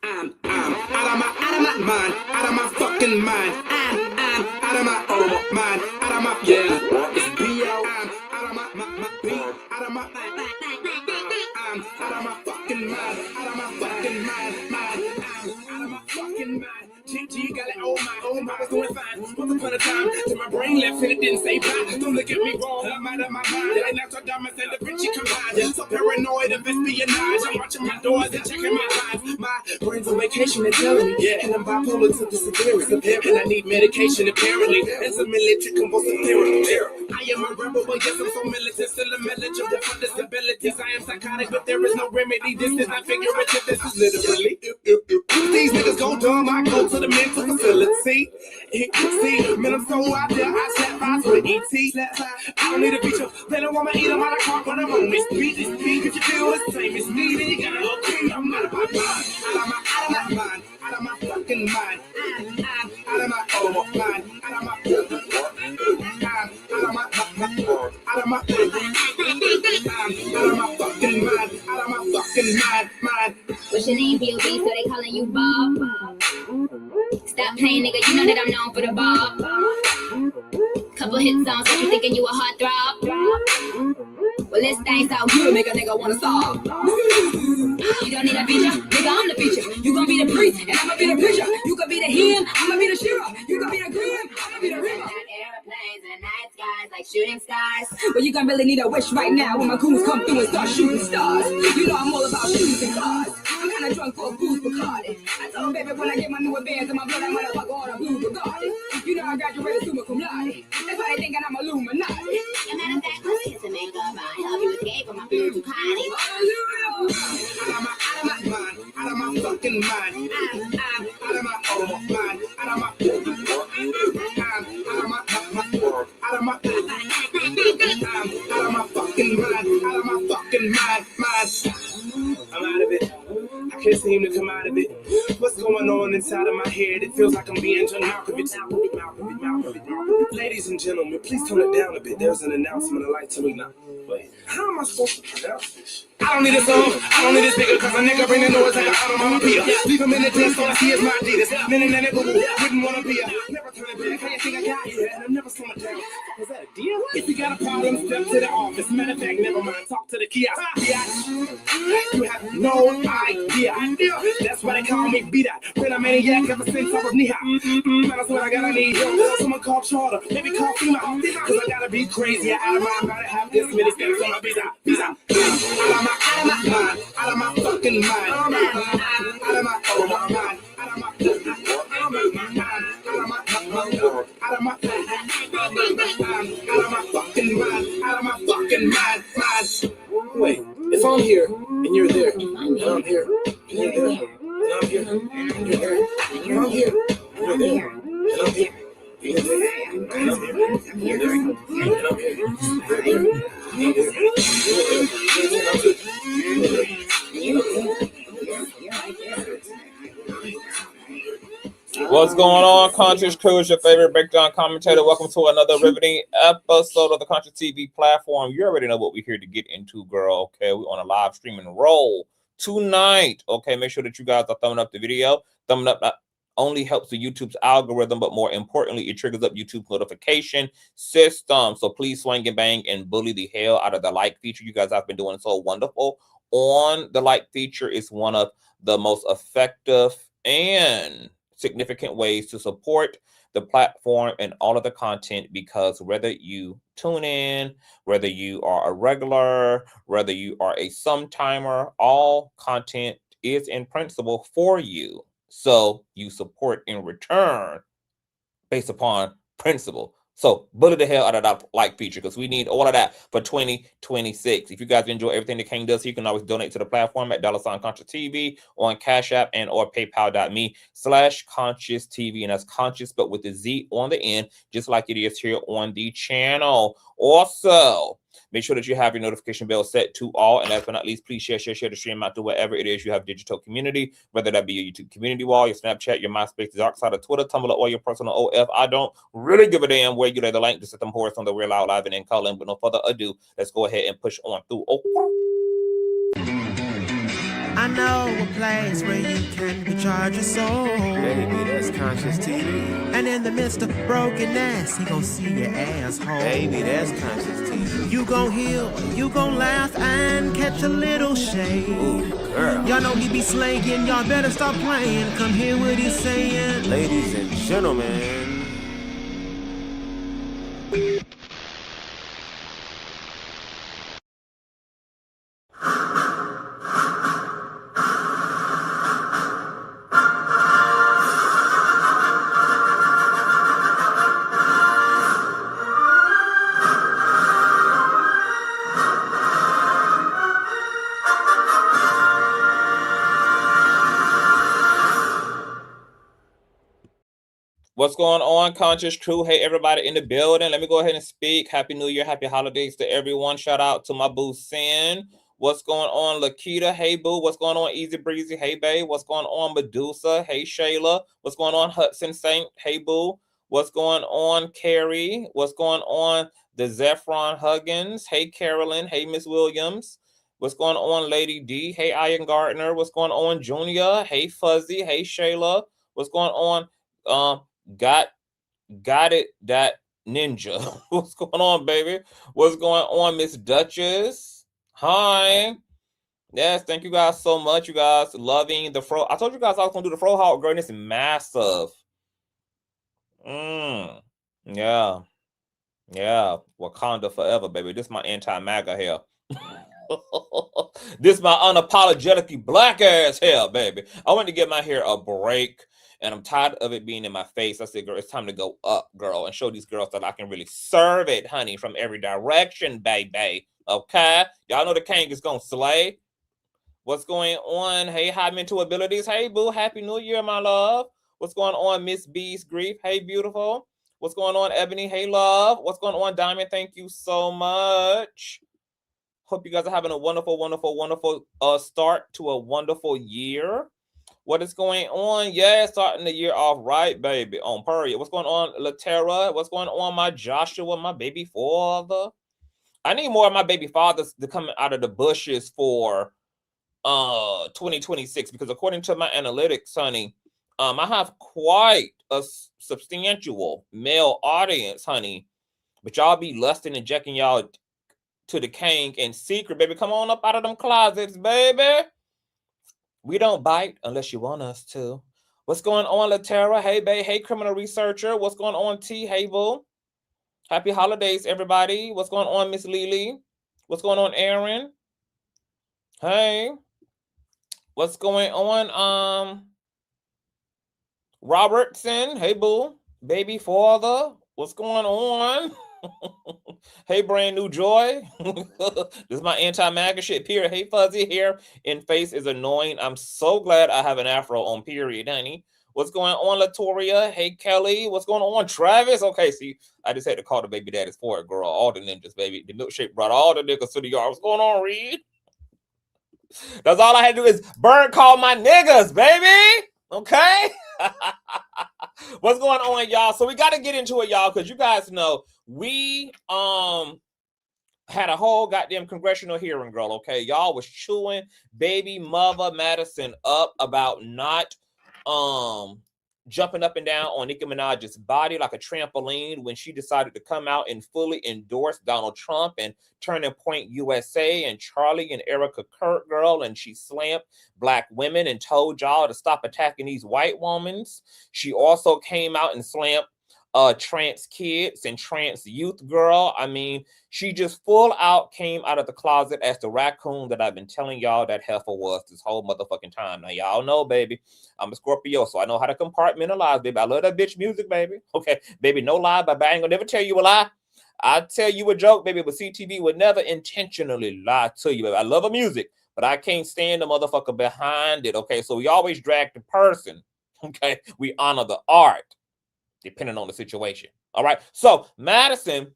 out of my mind, out of my fucking mind. I'm out of my mind, out of my it's B.O. I'm out of my beat, out of my I'm out of my fucking mind, out of my fucking mind, I'm out of my fucking mind. GG got it, oh my, I was doing fine. Once upon a time, till my brain left and it didn't say bye. Don't look at me wrong, I'm out of my mind. I knocked her diamonds and Da Vinci combined. So paranoid of espionage, I'm watching my doors and checking my lines. My brain's on vacation and telling me, and I'm bipolar to the severest. And I need medication apparently, and some military convulsive therapy. I am a rebel, but yes, I'm so militant, still a eligible for disabilities. I am psychotic, but there is no remedy. This is not figurative, this is literally. These niggas go dumb, I go to the mental facility. See, man, I'm so out there, I slap eyes with ET. I don't need a feature, they don't want me to eat them out of car when I'm on this beat. This beat, if you feel the same as me, then you gotta okay, I'm out of my mind. Out of my mind, out of my fucking mind. Out of my mind, out of my fucking mind. What's your name, B.O.B., so they calling you Bob? Stop playing, nigga, you know that I'm known for the Bob. Couple hit songs, what you thinking you a heartthrob? Well, this thing's out here, make a nigga wanna solve. You don't need a feature, nigga, I'm the feature. You gon' be the priest, and I'ma be the preacher. You gon' be the him, I'ma be the sheriff. You gon' be the grim, I'ma be the river. Airplanes and night skies like shooting stars. Well, you gon' really need a wish right now when my goons come through and start shooting stars. You know I'm all about shootings and cars. I'm kinda drunk for a booze Bacardi. I told baby when I get my new advance in my blood, I'm motherfucker on a blue Bacardi. You know I graduated summa cum laude. That's why they thinking I'm Illuminati. And matter of fact, let's kiss and make love. I help you escape from my spiritual party. Out of my mind, out of my fucking mind. Out of my mind, out of my fucking mind, out of my fucking mind. I'm out of it. I can't seem to come out of it. What's going on inside of my head? It feels like I'm being John Malkovich. Ladies and gentlemen, please tone it down a bit. There's an announcement I'd like to make now. Wait, how am I supposed to pronounce this? I don't need a song, I don't need a speaker, cause a nigga bring the noise like I'm on my Pia. Leave him in the dust, all I see is my Adidas. Nene, boo, wouldn't wanna be a. Never turn it back, how you think I got here? And I'm never slowing down. Was that a deal? If you got a problem, step to the office. Matter of fact, never mind, talk to the kiosk. You have no idea. That's why they call me B-Dot. Been a maniac ever since I was knee-high. That's what I gotta need help. Someone call Charter, maybe call female. Cause I gotta be crazy, out of my mind, have this many steps on my B-Dot. Out of my mind, out of my fucking mind. Out of my mind, out of my mind. Out of my fucking mind. Wait, if I'm here and you're there, and I'm here, and you're there, and I'm here, and you're there, and I'm here, and you're there, and I'm here. What's going on, Conscious Crew? It's your favorite breakdown commentator. Welcome to another riveting episode of the Consciouztv platform. You already know what we're here to get into, girl. Okay, we're on a live streaming roll tonight. Okay, make sure that you guys are thumbing up the video. Thumbing up not only helps the YouTube's algorithm, but more importantly, it triggers up YouTube's notification system. So please swing and bang and bully the hell out of the like feature. You guys have been doing so wonderful on the like feature. Is one of the most effective and significant ways to support the platform and all of the content, because whether you tune in, whether you are a regular, whether you are a sometimer, all content is in principle for you. So you support in return based upon principle. So bully the hell out of that like feature, because we need all of that for 2026. If you guys enjoy everything that King does, you can always donate to the platform at $ConsciouzTV on Cash App and or PayPal.me/ConsciouzTV. And that's conscious, but with the Z on the end, just like it is here on the channel. Also, make sure that you have your notification bell set to all. And last but not least, please share the stream out to wherever it is you have digital community, whether that be your YouTube community wall, your Snapchat, your MySpace, the dark side of Twitter, Tumblr, or your personal OF. I don't really give a damn where you lay the link. Just set them horse on the Real Out Live and then call in. With no further ado, let's go ahead and push on through. Oh. I know a place where you can recharge your soul. Baby, that's Consciouztv. And in the midst of brokenness, he gon' see your asshole. Baby, that's Consciouztv. You gon' heal, you gon' laugh and catch a little shade. Ooh, girl. Y'all know he be slaying, y'all better stop playing. Come hear what he's saying. Ladies and gentlemen. What's going on, Conscious Crew? Hey, everybody in the building. Let me go ahead and speak. Happy New Year. Happy holidays to everyone. Shout out to my boo, Sin. What's going on, Lakita? Hey, boo. What's going on, Easy Breezy? Hey, babe. What's going on, Medusa? Hey, Shayla. What's going on, Hudson Saint? Hey, boo. What's going on, Carrie? What's going on, the Zephron Huggins? Hey, Carolyn. Hey, Miss Williams. What's going on, Lady D? Hey, Ian Gardner. What's going on, Junior? Hey, Fuzzy. Hey, Shayla. What's going on? Got it, that ninja. What's going on, baby? What's going on, Miss Duchess? Hi. Yes, thank you guys so much. You guys loving the fro. I told you guys I was gonna do the fro hawk, girl, and it's massive. Yeah. Wakanda forever, baby. This is my anti-MAGA hair. This is my unapologetically black ass hair, baby. I want to give my hair a break. And I'm tired of it being in my face. I said, girl, it's time to go up, girl, and show these girls that I can really serve it, honey, from every direction, baby. Okay? Y'all know the king is going to slay. What's going on? Hey, high mental abilities. Hey, boo. Happy New Year, my love. What's going on, Miss B's Grief? Hey, beautiful. What's going on, Ebony? Hey, love. What's going on, Diamond? Thank you so much. Hope you guys are having a wonderful, wonderful, wonderful start to a wonderful year. What is going on? Yeah, starting the year off right, baby. On period. What's going on, Latera? What's going on, my Joshua, my baby father? I need more of my baby fathers to come out of the bushes for 2026 because according to my analytics, honey, I have quite a substantial male audience, honey. But y'all be lusting and jacking y'all to the king in secret, baby. Come on up out of them closets, baby. We don't bite unless you want us to. What's going on, Latera? Hey, babe. Hey, criminal researcher. What's going on, T? Hey, boo. Happy holidays, everybody. What's going on, Miss Lily? What's going on, Aaron? Hey. What's going on, Robertson? Hey, boo. Baby father. What's going on? Hey, brand new joy. This is my anti-MAGA shit, period. Hey, fuzzy hair and face is annoying. I'm so glad I have an afro on, period, honey. What's going on, Latoria? Hey, Kelly. What's going on, Travis? Okay, see, I just had to call the baby daddies for it, girl. All the ninjas, baby. The milkshake brought all the niggas to the yard. What's going on, Reed? That's all I had to do is burn call my niggas, baby. Okay? What's going on, y'all? So we got to get into it, y'all, because you guys know we had a whole goddamn congressional hearing, girl, okay? Y'all was chewing baby mother Madison up about not jumping up and down on Nicki Minaj's body like a trampoline when she decided to come out and fully endorse Donald Trump and Turning Point USA and Charlie and Erica Kirk, girl, and she slammed black women and told y'all to stop attacking these white women. She also came out and slammed trans kids and trans youth, girl. I mean, she just full out came out of the closet as the raccoon that I've been telling y'all that heifer was this whole motherfucking time. Now, y'all know, baby, I'm a Scorpio, so I know how to compartmentalize, baby. I love that bitch music, baby. Okay, baby, no lie, but I ain't gonna never tell you a lie. I'll tell you a joke, baby, but CTV would never intentionally lie to you, baby. I love her music, but I can't stand the motherfucker behind it, okay? So we always drag the person, okay? We honor the art, depending on the situation. All right. So Madison,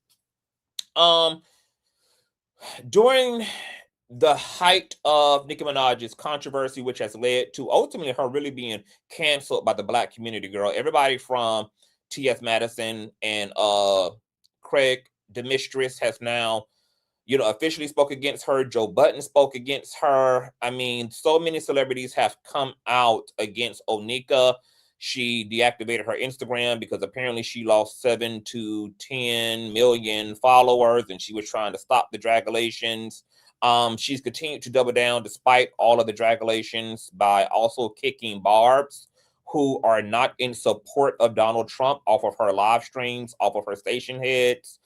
during the height of Nicki Minaj's controversy, which has led to ultimately her really being canceled by the black community, girl, everybody from T.S. Madison and Craig Demistress has now, officially spoke against her. Joe Budden spoke against her. I mean, so many celebrities have come out against Onika. She deactivated her Instagram because apparently she lost 7 to 10 million followers and she was trying to stop the dragulations. She's continued to double down despite all of the dragulations by also kicking Barbs, who are not in support of Donald Trump, off of her live streams, off of her station heads.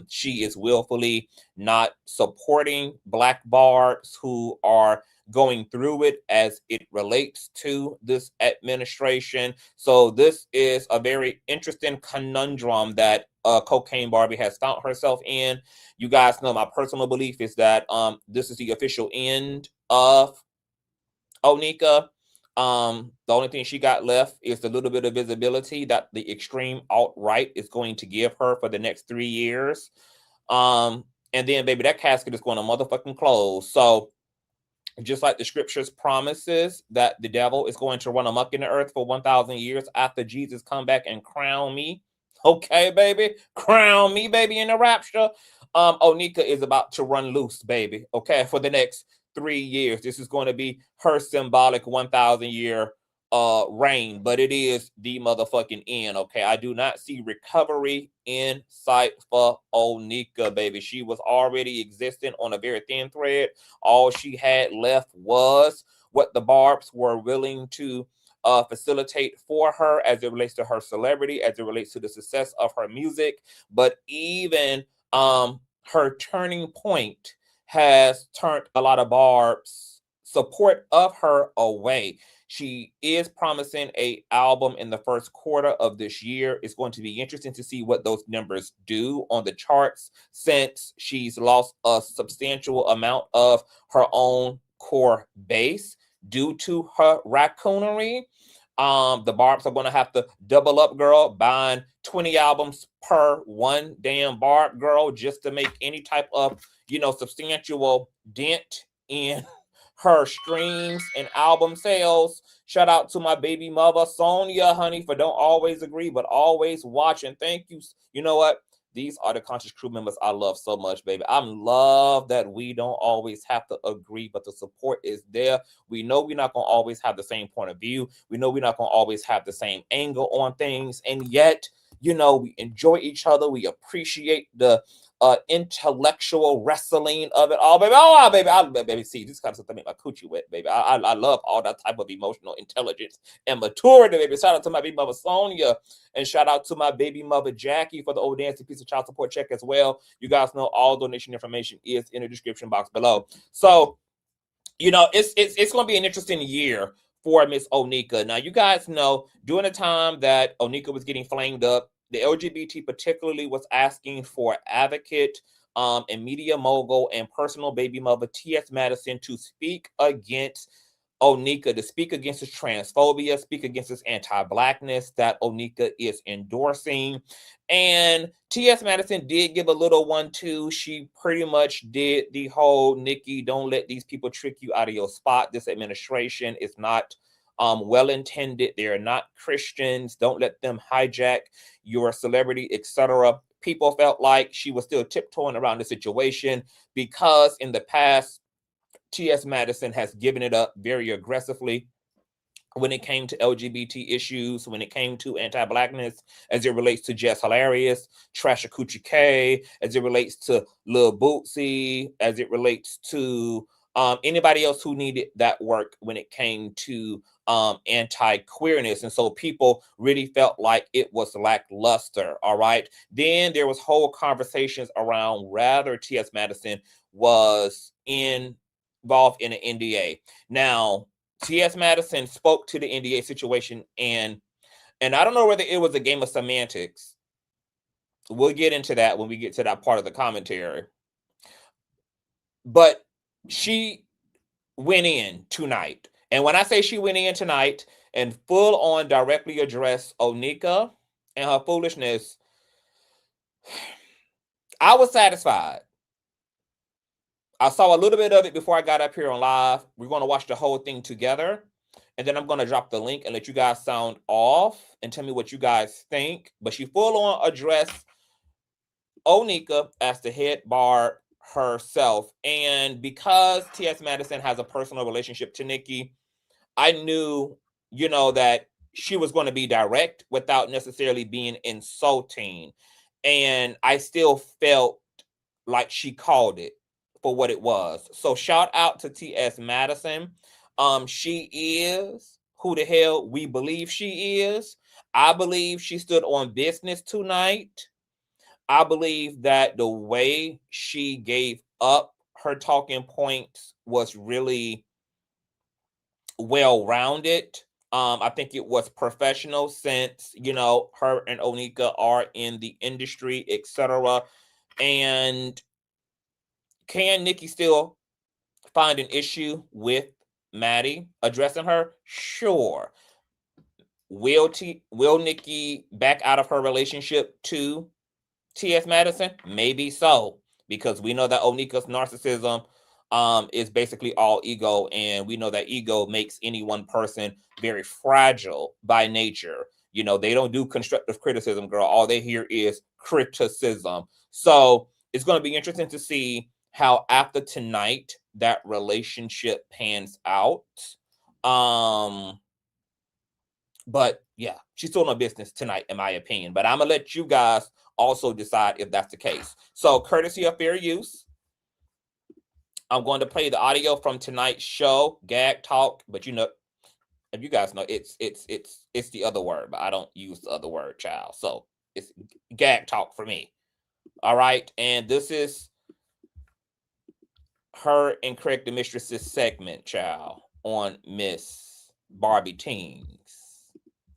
She is willfully not supporting Black Barbs who are going through it as it relates to this administration. So this is a very interesting conundrum that Cocaine Barbie has found herself in. You guys know my personal belief is that this is the official end of Onika. The only thing she got left is the little bit of visibility that the extreme alt-right is going to give her for the next 3 years. And then, baby, that casket is going to motherfucking close. So just like the scriptures promises that the devil is going to run amok in the earth for 1,000 years after Jesus come back and crown me. Okay, baby, crown me, baby, in the rapture. Onika is about to run loose, baby. Okay, for the next 3 years. This is going to be her symbolic 1,000 year reign, but it is the motherfucking end. Okay, I do not see recovery in sight for Onika, baby. She was already existing on a very thin thread. All she had left was what the Barbs were willing to facilitate for her as it relates to her celebrity, as it relates to the success of her music. But even her turning point has turned a lot of Barb's support of her away. She is promising an album in the first quarter of this year. It's going to be interesting to see what those numbers do on the charts, since she's lost a substantial amount of her own core base due to her raccoonery. The Barbs are going to have to double up, girl, buying 20 albums per one damn Barb, girl, just to make any type of, substantial dent in her streams and album sales. Shout out to my baby mother, Sonia, honey, for don't always agree, but always watch. And thank you. You know what? These are the Conscious crew members I love so much, baby. I love that we don't always have to agree, but the support is there. We know we're not going to always have the same point of view. We know we're not going to always have the same angle on things. And yet, we enjoy each other. We appreciate the intellectual wrestling of it all, baby. Baby, see, this kind of stuff that make my coochie wet, baby. I love all that type of emotional intelligence and maturity, baby. Shout out to my baby mother Sonia, and shout out to my baby mother Jackie for the old dancing piece of child support check as well. You guys know all donation information is in the description box below. So, it's going to be an interesting year for Miss Onika. Now, you guys know during the time that Onika was getting flamed up, the LGBT particularly was asking for advocate and media mogul and personal baby mother T.S. Madison to speak against Onika, to speak against this transphobia, speak against this anti-blackness that Onika is endorsing. And T.S. Madison did give a little one too. She pretty much did the whole, Nicki, don't let these people trick you out of your spot. This administration is not well-intended. They are not Christians. Don't let them hijack your celebrity, etc. People felt like she was still tiptoeing around the situation because in the past, T.S. Madison has given it up very aggressively when it came to LGBT issues, when it came to anti-blackness, as it relates to Jess Hilarious, Trasha Coochie K, as it relates to Lil Bootsy, as it relates to anybody else who needed that work when it came to anti-queerness. And so people really felt like it was lackluster. All right. Then there was whole conversations around whether T.S. Madison was involved in an NDA. Now, T.S. Madison spoke to the NDA situation, and I don't know whether it was a game of semantics. We'll get into that when we get to that part of the commentary. But she went in tonight. And when I say she went in tonight and full on directly addressed Onika and her foolishness, I was satisfied. I saw a little bit of it before I got up here on live. We're going to watch the whole thing together. And then I'm going to drop the link and let you guys sound off and tell me what you guys think. But she full on addressed Onika as the head Barb, herself. And because T.S. Madison has a personal relationship to Nicki, I knew, that she was going to be direct without necessarily being insulting. And I still felt like she called it for what it was. So shout out to T.S. Madison. She is who the hell we believe she is. I believe she stood on business tonight. I believe that the way she gave up her talking points was really well-rounded. I think it was professional since, her and Onika are in the industry, etc. And can Nicki still find an issue with Maddie addressing her? Sure. Will Nicki back out of her relationship to T.S. Madison? Maybe so, because we know that Onika's narcissism is basically all ego, and we know that ego makes any one person very fragile by nature. They don't do constructive criticism, girl. All they hear is criticism. So it's going to be interesting to see how after tonight that relationship pans out. But yeah, she's still on business tonight, in my opinion. But I'm gonna let you guys also decide if that's the case. So, courtesy of fair use, I'm going to play the audio from tonight's show, Gag Talk. But if you guys know, it's the other word, but I don't use the other word, child. So it's Gag Talk for me. All right, and this is her and Craig the Mistress's segment, child, on Miss Barbie Teens.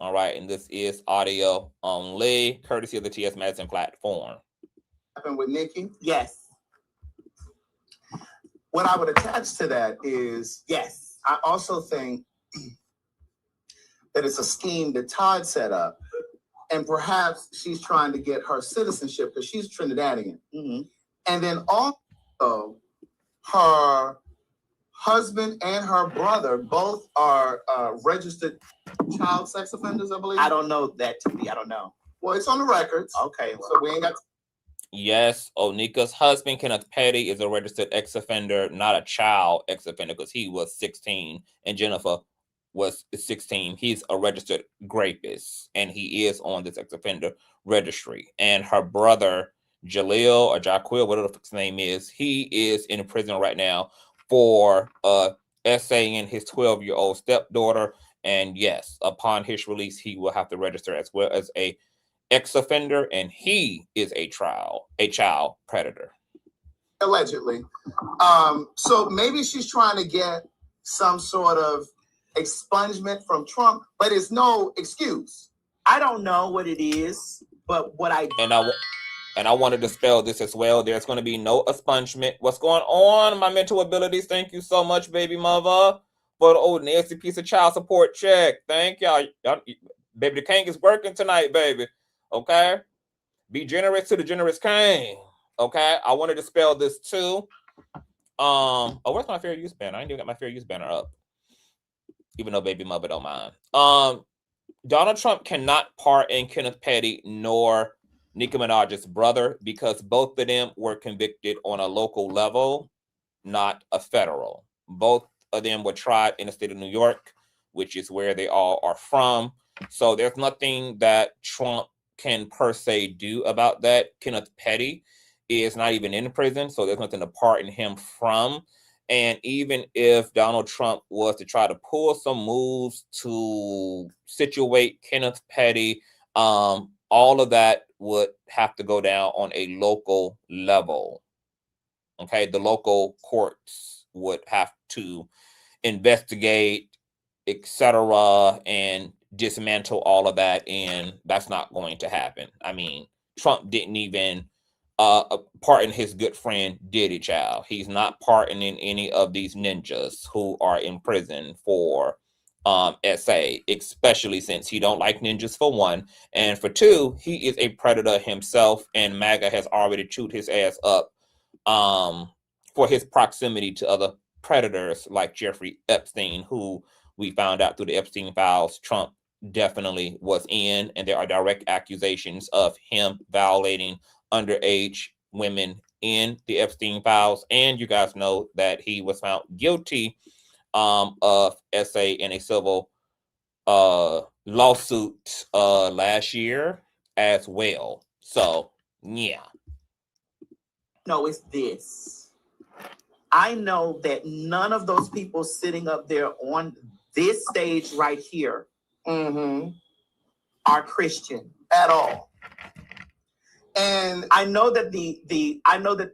All right, and this is audio only, courtesy of the T.S. Madison platform. Happened with Nicki? Yes. What I would attach to that is, Yes. I also think that it's a scheme that Todd set up, and perhaps she's trying to get her citizenship because she's Trinidadian. Mm-hmm. And then also, her husband and her brother both are registered child sex offenders, I believe. I don't know that to be. I don't know. Well, it's on the records. Okay. Well, So we ain't got. Yes, Onika's husband, Kenneth Petty, is a registered ex-offender, not a child ex-offender, because he was 16 and Jennifer was 16. He's a registered rapist, and he is on this ex-offender registry. And her brother, Jaleel or Jaquil, whatever his name is, he is in prison right now for essaying his 12-year-old stepdaughter. And yes, upon his release, he will have to register as well as a ex-offender, and he is a child predator. Allegedly. So maybe she's trying to get some sort of expungement from Trump, but it's no excuse. I don't know what it is, but what I And I want to dispel this as well. There's going to be no expungement. What's going on, my mental abilities? Thank you so much, baby mother, for the old nasty piece of child support check. Thank y'all. Baby, the king is working tonight, baby. Okay? Be generous to the generous king. Okay? I want to dispel this too. Where's my fair use banner? I ain't even got my fair use banner up. Even though baby mother don't mind. Donald Trump cannot pardon Kenneth Petty nor Nicki Minaj's brother because both of them were convicted on a local level, not a federal. Both of them were tried in the state of New York, which is where they all are from. So there's nothing that Trump can per se do about that. Kenneth Petty is not even in prison, so there's nothing to pardon him from. And even if Donald Trump was to try to pull some moves to situate Kenneth Petty, all of that would have to go down on a local level. Okay, the local courts would have to investigate, etc., and dismantle all of that, and that's not going to happen. I mean, Trump didn't even pardon his good friend Diddy, child. He's not pardoning any of these ninjas who are in prison for SA, especially since he don't like ninjas, for one, and for two, he is a predator himself, and MAGA has already chewed his ass up for his proximity to other predators like Jeffrey Epstein, who we found out through the Epstein files Trump definitely was in, and there are direct accusations of him violating underage women in the Epstein files, and you guys know that he was found guilty of SA in a civil lawsuit last year as well. So yeah. No, it's this. I know that none of those people sitting up there on this stage right here are Christian At all. And I know that the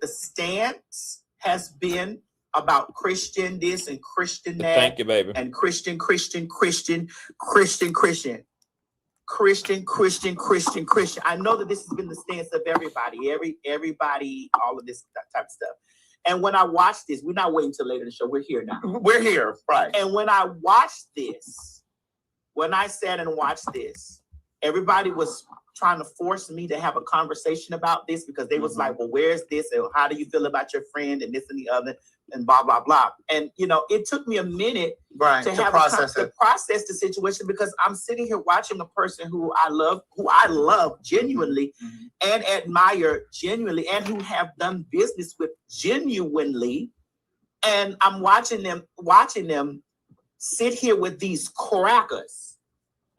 stance has been about Christian this and Christian that. Thank you, baby. And Christian. I know that this has been the stance of everybody, all of this type of stuff. And when I watch this, we're not waiting till later in the show. We're here now. we're here, right? And when I watched this, when I sat and watched this, everybody was trying to force me to have a conversation about this because they was like, well, where's this? And how do you feel about your friend and this and the other and blah, blah, blah. And, you know, it took me a minute to process the situation because I'm sitting here watching a person who I love genuinely and admire genuinely and who have done business with genuinely. And I'm watching them sit here with these crackers.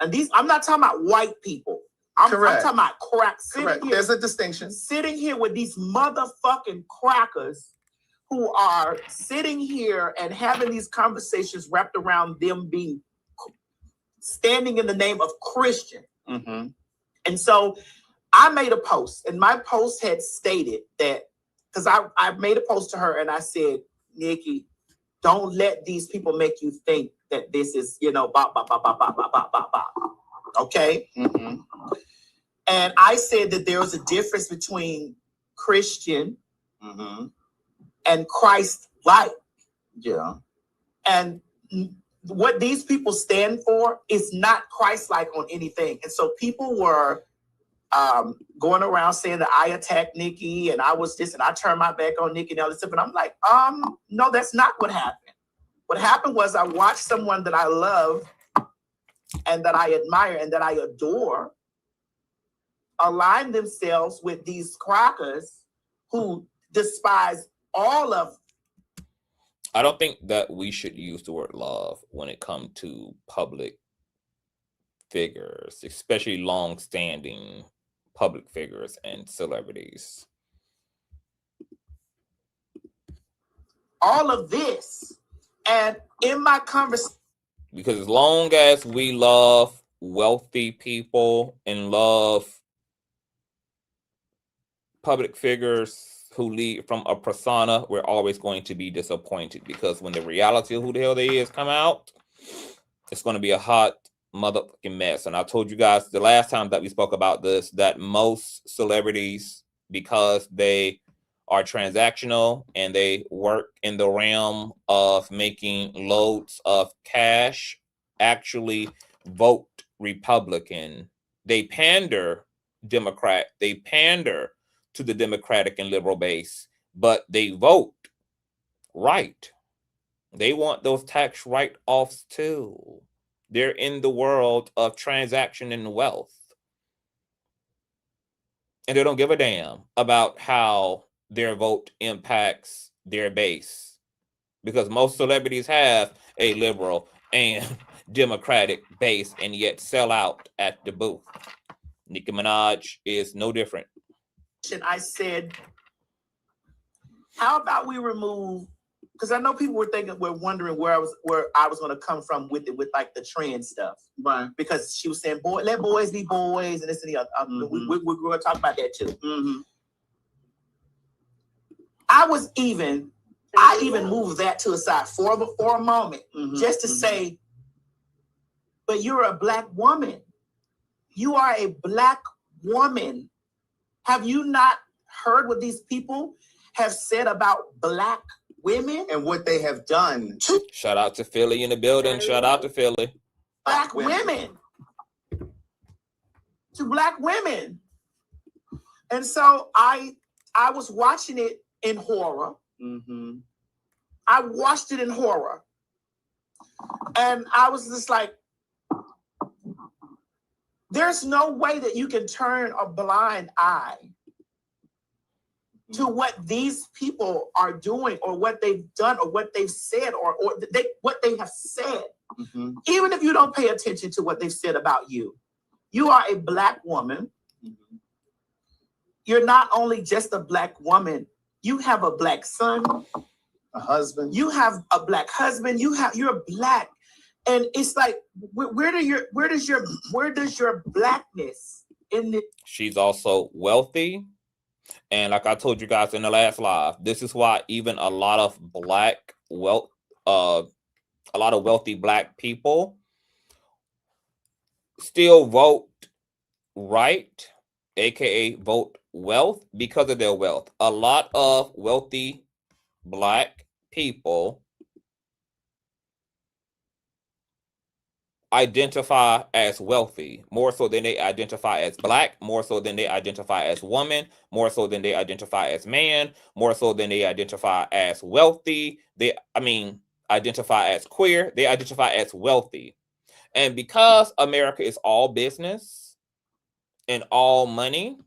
And these, I'm not talking about white people. I'm talking about cracks. Correct. There's a distinction. Sitting here with these motherfucking crackers who are sitting here and having these conversations wrapped around them being standing in the name of Christian. And so I made a post, and my post had stated that, because I made a post to her and I said, Nicki, don't let these people make you think that this is, you know, okay? And I said that there was a difference between Christian and Christ-like. Yeah. And what these people stand for is not Christ-like on anything. And so people were going around saying that I attacked Nicki and I was this and I turned my back on Nicki and all this stuff. And I'm like, no, that's not what happened. What happened was I watched someone that I love and that I admire and that I adore align themselves with these crackers who despise all of. I don't think that we should use the word love when it comes to public figures, especially long-standing public figures and celebrities. All of this. And in my conversation, because as long as we love wealthy people and love public figures who lead from a persona, we're always going to be disappointed, because when the reality of who the hell they is come out, it's going to be a hot motherfucking mess. And I told you guys the last time that we spoke about this, that most celebrities, because they are transactional and they work in the realm of making loads of cash, actually vote Republican. They pander Democrat. They pander to the Democratic and liberal base, but they vote right. They want those tax write-offs too. They're in the world of transaction and wealth. And they don't give a damn about how their vote impacts their base, because most celebrities have a liberal and Democratic base and yet sell out at the booth. Nicki Minaj is no different. I said, how about we remove, because I know people were wondering where I was going to come from with it, with like the trans stuff, right? Because she was saying, "Boy, let boys be boys," and this and the other. We're going to talk about that too. I even moved that to a side for a moment, just to say, but you're a black woman. You are a black woman. Have you not heard what these people have said about black women and what they have done? Shout out to Philly in the building. Shout out to Philly. Black women. To black women. And so I was watching it in horror. I watched it in horror. And I was just like, there's no way that you can turn a blind eye to what these people are doing or what they've done or what they've said or what they have said. Mhm. Even if you don't pay attention to what they've said about you, you are a Black woman. Mhm. You're not only just a Black woman, you have a Black son, A husband. you have a Black husband, you're Black. And it's like, where does your Blackness in the She's also wealthy. And like I told you guys in the last live, this is why even a lot of wealthy Black people still vote right, aka vote wealth, because of their wealth. A lot of wealthy Black people identify as wealthy more so than they identify as Black, more so than they identify as woman, more so than they identify as man, more so than they identify as wealthy. Identify as queer, they identify as wealthy. And because America is all business and all money,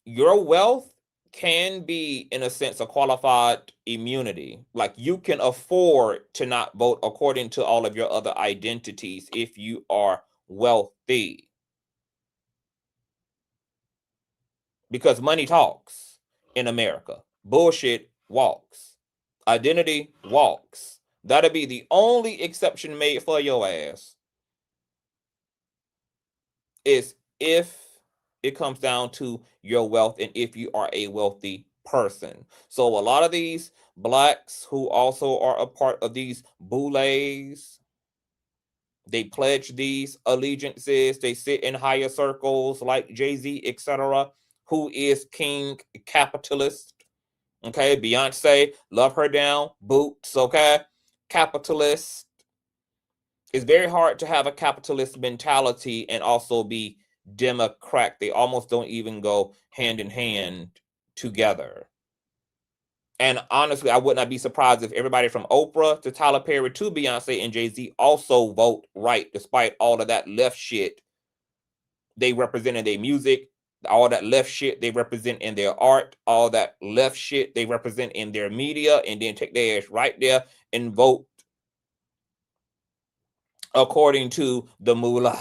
your wealth can be, in a sense, a qualified immunity. Like, you can afford to not vote according to all of your other identities if you are wealthy. Because money talks in America. Bullshit walks. Identity walks. That'll be the only exception made for your ass. Is if it comes down to your wealth and if you are a wealthy person. So a lot of these Blacks who also are a part of these boules, they pledge these allegiances, they sit in higher circles like Jay-Z, etc., who is king capitalist. Okay, Beyonce, love her down, boots, okay? Capitalist. It's very hard to have a capitalist mentality and also be Democrat. They almost don't even go hand in hand together. And honestly, I would not be surprised if everybody from Oprah to Tyler Perry to Beyonce and Jay-Z also vote right, despite all of that left shit they represent in their music, all that left shit they represent in their art, all that left shit they represent in their media, and then take their ass right there and vote according to the moolah.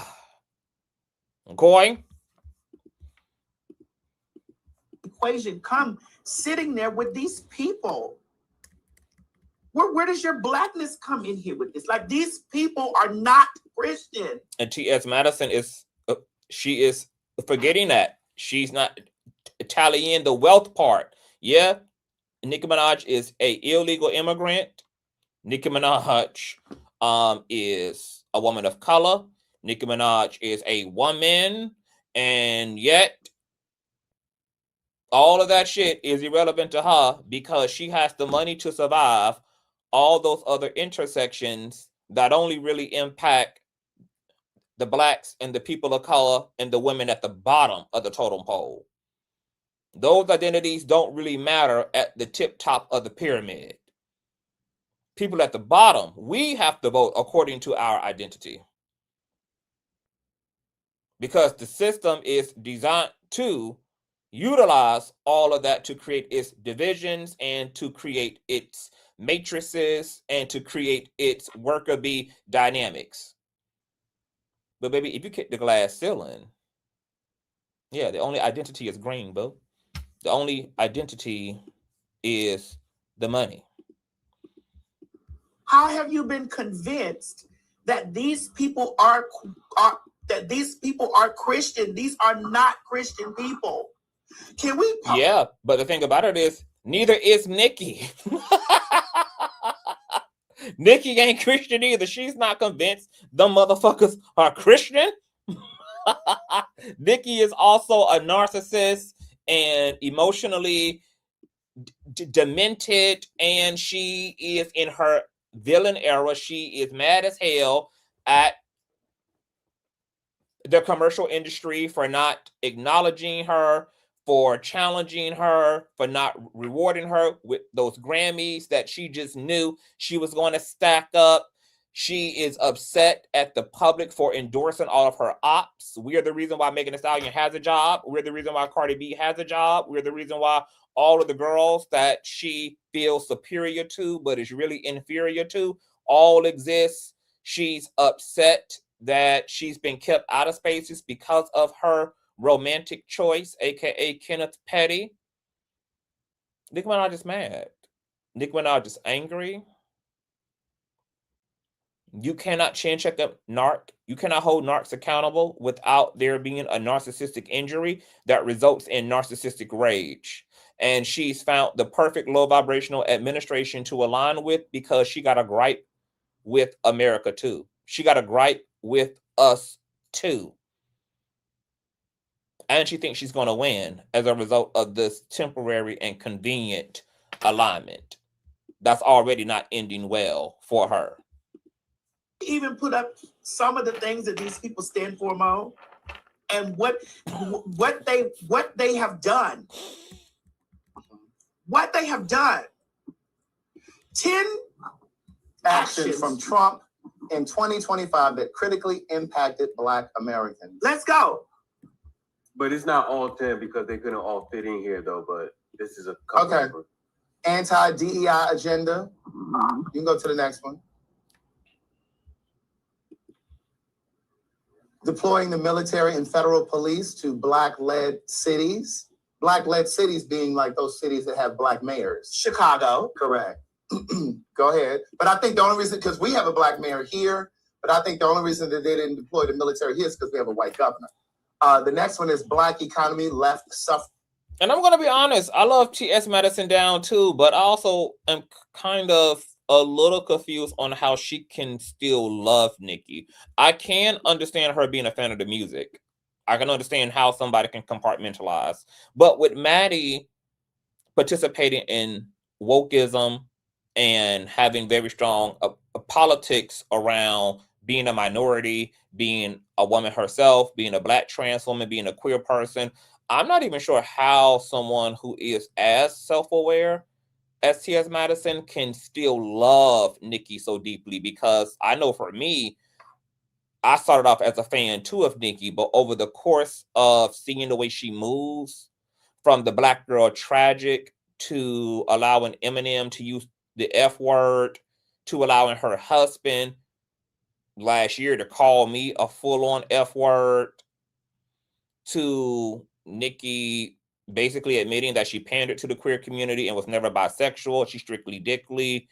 Okay? equation come sitting there with these people? Where does your Blackness come in here with this? Like, these people are not Christian. And T.S. Madison she is forgetting that. She's not tallying the wealth part. Yeah, Nicki Minaj is a illegal immigrant. Nicki Minaj is a woman of color. Nicki Minaj is a woman, and yet all of that shit is irrelevant to her because she has the money to survive all those other intersections that only really impact the Blacks and the people of color and the women at the bottom of the totem pole. Those identities don't really matter at the tip top of the pyramid. People at the bottom, we have to vote according to our identity. Because the system is designed to utilize all of that to create its divisions and to create its matrices and to create its worker bee dynamics. But baby, if you kick the glass ceiling, yeah, the only identity is green, boo. The only identity is the money. How have you been convinced that these people are Christian? These are not Christian people. Can we? Yeah, but the thing about it is, neither is Nicki. Nicki ain't Christian either. She's not convinced the motherfuckers are Christian. Nicki is also a narcissist and emotionally demented, and she is in her villain era. She is mad as hell at the commercial industry for not acknowledging her, for challenging her, for not rewarding her with those Grammys that she just knew she was going to stack up. She is upset at the public for endorsing all of her ops. We are the reason why Megan Thee Stallion has a job. We're the reason why Cardi B has a job. We're the reason why all of the girls that she feels superior to, but is really inferior to, all exist. She's upset that she's been kept out of spaces because of her romantic choice, aka Kenneth Petty. Nicki Minaj is mad. Nicki Minaj is angry. You cannot chin check a narc. You cannot hold narcs accountable without there being a narcissistic injury that results in narcissistic rage. And she's found the perfect low vibrational administration to align with because she got a gripe with America too. She got a gripe with us too. And she thinks she's going to win as a result of this temporary and convenient alignment that's already not ending well for her. Even put up some of the things that these people stand for, Mo, and what they have done. What they have done. 10 Actions from Trump in 2025 that critically impacted Black Americans. Let's go. But it's not all 10 because they couldn't all fit in here though. But this is a couple. Okay. Anti-DEI agenda. You can go to the next one. Deploying the military and federal police to Black-led cities. Black-led cities being like those cities that have Black mayors. Chicago. Correct. Go ahead. But I think the only reason, because we have a Black mayor here, but I think the only reason that they didn't deploy the military here is because we have a white governor. The next one is Black economy left suffer. And I'm going to be honest, I love T.S. Madison down too, but I also am kind of a little confused on how she can still love Nicki. I can understand her being a fan of the music. I can understand how somebody can compartmentalize. But with Maddie participating in wokeism and having very strong politics around being a minority, being a woman herself, being a Black trans woman, being a queer person, I'm not even sure how someone who is as self-aware as T.S. Madison can still love Nicki so deeply, because I know for me, I started off as a fan too of Nicki, but over the course of seeing the way she moves, from the Black girl tragic to allowing Eminem to use the F word, to allowing her husband last year to call me a full-on F word, to Nicki basically admitting that she pandered to the queer community and was never bisexual, she's strictly dickly,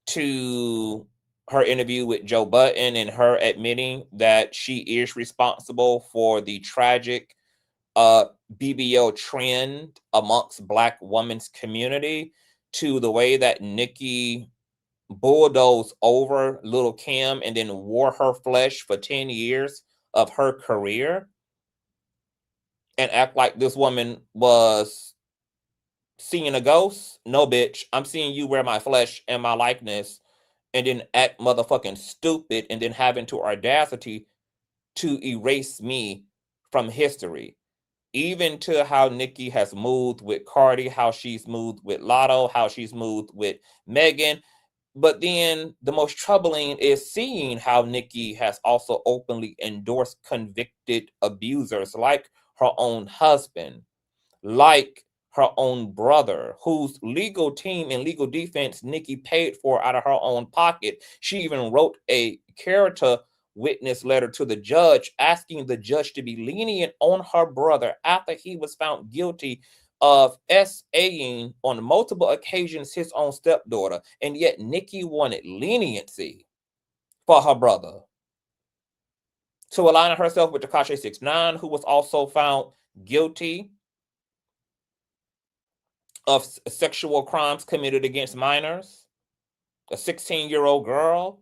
to her interview with Joe Budden and her admitting that she is responsible for the tragic BBL trend amongst Black women's community, to the way that Nicki bulldozed over Lil' Kim and then wore her flesh for 10 years of her career and act like this woman was seeing a ghost. No, bitch, I'm seeing you wear my flesh and my likeness, and then act motherfucking stupid, and then having the audacity to erase me from history. Even to how Nicki has moved with Cardi, how she's moved with Lotto, how she's moved with Megan. But then the most troubling is seeing how Nicki has also openly endorsed convicted abusers like her own husband, like her own brother, whose legal team and legal defense Nicki paid for out of her own pocket. She even wrote a character witness letter to the judge asking the judge to be lenient on her brother after he was found guilty of SAing on multiple occasions his own stepdaughter. And yet Nicki wanted leniency for her brother, to align herself with Tekashi 6ix9ine, who was also found guilty of sexual crimes committed against minors, a 16-year-old girl.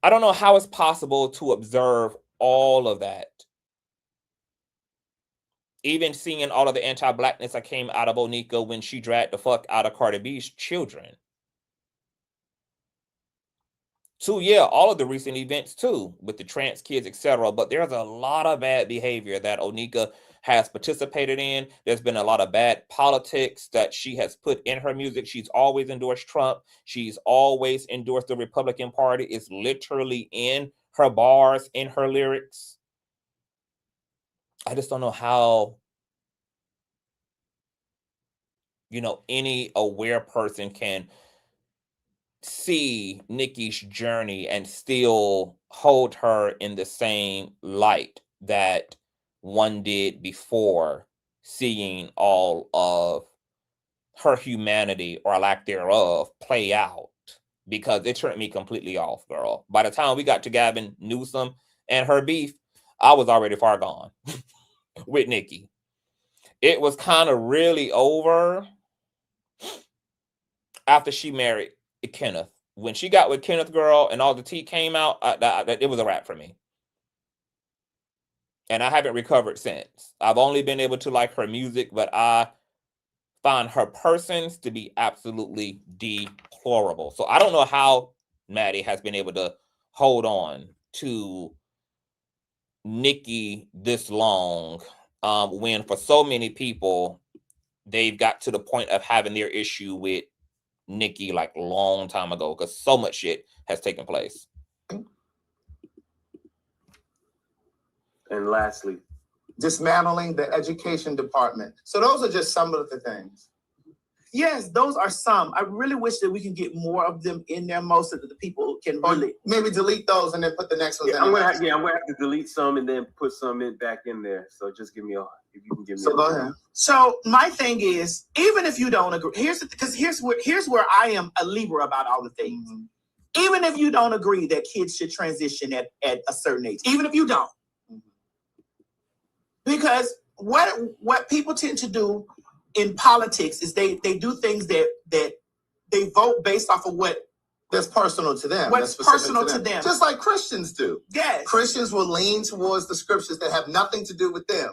I don't know how it's possible to observe all of that. Even seeing all of the anti-Blackness that came out of Onika when she dragged the fuck out of Cardi B's children. So yeah, all of the recent events too, with the trans kids, etc. But there's a lot of bad behavior that Onika has participated in. There's been a lot of bad politics that she has put in her music. She's always endorsed Trump. She's always endorsed the Republican Party. It's literally in her bars, in her lyrics. I just don't know how, any aware person can see Nicki's journey and still hold her in the same light that one did before seeing all of her humanity or lack thereof play out, because it turned me completely off, girl. By the time we got to Gavin Newsom and her beef, I was already far gone with Nicki. It was kind of really over after she married Kenneth. When she got with Kenneth, girl, and all the tea came out, it was a wrap for me. And I haven't recovered since. I've only been able to like her music, but I find her persons to be absolutely deplorable. So I don't know how Maddie has been able to hold on to Nicki this long, when for so many people, they've got to the point of having their issue with Nicki like a long time ago, because so much shit has taken place. And lastly, dismantling the education department. So those are just some of the things. Yes, those are some. I really wish that we can get more of them in there, most of the people can Or really. maybe delete those and then put the next ones in. I'm gonna have to delete some and then put some back in there. So just give me if you can give me. So go ahead. So my thing is, even if you don't agree, here's where I am a Libra about all the things. Mm-hmm. Even if you don't agree that kids should transition at a certain age, even if you don't, because what people tend to do in politics is they do things that they vote based off of what that's personal to them. What's personal to them. Just like Christians do. Yes. Christians will lean towards the scriptures that have nothing to do with them.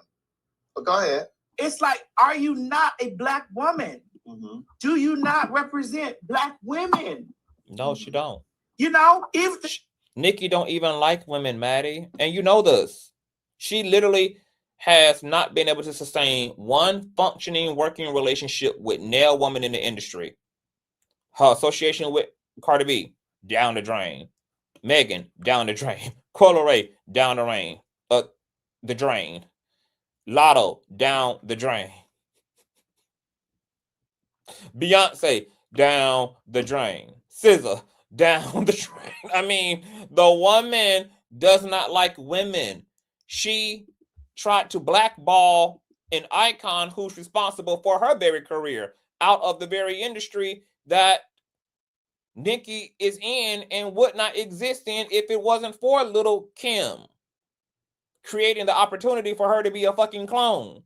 But go ahead. It's like, are you not a Black woman? Mm-hmm. Do you not represent Black women? No, she don't. If Nicki don't even like women, Maddie. And you know this. She literally has not been able to sustain one functioning working relationship with nail woman in the industry. Her association with Cardi B, down the drain. Megan, down the drain. Coyle Ray, down the drain. Lotto, down the drain. Beyonce, down the drain. SZA, down the drain. I mean, the woman does not like women. She tried to blackball an icon who's responsible for her very career out of the very industry that Nicki is in and would not exist in if it wasn't for little Kim creating the opportunity for her to be a fucking clone.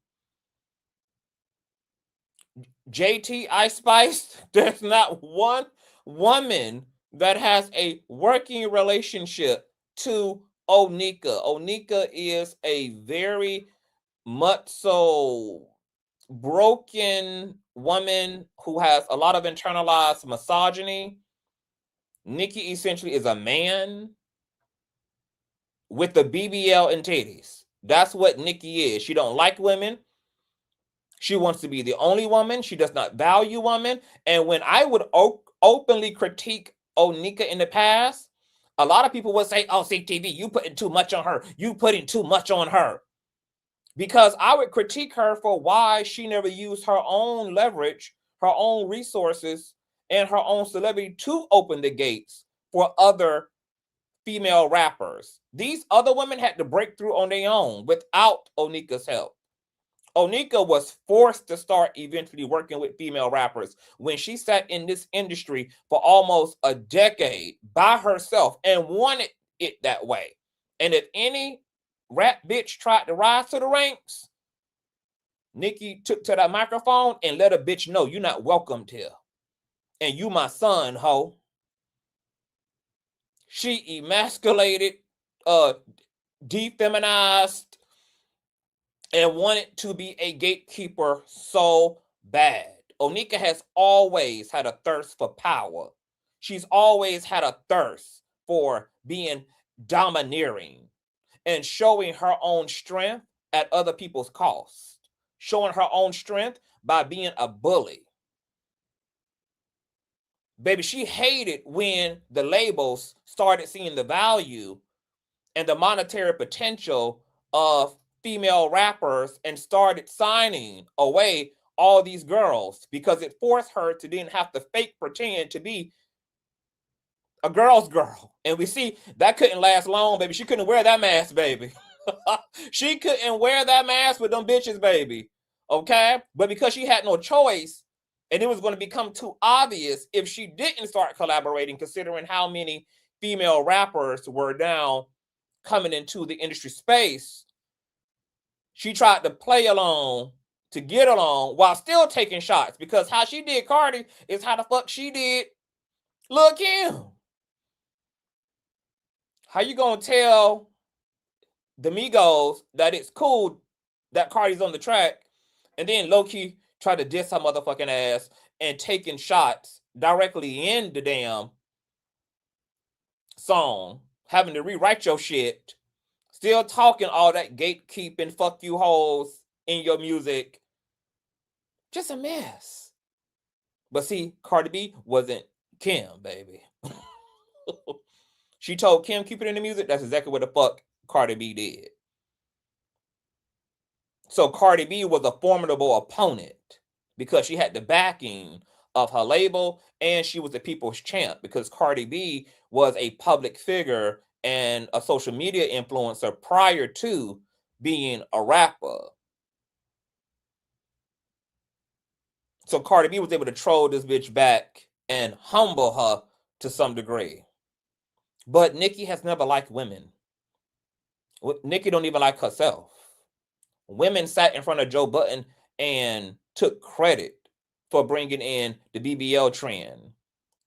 JT Ice Spice, there's not one woman that has a working relationship to Onika. Onika is a very much so broken woman who has a lot of internalized misogyny. Nicki essentially is a man with the BBL and titties. That's what Nicki is. She don't like women. She wants to be the only woman. She does not value women. And when I would openly critique Onika in the past, a lot of people would say, oh, CTV, you putting too much on her. You putting too much on her. Because I would critique her for why she never used her own leverage, her own resources, and her own celebrity to open the gates for other female rappers. These other women had to break through on their own without Onika's help. Onika was forced to start eventually working with female rappers when she sat in this industry for almost a decade by herself and wanted it that way. And if any rap bitch tried to rise to the ranks, Nicki took to that microphone and let a bitch know you're not welcomed here. And you my son, ho. She emasculated, defeminized, and wanted to be a gatekeeper so bad. Onika has always had a thirst for power. She's always had a thirst for being domineering and showing her own strength at other people's cost, showing her own strength by being a bully. Baby, she hated when the labels started seeing the value and the monetary potential of female rappers and started signing away all these girls, because it forced her to then have to fake pretend to be a girl's girl. And we see that couldn't last long, baby. She couldn't wear that mask, baby. She couldn't wear that mask with them bitches, baby. Okay? But because she had no choice, and it was going to become too obvious if she didn't start collaborating, considering how many female rappers were now coming into the industry space, she tried to play along to get along while still taking shots, because how she did Cardi is how the fuck she did Lil' Kim. How you gonna tell the Migos that it's cool that Cardi's on the track, and then low-key try to diss her motherfucking ass and taking shots directly in the damn song, having to rewrite your shit, still talking all that gatekeeping, fuck you hoes in your music. Just a mess. But see, Cardi B wasn't Kim, baby. She told Kim, keep it in the music. That's exactly what the fuck Cardi B did. So Cardi B was a formidable opponent because she had the backing of her label, and she was the people's champ because Cardi B was a public figure and a social media influencer prior to being a rapper. So Cardi B was able to troll this bitch back and humble her to some degree. But Nicki has never liked women. Nicki don't even like herself. Women sat in front of Joe Budden and took credit for bringing in the BBL trend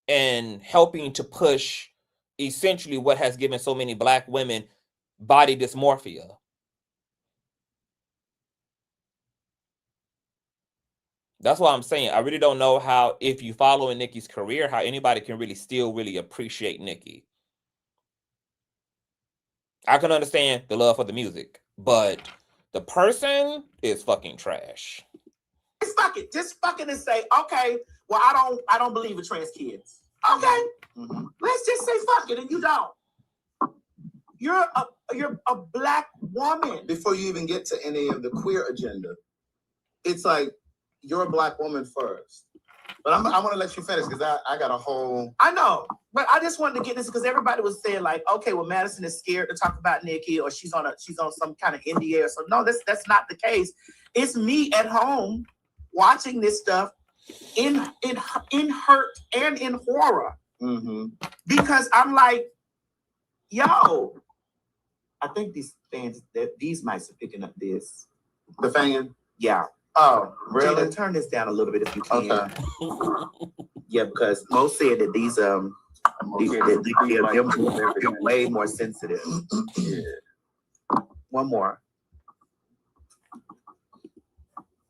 and helping to push essentially what has given so many Black women body dysmorphia. That's why I'm saying I really don't know how, if you follow in Nicki's career, how anybody can really still really appreciate Nicki. I can understand the love for the music, but the person is fucking trash. Just fucking and say, okay, well, I don't believe in trans kids. Okay, let's just say fuck it, and you don't. You're a Black woman. Before you even get to any of the queer agenda, it's like you're a Black woman first. But I want to let you finish because I got a whole. I know, but I just wanted to get this because everybody was saying like, okay, well, Madison is scared to talk about Nicki, or she's on some kind of NDA or something. No, that's not the case. It's me at home watching this stuff in hurt and in horror, because I'm like, yo, I think these fans, these mics are picking up this. The fan? Yeah. Oh, really? Jada, turn this down a little bit if you can. Okay. Yeah, because most said that these them way more sensitive. Yeah. One more.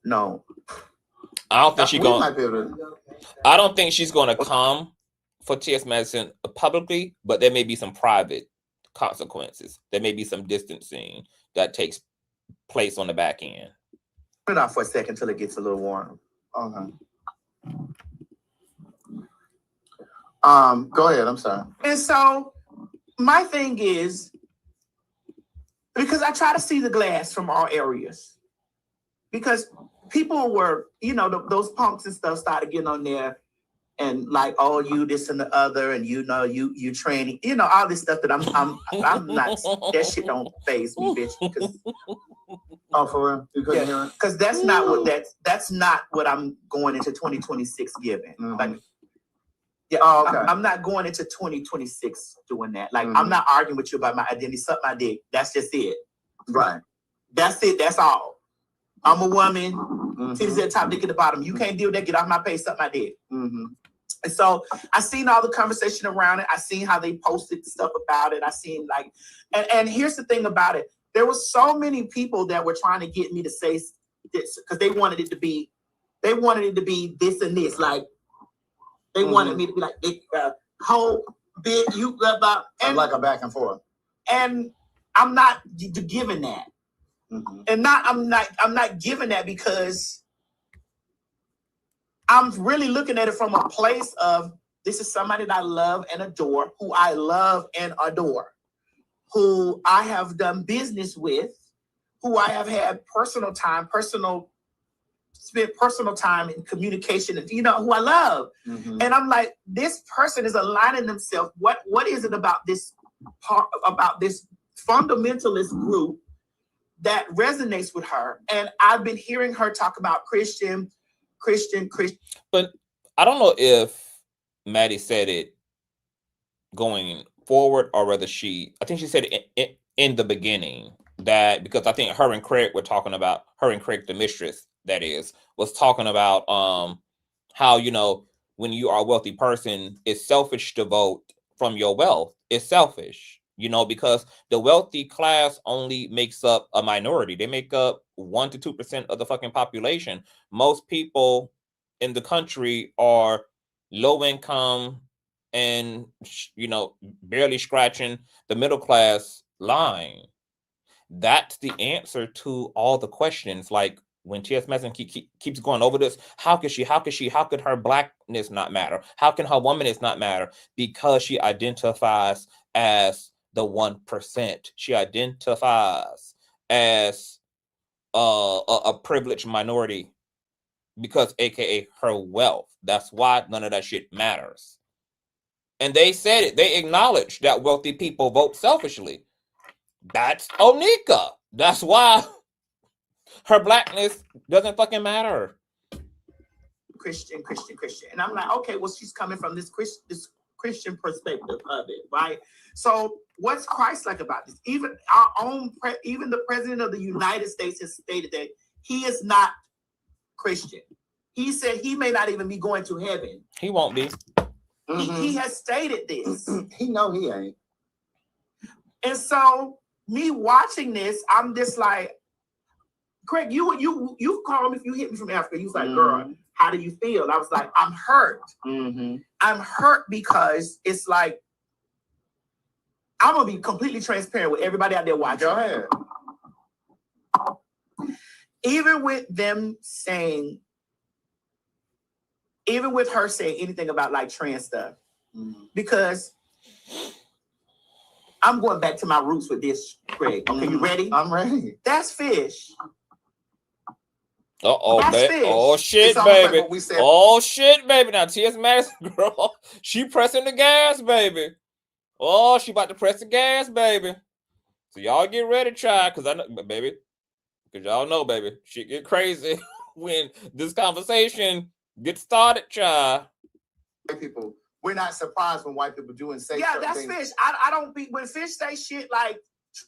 No. I don't think she's We going. might be able to. I don't think she's going to come for T.S. Madison publicly, but there may be some private consequences. There may be some distancing that takes place on the back end. Put it off for a second until it gets a little warm. Okay. Go ahead. I'm sorry. And so my thing is, because I try to see the glass from all areas, because people were, those punks and stuff started getting on there and like, oh, you this and the other, and you training, all this stuff that I'm not. That shit don't faze me, bitch. Because Oh, for real? You couldn't hear it? because that's not what I'm going into 2026 giving. Like, yeah, Oh, okay. I'm not going into 2026 doing that. Like, I'm not arguing with you about my identity. Suck my dick. That's just it. Right. That's it. That's all. I'm a woman. Titties at the top, dick at the bottom. You can't deal with that. Get off my face. Suck my dick. And so I seen all the conversation around it. I seen how they posted stuff about it. I seen like, and here's the thing about it. There was so many people that were trying to get me to say this because they wanted it to be this and this. Like they wanted me to be like, whole bit, you about, and like a back and forth. And I'm not giving that. And I'm not giving that because I'm really looking at it from a place of this is somebody that I love and adore, who I love and adore, who I have done business with, who I have had spent personal time in communication, and who I love. And I'm like, this person is aligning themselves. What is it about this fundamentalist group that resonates with her? And I've been hearing her talk about Christian. But I don't know if Maddie said it going forward or whether I think she said it in the beginning, that because I think her and Craig, the mistress, that is, was talking about how, when you are a wealthy person, it's selfish to vote from your wealth. It's selfish, because the wealthy class only makes up a minority. They make up 1 to 2% of the fucking population. Most people in the country are low income and, barely scratching the middle class line. That's the answer to all the questions. Like when T.S. Madison keeps going over this, how could her blackness not matter? How can her womanness not matter? Because she identifies as the 1%. She identifies as a privileged minority because AKA her wealth. That's why none of that shit matters. And they said it. They acknowledged that wealthy people vote selfishly. That's Onika. That's why her blackness doesn't fucking matter. Christian. And I'm like, okay, well, she's coming from this Christian perspective of it, right? So what's Christ-like about this? Even even the president of the United States has stated that he is not Christian. He said he may not even be going to heaven. He won't be. He has stated this. He know he ain't. And so me watching this, I'm just like, Craig, you called me if you hit me from Africa. You was like, girl, how do you feel? I was like, I'm hurt. I'm hurt because it's like, I'm gonna be completely transparent with everybody out there watching. Go ahead. Even with her saying anything about like trans stuff, because I'm going back to my roots with this, Craig. Okay, you ready? I'm ready. That's fish. Oh shit, baby. Like oh shit, baby. Now T.S. Madison, girl, she pressing the gas, baby. Oh, she about to press the gas, baby. So y'all get ready, child, because I know, baby, because y'all know, baby, shit get crazy when this conversation gets started, child. People, we're not surprised when white people do and say. Yeah, that's things. Fish. I don't be when fish say shit like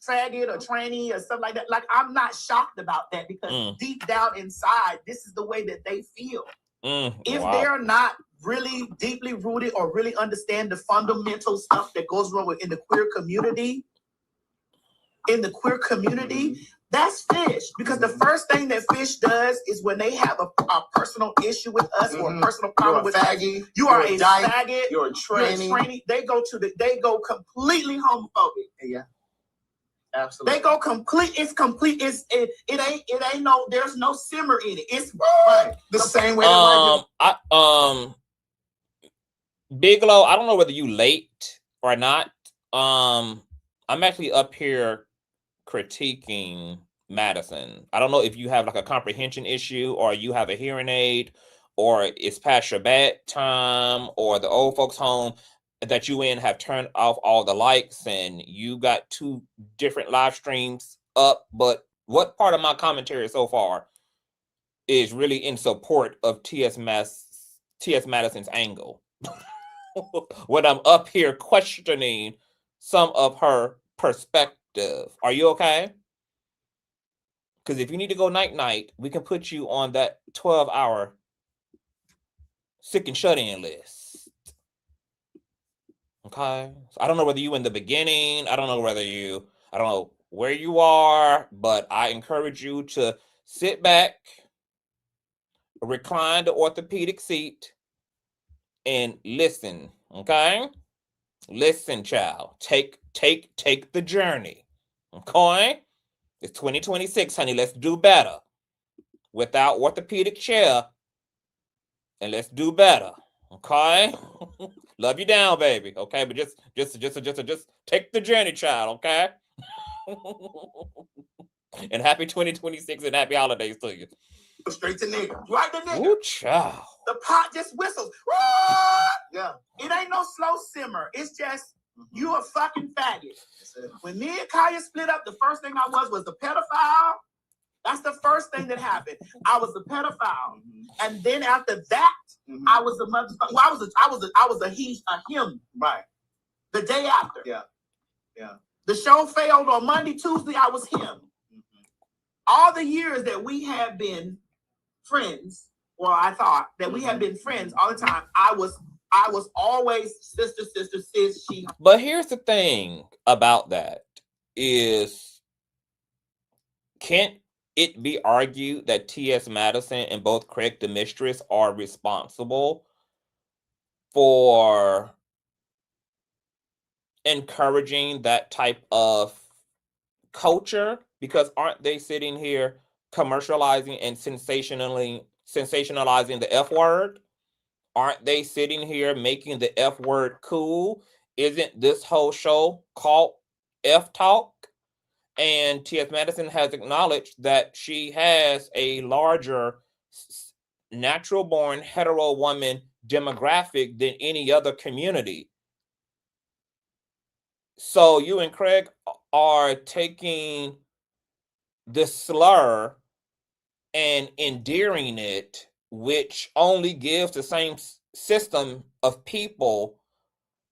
faggot or tranny or stuff like that. Like I'm not shocked about that because deep down inside, this is the way that they feel. If they're not really deeply rooted or really understand the fundamental stuff that goes wrong in the queer community, that's fish. Because the first thing that fish does is when they have a personal issue with us or a personal problem with us, you are a faggot, you're a tranny. They go completely homophobic. Yeah. Absolutely. They go complete. It's complete. It ain't no. There's no simmer in it. It's right. The same way. Bigelow, I don't know whether you late or not. I'm actually up here critiquing Madison. I don't know if you have like a comprehension issue or you have a hearing aid or it's past your bedtime or the old folks home that you in have turned off all the likes and you got 2 different live streams up. But what part of my commentary so far is really in support of T.S. Madison's angle? When I'm up here questioning some of her perspective. Are you okay? Because if you need to go night-night, we can put you on that 12-hour sick and shut-in list. Okay? So I don't know whether you in the beginning. I don't know where you are, but I encourage you to sit back, recline the orthopedic seat, and listen. Okay? Listen, child. Take the journey. Okay? It's 2026, honey. Let's do better. Without orthopedic chair, and let's do better. Okay? Love you down, baby. Okay, but just take the journey, child, okay? And happy 2026 and happy holidays to you. Straight to nigga. Right to nigga. Ooh, child. The pot just whistles. Yeah. It ain't no slow simmer. It's just, you a fucking faggot. When me and Kaya split up, the first thing I was the pedophile. That's the first thing that happened. I was a pedophile. And then after that, I was a motherfucker. Well, I was a him. Right. The day after. Yeah. Yeah. The show failed on Monday, Tuesday, I was him. All the years that we have been friends, well, I thought that we have been friends all the time. I was always sister, sis, she. But here's the thing about that is, can't it be argued that T.S. Madison and both Craig the Mistress are responsible for encouraging that type of culture? Because aren't they sitting here commercializing and sensationalizing the F word? Aren't they sitting here making the F word cool? Isn't this whole show called F Talk? And T.S. Madison has acknowledged that she has a larger natural-born hetero woman demographic than any other community. So you and Craig are taking the slur and endearing it, which only gives the same system of people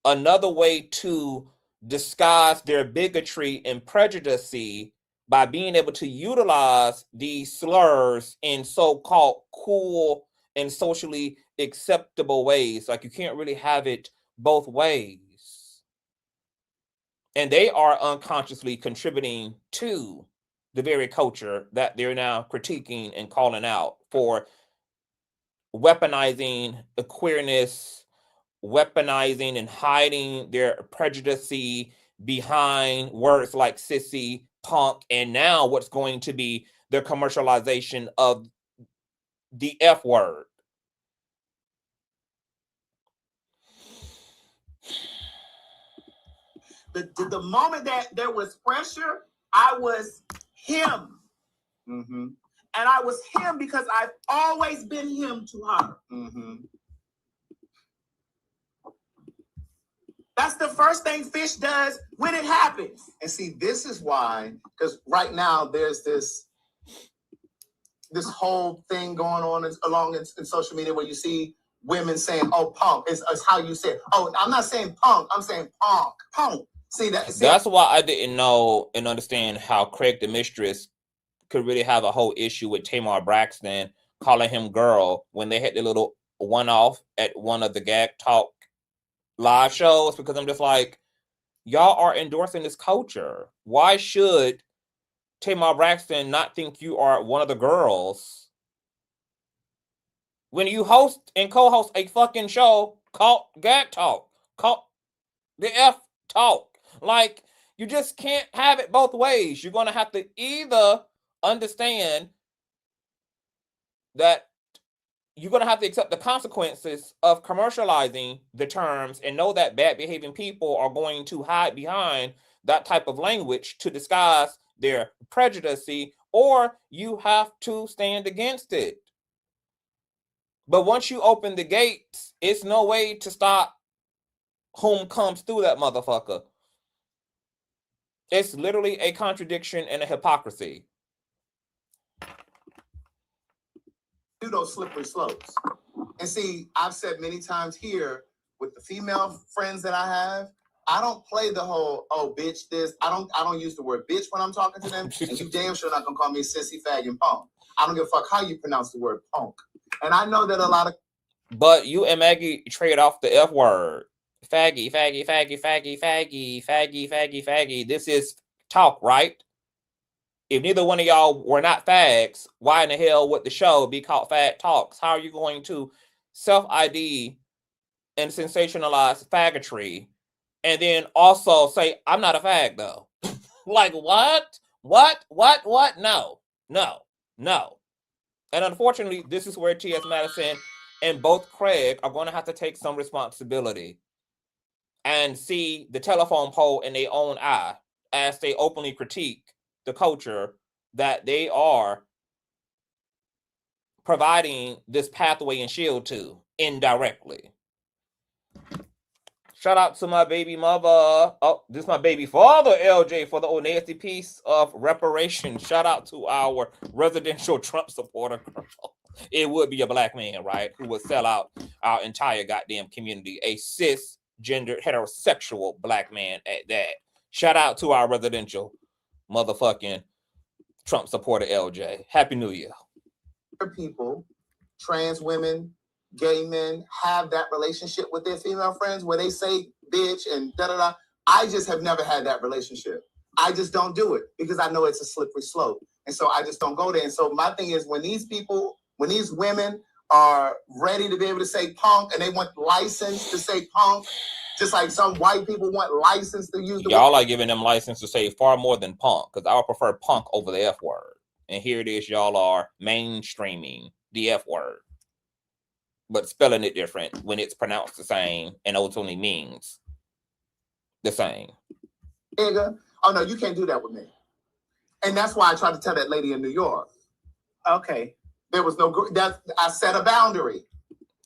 another way to disguise their bigotry and prejudice by being able to utilize these slurs in so-called cool and socially acceptable ways. Like, you can't really have it both ways. And they are unconsciously contributing to the very culture that they're now critiquing and calling out for weaponizing the queerness, weaponizing and hiding their prejudice behind words like sissy, punk, and now what's going to be their commercialization of the F word. The moment that there was pressure, I was him. And I was him because I've always been him to her. That's the first thing Fish does when it happens. And see, this is why, because right now there's this whole thing going on in social media where you see women saying, "Oh, punk," is how you say it. Oh, I'm not saying punk, I'm saying punk. Punk. That's why I didn't know and understand how Craig the Mistress could really have a whole issue with Tamar Braxton calling him girl when they had the little one-off at one of the Gag Talk live shows, because I'm just like, y'all are endorsing this culture. Why should Tamar Braxton not think you are one of the girls when you host and co-host a fucking show called Gag Talk, called the F Talk? Like, you just can't have it both ways. You're going to have to either understand that you're going to have to accept the consequences of commercializing the terms and know that bad behaving people are going to hide behind that type of language to disguise their prejudice, or you have to stand against it. But once you open the gates, it's no way to stop whom comes through that motherfucker. It's literally a contradiction and a hypocrisy. Do those slippery slopes. And see, I've said many times here with the female friends that I have, I don't play the whole, oh, bitch, this. I don't use the word bitch when I'm talking to them. And you damn sure not gonna call me sissy, fag, and punk. I don't give a fuck how you pronounce the word punk. And I know that a lot of... But you and Maggie trade off the F word. Faggy, faggy, faggy, faggy, faggy, faggy, faggy, faggy. This is talk, right? If neither one of y'all were not fags, why in the hell would the show be called Fag Talks? How are you going to self-ID and sensationalize faggotry and then also say, I'm not a fag, though? Like, what? What? No. And unfortunately, this is where T.S. Madison and both Craig are going to have to take some responsibility and see the telephone pole in their own eye as they openly critique the culture that they are providing this pathway and shield to indirectly. Shout out to my baby mother. Oh, this is my baby father, LJ, for the old nasty piece of reparation. Shout out to our residential Trump supporter girl. It would be a black man, right, who would sell out our entire goddamn community. A cisgender, heterosexual black man at that. Shout out to our residential motherfucking Trump supporter, LJ. Happy New Year. People, trans women, gay men have that relationship with their female friends where they say bitch and da-da-da. I just have never had that relationship. I just don't do it because I know it's a slippery slope. And so I just don't go there. And so my thing is when these women are ready to be able to say punk and they want license to say punk, just like some white people want license to use the y'all are giving them license to say far more than punk, because I would prefer punk over the F word. And here it is, y'all are mainstreaming the F word, but spelling it different when it's pronounced the same and ultimately means the same. Nigga, oh no, you can't do that with me. And that's why I tried to tell that lady in New York. Okay. There was no, that I set a boundary.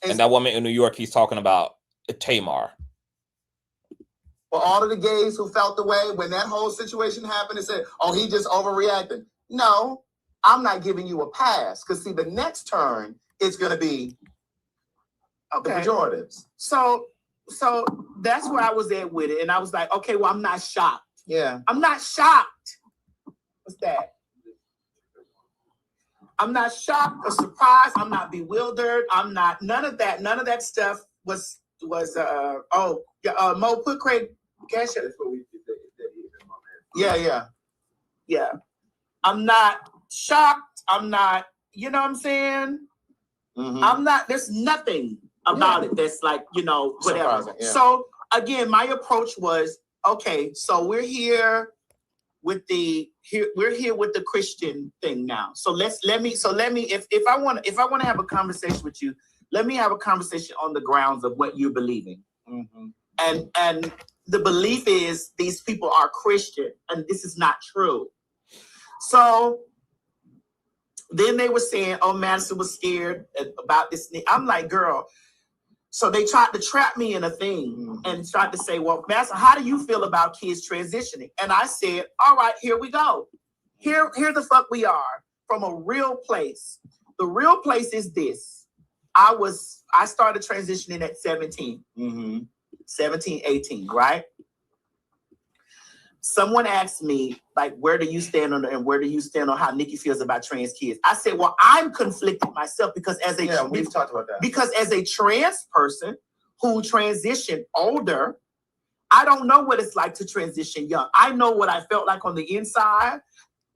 And that woman in New York, he's talking about Tamar. For all of the gays who felt the way when that whole situation happened and said, oh, he just overreacted. No, I'm not giving you a pass. Because see, the next turn is going to be the pejoratives. So that's where I was at with it. And I was like, okay, well, I'm not shocked. Yeah. I'm not shocked. What's that? I'm not shocked or surprised. I'm not bewildered. I'm not, none of that stuff was Mo, put Craig Cash. Yeah. I'm not shocked. I'm not, you know what I'm saying? Mm-hmm. I'm not, there's nothing about it that's like, you know, whatever. Yeah. So again, my approach was, okay, so we're here with the Christian thing now. So let me if I want to have a conversation with you, let me have a conversation on the grounds of what you're believing. Mm-hmm. And the belief is these people are Christian, and this is not true. So then they were saying, oh, Madison was scared about this. I'm like, girl. So they tried to trap me in a thing and tried to say, well, Madison, how do you feel about kids transitioning? And I said, all right, here we go. Here the fuck we are from a real place. The real place is this. I started transitioning at 17. Mm-hmm. 17, 18, right? Someone asked me, like, where do you stand on how Nicki feels about trans kids? I said, well, I'm conflicted myself because we've talked about that. Because as a trans person who transitioned older, I don't know what it's like to transition young. I know what I felt like on the inside.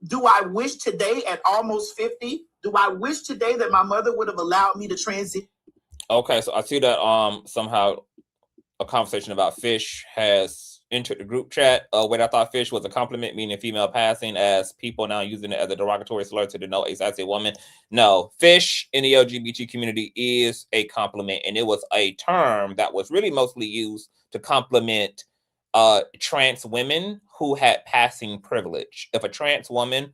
Do I wish today at almost 50? Do I wish today that my mother would have allowed me to transit? Okay, so I see that somehow a conversation about fish has entered the group chat. What I thought fish was a compliment, meaning female passing, as people now using it as a derogatory slur to denote a sassy woman. No, fish in the LGBT community is a compliment, and it was a term that was really mostly used to compliment trans women who had passing privilege. If a trans woman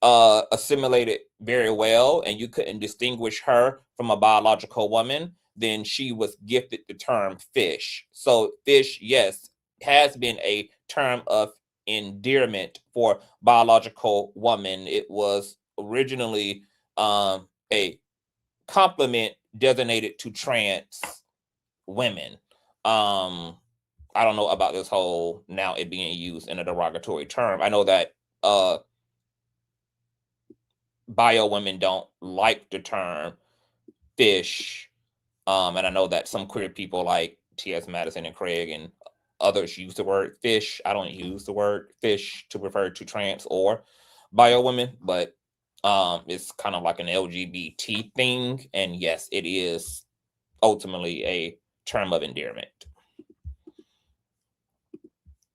assimilated very well and you couldn't distinguish her from a biological woman, then she was gifted the term fish. So fish, yes, has been a term of endearment for biological woman. It was originally a compliment designated to trans women. I don't know about this whole now it being used in a derogatory term. I know that bio women don't like the term fish. And I know that some queer people like T.S. Madison and Craig and others use the word fish. I don't use the word fish to refer to trans or bio women, but it's kind of like an LGBT thing. And yes, it is ultimately a term of endearment.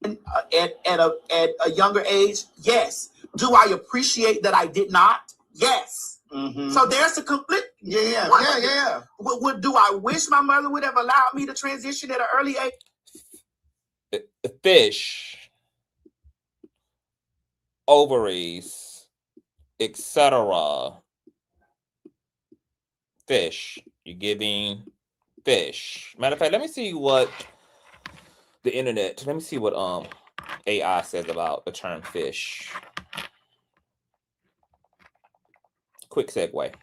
At a younger age, yes. Do I appreciate that I did not? Yes. Mhm. So there's a conflict. Yeah. Do I wish my mother would have allowed me to transition at an early age? Fish, ovaries, etc. Fish. You're giving fish. Matter of fact, let me see what the internet. Let me see what AI says about the term fish. Quick segue.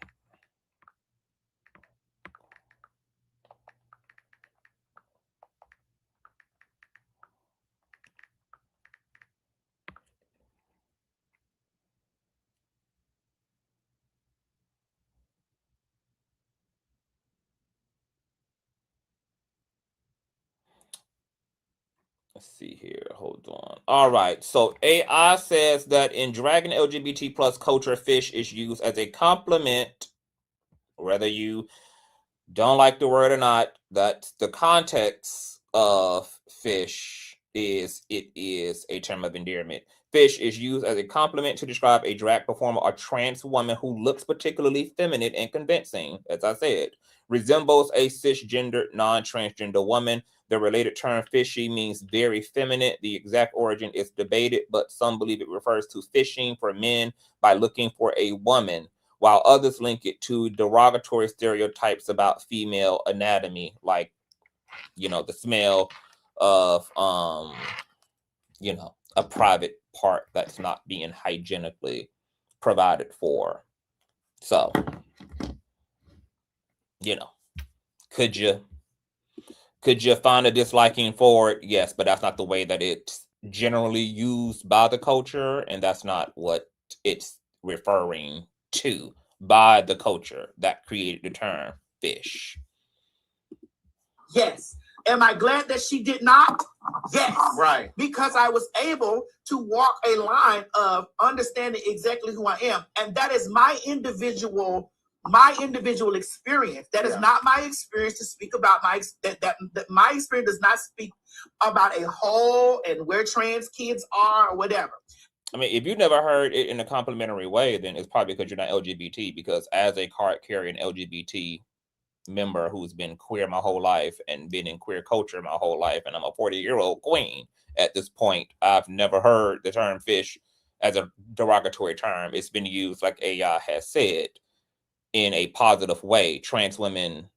Let's see here. Hold on. All right. So AI says that in Dragon LGBT plus culture, fish is used as a compliment. Whether you don't like the word or not, that's the context of fish is it is a term of endearment. Fish is used as a compliment to describe a drag performer or trans woman who looks particularly feminine and convincing, as I said, resembles a cisgender, non-transgender woman. The related term fishy means very feminine. The exact origin is debated, but some believe it refers to fishing for men by looking for a woman, while others link it to derogatory stereotypes about female anatomy, like, the smell of, a private part that's not being hygienically provided for. So, could you find a disliking for it? Yes, but that's not the way that it's generally used by the culture, and that's not what it's referring to by the culture that created the term fish. Yes. Am I glad that she did not? Yes. Right. Because I was able to walk a line of understanding exactly who I am. And that is my individual experience. That is not my experience to speak about that my experience does not speak about a whole and where trans kids are or whatever. I mean, if you've never heard it in a complimentary way, then it's probably because you're not LGBT, because as a card-carrying LGBT member who's been queer my whole life and been in queer culture my whole life, and I'm a 40-year-old queen at this point, I've never heard the term fish as a derogatory term. It's been used, like AI has said, in a positive way. Trans women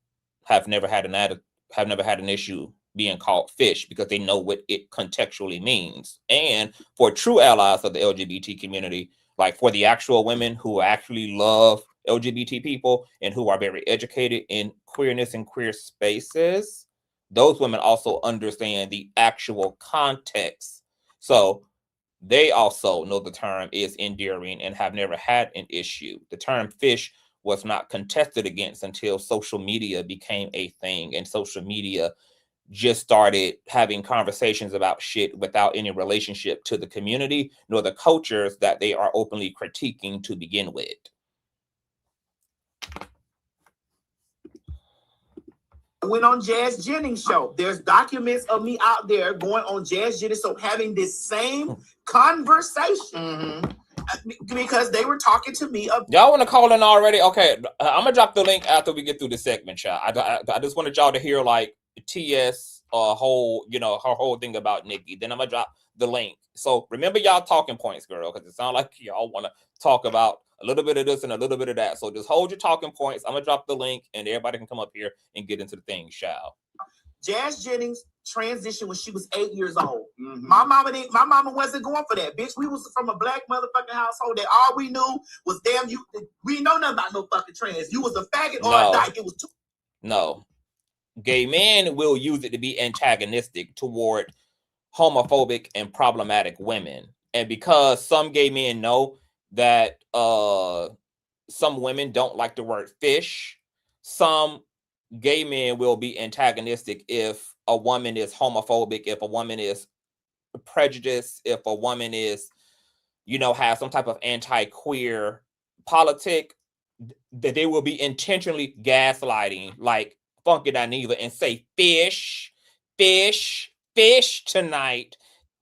have never had an issue being called fish because they know what it contextually means. And for true allies of the LGBT community, like for the actual women who actually love LGBT people and who are very educated in queerness and queer spaces, those women also understand the actual context. So they also know the term is endearing and have never had an issue. The term fish was not contested against until social media became a thing, and social media just started having conversations about shit without any relationship to the community nor the cultures that they are openly critiquing to begin with. I went on Jazz Jennings' show. There's documents of me out there going on Jazz Jennings' show, having this same conversation. Because they were talking to me. Y'all want to call in already? Okay, I'm gonna drop the link after we get through this segment, y'all. I just wanted y'all to hear like TS her whole thing about Nicki. Then I'm gonna drop the link. So remember y'all talking points, girl, because it sounds like y'all want to talk about a little bit of this and a little bit of that. So just hold your talking points. I'm gonna drop the link, and everybody can come up here and get into the thing, shall. Jazz Jennings transitioned when she was 8 years old. My mama wasn't going for that, bitch. We was from a black motherfucking household that all we knew was we know nothing about no fucking trans. You was a faggot or a dyke. It was No. Gay men will use it to be antagonistic toward homophobic and problematic women. And because some gay men know that some women don't like the word fish, some gay men will be antagonistic if a woman is homophobic, if a woman is prejudiced, if a woman is, has some type of anti-queer politic, that they will be intentionally gaslighting, like Funky Dineva, and say fish, fish, fish tonight,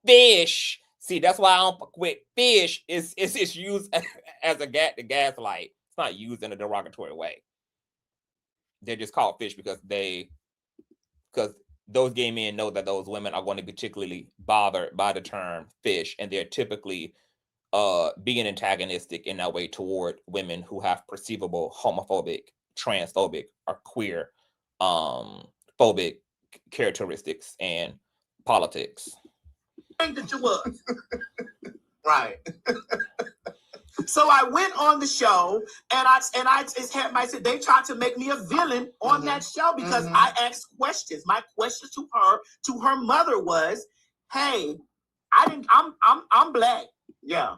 fish, See, that's why I don't fuck with fish. It's used as a gaslight. It's not used in a derogatory way. They're just called fish because those gay men know that those women are going to be particularly bothered by the term fish, and they're typically being antagonistic in that way toward women who have perceivable homophobic, transphobic, or queer phobic characteristics and politics. That you was. Right. So I went on the show, and I just had they tried to make me a villain on that show because I asked questions. My question to her mother was, "Hey, I'm black, yeah,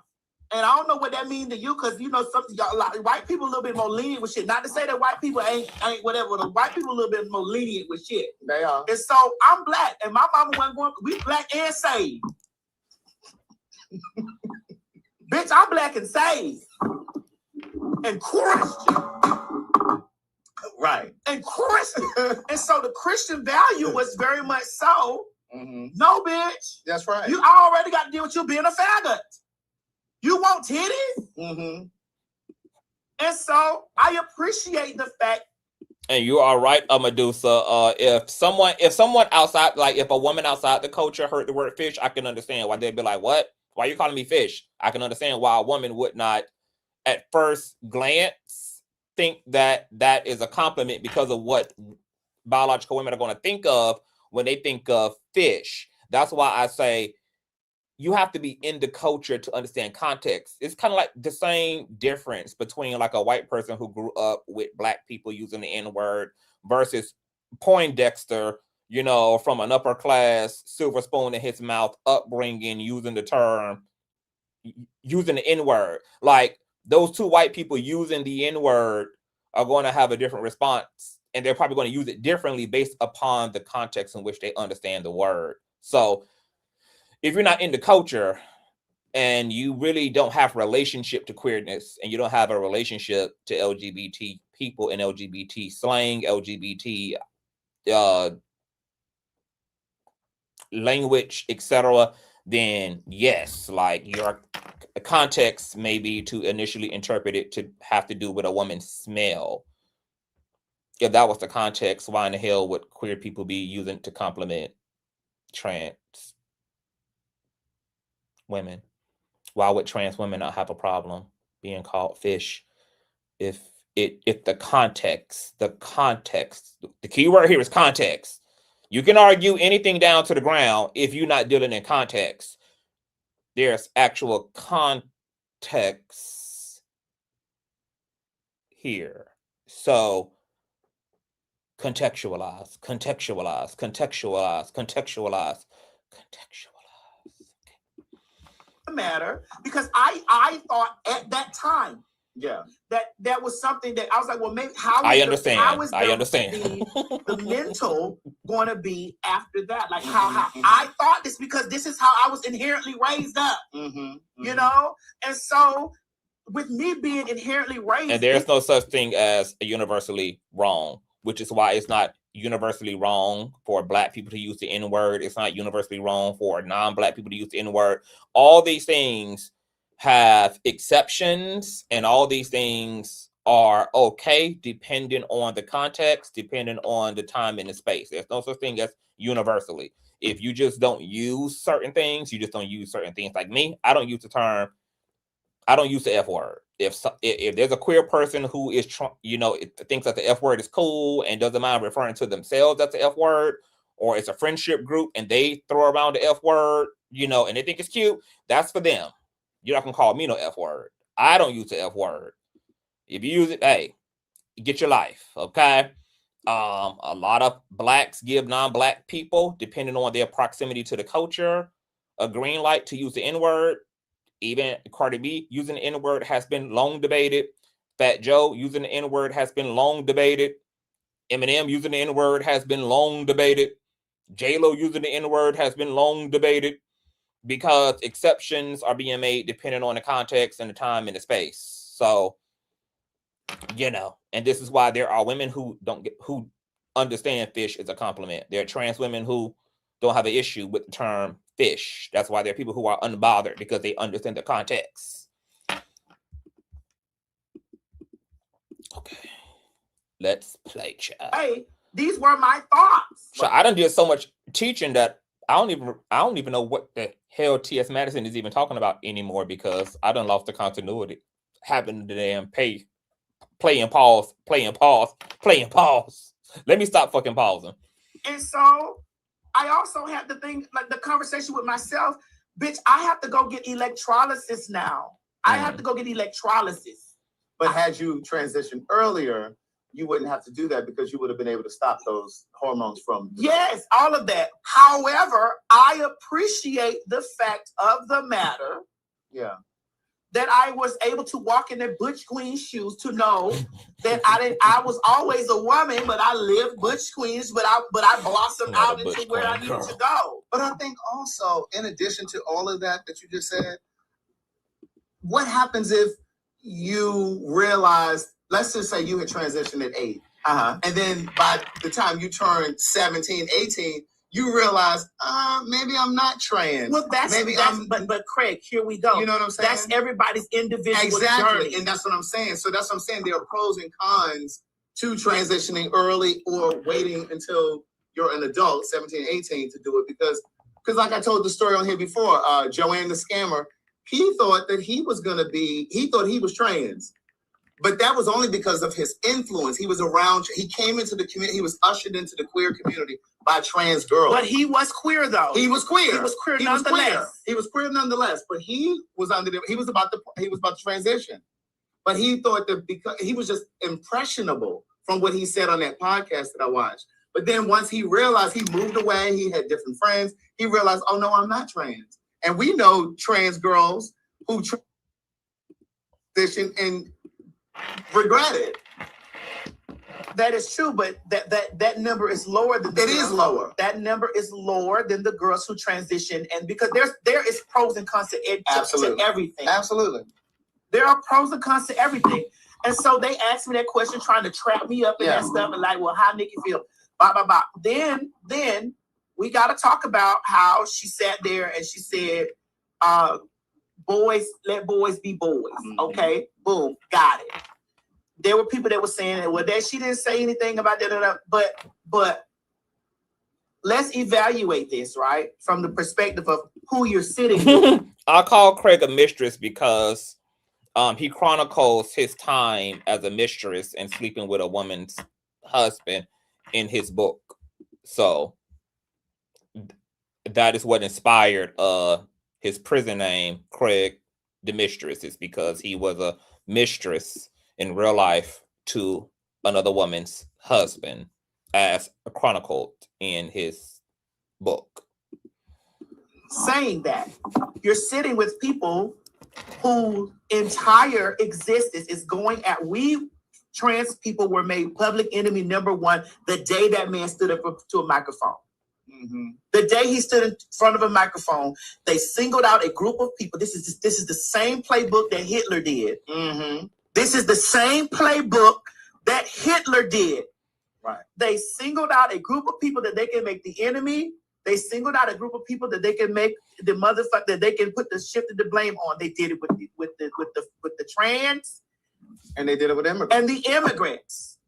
and I don't know what that means to you because you know something. White people a little bit more lenient with shit. Not to say that white people ain't whatever. The white people a little bit more lenient with shit. They are. And so I'm black, and my mama wasn't going. We black and saved." Bitch, I'm black and saved. And Christian. Right. And Christian. And so the Christian value was very much so, no, bitch. That's right. You already got to deal with you being a faggot. You want titties? And so I appreciate the fact. And you are right, Medusa. If someone outside, like if a woman outside the culture heard the word fish, I can understand why they'd be like, what? Why are you calling me fish? I can understand why a woman would not, at first glance, think that that is a compliment because of what biological women are going to think of when they think of fish. That's why I say you have to be in the culture to understand context. It's kind of like the same difference between like a white person who grew up with black people using the N-word versus Poindexter, you know, from an upper class, silver spoon in his mouth, upbringing, using the N-word. Like those two white people using the N-word are going to have a different response, and they're probably going to use it differently based upon the context in which they understand the word. So if you're not in the culture and you really don't have a relationship to queerness and you don't have a relationship to LGBT people and LGBT slang, LGBT language, etc., then yes, like your context may be to initially interpret it to have to do with a woman's smell. If that was the context, why in the hell would queer people be using to compliment trans women? Why would trans women not have a problem being called fish if the context, the key word here is context. You can argue anything down to the ground if you're not dealing in context. There's actual context here. So contextualize. Matter because I thought at that time that was something that I was like, well, maybe how is the mental going to be after that? Like how I thought this because this is how I was inherently raised up, you know. And so with me being inherently raised, and there's no such thing as a universally wrong, which is why it's not universally wrong for black people to use the N-word. It's not universally wrong for non-black people to use the N-word. All these things have exceptions, and all these things are okay depending on the context, depending on the time and the space. There's no such thing as universally. If you just don't use certain things, you just don't use certain things. Like me, I don't use the F word. If there's a queer person who is, thinks that the F word is cool and doesn't mind referring to themselves as the F word, or it's a friendship group and they throw around the F word, and they think it's cute, that's for them. You're not going to call me no F word. I don't use the F word. If you use it, hey, get your life, okay? A lot of blacks give non-black people, depending on their proximity to the culture, a green light to use the N-word. Even Cardi B using the N-word has been long debated. Fat Joe using the N-word has been long debated. Eminem using the N-word has been long debated. J-Lo using the N-word has been long debated because exceptions are being made depending on the context and the time and the space. So, and this is why there are women who understand fish as a compliment. There are trans women who don't have an issue with the term fish. That's why there are people who are unbothered, because they understand the context. Okay, let's play, child. Hey, these were my thoughts. So I done did so much teaching that I don't even know what the hell T.S. Madison is even talking about anymore, because I done lost the continuity. Having the damn play and pause. Let me stop fucking pausing. And so I also had the thing, like the conversation with myself, bitch, I have to go get electrolysis now. I have to go get electrolysis. But had you transitioned earlier, you wouldn't have to do that, because you would have been able to stop those hormones from. Yes, all of that. However, I appreciate the fact of the matter. Yeah. That I was able to walk in their butch queen shoes to know that I was always a woman, but I lived butch queens, but I blossomed out into where I needed to go. But I think also, in addition to all of that you just said, what happens if you realize, let's just say you had transitioned at 8, and then by the time you turn 17, 18, you realize, maybe I'm not trans. Well, but Craig, here we go. You know what I'm saying? That's everybody's individual journey. And that's what I'm saying. So that's what I'm saying. There are pros and cons to transitioning early or waiting until you're an adult, 17, 18, to do it. Because like I told the story on here before, Joanne the scammer, he thought that he thought he was trans. But that was only because of his influence. He was around, he came into the community, he was ushered into the queer community by trans girls. But he was queer, though. He was queer. He was queer nonetheless. He was queer nonetheless. But he was about to transition. But he thought that because he was just impressionable from what he said on that podcast that I watched. But then once he realized, he moved away, he had different friends, he realized, oh no, I'm not trans. And we know trans girls who transition and regret it. That is true, but that number is lower than the It is lower. That number is lower than the girls who transition, and because there is pros and cons to everything. Absolutely. There are pros and cons to everything. And so they asked me that question, trying to trap me up in that stuff, and like, well, how Nicki feel? Blah, blah, blah. Then we got to talk about how she sat there and she said, boys, let boys be boys. Okay, boom, got it. There were people that were saying, well, that she didn't say anything about that, but let's evaluate this, right? From the perspective of who you're sitting with. I call Craig a mistress because he chronicles his time as a mistress and sleeping with a woman's husband in his book. So that is what inspired his prison name, Craig the Mistress, is because he was a mistress in real life to another woman's husband, as chronicled in his book. Saying that, you're sitting with people whose entire existence is going at, we trans people were made public enemy number one the day that man stood up to a microphone. The day he stood in front of a microphone, they singled out a group of people. This is the same playbook that Hitler did. This is the same playbook that Hitler did. Right. They singled out a group of people that they can make the enemy. They singled out a group of people that they can make the motherfucker, that they can put the shift of the blame on. They did it with the trans, and they did it with immigrants. And the immigrants.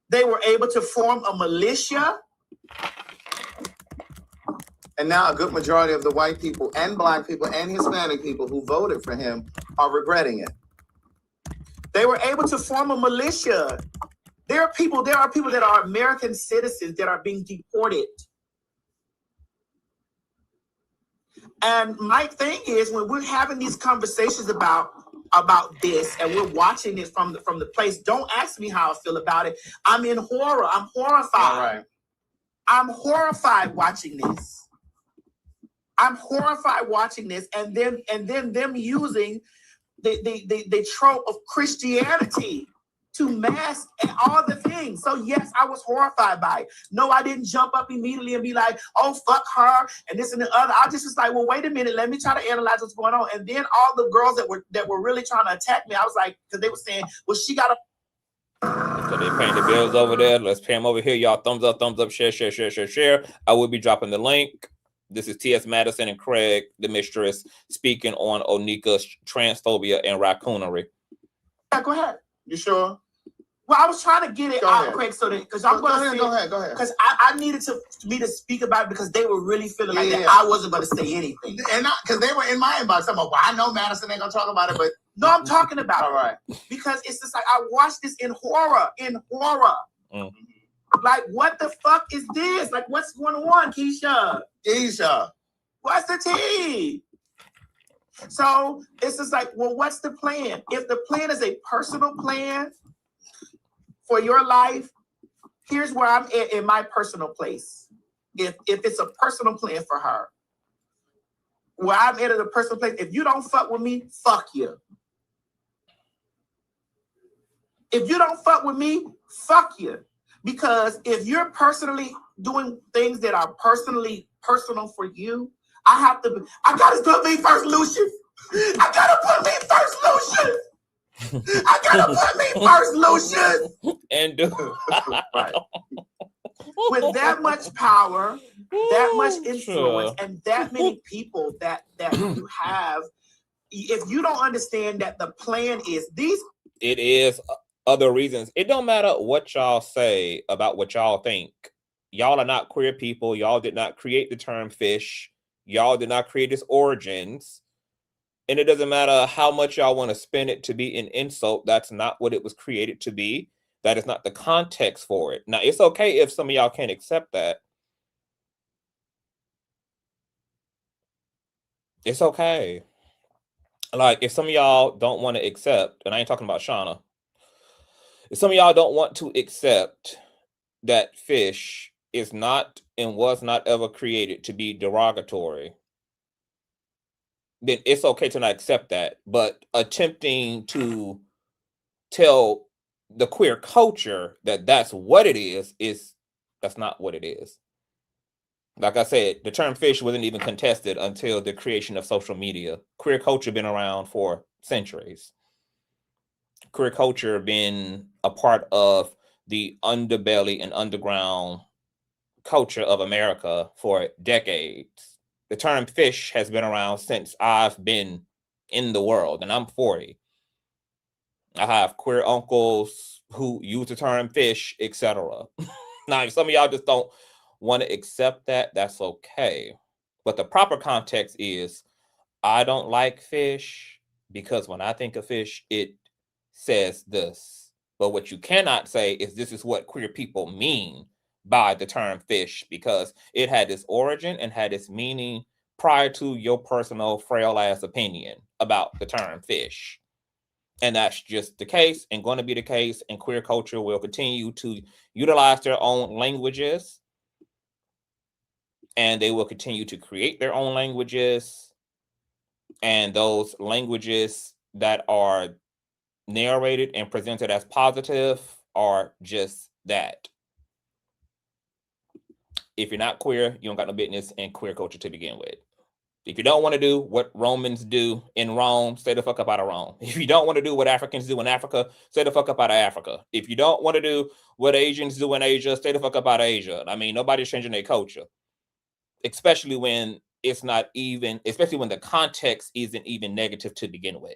They were able to form a militia. And now a good majority of the white people and black people and Hispanic people who voted for him are regretting it. They were able to form a militia. There are people that are American citizens that are being deported. And my thing is, when we're having these conversations about this and we're watching it from the place, don't ask me how I feel about it. I'm in horror. I'm horrified. All right. I'm horrified watching this. I'm horrified watching this, and then them using the trope of Christianity to mask and all the things. So yes, I was horrified by it. No, I didn't jump up immediately and be like, oh, fuck her and this and the other. I just was like, well, wait a minute, let me try to analyze what's going on. And then all the girls that were really trying to attack me, I was like, because they were saying, well, she got a. So they paying the bills over there. Let's pay them over here. Y'all thumbs up, share. I will be dropping the link This is T.S. Madison and Craig, the mistress, speaking on Onika's transphobia and Coonery. Yeah, go ahead. You sure? Well, I was trying to get it Go out, ahead. Craig, so that because I'm Go going ahead. to Go ahead. Go ahead. because I needed me to speak about it because they were really feeling like that Yeah. I wasn't going to say anything. And because they were in my inbox, I'm like, well, I know Madison ain't gonna talk about it, but No, I'm talking about all right. it because it's just like I watched this in horror. Mm. Like, what the fuck is this? Like, what's going on, Keisha? Keisha. What's the tea? So it's just like, well, what's the plan? If the plan is a personal plan for your life, here's where I'm at in my personal place. If it's a personal plan for her, where I'm at a personal place, if you don't fuck with me, fuck you. If you don't fuck with me, fuck you. Because if you're personally doing things that are personal for you, I gotta put me first, Lucius. I gotta put me first, Lucius. I gotta put me first, Lucius. And Right. With that much power, that much influence, Sure. and that many people that you have, if you don't understand that the plan is these. It is other reasons. It don't matter what y'all say about what y'all think. Y'all are not queer people. Y'all did not create the term fish. Y'all did not create its origins. And it doesn't matter how much y'all want to spin it to be an insult. That's not what it was created to be. That is not the context for it. Now, it's okay if some of y'all can't accept that. It's okay. Like, if some of y'all don't want to accept, and I ain't talking about Shauna, if some of y'all don't want to accept that fish is not and was not ever created to be derogatory, then it's okay to not accept that. But attempting to tell the queer culture that that's what it is that's not what it is. Like I said, the term fish wasn't even contested until the creation of social media. Queer culture been around for centuries. Queer culture been a part of the underbelly and underground culture of America for decades. The term fish has been around since I've been in the world, and I'm 40. I have queer uncles who use the term fish, etc. Now, if some of y'all just don't want to accept that, that's okay. But the proper context is, I don't like fish because when I think of fish, it says this. But what you cannot say is this is what queer people mean by the term fish, because it had its origin and had its meaning prior to your personal frail ass opinion about the term fish. And that's just the case and going to be the case. And queer culture will continue to utilize their own languages. And they will continue to create their own languages. And those languages that are narrated and presented as positive are just that. If you're not queer, you don't got no business in queer culture to begin with. If you don't want to do what Romans do in Rome, stay the fuck up out of Rome. If you don't want to do what Africans do in Africa, stay the fuck up out of Africa. If you don't want to do what Asians do in Asia, stay the fuck up out of Asia. I mean, nobody's changing their culture. Especially when it's not even, especially when the context isn't even negative to begin with.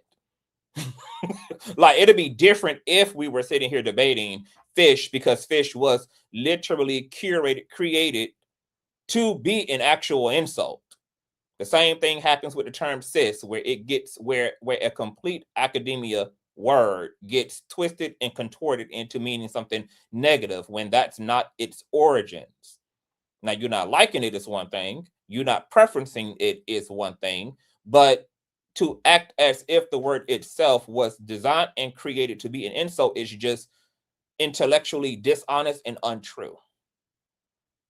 Like, it'd be different if we were sitting here debating fish, because fish was literally created to be an actual insult. The same thing happens with the term cis, where it gets where a complete academia word gets twisted and contorted into meaning something negative when that's not its origins. Now, you're not liking it is one thing, you're not preferencing it is one thing, but to act as if the word itself was designed and created to be an insult is just intellectually dishonest and untrue.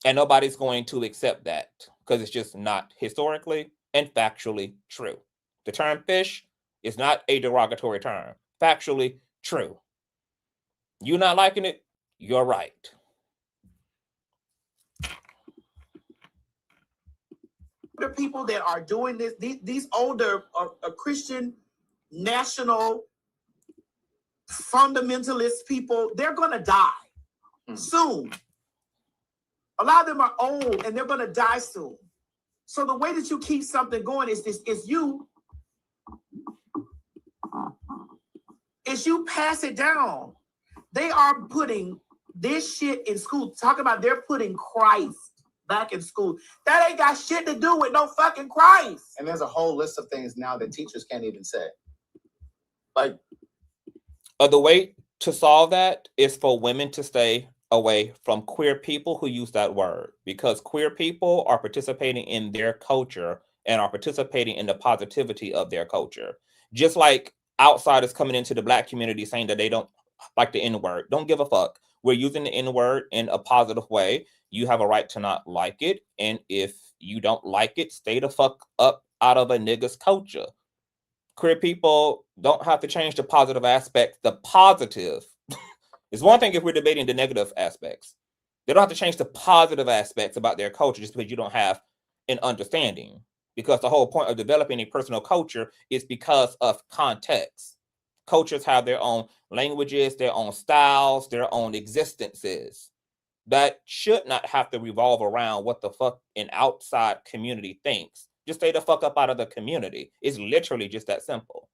And nobody's going to accept that because it's just not historically and factually true. The term fish is not a derogatory term. Factually true. You not liking it, you're right. The people that are doing this, these older Christian national fundamentalist people, they're going to die soon. A lot of them are old and they're going to die soon. So the way that you keep something going is you pass it down. They are putting this shit in school. Talk about they're putting Christ back in school. That ain't got shit to do with no fucking Christ. And there's a whole list of things now that teachers can't even say. Like, The way to solve that is for women to stay away from queer people who use that word, because queer people are participating in their culture and are participating in the positivity of their culture. Just like outsiders coming into the Black community saying that they don't like the N-word. Don't give a fuck. We're using the N-word in a positive way. You have a right to not like it. And if you don't like it, stay the fuck up out of a nigga's culture. Queer people don't have to change the positive aspects. The positive is one thing if we're debating the negative aspects. They don't have to change the positive aspects about their culture just because you don't have an understanding. Because the whole point of developing a personal culture is because of context. Cultures have their own languages, their own styles, their own existences. That should not have to revolve around what the fuck an outside community thinks. Just stay the fuck up out of the community. It's literally just that simple.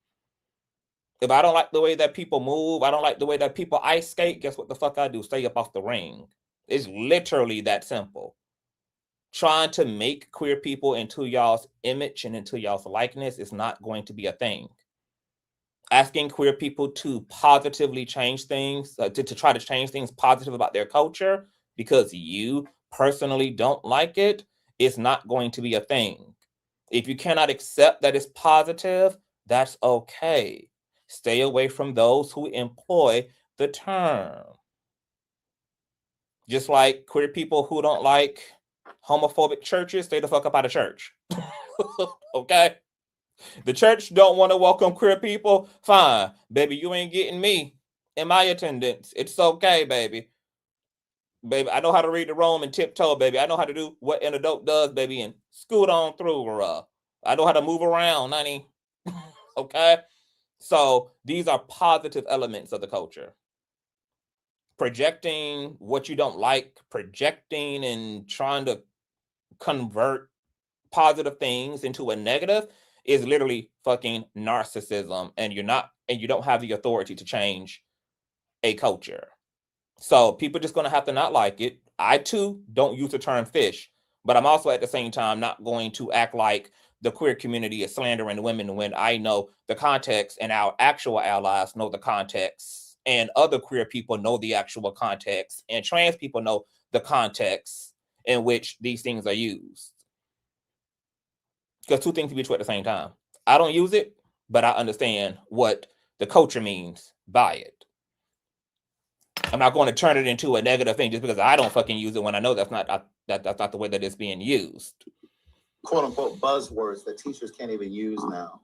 If I don't like the way that people move, I don't like the way that people ice skate, guess what the fuck I do? Stay up off the ring. It's literally that simple. Trying to make queer people into y'all's image and into y'all's likeness is not going to be a thing. Asking queer people to positively change things, to try to change things positive about their culture because you personally don't like it, is not going to be a thing. If you cannot accept that it's positive, that's okay. Stay away from those who employ the term. Just like queer people who don't like homophobic churches, stay the fuck up out of church. Okay? The church don't want to welcome queer people. Fine. Baby, you ain't getting me in my attendance. It's okay, baby. Baby, I know how to read the room and tiptoe, baby. I know how to do what an adult does, baby, and scoot on through. I know how to move around, honey. Okay? So these are positive elements of the culture. Projecting what you don't like, projecting and trying to convert positive things into a negative is literally fucking narcissism, and you don't have the authority to change a culture. So people just gonna have to not like it. I too don't use the term fish, but I'm also at the same time not going to act like the queer community is slandering women when I know the context and our actual allies know the context, and other queer people know the actual context, and trans people know the context in which these things are used. Because two things can be true at the same time. I don't use it, but I understand what the culture means by it. I'm not going to turn it into a negative thing just because I don't fucking use it when I know that's not the way that it's being used. Quote unquote buzzwords that teachers can't even use now.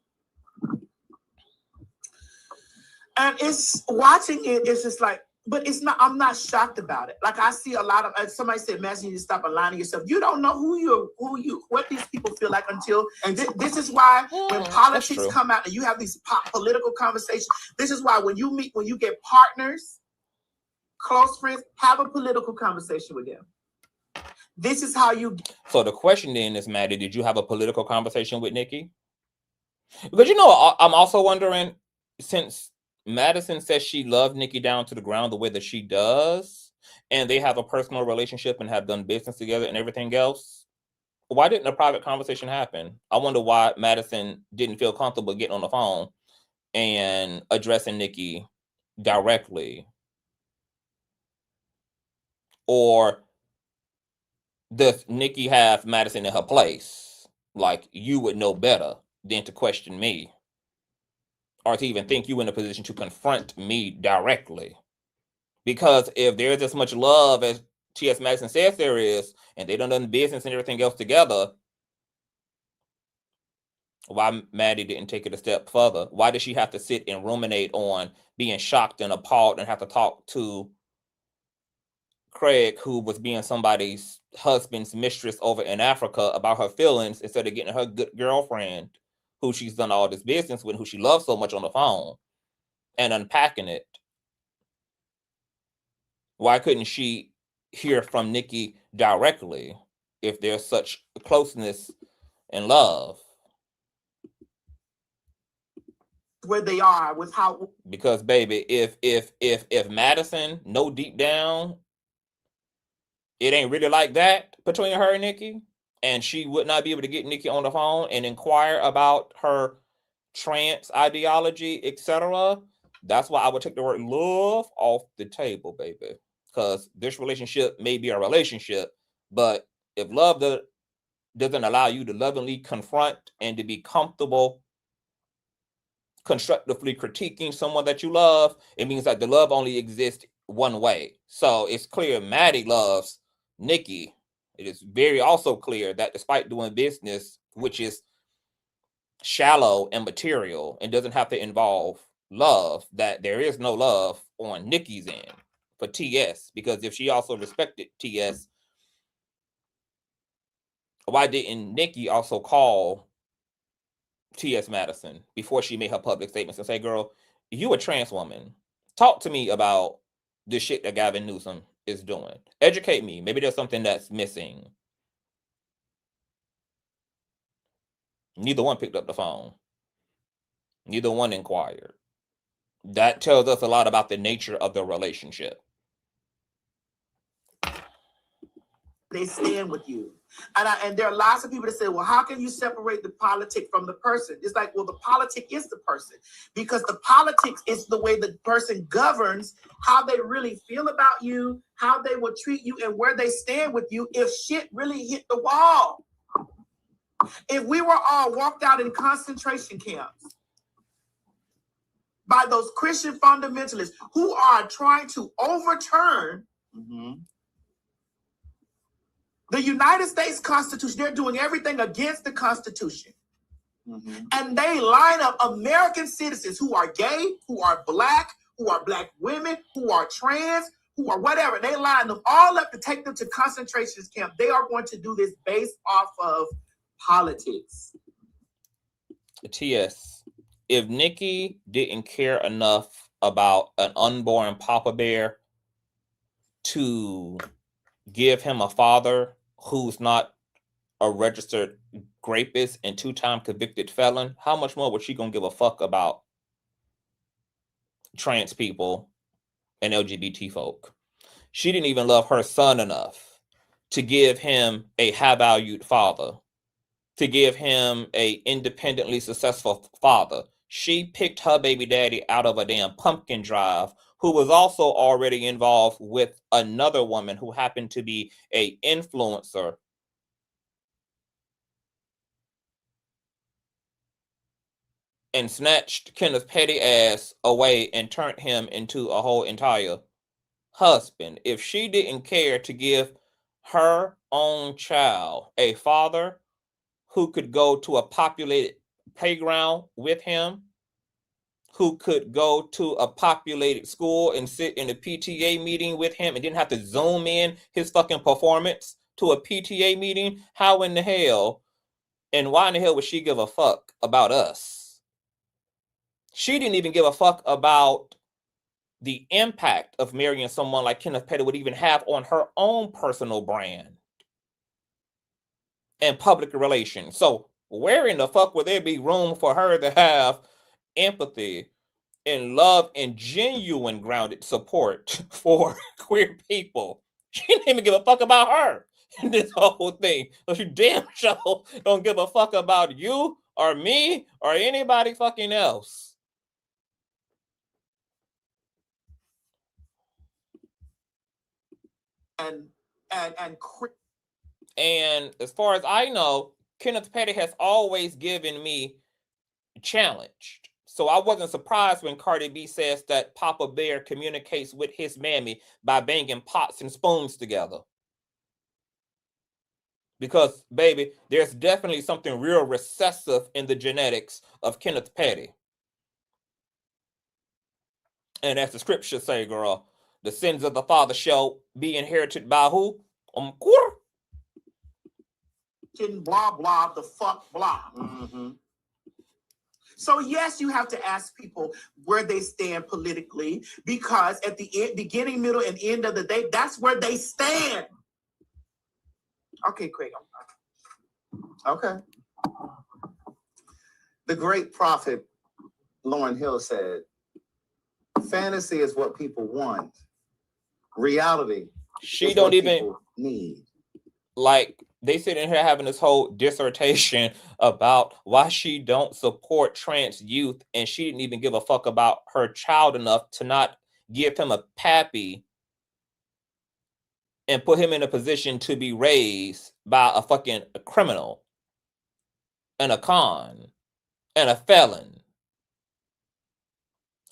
And it's watching it, it's just like, but it's not, I'm not shocked about it. Like I see a lot of, somebody said, Madison, you need to stop aligning yourself. You don't know what these people feel like until, and this is why when politics come out and you have these political conversations, this is why when you get partners, close friends, have a political conversation with them. This is how you. So the question then is, Maddie, did you have a political conversation with Nicki? Because I'm also wondering, since Madison says she loved Nicki down to the ground the way that she does, and they have a personal relationship and have done business together and everything else, why didn't a private conversation happen? I wonder why Madison didn't feel comfortable getting on the phone and addressing Nicki directly. Or does Nicki have Madison in her place? Like, you would know better than to question me, or to even think you in a position to confront me directly. Because if there's as much love as T.S. Madison says there is, and they done business and everything else together, why Maddie didn't take it a step further? Why did she have to sit and ruminate on being shocked and appalled and have to talk to Craig, who was being somebody's husband's mistress over in Africa, about her feelings, instead of getting her good girlfriend, who she's done all this business with, who she loves so much, on the phone and unpacking it? Why couldn't she hear from Nicki directly if there's such closeness in love. Where they are with how, because baby, if Madison know deep down it ain't really like that between her and Nicki, and she would not be able to get Nicki on the phone and inquire about her trans ideology, etc. That's why I would take the word love off the table, baby, because this relationship may be a relationship, but if love doesn't allow you to lovingly confront and to be comfortable constructively critiquing someone that you love, it means that the love only exists one way. So it's clear Maddie loves Nicki. It is very also clear that despite doing business, which is shallow and material and doesn't have to involve love, that there is no love on Nicki's end for TS, because if she also respected TS, why didn't Nicki also call T.S. Madison before she made her public statements and say, girl, you a trans woman. Talk to me about the shit that Gavin Newsom is doing. Educate me. Maybe there's something that's missing. Neither one picked up the phone. Neither one inquired. That tells us a lot about the nature of the relationship. they stand with you. And there are lots of people that say, well, how can you separate the politic from the person? It's like, well, the politic is the person, because the politics is the way the person governs how they really feel about you, how they will treat you, and where they stand with you if shit really hit the wall. If we were all walked out in concentration camps by those Christian fundamentalists who are trying to overturn the United States Constitution, they're doing everything against the Constitution. And they line up American citizens who are gay, who are black women, who are trans, who are whatever. They line them all up to take them to concentration camp. They are going to do this based off of politics. TS, if Nicki didn't care enough about an unborn Papa Bear to give him a father who's not a registered rapist and two-time convicted felon, how much more was she gonna give a fuck about trans people and LGBT folk? She didn't even love her son enough to give him a high-valued father, to give him a independently successful father. She picked her baby daddy out of a damn pumpkin drive, who was also already involved with another woman who happened to be an influencer. And snatched Kenneth Petty ass away and turned him into a whole entire husband. If she didn't care to give her own child a father who could go to a populated playground with him, who could go to a populated school and sit in a PTA meeting with him and didn't have to zoom in his fucking performance to a PTA meeting, how in the hell and why in the hell would she give a fuck about us? She didn't even give a fuck about the impact of marrying someone like Kenneth Petty would even have on her own personal brand and public relations. So where in the fuck would there be room for her to have empathy and love and genuine grounded support for queer people? She didn't even give a fuck about her in this whole thing. So she damn sure don't give a fuck about you or me or anybody fucking else. And as far as I know, Kenneth Petty has always given me challenged. So I wasn't surprised when Cardi B says that Papa Bear communicates with his mammy by banging pots and spoons together. Because, baby, there's definitely something real recessive in the genetics of Kenneth Petty. And as the scriptures say, girl, the sins of the father shall be inherited by who? Blah, blah, the fuck, blah. So yes, you have to ask people where they stand politically, because at the beginning, middle, and end of the day, that's where they stand. Okay, Craig. Okay. The great prophet Lauryn Hill said, fantasy is what people want. Reality She is don't what even people need. like they sitting here having this whole dissertation about why she don't support trans youth, and she didn't even give a fuck about her child enough to not give him a pappy and put him in a position to be raised by a fucking criminal and a con and a felon.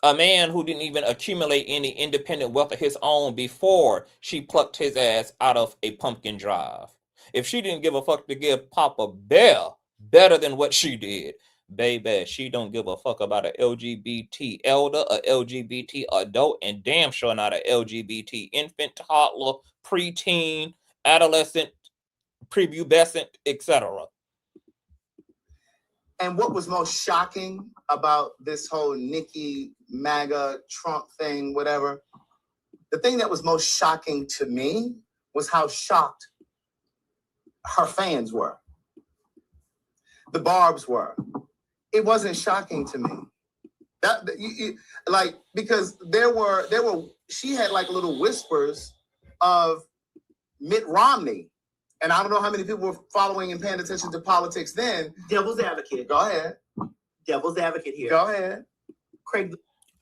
A man who didn't even accumulate any independent wealth of his own before she plucked his ass out of a pumpkin drive. If she didn't give a fuck to give Papa Bear better than what she did, baby, she don't give a fuck about an LGBT elder, a LGBT adult, and damn sure not an LGBT infant, toddler, preteen, adolescent, prepubescent, etc. And what was most shocking about this whole Nicki, MAGA, Trump thing, whatever, the thing that was most shocking to me was how shocked her fans were. The Barbs were. It wasn't shocking to me. Like, because there were, she had like little whispers of Mitt Romney. And I don't know how many people were following and paying attention to politics then. Devil's advocate. Go ahead. Devil's advocate here. Go ahead. Craig.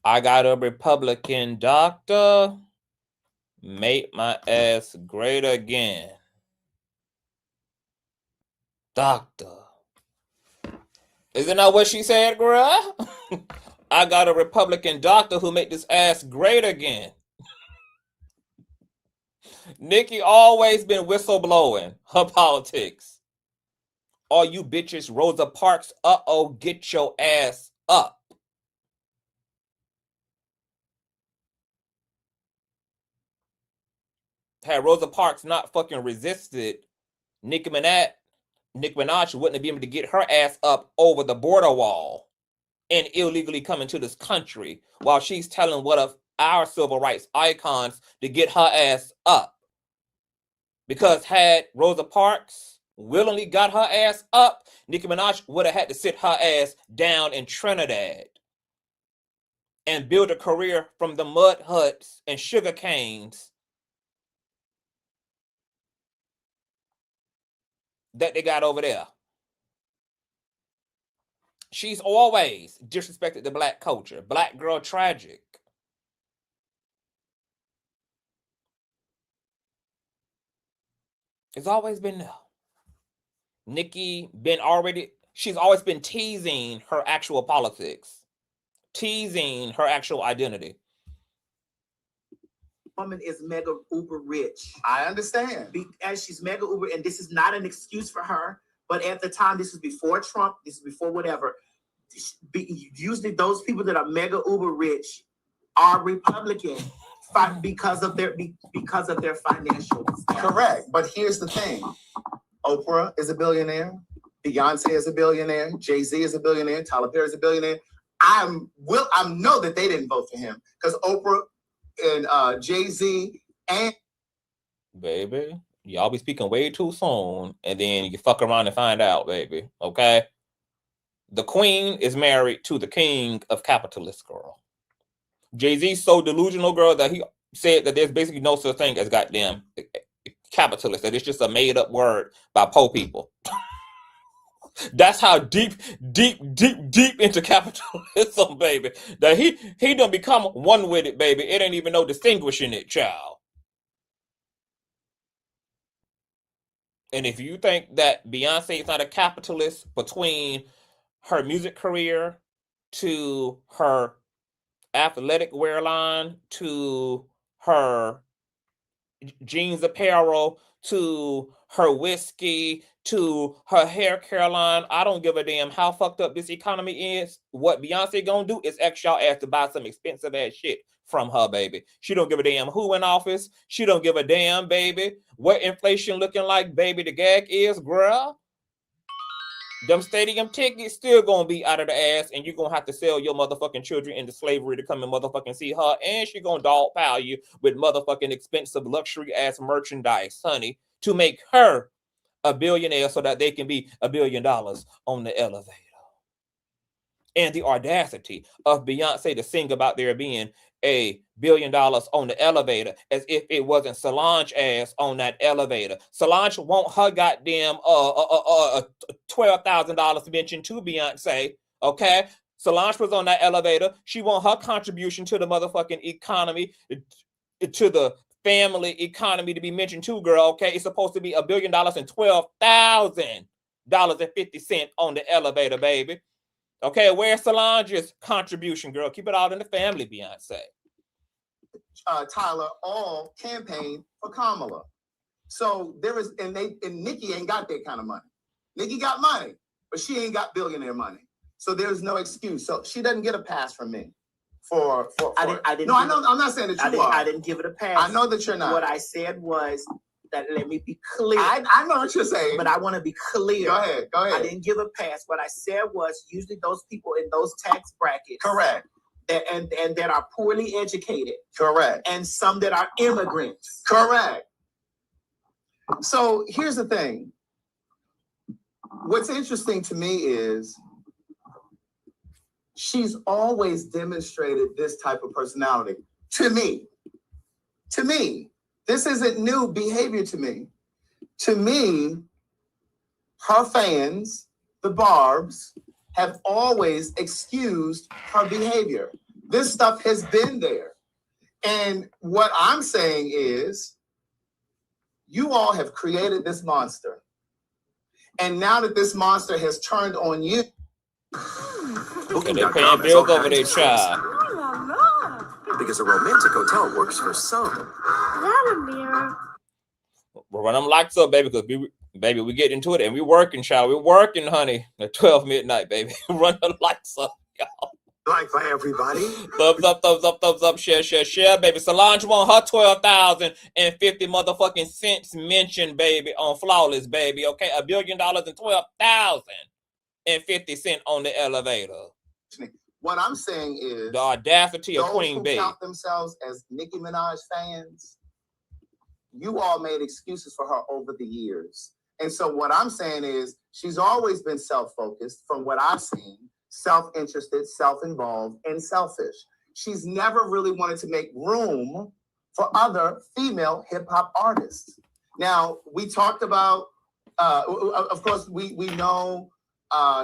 I got a Republican doctor. Make my ass great again. Doctor. Isn't that what she said, girl? I got a Republican doctor who make this ass great again. Nicki always been whistleblowing her politics. All you bitches, Rosa Parks, get your ass up. Had Rosa Parks not fucking resisted, Nicki Minaj wouldn't have been able to get her ass up over the border wall and illegally come into this country while she's telling one of our civil rights icons to get her ass up. Because had Rosa Parks willingly got her ass up, Nicki Minaj would have had to sit her ass down in Trinidad and build a career from the mud huts and sugar canes that they got over there. She's always disrespected the black culture. Black girl tragic. It's always been there. Nicki she's always been teasing her actual politics. Teasing her actual identity. Woman is mega uber rich. I understand. As she's mega uber, and this is not an excuse for her, but at the time, this was before Trump, this is before whatever. Usually those people that are mega uber rich are Republican because of their financial status. Correct. But here's the thing. Oprah is a billionaire. Beyonce is a billionaire. Jay-Z is a billionaire. Tyler Perry is a billionaire. I know that they didn't vote for him because Oprah and Jay-Z and baby, y'all be speaking way too soon, and then you fuck around and find out, baby. Okay? The queen is married to the king of capitalist, girl. Jay-Z's so delusional, girl, that he said that there's basically no such thing as goddamn capitalist, that it's just a made-up word by poor people. That's how deep into capitalism, baby. That he done become one with it, baby. It ain't even no distinguishing it, child. And if you think that Beyonce is not a capitalist between her music career to her athletic wear line to her jeans apparel to her whiskey to her hair care line, I don't give a damn how fucked up this economy is. What Beyonce gonna do is ask y'all ass to buy some expensive ass shit from her, baby. She don't give a damn who in office. She don't give a damn, baby, what inflation looking like, baby. The gag is, girl, them stadium tickets still gonna be out of the ass, and you're gonna have to sell your motherfucking children into slavery to come and motherfucking see her, and she gonna dog pile you with motherfucking expensive luxury ass merchandise, honey, to make her a billionaire so that they can be $1 billion on the elevator. And the audacity of Beyonce to sing about there being $1 billion on the elevator as if it wasn't Solange ass on that elevator. Solange want her goddamn $12,000 mentioned to Beyonce. Okay, Solange was on that elevator. She want her contribution to the motherfucking economy, to the family economy to be mentioned too, girl. Okay, it's supposed to be $1 billion and $12,000.50 on the elevator, baby. Okay, where's Solange's contribution, girl? Keep it all in the family, Beyonce. Tyler all campaigned for Kamala. So there is, and Nicki ain't got that kind of money. Nicki got money, but she ain't got billionaire money. So there's no excuse. So she doesn't get a pass from me. I didn't. No, I know. I'm not saying that you are. I didn't give it a pass. I know that you're not. What I said was that, let me be clear. I know what you're saying, but I want to be clear. Go ahead. I didn't give a pass. What I said was usually those people in those tax brackets. Correct. And that are poorly educated. Correct. And some that are immigrants. Correct. So here's the thing. What's interesting to me is she's always demonstrated this type of personality. To me, this isn't new behavior to me. To me, her fans, the Barbs, have always excused her behavior. This stuff has been there. And what I'm saying is, you all have created this monster. And now that this monster has turned on you, And they're paying bills over their child. Because a romantic hotel works for some. That a mirror. We're running them lights up, baby, because we get into it and we working, child. We're working, honey. At 12 midnight, baby. Run the lights up, y'all. Like by everybody. Thumbs up, share, baby. Solange want her 12,050 motherfucking cents mentioned, baby, on Flawless, baby. Okay, $1 billion and 12,050 cents on the elevator. what I'm saying is the audacity of those Queen who Bee. count themselves as Nicki Minaj fans, you all made excuses for her over the years. And so what I'm saying is she's always been self-focused from what I've seen, self-interested, self-involved, and selfish. She's never really wanted to make room for other female hip-hop artists. Now, we talked about, of course, we know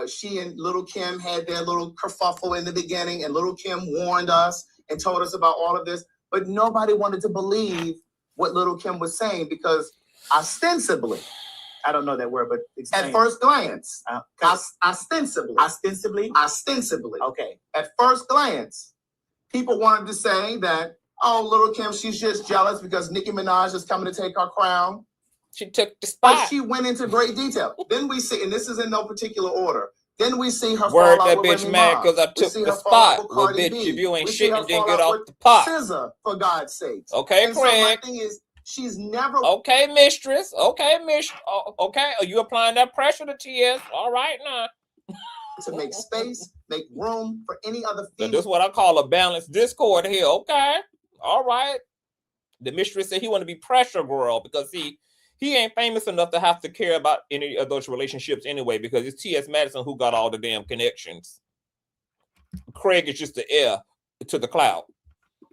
she and Little Kim had their little kerfuffle in the beginning, and Little Kim warned us and told us about all of this, but nobody wanted to believe what Little Kim was saying because ostensibly, I don't know that word, but explain. at first glance, ostensibly. Okay. At first glance, people wanted to say that, oh, Little Kim, she's just jealous because Nicki Minaj is coming to take her crown. She took the But spot. she went into great detail. Then we see, and this is in no particular order, then we see her Word fall that out with bitch Remy mad Ma. because I We took see the her fall out spot. with Well, Cardi bitch, B. if you ain't We see her shitting, then fall get out off with the pot. SZA, for God's sakes. Okay, And so my Craig. thing is, she's never Okay, mistress. Okay, okay, are you applying that pressure to TS? All right, now. to make space, make room for any other Now, female. this is what I call a balanced discord here. Okay, all right. The mistress said he want to be pressure girl because he ain't famous enough to have to care about any of those relationships anyway because it's T.S. Madison who got all the damn connections. Craig is just the heir to the cloud.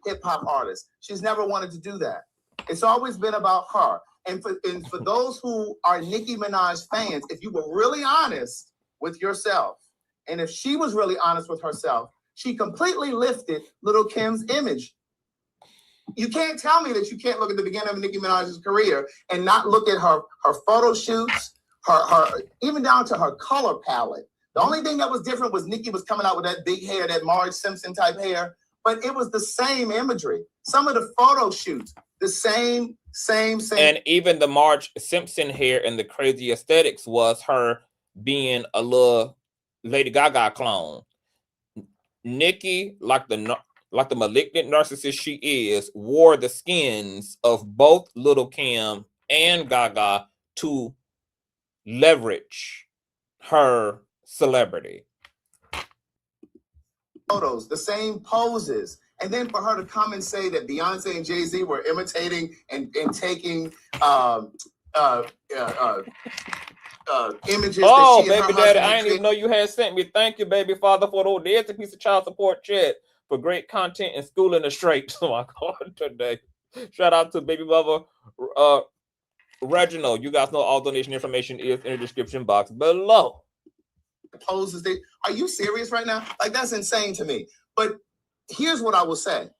Hip-hop artist. She's never wanted to do that. It's always been about her. And for those who are Nicki Minaj fans, if you were really honest with yourself, and if she was really honest with herself, she completely lifted Little Kim's image. You can't tell me that you can't look at the beginning of Nicki Minaj's career and not look at her photo shoots, her even down to her color palette. The only thing that was different was Nicki was coming out with that big hair, that Marge Simpson type hair, but it was the same imagery. Some of the photo shoots, the same. And even the Marge Simpson hair and the crazy aesthetics was her being a little Lady Gaga clone. Nicki, like the malignant narcissist she is, wore the skins of both Little Kim and Gaga to leverage her celebrity. Photos, the same poses. And then for her to come and say that Beyonce and Jay-Z were imitating and taking images. Oh, that she and her baby daddy, husband I had didn't even know you had sent me. Thank you, baby father, for the there's a piece of child support check for great content and schooling the straight. Oh my God, today. Shout out to baby mother Reginald. You guys know all donation information is in the description box below. Poses. Are you serious right now? Like, that's insane to me. But here's what I will say.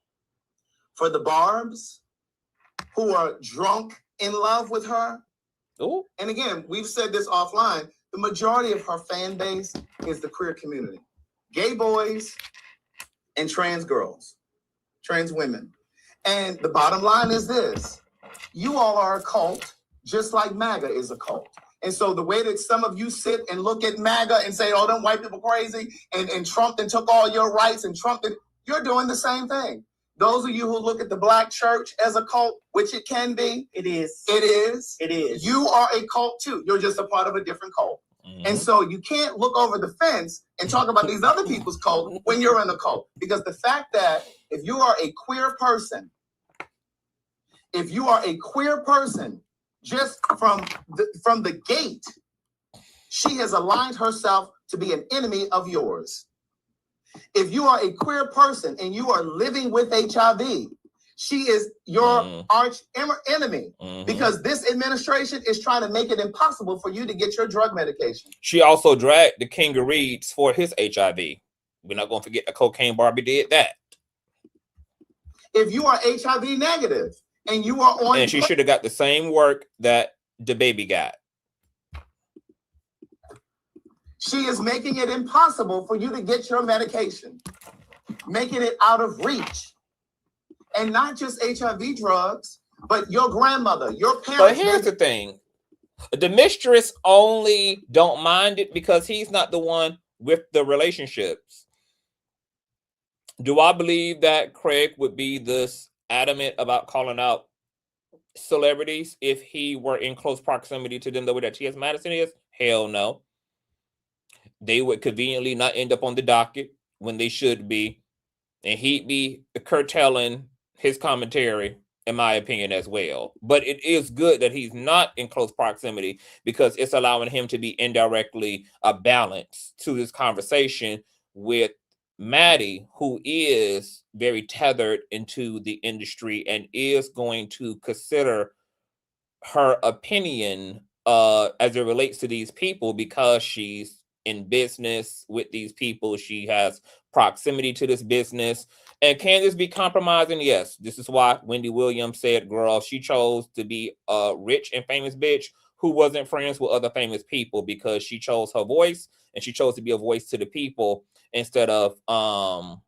For the Barbs who are drunk in love with her, Ooh. and again, we've said this offline, the majority of her fan base is the queer community. Gay boys and trans girls, trans women. And the bottom line is this. You all are a cult, just like MAGA is a cult. And so the way that some of you sit and look at MAGA and say, oh, them white people crazy, and Trump then took all your rights, and Trump then, you're doing the same thing. Those of you who look at the Black church as a cult, which it can be. It is. It is. It is. You are a cult too. You're just a part of a different cult. Mm-hmm. And so you can't look over the fence and talk about these other people's cult when you're in the cult. Because the fact that if you are a queer person, just from the gate, she has aligned herself to be an enemy of yours. If you are a queer person and you are living with HIV, she is your arch enemy, because this administration is trying to make it impossible for you to get your drug medication. She also dragged the King of Reeds for his HIV. We're not going to forget the cocaine Barbie did that. If you are HIV negative and you are on... And she should have got the same work that the baby got. She is making it impossible for you to get your medication, making it out of reach. And not just HIV drugs, but your grandmother, your parents. But here's the thing. The mistress only don't mind it because he's not the one with the relationships. Do I believe that Craig would be this adamant about calling out celebrities if he were in close proximity to them the way that T.S. Madison is? Hell no. They would conveniently not end up on the docket when they should be. And he'd be curtailing his commentary, in my opinion, as well. But it is good that he's not in close proximity because it's allowing him to be indirectly a balance to this conversation with Maddie, who is very tethered into the industry and is going to consider her opinion as it relates to these people because she's in business with these people. She has proximity to this business. And can this be compromising? Yes. This is why Wendy Williams said, girl, she chose to be a rich and famous bitch who wasn't friends with other famous people because she chose her voice and she chose to be a voice to the people instead of an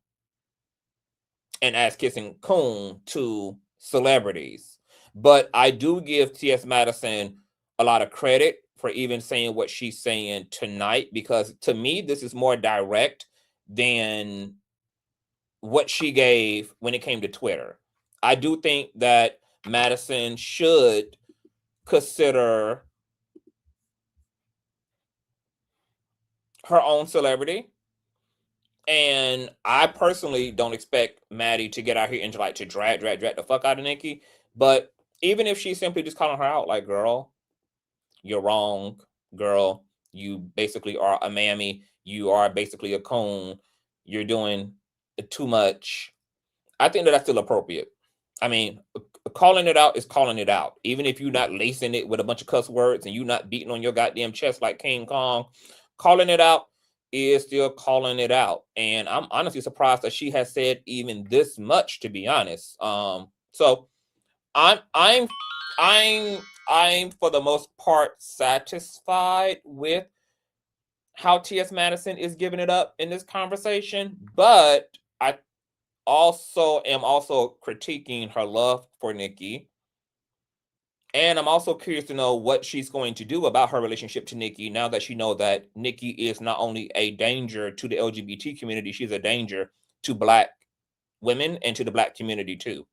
ass-kissing coon to celebrities. But I do give T.S. Madison a lot of credit for even saying what she's saying tonight, because to me, this is more direct than what she gave when it came to Twitter. I do think that Madison should consider her own celebrity. And I personally don't expect Maddie to get out here and to drag the fuck out of Nicki. But even if she's simply just calling her out, like, girl, you're wrong, girl. You basically are a mammy. You are basically a coon. You're doing too much. I think that's still appropriate. I mean, calling it out is calling it out. Even if you're not lacing it with a bunch of cuss words and you're not beating on your goddamn chest like King Kong, calling it out is still calling it out. And I'm honestly surprised that she has said even this much, to be honest. So I'm for the most part satisfied with how T.S. Madison is giving it up in this conversation, but I also am critiquing her love for Nicki. And I'm also curious to know what she's going to do about her relationship to Nicki now that she knows that Nicki is not only a danger to the LGBT community, she's a danger to Black women and to the Black community too.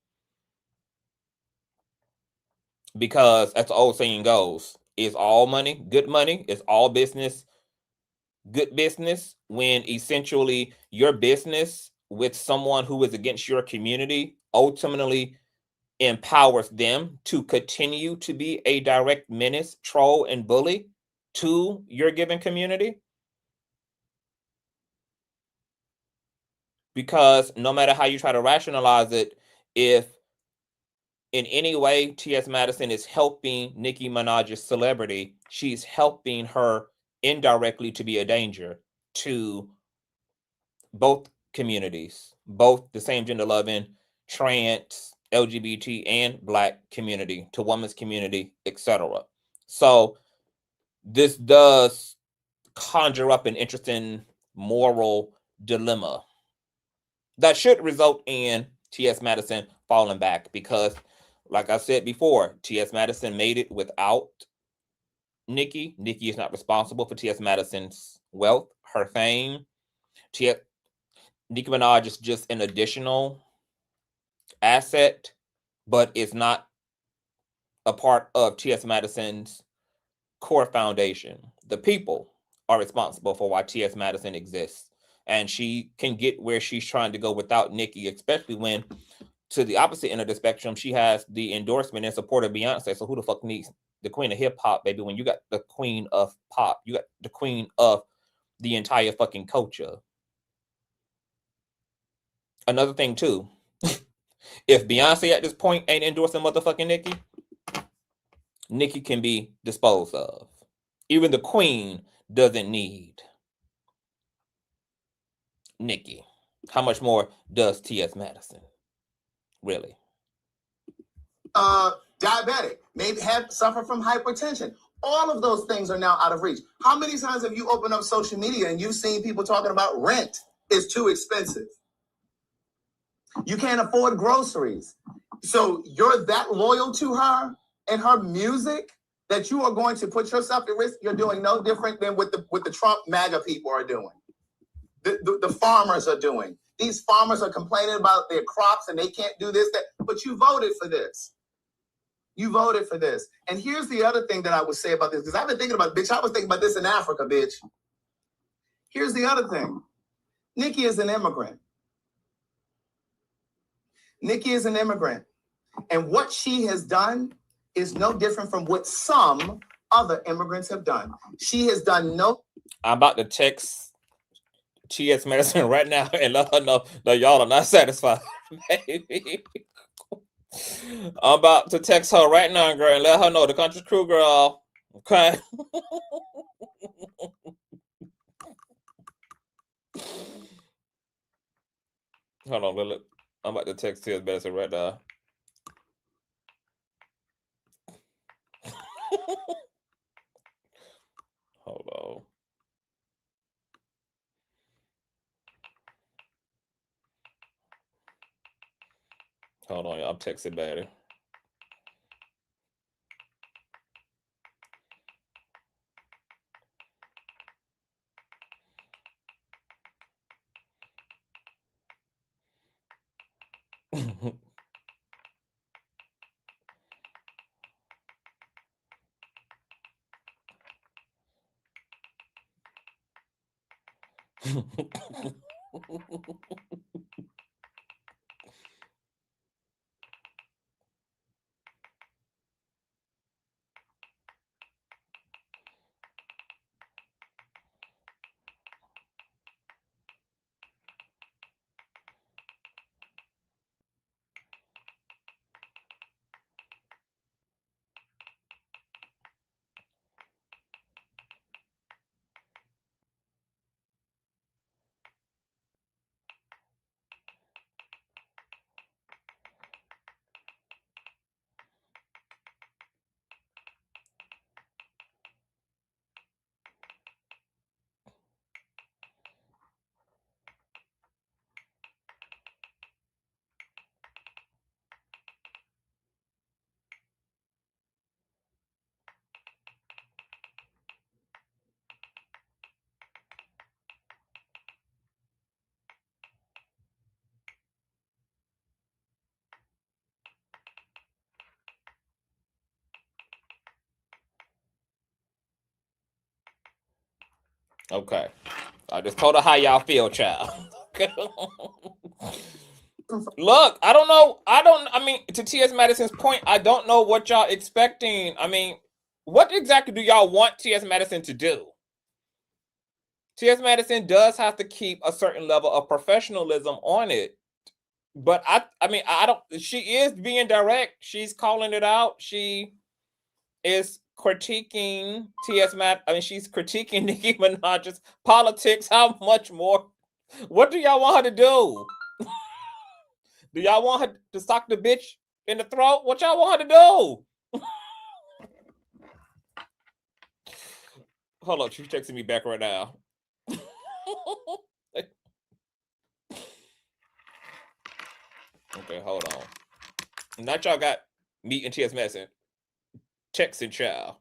Because as the old saying goes, is all money good money? Is all business good business? When essentially your business with someone who is against your community ultimately empowers them to continue to be a direct menace, troll, and bully to your given community. Because no matter how you try to rationalize it, if in any way T.S. Madison is helping Nicki Minaj's celebrity, she's helping her indirectly to be a danger to both communities, both the same gender loving, trans, LGBT, and Black community, to women's community, etc. So this does conjure up an interesting moral dilemma that should result in T.S. Madison falling back, because, like I said before, T.S. Madison made it without Nicki. Nicki is not responsible for T.S. Madison's wealth, her fame. Nicki Minaj is just an additional asset, but it's not a part of T.S. Madison's core foundation. The people are responsible for why T.S. Madison exists. And she can get where she's trying to go without Nicki, especially when, to the opposite end of the spectrum, she has the endorsement and support of Beyonce. So who the fuck needs the queen of hip hop, baby? When you got the queen of pop, you got the queen of the entire fucking culture. Another thing too, if Beyonce at this point ain't endorsing motherfucking Nicki, Nicki can be disposed of. Even the queen doesn't need Nicki. How much more does T.S. Madison? Really? Diabetic, maybe suffer from hypertension. All of those things are now out of reach. How many times have you opened up social media and you've seen people talking about rent is too expensive? You can't afford groceries. So you're that loyal to her and her music that you are going to put yourself at risk. You're doing no different than what the Trump MAGA people are doing. The farmers are doing. These farmers are complaining about their crops and they can't do this, that, but you voted for this. You voted for this. And here's the other thing that I would say about this, because I've been thinking about, bitch, I was thinking about this in Africa, bitch. Here's the other thing. Nicki is an immigrant. Nicki is an immigrant. And what she has done is no different from what some other immigrants have done. She has done no... I'm about to text T.S. Madison right now and let her know that y'all are not satisfied, baby. I'm about to text her right now, girl, and let her know the country crew, girl. Okay. Hold on, look. I'm about to text T.S. Madison right now. Hold on. Hold on, y'all. I'm texting Betty. Okay. I just told her how y'all feel, child. Look, I don't know. I mean, to T.S. Madison's point, I don't know what y'all expecting. I mean, what exactly do y'all want T.S. Madison to do? T.S. Madison does have to keep a certain level of professionalism on it. But I mean, I don't, she is being direct. She's calling it out. She is critiquing she's critiquing Nicki Minaj's politics. How much more? What do y'all want her to do? Do y'all want her to sock the bitch in the throat? What y'all want her to do? Hold up, she's texting me back right now. Okay, hold on. Now y'all got me and T.S. Madison texting child.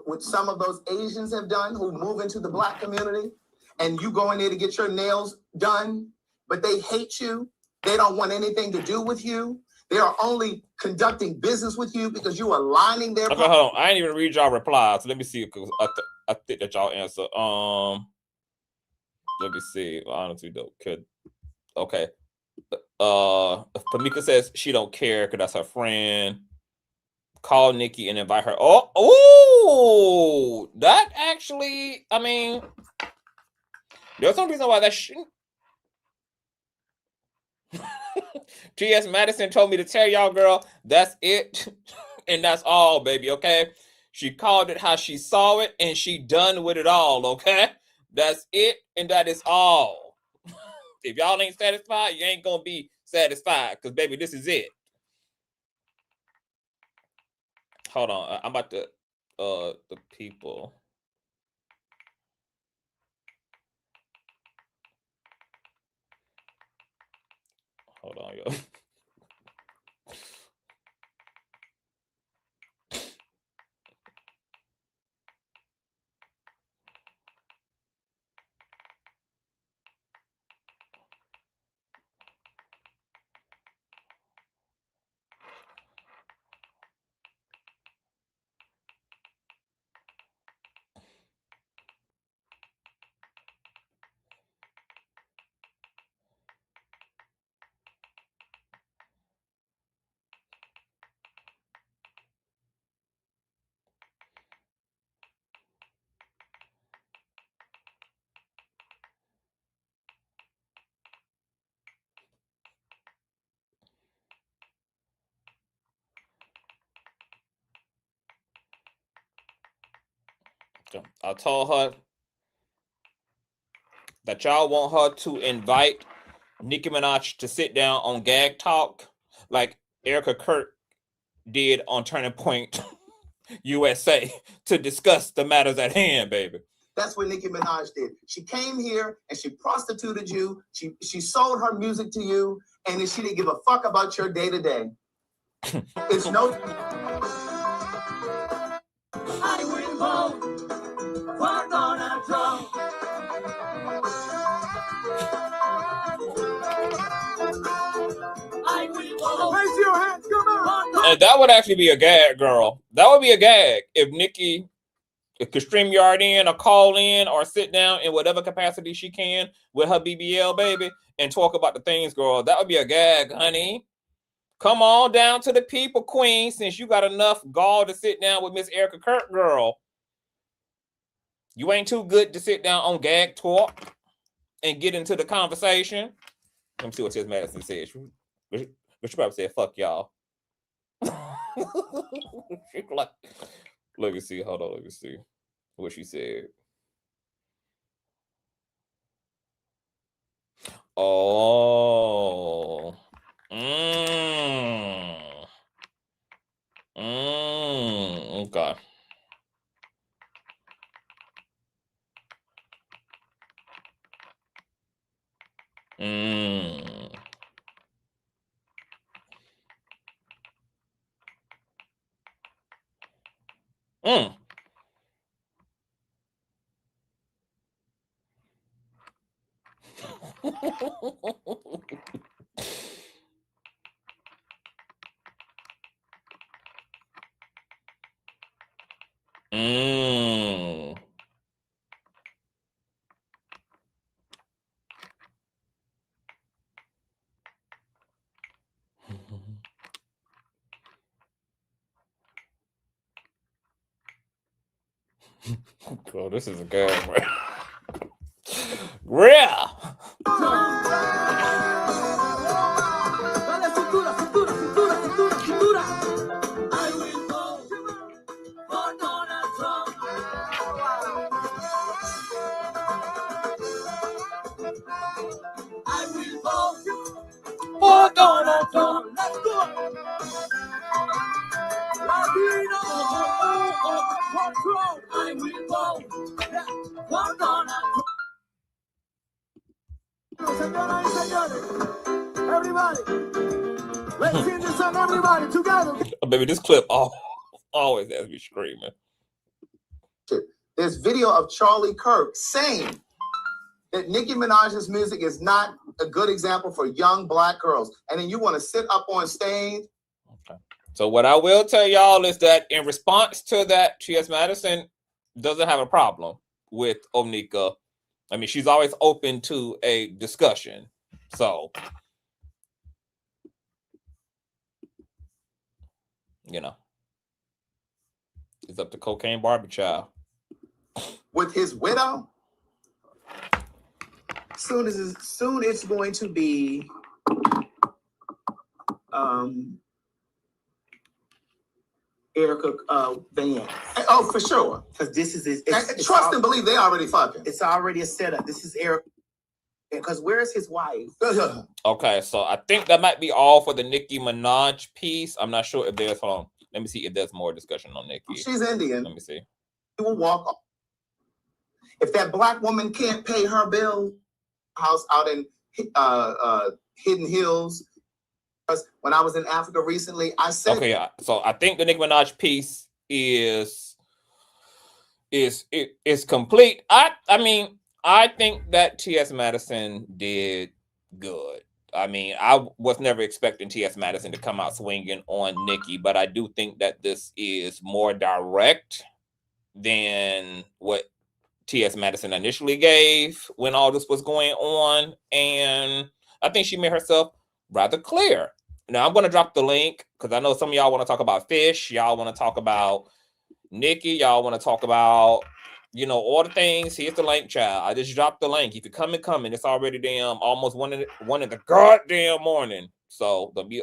What some of those Asians have done who move into the Black community, and you go in there to get your nails done, but they hate you. They don't want anything to do with you. They are only conducting business with you because you are aligning their. Okay, hold on. I ain't even read y'all replies. So let me see, because I think that y'all answer. Let me see. Honestly, though, okay. Famika says she don't care because that's her friend. Call Nicki and invite her. Oh, that actually, I mean, there's some reason why that shouldn't. T.S. Madison told me to tell y'all, girl, that's it. And that's all, baby, okay? She called it how she saw it, and she done with it all, okay? That's it, and that is all. If y'all ain't satisfied, you ain't gonna be satisfied, because, baby, this is it. Hold on, I'm about to, the people. Hold on, yo. I told her that y'all want her to invite Nicki Minaj to sit down on Gag Talk like Erica Kirk did on Turning Point USA to discuss the matters at hand, baby. That's what Nicki Minaj did. She came here and she prostituted you. She sold her music to you, and then she didn't give a fuck about your day to day. It's no. I will vote. We're gonna draw. I will vote. Raise your hands, come on. And that would actually be a gag, girl. That would be a gag if Nicki could StreamYard in or call in or sit down in whatever capacity she can with her BBL, baby, and talk about the things, girl. That would be a gag, honey. Come on down to the people, queen, since you got enough gall to sit down with Miss Erica Kirk, girl. You ain't too good to sit down on Gag Talk and get into the conversation. Let me see what T.S. Madison said. She probably said, fuck y'all. Like, let me see. Hold on. Let me see what she said. Oh. Okay. Mm. Mm. Mm. Girl, this is a good one. Real. Oh, Donald Trump. Let's Everybody, let's sing this song, everybody, together. Oh, baby, this clip always has me screaming. There's video of Charlie Kirk saying that Nicki Minaj's music is not a good example for young black girls. And then you want to sit up on stage. Okay. So what I will tell y'all is that in response to that, T.S. Madison doesn't have a problem with Onika. I mean, she's always open to a discussion. So, you know, it's up to Cocaine Barbie Child. With his widow? Soon it's going to be Erica Van. Oh, for sure. Because this is trust and believe they already fucking. It's already a setup. This is Erica. Because where's his wife? Okay, so I think that might be all for the Nicki Minaj piece. I'm not sure if there's let me see if there's more discussion on Nicki. She's Indian. Let me see. He will walk off. If that black woman can't pay her bill, house out in Hidden Hills. Because when I was in Africa recently, I said, okay, so I think the Nicki Minaj piece is complete. I mean, I think that T.S. Madison did good. I mean, I was never expecting T.S. Madison to come out swinging on Nicki, but I do think that this is more direct than what T.S. Madison initially gave when all this was going on. And I think she made herself rather clear. Now, I'm going to drop the link because I know some of y'all want to talk about Fish. Y'all want to talk about Nicki. Y'all want to talk about, you know, all the things. Here's the link, child. I just dropped the link. If you're coming, it's already damn almost one in the goddamn morning. So there'll be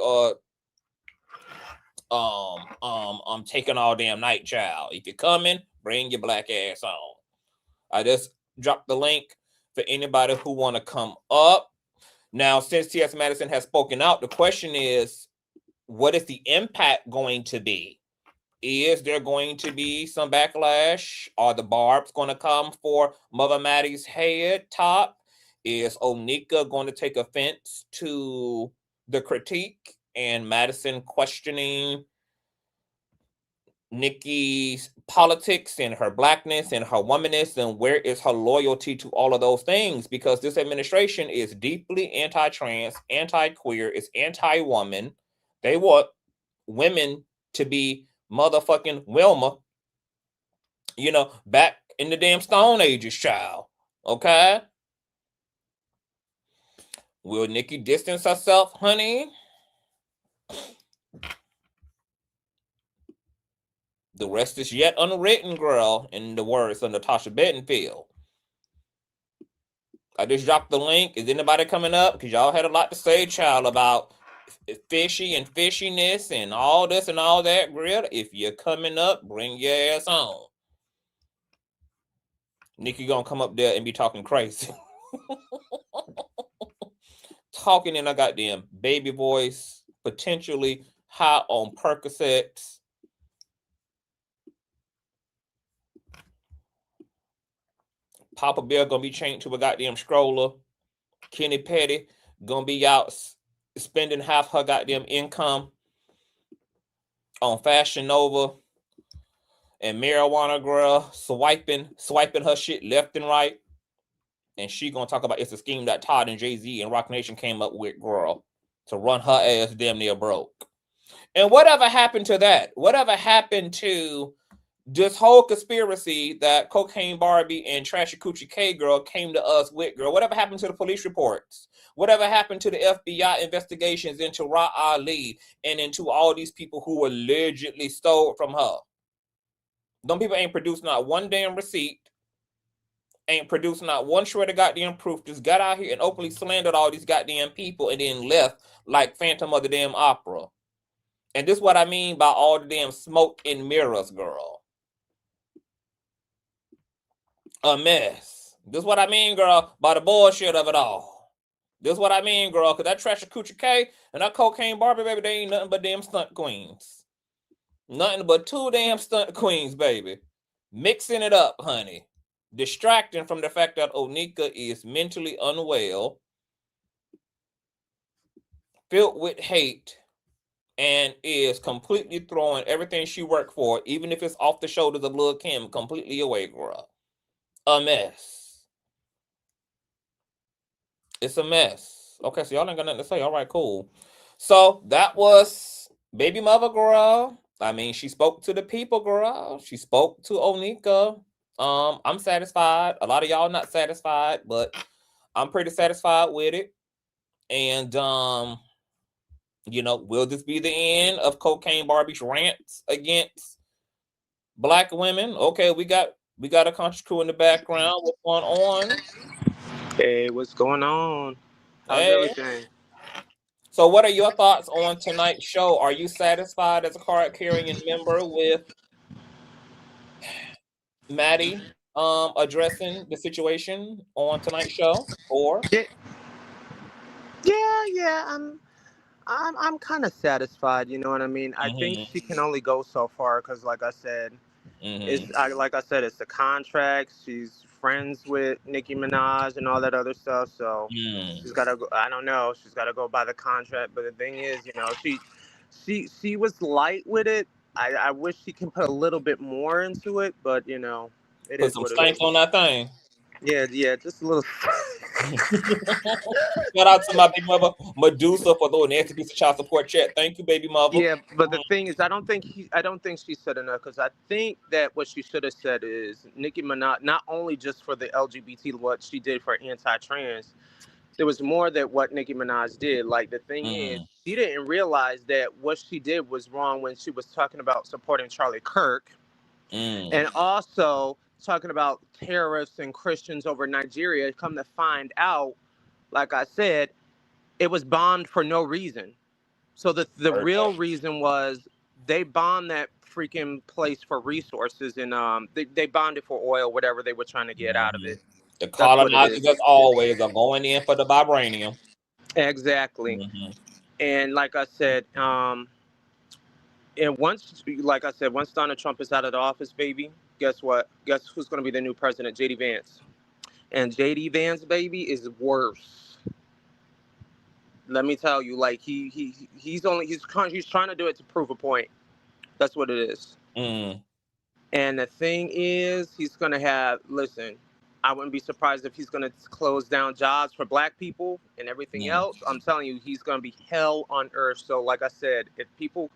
I'm taking all damn night, child. If you're coming, bring your black ass on. I just dropped the link for anybody who want to come up. Now, since T.S. Madison has spoken out, the question is, what is the impact going to be? Is there going to be some backlash? Are the barbs going to come for Mother Maddie's head top? Is Onika going to take offense to the critique and Madison questioning Nicki's politics and her blackness and her womanness, and where is her loyalty to all of those things? Because this administration is deeply anti-trans, anti-queer, it's anti-woman. They want women to be motherfucking Wilma, you know, back in the damn Stone Ages, child. Okay? Will Nicki distance herself, honey? The rest is yet unwritten, girl, in the words of Natasha Bedingfield. I just dropped the link. Is anybody coming up? Because y'all had a lot to say, child, about fishy and fishiness and all this and all that, girl. If you're coming up, bring your ass on. Nicki gonna come up there and be talking crazy. Talking in a goddamn baby voice, potentially high on Percocets. Papa Bear gonna be chained to a goddamn stroller. Kenny Petty gonna be out spending half her goddamn income on Fashion Nova and Marijuana Girl swiping her shit left and right. And she gonna talk about it's a scheme that Todd and Jay-Z and Rock Nation came up with, girl, to run her ass damn near broke. And whatever happened to that? Whatever happened to this whole conspiracy that Cocaine Barbie and Trashy Coochie K girl came to us with, girl? Whatever happened to the police reports? Whatever happened to the FBI investigations into Ra Ali and into all these people who allegedly stole from her? Them people ain't produced not one damn receipt, ain't produced not one shred of goddamn proof, just got out here and openly slandered all these goddamn people and then left like Phantom of the damn Opera. And this is what I mean by all the damn smoke and mirrors, girl. A mess. This is what I mean, girl, by the bullshit of it all. This is what I mean, girl, because that Trashy Coochie K and that Cocaine Barbie, baby, they ain't nothing but damn stunt queens. Nothing but two damn stunt queens, baby. Mixing it up, honey. Distracting from the fact that Onika is mentally unwell, filled with hate, and is completely throwing everything she worked for, even if it's off the shoulders of Lil' Kim, completely away, girl. A mess. It's a mess. Okay, so y'all ain't got nothing to say. All right, cool. So that was Baby Mother, girl. I mean, she spoke to the people, girl. She spoke to Onika. I'm satisfied. A lot of y'all not satisfied, but I'm pretty satisfied with it. And you know, will this be the end of Cocaine Barbie's rants against Black women? Okay, we got a conscious crew in the background. What's going on? Hey, what's going on? How's everything? So what are your thoughts on tonight's show? Are you satisfied as a card-carrying member with Maddie addressing the situation on tonight's show? Or Yeah, I'm kind of satisfied, you know what I mean? I think she can only go so far because like I said, it's the contract. She's friends with Nicki Minaj and all that other stuff, so she's got to go. I don't know, she's got to go by the contract. But the thing is, you know, she was light with it. I wish she can put a little bit more into it, but you know, put some stank on that thing. Yeah, just a little. Shout out to my big mother Medusa for the nasty piece of child support check. Thank you, baby mother. Yeah, but the thing is, I don't think she said enough, because I think that what she should have said is Nicki Minaj, not only just for the LGBT, what she did for anti-trans, there was more that what Nicki Minaj did. Like, the thing is, she didn't realize that what she did was wrong when she was talking about supporting Charlie Kirk, and also talking about terrorists and Christians over Nigeria. Come to find out, like I said, it was bombed for no reason. So the real reason was they bombed that freaking place for resources, and they bombed it for oil, whatever they were trying to get out of it. The colonizers, as always, are going in for the vibranium. Exactly. And like I said, and once Donald Trump is out of the office, baby, guess what? Guess who's going to be the new president? J.D. Vance. And J.D. Vance, baby, is worse. Let me tell you, like, he's trying to do it to prove a point. That's what it is. And the thing is, he's going to I wouldn't be surprised if he's going to close down jobs for Black people and everything else. I'm telling you, he's going to be hell on earth. So like I said, if people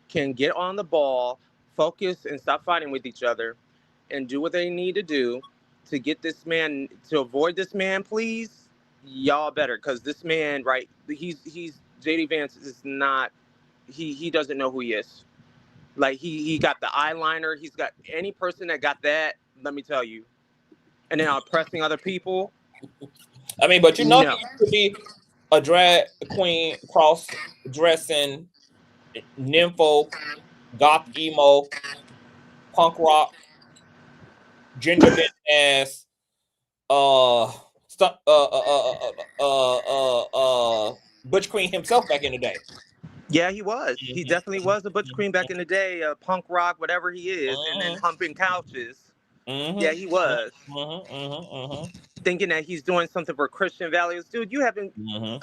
can get on the ball, focus, and stop fighting with each other, and do what they need to do to get this man, to avoid this man, please, y'all better. Because this man, right, he's J.D. Vance is not, he doesn't know who he is. Like, he got the eyeliner. He's got any person that got that, let me tell you. And then oppressing other people. I mean, but you know, he used to be a drag queen, cross-dressing, nympho, goth emo, punk rock, ginger bent ass, butch queen himself back in the day. Yeah, he was. He definitely was a butch queen back in the day, punk rock, whatever he is, and then humping couches. Yeah, he was. thinking that he's doing something for Christian values. Dude, you haven't.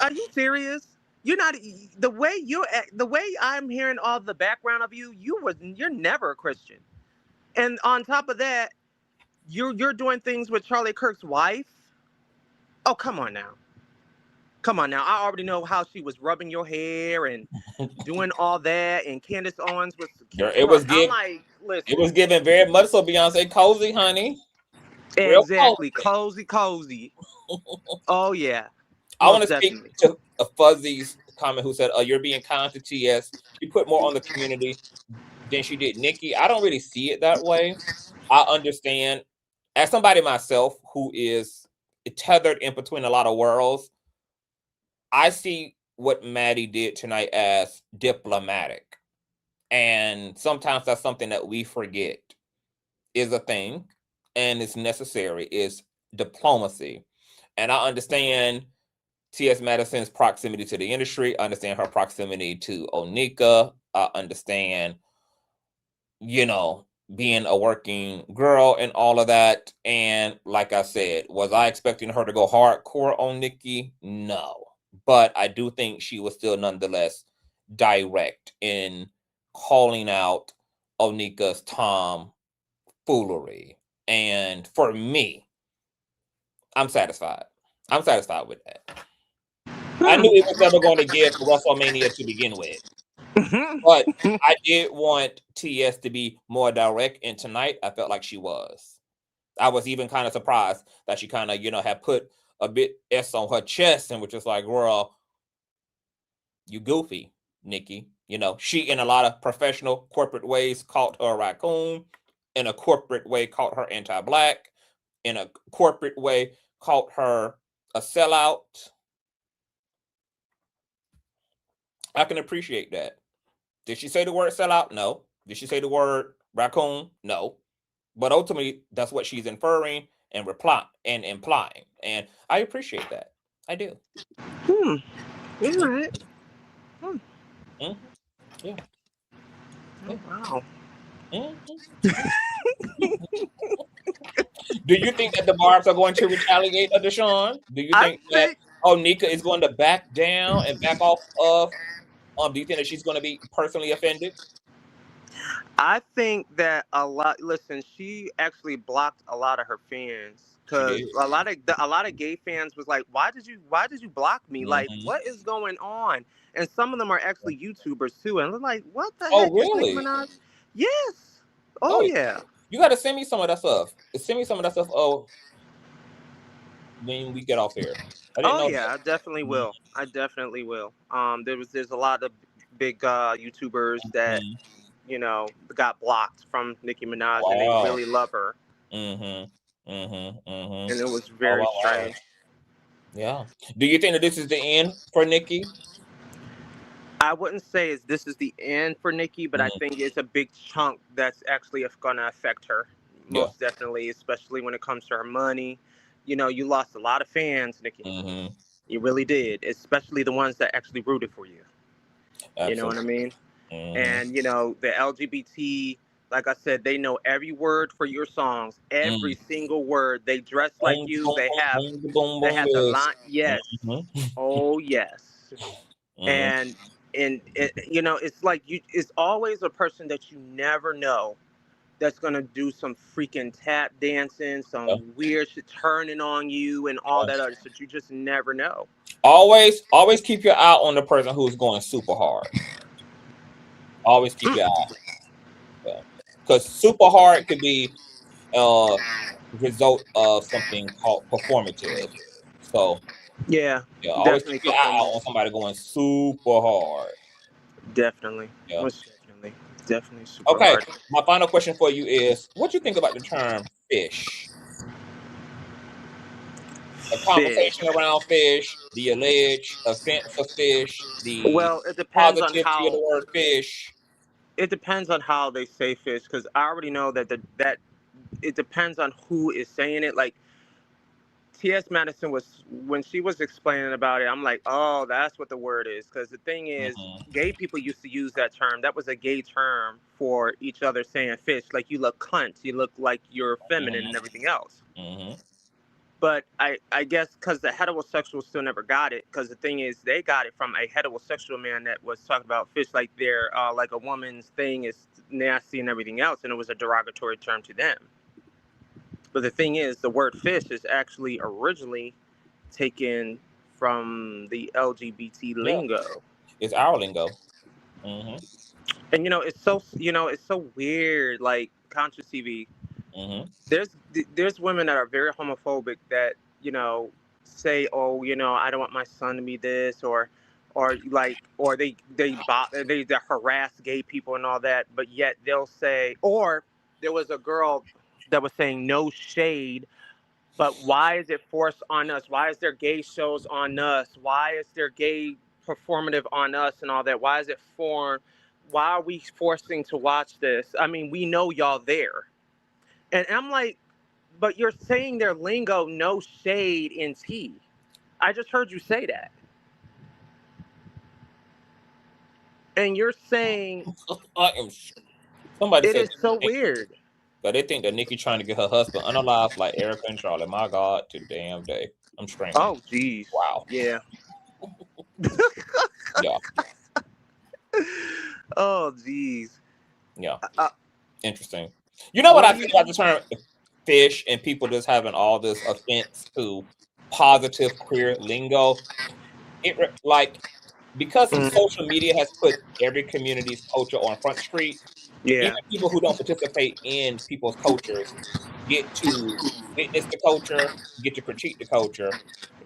Are you serious? You're not the way I'm hearing all the background of you. You're never a Christian, and on top of that, you're doing things with Charlie Kirk's wife. Oh, come on now. Come on now. I already know how she was rubbing your hair and doing all that, and Candace Owens was. It was I'm like, listen. It was given very much so Beyonce cozy, honey. Exactly, cozy. Oh yeah. I want to speak to a Fuzzy's comment who said, "You're being kind to TS. She put more on the community than she did Nicki." I don't really see it that way. I understand, as somebody myself who is tethered in between a lot of worlds, I see what Maddie did tonight as diplomatic. And sometimes that's something that we forget is a thing and it's necessary, is diplomacy. And I understand T.S. Madison's proximity to the industry. I understand her proximity to Onika. I understand, being a working girl and all of that. And like I said, was I expecting her to go hardcore on Nicki? No. But I do think she was still nonetheless direct in calling out Onika's tomfoolery. And for me, I'm satisfied. I'm satisfied with that. I knew it was never going to give WrestleMania to begin with. But I did want TS to be more direct, and tonight I felt like she was. I was even kind of surprised that she kind of, had put a bit S on her chest and was just like, girl, you goofy, Nicki. She in a lot of professional corporate ways called her a raccoon, in a corporate way called her anti-black, in a corporate way called her a sellout. I can appreciate that. Did she say the word sellout? No. Did she say the word raccoon? No. But ultimately, that's what she's inferring and implying. And I appreciate that. I do. You're right. Yeah. Oh, wow. Do you think that the Barbs are going to retaliate, Deshaun? Do you think that Onika is going to back down and back off of? Do you think that she's going to be personally offended? I think that listen, she actually blocked a lot of her fans because a lot of gay fans was like, why did you block me? Like, what is going on? And some of them are actually YouTubers too, and they're like, what the heck? Really? Is Nicki Minaj? Yes. Oh yeah. You got to send me some of that stuff. Send me some of that stuff. When we get off here. I definitely will. I definitely will. There's a lot of big YouTubers that got blocked from Nicki Minaj, and they really love her. And it was very strange. Yeah. Do you think that this is the end for Nicki? I wouldn't say this is the end for Nicki, but I think it's a big chunk that's actually going to affect her. Most definitely, especially when it comes to her money. You lost a lot of fans, Nicki. You really did, especially the ones that actually rooted for you. Absolutely. You know what I mean? And, the LGBT, like I said, they know every word for your songs, every single word. They dress like you. They have the line. Yes. Oh, yes. And it's like it's always a person that you never know that's going to do some freaking tap dancing, some weird shit turning on you and all that other shit. You just never know. Always keep your eye on the person who's going super hard. Always keep your eye. Because super hard could be a result of something called performative. So always keep your eye out on somebody going super hard. Definitely. Yeah. Definitely super hard. Okay, my final question for you is, what do you think about the term fish? The conversation around fish, the alleged offense of fish, it depends on how of the word fish. It depends on how they say fish, because I already know that that it depends on who is saying it. Like T.S. Madison when she was explaining about it, I'm like, oh, that's what the word is. Because the thing is, gay people used to use that term. That was a gay term for each other saying fish. Like, you look cunt, you look like you're feminine and everything else. But I guess because the heterosexual still never got it, because the thing is they got it from a heterosexual man that was talking about fish like they're like a woman's thing is nasty and everything else, and it was a derogatory term to them. But the thing is, the word fish is actually originally taken from the LGBT lingo. It's our lingo. Mm-hmm. And it's so weird. Like Consciouztv, Mm-hmm. there's women that are very homophobic that say, oh, I don't want my son to be this, or they harass gay people and all that, but yet they'll say, or there was a girl that was saying no shade, but why is it forced on us? Why is there gay shows on us? Why is there gay performative on us and all that? Why is it formed? Why are we forcing to watch this? I mean, we know y'all there. And I'm like, but you're saying their lingo, no shade in tea. I just heard you say that. And you're saying somebody it said is so weird. But they think that Nicki trying to get her husband unalive like Erica and Charlotte. My God, to the damn day. I'm screaming. Oh, geez. Wow. Yeah. Yeah. Oh, geez. Yeah. Interesting. You know what I think about the term fish and people just having all this offense to positive queer lingo? Because social media has put every community's culture on Front Street, even people who don't participate in people's cultures get to witness the culture, get to critique the culture,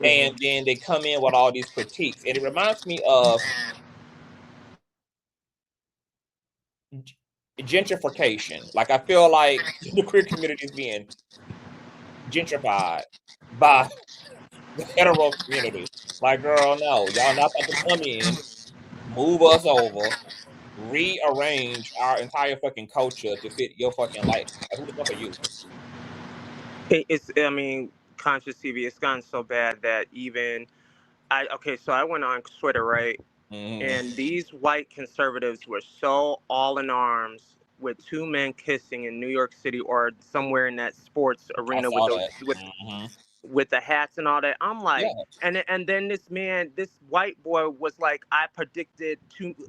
and then they come in with all these critiques. And it reminds me of gentrification. Like, I feel like the queer community is being gentrified by the hetero community. Like, girl, no, y'all not about to come in, move us over, rearrange our entire fucking culture to fit your fucking life. Like, who the fuck are you? I mean, Consciouztv, it's gotten so bad that even so I went on Twitter, right? And these white conservatives were so all in arms with two men kissing in New York City or somewhere in that sports arena with the hats and all that. I'm like, and then this white boy was like, I predicted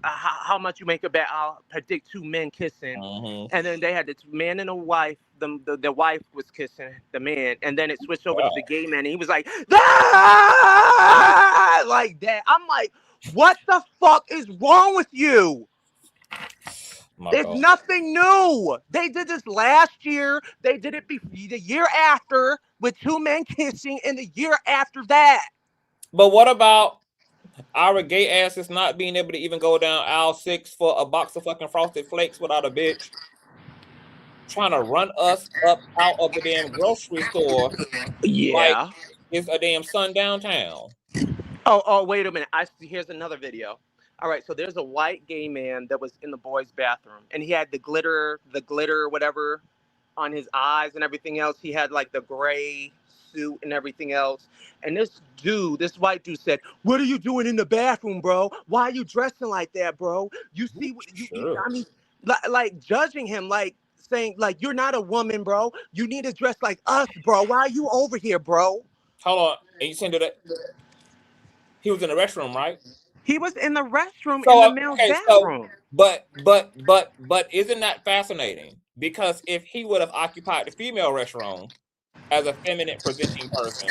how much you make a bet? I'll predict two men kissing, and then they had the man and a wife. The wife was kissing the man, and then it switched over to the gay man, and he was like, ah! Like that. I'm like, what the fuck is wrong with you? It's nothing new. They did this last year. They did it the year after with two men kissing, and the year after that. But what about our gay asses not being able to even go down aisle 6 for a box of fucking Frosted Flakes without a bitch trying to run us up out of the damn grocery store? Like it's a damn sun downtown. Oh, wait a minute. Here's another video. All right, so there's a white gay man that was in the boys' bathroom, and he had the glitter, whatever, on his eyes and everything else. He had like the gray suit and everything else. And this white dude said, "What are you doing in the bathroom, bro? Why are you dressing like that, bro? You see what I mean, like judging him, like saying, like, you're not a woman, bro. You need to dress like us, bro. Why are you over here, bro?" Hold on. And you saying that he was in the restroom, right? He was in the restroom in the male bathroom. But isn't that fascinating? Because if he would have occupied the female restroom as a feminine presenting person,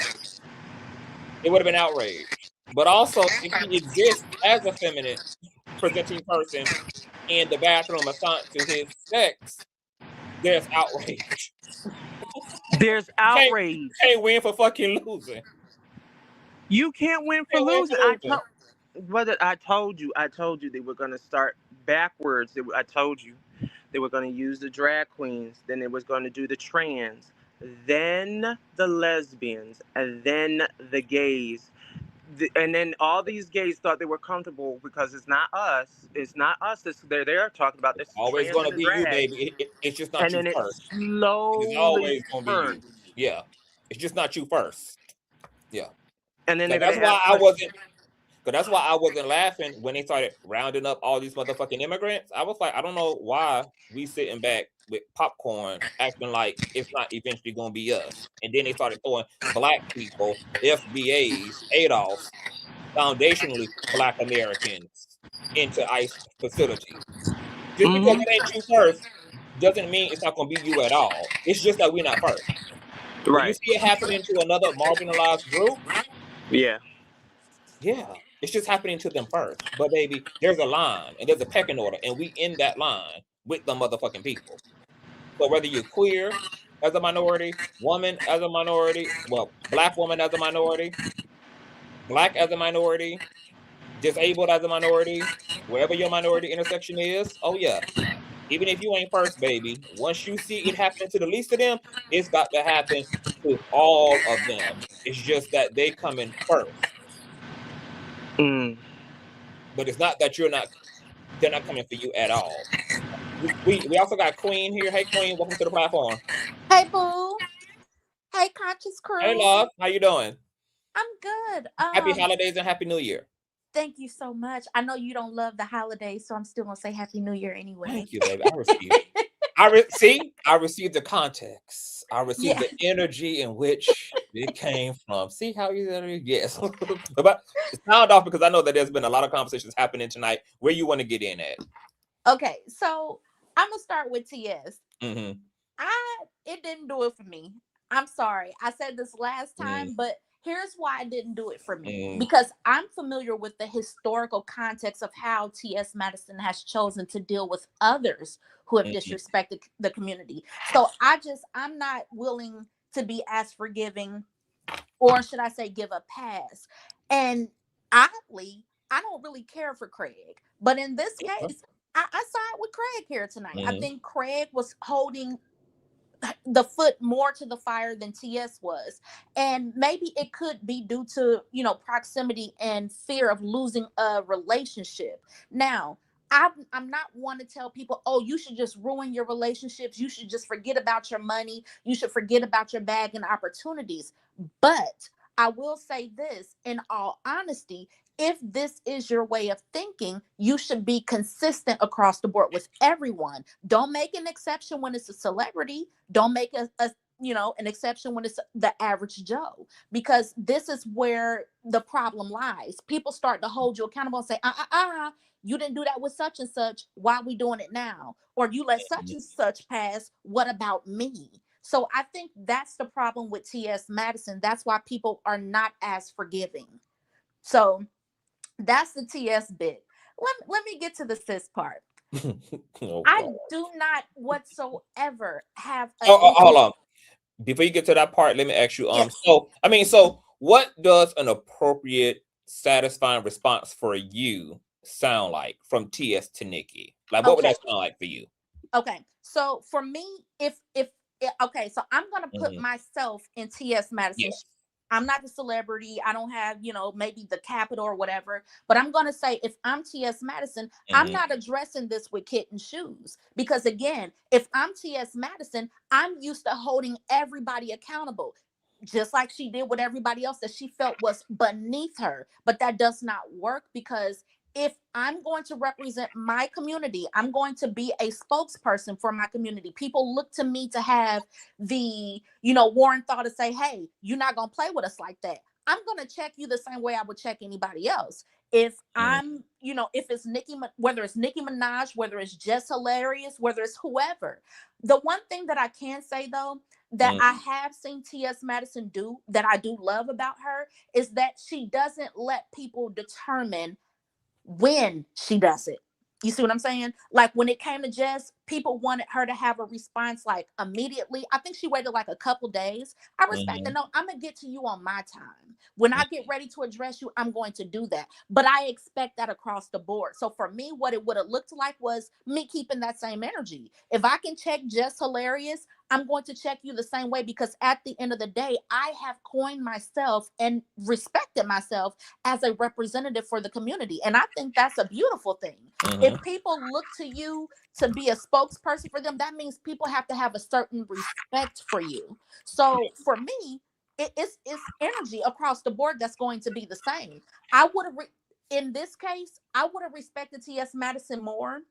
it would have been outrage. But also, if he exists as a feminine presenting person in the bathroom assigned to his sex, there's outrage. There's outrage. You can't win for fucking losing. You can't win for losing. I told you they were going to start backwards. I told you they were going to use the drag queens, then they was going to do the trans, then the lesbians, and then the gays. And then all these gays thought they were comfortable because it's not us. It's not us. They're there talking about this. Always going to be you, baby. It's just not you first. It's always going to be you. Yeah. It's just not you first. Yeah. And then so that's why I wasn't. Because that's why I wasn't laughing when they started rounding up all these motherfucking immigrants. I was like, I don't know why we sitting back with popcorn acting like it's not eventually going to be us. And then they started throwing black people, FBAs, ADOS, foundationally black Americans into ICE facilities. Just because it ain't you first doesn't mean it's not going to be you at all. It's just that we're not first. When you Right. see it happening to another marginalized group, Yeah. yeah, it's just happening to them first. But baby, there's a line and there's a pecking order, and we in that line with the motherfucking people. So whether you're queer as a minority, woman as a minority, well, black woman as a minority, black as a minority, disabled as a minority, wherever your minority intersection is, oh yeah. Even if you ain't first, baby, once you see it happening to the least of them, it's got to happen to all of them. It's just that they come in first. Mm. But it's not that they're not coming for you at all. We also got Queen here. Hey Queen, welcome to the platform. Hey, boo. Hey, Conscious Crew. Hey love, how you doing? I'm good. Happy holidays and happy new year. Thank you so much. I know you don't love the holidays, so I'm still gonna say Happy New Year anyway. Thank you, baby. I received the context. I received the energy in which it came from. See how you yes. But sound off because I know that there's been a lot of conversations happening tonight. Where you want to get in at? Okay, so I'm gonna start with TS. Mm-hmm. It didn't do it for me. I'm sorry. I said this last time, but here's why it didn't do it for me. Because I'm familiar with the historical context of how T.S. Madison has chosen to deal with others who have disrespected the community. So I'm not willing to be as forgiving, or should I say give a pass. And oddly, I don't really care for Craig. But in this case, I side with Craig here tonight. I think Craig was holding the foot more to the fire than TS was, and maybe it could be due to proximity and fear of losing a relationship. Now I'm not one to tell people, oh, you should just ruin your relationships, you should just forget about your money, you should forget about your bag and opportunities. But I will say this, in all honesty, if this is your way of thinking, you should be consistent across the board with everyone. Don't make an exception when it's a celebrity. Don't make an exception when it's the average Joe, because this is where the problem lies. People start to hold you accountable and say, you didn't do that with such and such. Why are we doing it now? Or you let such and such pass. What about me? So I think that's the problem with T.S. Madison. That's why people are not as forgiving. So that's the TS bit. Let me get to the cis part. I do not whatsoever have hold on. Before you get to that part, let me ask you, so what does an appropriate, satisfying response for you sound like from TS to Nicki? Like, what would that sound like for you? Okay, so for me, so I'm gonna put myself in TS Madison. Yes. I'm not a celebrity. I don't have, maybe the capital or whatever. But I'm going to say, if I'm T.S. Madison, I'm not addressing this with kitten shoes. Because again, if I'm T.S. Madison, I'm used to holding everybody accountable, just like she did with everybody else that she felt was beneath her. But that does not work, because if I'm going to represent my community, I'm going to be a spokesperson for my community. People look to me to have the, Warren thought to say, hey, you're not going to play with us like that. I'm going to check you the same way I would check anybody else. If I'm, if it's whether it's Nicki Minaj, whether it's Just Hilarious, whether it's whoever. The one thing that I can say, though, that I have seen T.S. Madison do that I do love about her is that she doesn't let people determine when she does it. You see what I'm saying? Like when it came to Jess, people wanted her to have a response like immediately. I think she waited like a couple days. I respect that. No, I'm going to get to you on my time. When I get ready to address you, I'm going to do that. But I expect that across the board. So for me, what it would have looked like was me keeping that same energy. If I can check Just Hilarious, I'm going to check you the same way, because at the end of the day, I have coined myself and respected myself as a representative for the community. And I think that's a beautiful thing. If people look to you to be a spokesperson for them, that means people have to have a certain respect for you. So for me, it's energy across the board that's going to be the same. I would have in this case, I would have respected T.S. Madison more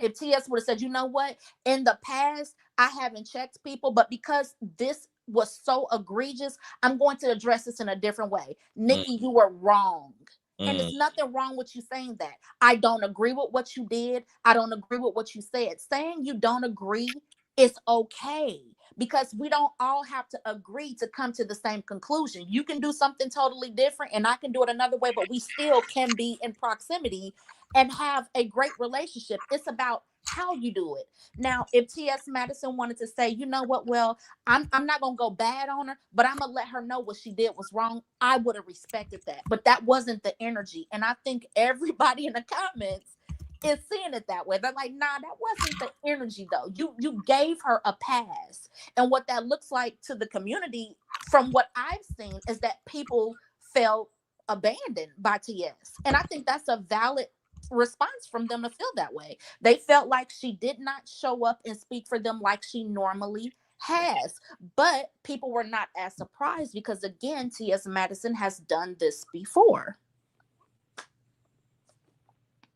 if TS would have said, you know what, in the past, I haven't checked people, but because this was so egregious, I'm going to address this in a different way. Nicki, you were wrong. And there's nothing wrong with you saying that. I don't agree with what you did. I don't agree with what you said. Saying you don't agree is okay, because we don't all have to agree to come to the same conclusion. You can do something totally different and I can do it another way, but we still can be in proximity and have a great relationship. It's about how you do it. Now, if T.S. Madison wanted to say, you know what, well, I'm not going to go bad on her, but I'm going to let her know what she did was wrong, I would have respected that. But that wasn't the energy. And I think everybody in the comments is seeing it that way. They're like, nah, that wasn't the energy though. You gave her a pass. And what that looks like to the community, from what I've seen, is that people felt abandoned by TS. And I think that's a valid response from them to feel that way. They felt like she did not show up and speak for them like she normally has. But people were not as surprised because, again, T.S. Madison has done this before.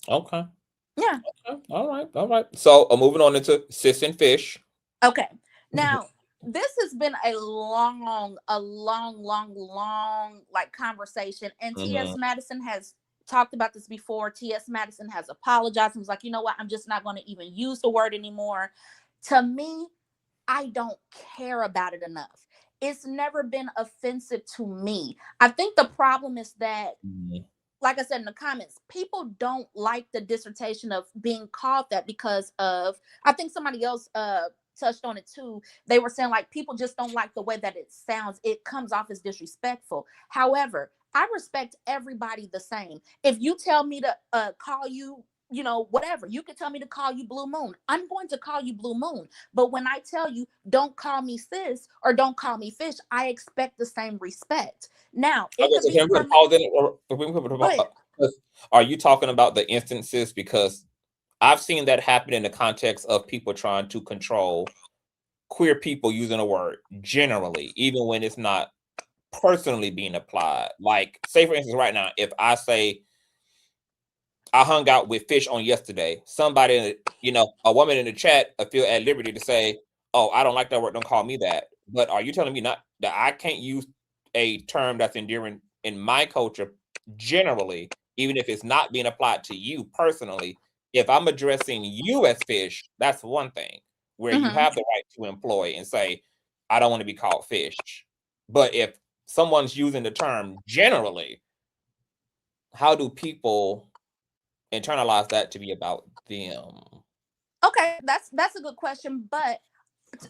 Okay. Yeah. Okay. All right. So moving on into Sis and Fish. Okay. Now, this has been a long like conversation. And T.S. Madison has talked about this before. T.S. Madison has apologized and was like, you know what? I'm just not going to even use the word anymore. To me, I don't care about it enough. It's never been offensive to me. I think the problem is that, like I said in the comments, people don't like the dissertation of being called that because of, I think somebody else touched on it too. They were saying like people just don't like the way that it sounds. It comes off as disrespectful. However, I respect everybody the same. If you tell me to call you, you know, whatever, you can tell me to call you Blue Moon, I'm going to call you Blue Moon. But when I tell you don't call me sis or don't call me fish, I expect the same respect. Now, are you talking about the instances? Because I've seen that happen in the context of people trying to control queer people using a word generally, even when it's not personally being applied. Like, say for instance, right now, if I say I hung out with Fish on yesterday, somebody, you know, a woman in the chat feel at liberty to say, oh, I don't like that word, don't call me that. But are you telling me not that I can't use a term that's endearing in my culture generally, even if it's not being applied to you personally? If I'm addressing you as Fish, that's one thing where you have the right to employ and say, I don't want to be called Fish. But if someone's using the term generally, how do people internalize that to be about them? Okay, that's a good question. But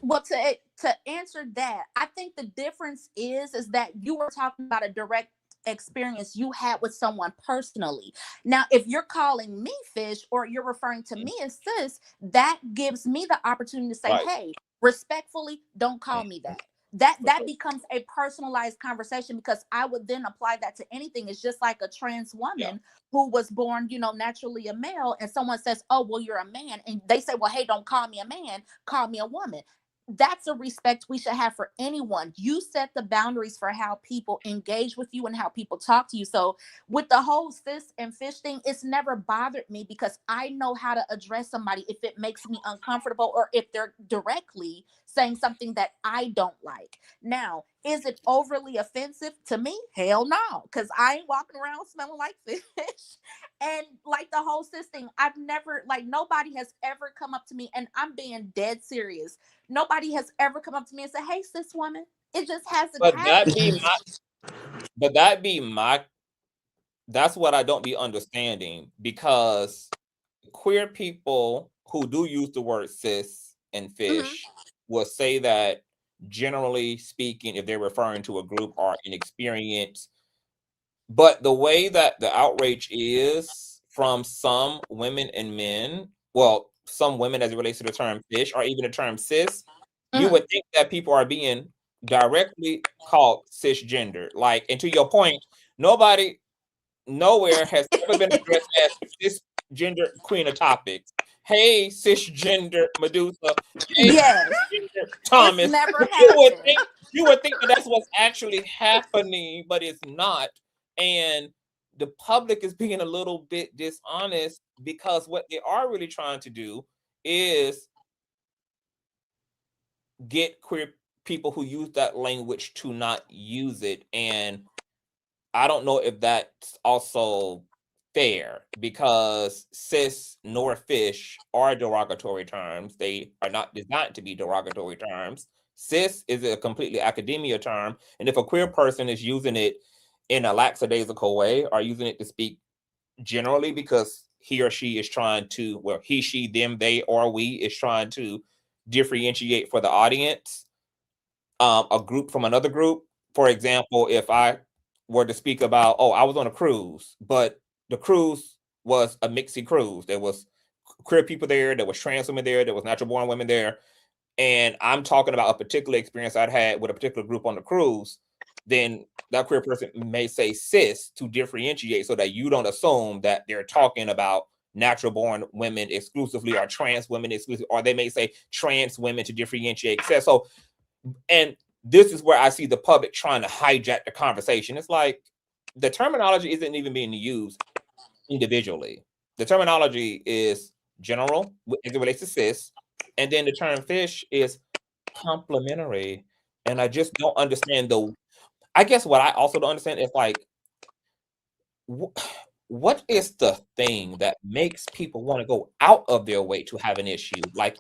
well, to answer that, I think the difference is that you were talking about a direct experience you had with someone personally. Now, if you're calling me Fish or you're referring to me as sis, that gives me the opportunity to say, hey, respectfully, don't call me that. That becomes a personalized conversation, because I would then apply that to anything. It's just like a trans woman who was born, you know, naturally a male, and someone says, oh, well, you're a man. And they say, well, hey, don't call me a man, call me a woman. That's a respect we should have for anyone. You set the boundaries for how people engage with you and how people talk to you. So with the whole sis and fish thing, it's never bothered me because I know how to address somebody if it makes me uncomfortable or if they're directly saying something that I don't like. Now, is it overly offensive to me? Hell no, because I ain't walking around smelling like fish. And like the whole sis thing, I've never, like, nobody has ever come up to me, and I'm being dead serious. Nobody has ever come up to me and said, hey, sis woman. It just hasn't happened. That's what I don't be understanding, because queer people who do use the word cis and fish will say that, generally speaking, if they're referring to a group or an experience. But the way that the outrage is from some women and men, well, some women as it relates to the term fish or even the term cis, you would think that people are being directly called cisgender. Like, and to your point, nobody nowhere has ever been addressed as cisgender queen of topics. Hey, cisgender Medusa. Hey, cisgender Thomas. You would think that that's what's actually happening, but it's not. And the public is being a little bit dishonest, because what they are really trying to do is get queer people who use that language to not use it. And I don't know if that's also fair, because cis nor fish are derogatory terms. They are not designed to be derogatory terms. Cis is a completely academia term, and if a queer person is using it in a lackadaisical way, or using it to speak generally because he or she is trying to, well, he, she, them, they, or we is trying to differentiate for the audience, a group from another group. For example, if I were to speak about, oh, I was on a cruise, but the cruise was a mixy cruise. There was queer people there, there was trans women there, there was natural born women there, and I'm talking about a particular experience I'd had with a particular group on the cruise, then that queer person may say cis to differentiate, so that you don't assume that they're talking about natural born women exclusively or trans women exclusively, or they may say trans women to differentiate cis. So, and this is where I see the public trying to hijack the conversation. It's like the terminology isn't even being used individually. The terminology is general as it relates to cis, and then the term fish is complementary. And I just don't understand I guess what I also don't understand is like, what is the thing that makes people want to go out of their way to have an issue? Like,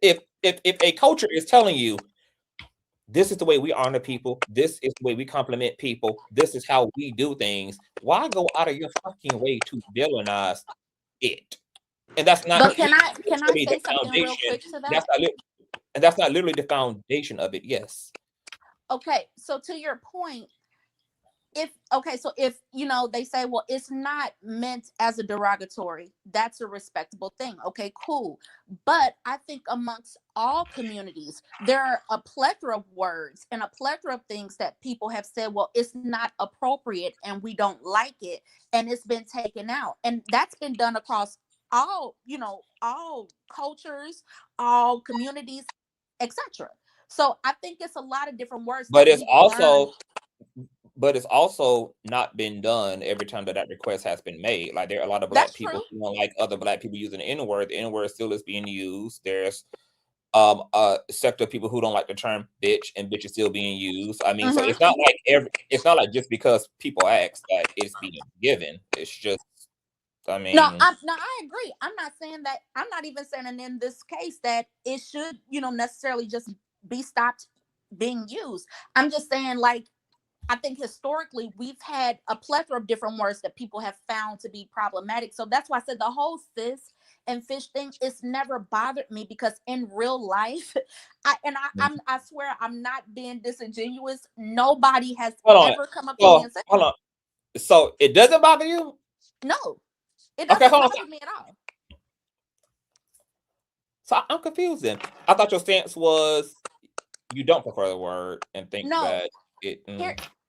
if a culture is telling you, this is the way we honor people, this is the way we compliment people, this is how we do things, why go out of your fucking way to villainize it? And that's not But can I literally say the something real foundation. quick to that? And that's not literally the foundation of it. Yes. Okay, so to your point, if they say, well, it's not meant as a derogatory, that's a respectable thing. Okay, cool. But I think amongst all communities, there are a plethora of words and a plethora of things that people have said, well, it's not appropriate and we don't like it, and it's been taken out. And that's been done across all cultures, all communities, etc. So I think it's a lot of different words But that it's we've learned. also not been done every time that request has been made. Like, there are a lot of black people who don't like other black people using the N-word. The N-word still is being used. There's a sector of people who don't like the term bitch, and bitch is still being used. I mean, so it's not like just because people ask that it's being given. It's just, I mean, I agree. I'm not saying that. I'm not even saying in this case that it should, necessarily just be stopped being used. I'm just saying, like, I think historically we've had a plethora of different words that people have found to be problematic. So that's why I said the whole cis and fish thing, it's never bothered me, because in real life, I swear I'm not being disingenuous. Nobody has ever come up to me and said, hold on. So it doesn't bother you? No, it doesn't bother me at all. So I'm confused then. I thought your stance was you don't prefer the word and think that it.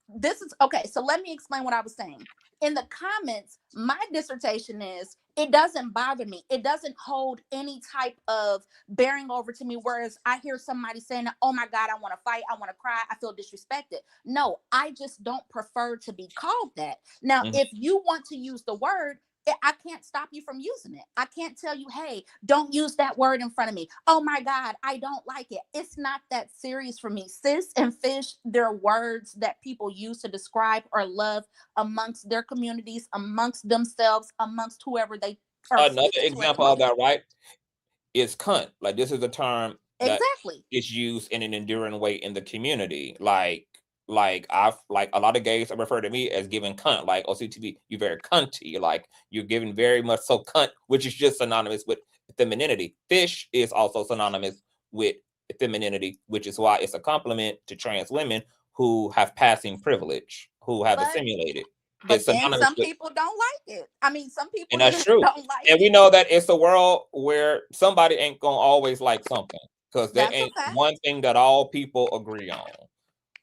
This is okay. So let me explain what I was saying. In the comments, my dissertation is, it doesn't bother me. It doesn't hold any type of bearing over to me. Whereas I hear somebody saying, oh my God, I want to fight, I want to cry, I feel disrespected. No, I just don't prefer to be called that. Now, if you want to use the word, I can't stop you from using it. I can't tell you, hey, don't use that word in front of me. Oh my God, I don't like it. It's not that serious for me. Cis and fish, they're words that people use to describe or love amongst their communities, amongst themselves, amongst whoever they are. Another example of that, right, is cunt. Like, this is a term that is used in an enduring way in the community. Like a lot of gays refer to me as giving cunt, like, OCTV, you're very cunty, like you're giving very much so cunt, which is just synonymous with femininity. Fish is also synonymous with femininity, which is why it's a compliment to trans women who have passing privilege, who have assimilated. But then some people don't like it. I mean, some people and that's true. Don't like and we know that it's a world where somebody ain't gonna always like something, because there ain't one thing that all people agree on.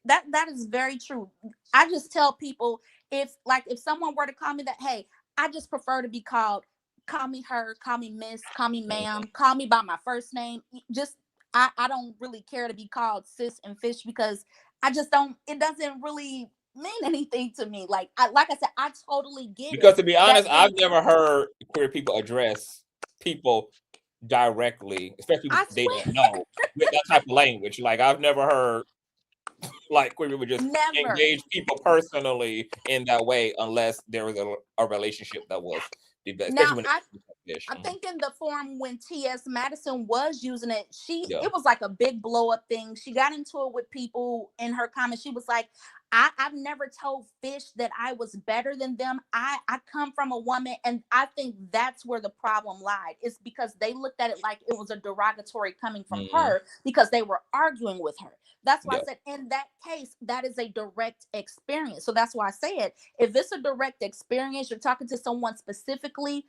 That is very true. I just tell people, if someone were to call me that, hey, I just prefer to be called, call me her, call me miss, call me ma'am, call me by my first name. Just I don't really care to be called cis and fish, because I just don't, it doesn't really mean anything to me. Like I said, I totally get Because it. to be honest, I've never heard queer people address people directly, especially I they swear. don't know with that type of language. Like I've never heard like queer people just Never. engage people personally in that way unless there was a relationship that was developed. Now, Especially when I think in the forum when T.S. Madison was using it, Yeah. it was like a big blow up thing. She got into it with people in her comments. She was like, I've never told Fish that I was better than them. I come from a woman, and I think that's where the problem lied. It's because they looked at it like it was a derogatory coming from her because they were arguing with her. That's why I said in that case, that is a direct experience. So that's why I said if it's a direct experience, you're talking to someone specifically,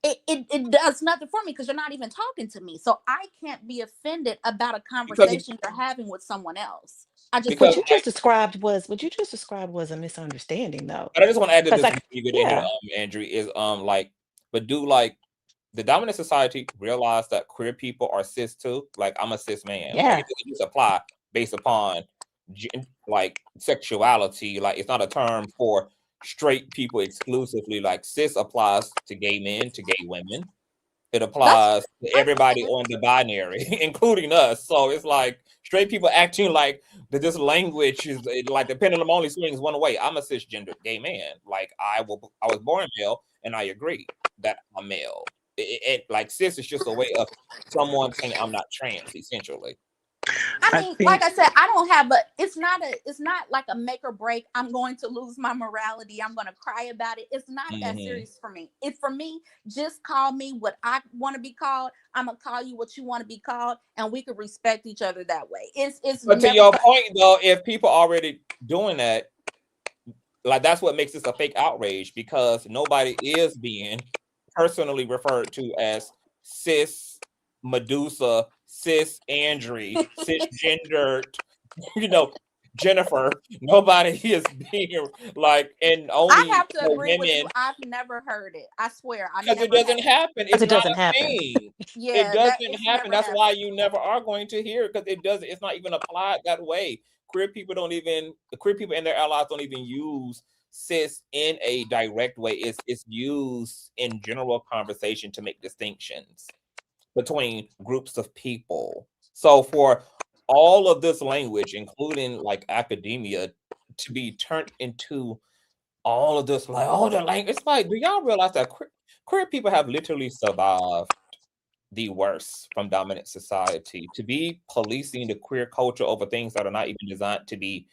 it does nothing for me because you're not even talking to me. So I can't be offended about a conversation you're having with someone else. I just What you just described was a misunderstanding, though. But I just want to add to this Like, before you get into Andrew, is like, but do like the dominant society realize that queer people are cis too? Like I'm a cis man. Yeah. Like it doesn't just apply based upon like sexuality. Like it's not a term for straight people exclusively. Like cis applies to gay men, to gay women. It applies to everybody on the binary, including us. So it's like straight people acting like that this language is like the pendulum only swings one way. I'm a cisgender gay man. Like I was born male, and I agree that I'm male. It like cis is just a way of someone saying I'm not trans, essentially. I mean, like I said, I don't have it's not like a make or break. I'm going to lose my morality. I'm going to cry about it. It's not that serious for me. For me, just call me what I want to be called. I'm going to call you what you want to be called, and we could respect each other that way. But to your point though, if people already doing that, like that's what makes this a fake outrage, because nobody is being personally referred to as cis Medusa, cis Andre, cisgendered, Jennifer. Nobody is being like, and only I have to agree women. with you. I've never heard it. I swear. Because it doesn't happen. It's not a thing. Yeah, it doesn't happen. That's why you never are going to hear it, because it doesn't. It's not even applied that way. Queer people and their allies don't even use cis in a direct way. It's used in general conversation to make distinctions between groups of people. So for all of this language, including like academia, to be turned into all of this, like all the language, it's like, do y'all realize that queer people have literally survived the worst from dominant society? To be policing the queer culture over things that are not even designed to be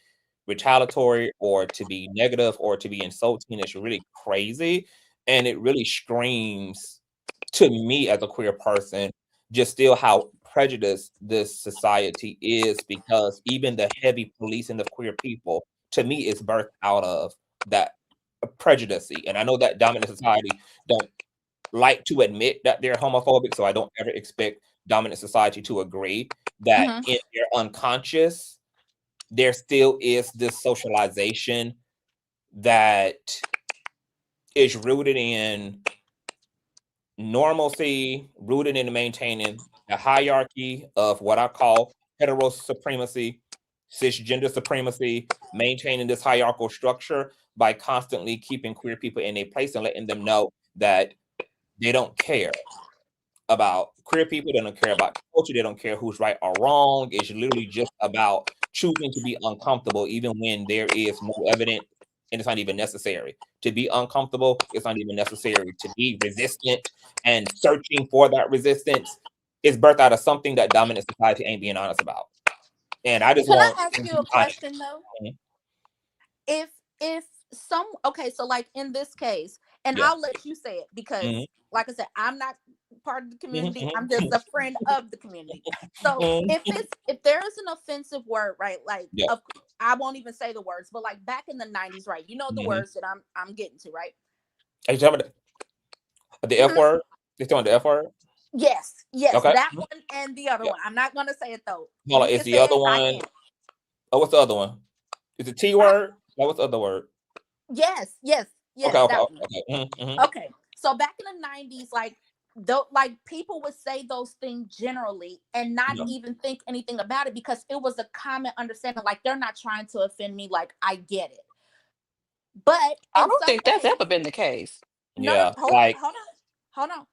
retaliatory or to be negative or to be insulting is really crazy. And it really screams to me as a queer person just still how prejudiced this society is, because even the heavy policing of queer people to me is birthed out of that prejudice. And I know that dominant society don't like to admit that they're homophobic, so I don't ever expect dominant society to agree that in their unconscious there still is this socialization that is rooted in normalcy, rooted in maintaining a hierarchy of what I call hetero supremacy, cisgender supremacy, maintaining this hierarchical structure by constantly keeping queer people in a place and letting them know that they don't care about queer people, they don't care about culture, they don't care who's right or wrong. It's literally just about choosing to be uncomfortable even when there is no evidence, and it's not even necessary to be uncomfortable. It's not even necessary to be resistant, and searching for that resistance is birthed out of something that dominant society ain't being honest about. And I just want I ask you a question though? If so like in this case, and I'll let you say it because like I said, I'm not part of the community. I'm just a friend of the community. So if there is an offensive word, right? Like I won't even say the words, but like back in the 90s, right? You know the words that I'm getting to, right? Are you talking about the F word? You're talking the F word? Yes, okay. That one and the other one. I'm not gonna say it though. Hold on, is the other one? Oh, what's the other one? Is the T word? What's the other word? Yes. Okay. So back in the 90s, like people would say those things generally and not even think anything about it because it was a common understanding. Like they're not trying to offend me. Like I get it. But I in don't some think that's ways, ever been the case. no, Yeah, hold on, like hold on.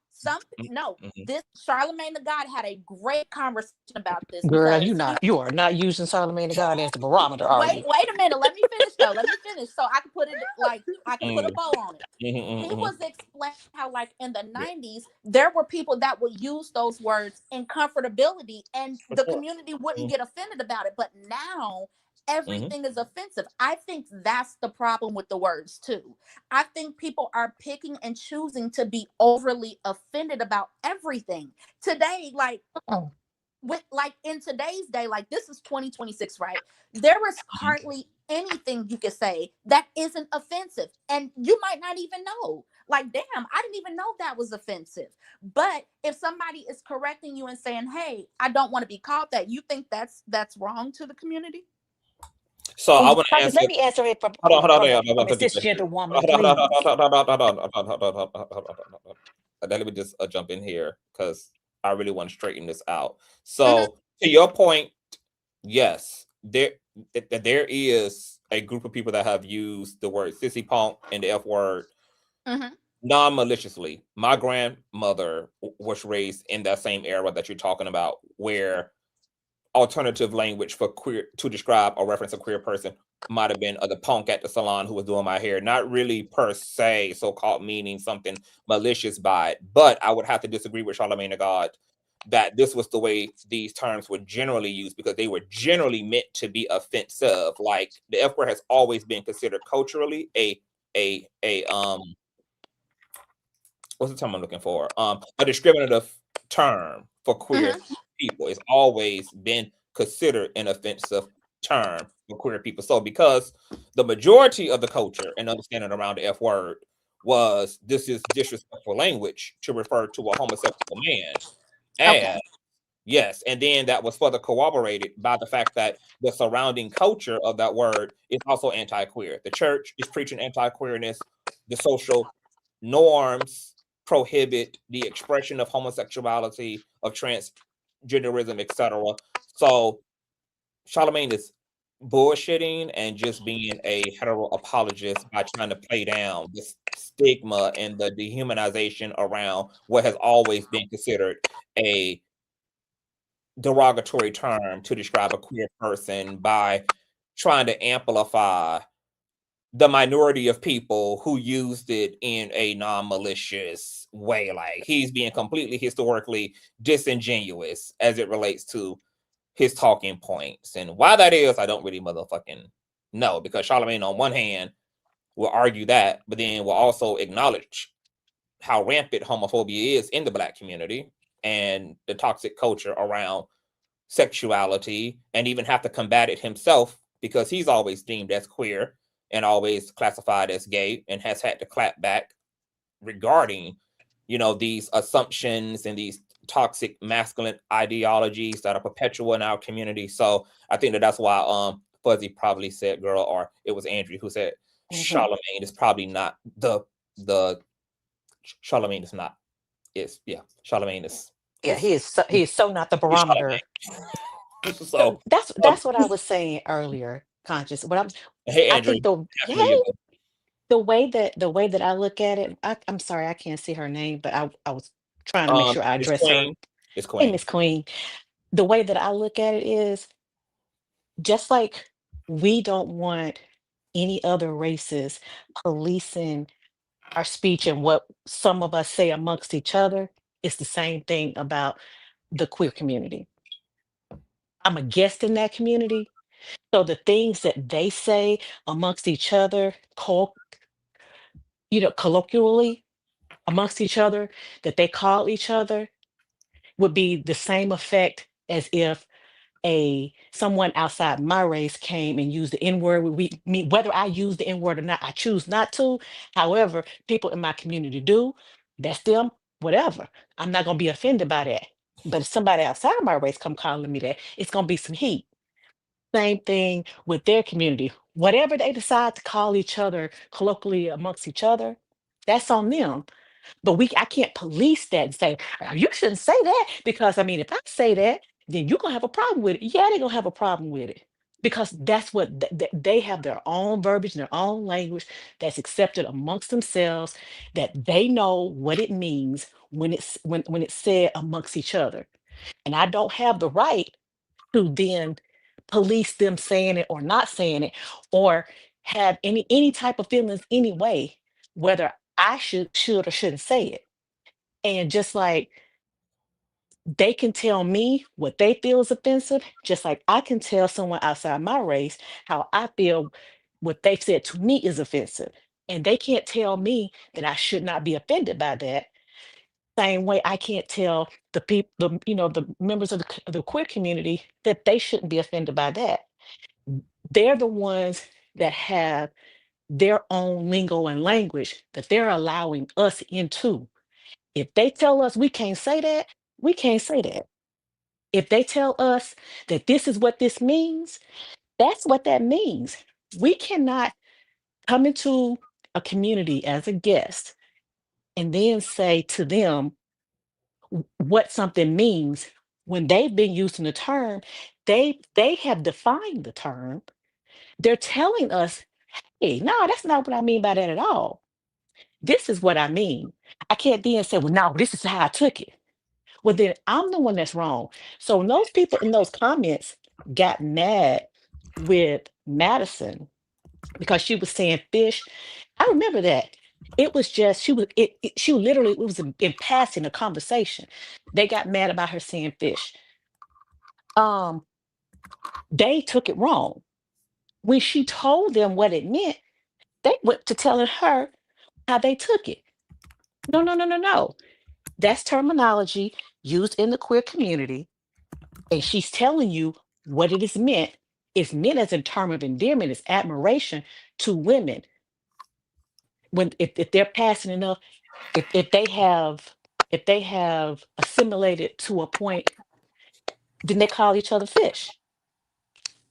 No, mhm. this Charlemagne the God had a great conversation about this Girl, because you are not using Charlamagne the God as the barometer, are wait, you? wait a minute. Let me finish though. Let me finish so I can put it like I can put a Mm, bow on it. He mhm. was explaining how, like in the Yeah, 90s, there were people that would use those words in comfortability and for the sure. community wouldn't Mhm, get offended about it. But now mhm. everything is offensive. I think that's the problem with the words too. I think people are picking and choosing to be overly offended about everything. Today, like Oh. with like in today's day, like this is 2026, right? There is hardly anything you could say that isn't offensive. And you might not even know. Like, damn, I didn't even know that was offensive. But if somebody is correcting you and saying, hey, I don't want to be called that, you think that's wrong to the community? So I And want to Conscious, answer. let me answer it Hold on, from yeah, from a don't do that shit. cisgender woman, Hold on, hold on, please. hold on, hold on, hold on, hold on, hold on, hold on, hold on. Let me just jump in here because I really want to straighten this out. Mhm, So to your point, yes, there is a group of people that have used the word sissy punk and the F word mhm. non-maliciously. My grandmother was raised in that same era that you're talking about, where alternative language for queer to describe or reference a queer person might have been the punk at the salon who was doing my hair, not really per se so-called meaning something malicious by it. But I would have to disagree with Charlamagne the God that this was the way these terms were generally used because they were generally meant to be offensive. Like the F word has always been considered culturally a what's the term I'm looking for? A discriminative term for queer Mhm. people. It's always been considered an offensive term for queer people. So because the majority of the culture and understanding around the F word was this is disrespectful language to refer to a homosexual man. Okay. And yes, and then that was further corroborated by the fact that the surrounding culture of that word is also anti-queer. The church is preaching anti-queerness. The social norms prohibit the expression of homosexuality, of transgenderism, etc. So Charlamagne is bullshitting and just being a hetero apologist by trying to play down the stigma and the dehumanization around what has always been considered a derogatory term to describe a queer person by trying to amplify the minority of people who used it in a non-malicious way. Like he's being completely historically disingenuous as it relates to his talking points. And why that is, I don't really motherfucking know because Charlamagne on one hand will argue that, but then will also acknowledge how rampant homophobia is in the Black community and the toxic culture around sexuality and even have to combat it himself because he's always deemed as queer and always classified as gay and has had to clap back regarding these assumptions and these toxic masculine ideologies that are perpetual in our community. So I think that's why Fuzzy probably said girl, or it was Andrew who said Hmm. Charlamagne is probably not the Charlamagne is not is yeah Charlamagne Yeah, is he is so not the he's barometer. Charlamagne. So So that's what I was saying earlier, Conscious. hey, I Andrew, think the half a million. yay, the way that I look at it, I'm sorry, I can't see her name, but I was trying to make sure I It's address her. Queen. It's Hey, Queen. Miss Queen. The way that I look at it is just like we don't want any other races policing our speech and what some of us say amongst each other. It's the same thing about the queer community. I'm a guest in that community. So the things that they say amongst each other, colloquially amongst each other, that they call each other, would be the same effect as if a someone outside my race came and used the N word. Whether I use the N word or not, I choose not to. However, people in my community do. That's them. Whatever. I'm not gonna be offended by that. But if somebody outside my race come calling me that, it's gonna be some heat. Same thing with their community. Whatever they decide to call each other colloquially amongst each other, that's on them. But I can't police that and say, "Oh, you shouldn't say that," because I mean, if I say that, then you're gonna have a problem with it. Yeah, they're gonna have a problem with it. because that's what they have, their own verbiage, their own language that's accepted amongst themselves, that they know what it means when it's said amongst each other. And I don't have the right to then police them saying it or not saying it, or have any type of feelings anyway, whether I should or shouldn't say it. And just like they can tell me what they feel is offensive, just like I can tell someone outside my race how I feel what they've said to me is offensive. And they can't tell me that I should not be offended by that. Same way I can't tell the people, the members of the queer community that they shouldn't be offended by that. They're the ones that have their own lingo and language that they're allowing us into. If they tell us we can't say that, we can't say that. If they tell us that this is what this means, that's what that means. We cannot come into a community as a guest and then say to them what something means when they've been using the term. They have defined the term. They're telling us, hey, no, that's not what I mean by that at all. This is what I mean. I can't then say, well, no, this is how I took it. Well, then I'm the one that's wrong. So when those people in those comments got mad with Madison because she was saying fish, I remember that. It was just she literally, it was in passing a conversation. They got mad about her saying fish. They took it wrong. When she told them what it meant, they went to telling her how they took it. No, no, no, no, no. That's terminology used in the queer community, and she's telling you what it is meant. It's meant as a term of endearment, it's admiration to women. When if they're passing enough, if they have assimilated to a point, then they call each other fish.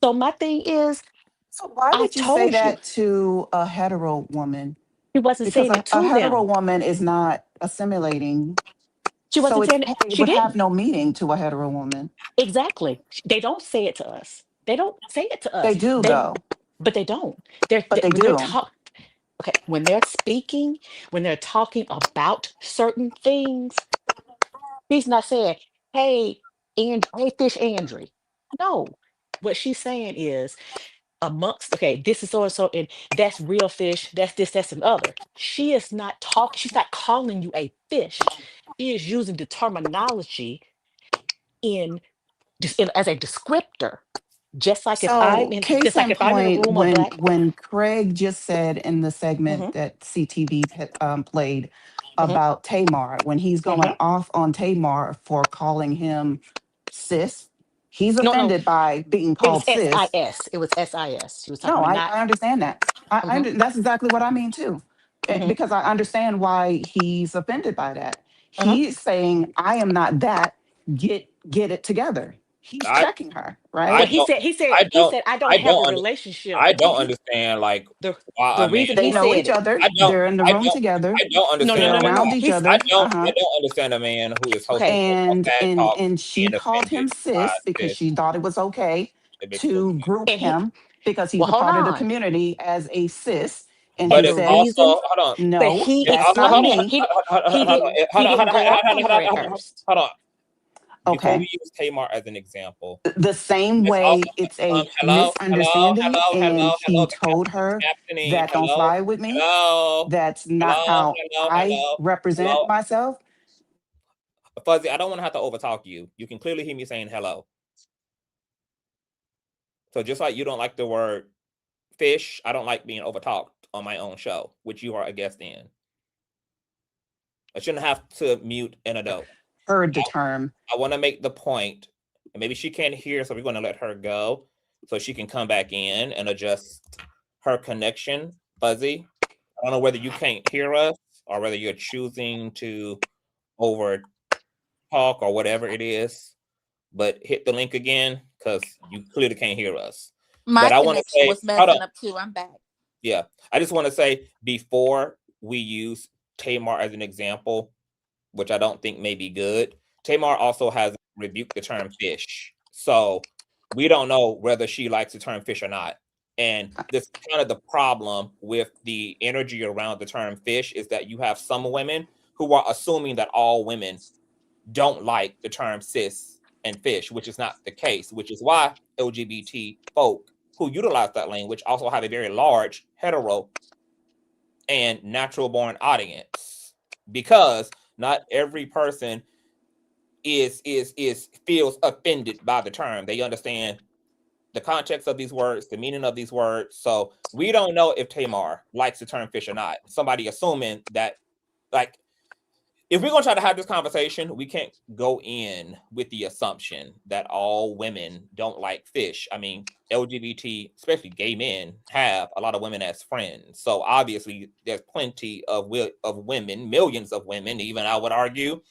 So my thing is, So why I would you say told you. that to a hetero woman? She wasn't Because saying it a to hetero them. woman is not assimilating. She So wasn't saying it. it She would have didn't. no meaning to a hetero woman. Exactly. They don't say it to us. They don't say it to They us. do though, But they don't. but they When they're do. talk, okay, when they're speaking, when they're talking about certain things, she's not saying, "Hey, hey, Fish Andrew." No, what she's saying is amongst, okay, this is so and so, and that's real fish. That's this, that's an other. She is not talking. She's not calling you a fish. She is using the terminology in as a descriptor. So case Just like in if I'm in a point, room of black. when Craig just said in the segment Hmm. that CTV had played Hmm. about Tamar, when he's going Hmm. off on Tamar for calling him sis, he's No, no, offended by being it was called sis. SIS. It was SIS. She was talking No, about I understand that. not. That's exactly what I mean too. Hmm. Because I understand why he's offended by that. Hmm. He's saying, I am not that. Get it together. He's I checking her, I Well, right? don't I he don't said, I don't I have a don't under, relationship. I don't understand like The why the a man reason They he know said each it. other. I don't They're in the I room don't together. I don't No, no, understand no, They're a no, man. around no. each He's I other. don't Uh-huh. I don't understand a man who is hosting okay. a And Phag and talk and she being called offended him by sis because this she thought it was okay individual to man. group And he, him because well, he's a hold part of the on. community as a sis. And But And he the it's said, reason, also hold on. but no, he It's that's also not explained it. me. He didn't go off on her at first. hold on. Before Okay. we use Tamar as an example, The same it's also way it's a hello, hello, misunderstanding, hello, and hello, he hello, told her captaining, that don't hello, fly with me. hello, That's not hello, how hello, I hello, represent hello. myself. Fuzzy, I don't want to have to overtalk you. You can clearly hear me saying hello. So just like you don't like the word fish, I don't like being overtalked on my own show, which you are a guest in. I shouldn't have to mute an adult. Heard the term. I want to make the point, and maybe she can't hear, so we're going to let her go so she can come back in and adjust her connection. Fuzzy, I don't know whether you can't hear us or whether you're choosing to over talk or whatever it is, but hit the link again because you clearly can't hear us. My But I want to connection say, was hold on. messing up too. I'm back. Yeah, I just want to say before we use Tamar as an example, which I don't think may be good, Tamar also has rebuked the term fish. So we don't know whether she likes the term fish or not. And this is kind of the problem with the energy around the term fish is that you have some women who are assuming that all women don't like the term cis and fish, which is not the case, which is why LGBT folk who utilize that language also have a very large hetero and natural born audience, because not every person is feels offended by the term. They understand the context of these words, the meaning of these words. So we don't know if Tamar likes the term fish or not. Somebody assuming that, like, if we're gonna try to have this conversation, we can't go in with the assumption that all women don't like fish. I mean, LGBT, especially gay men, have a lot of women as friends. So obviously, there's plenty of women, millions of women, even I would argue,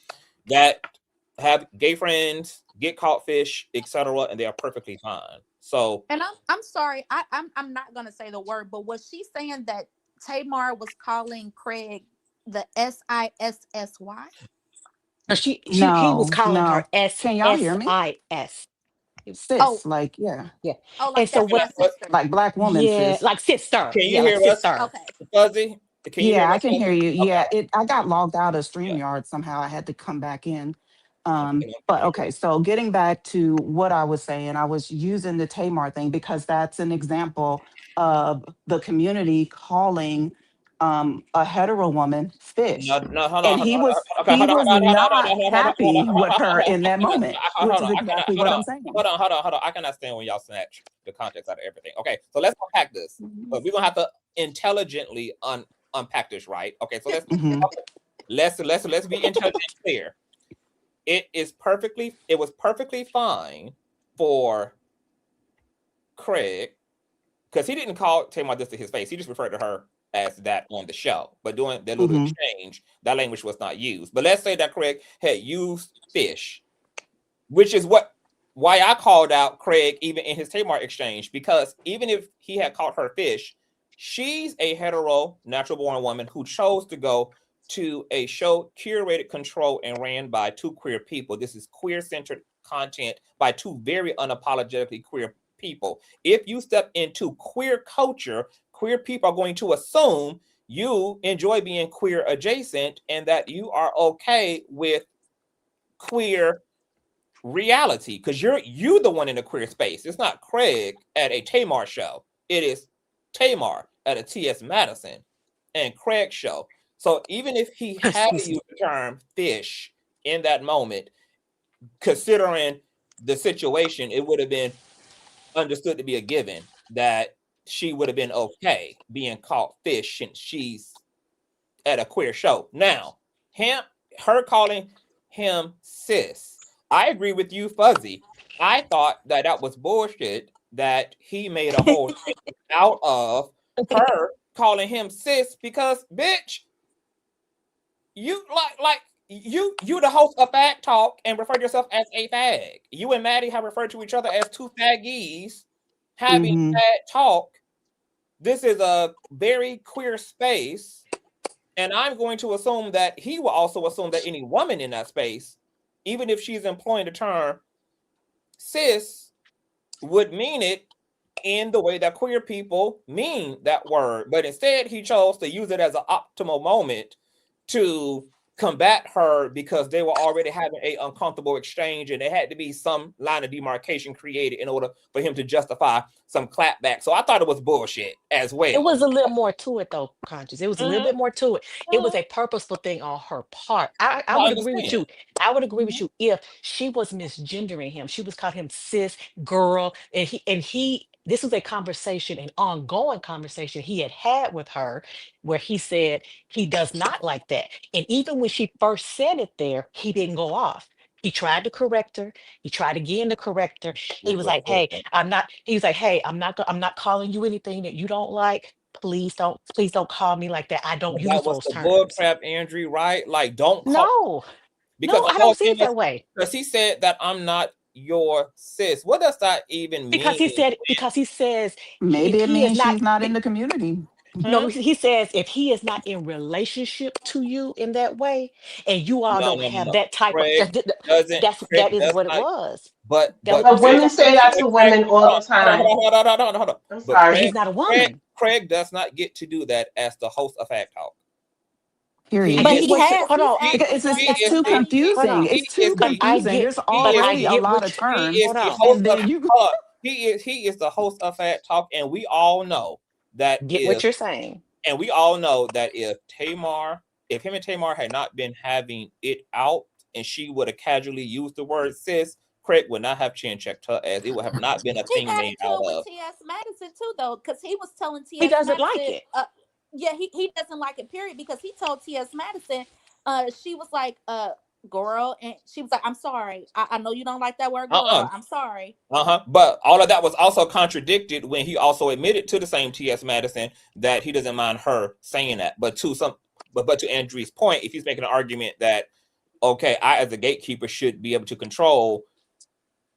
that have gay friends, get caught fish, etc., and they are perfectly fine. So, and I'm sorry, I'm not gonna say the word, but was she saying that Tamar was calling Craig the SISSY? No, he was calling No. her SSIS. Can y'all hear me? Sis, Oh, like, yeah. Yeah. oh, And like so that's my what? sister. Like black woman, Yeah, sis. like sister. can you Yeah, like hear us, sister. Okay. Fuzzy? Can you hear Yeah, I us? can hear you. Okay. Yeah, I got logged out of Yeah. StreamYard somehow. I had to come back in. Okay. But okay, so getting back to what I was saying, I was using the Tamar thing because that's an example of the community calling a hetero woman fish. No, hold And on. he was Okay, hold on. not happy with her in that moment, which is I cannot. exactly what I'm saying. Hold on. I cannot stand when y'all snatch the context out of everything. Okay, so let's unpack this. But we're gonna have to intelligently unpack this, right? Okay, so Mhm. let's be intelligent and clear. It was perfectly fine for Craig, because he didn't call Tamar this to his face. He just referred to her as that on the show. But during that little Mhm. exchange, that language was not used. But let's say that Craig had used fish, which is why I called out Craig even in his Tamar exchange, because even if he had called her fish, she's a hetero, natural born woman who chose to go to a show curated, controlled, and ran by two queer people. This is queer-centered content by two very unapologetically queer people. If you step into queer culture, queer people are going to assume you enjoy being queer adjacent and that you are okay with queer reality, because you the one in the queer space. It's not Craig at a Tamar show. It is Tamar at a T.S. Madison and Craig show. So even if he had to use the term fish in that moment, considering the situation, it would have been understood to be a given that she would have been okay being called fish since she's at a queer show. Now, her calling him cis, I agree with you, Fuzzy. I thought that was bullshit that he made a whole thing out of her calling him cis, because bitch, you you the host of Phag Talk and refer to yourself as a fag. You and Maddie have referred to each other as two faggies having Phag Talk. This is a very queer space, and I'm going to assume that he will also assume that any woman in that space, even if she's employing the term cis, would mean it in the way that queer people mean that word. But instead, he chose to use it as an optimal moment to combat her because they were already having an uncomfortable exchange, and there had to be some line of demarcation created in order for him to justify some clapback. So I thought it was bullshit as well. It was a little more to it, though, Conscious. It was a little bit more to it. It was a purposeful thing on her part. I would agree with you. I would agree with you if she was misgendering him. She was calling him cis, girl, and he. This was a conversation, an ongoing conversation he had with her, where he said he does not like that. And even when she first said it there, he didn't go off. He tried to correct her. He tried again to correct her. He was like, "Hey, I'm not." He was like, "Hey, I'm not calling you anything that you don't like. Please don't call me like that. I don't use That was those the terms." bullcrap, Andrew, right? Like, don't call. No, I don't see it that way. Because he said that I'm not your cis. What does that even mean? Because he says Maybe it he is means not. she's not in the community. No, he says if he is not in relationship to you in that way, and you all No, don't no, no, have no. that type of Craig that Craig is does what it not, was. but But Craig, women That's what say he that said. to Craig, women all the time. hold on. I'm But sorry. He's not a woman. Craig does not get to do that as the host of Phag Talk. I He Period. But get is he what you has. hold He's on. actually It's done he that is to too the me. Hold confusing. on. It's he too is But the I confusing. get There's he is already a get lot what of you, he is terms, hold the on. host and of then you he is the host of Phag Talk, and we all know that Get what you're saying. if him and Tamar had not been having it out, and she would have casually used the word sis, Craig would not have chin checked her ass. It would have not been a He thing got made into out it with of. T.S. Madison too, though, because he was telling He T.S. doesn't like Madison, it. yeah, he doesn't like it, period, because he told T.S. Madison, she was like, girl, and she was like, I'm sorry, I know you don't like that word, girl, I'm sorry. But all of that was also contradicted when he also admitted to the same T.S. Madison that he doesn't mind her saying that. But to Andrew's point, if he's making an argument that, okay, I as a gatekeeper should be able to control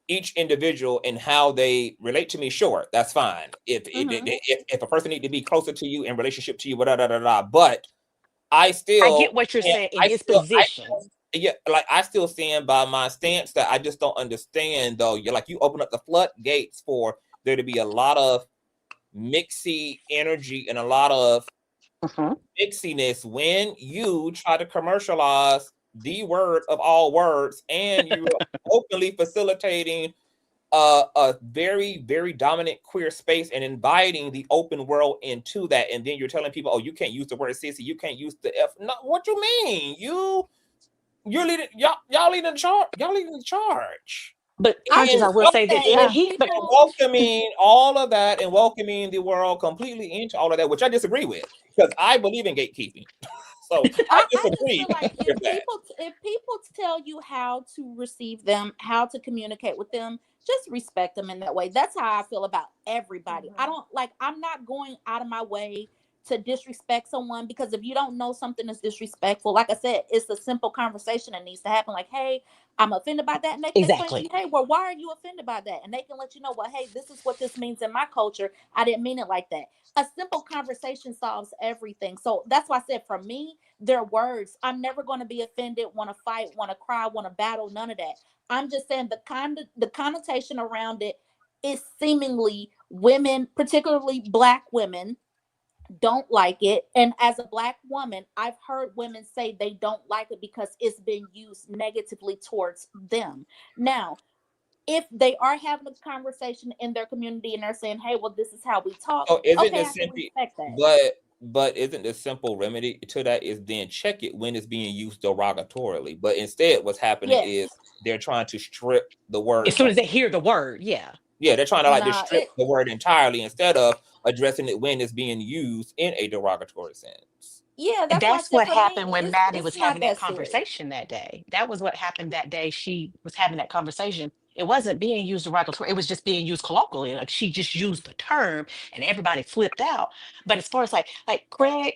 each individual and how they relate to me, sure, that's fine. If a person need to be closer to you in relationship to you, but I get what you're saying in his position. I still stand by my stance that I just don't understand though. You open up the floodgates for there to be a lot of mixy energy and a lot of mixiness when you try to commercialize the word of all words, and you're openly facilitating a very, very dominant queer space and inviting the open world into that. And then you're telling people, oh, you can't use the word sissy, you can't use the F. No, what you mean? You're leading y'all leading the charge. Y'all leading the charge. But I Conscious, I just will think say this. that And if he but And people, welcoming all of that and welcoming the world completely into all of that, which I disagree with because I believe in gatekeeping. So I I just disagree feel like with that. if people tell you how to receive them, how to communicate with them, just respect them in that way. That's how I feel about everybody. I don't like. I'm not going out of my way to disrespect someone, because if you don't know something is disrespectful, like I said, it's a simple conversation that needs to happen. Like, hey, I'm offended by that, and they can explain to you, exactly. hey, well, why are you offended by that? And they can let you know, well, hey, this is what this means in my culture. I didn't mean it like that. A simple conversation solves everything. So that's why I said, for me, their words, I'm never going to be offended, want to fight, want to cry, want to battle, none of that. I'm just saying the connotation around it is seemingly women, particularly Black women, don't like it. And as a Black woman, I've heard women say they don't like it because it's been used negatively towards them. Now, if they are having a conversation in their community and they're saying, hey, well, this is how we talk, So isn't okay, the I can simple respect that. but isn't the simple remedy to that is then check it when it's being used derogatorily? But instead what's happening Yes. is they're trying to strip the word. As soon as they hear the word, yeah. Yeah, they're trying to just Nah, strip the word entirely instead of addressing it when it's being used in a derogatory sense. yeah, And that's why I that's said what for happened me, when Maddie was it's not having that that serious. conversation that day. That was what happened that day. She was having that conversation. It wasn't being used derogatory. It was just being used colloquially. Like she just used the term, and everybody flipped out. But as far as like Craig,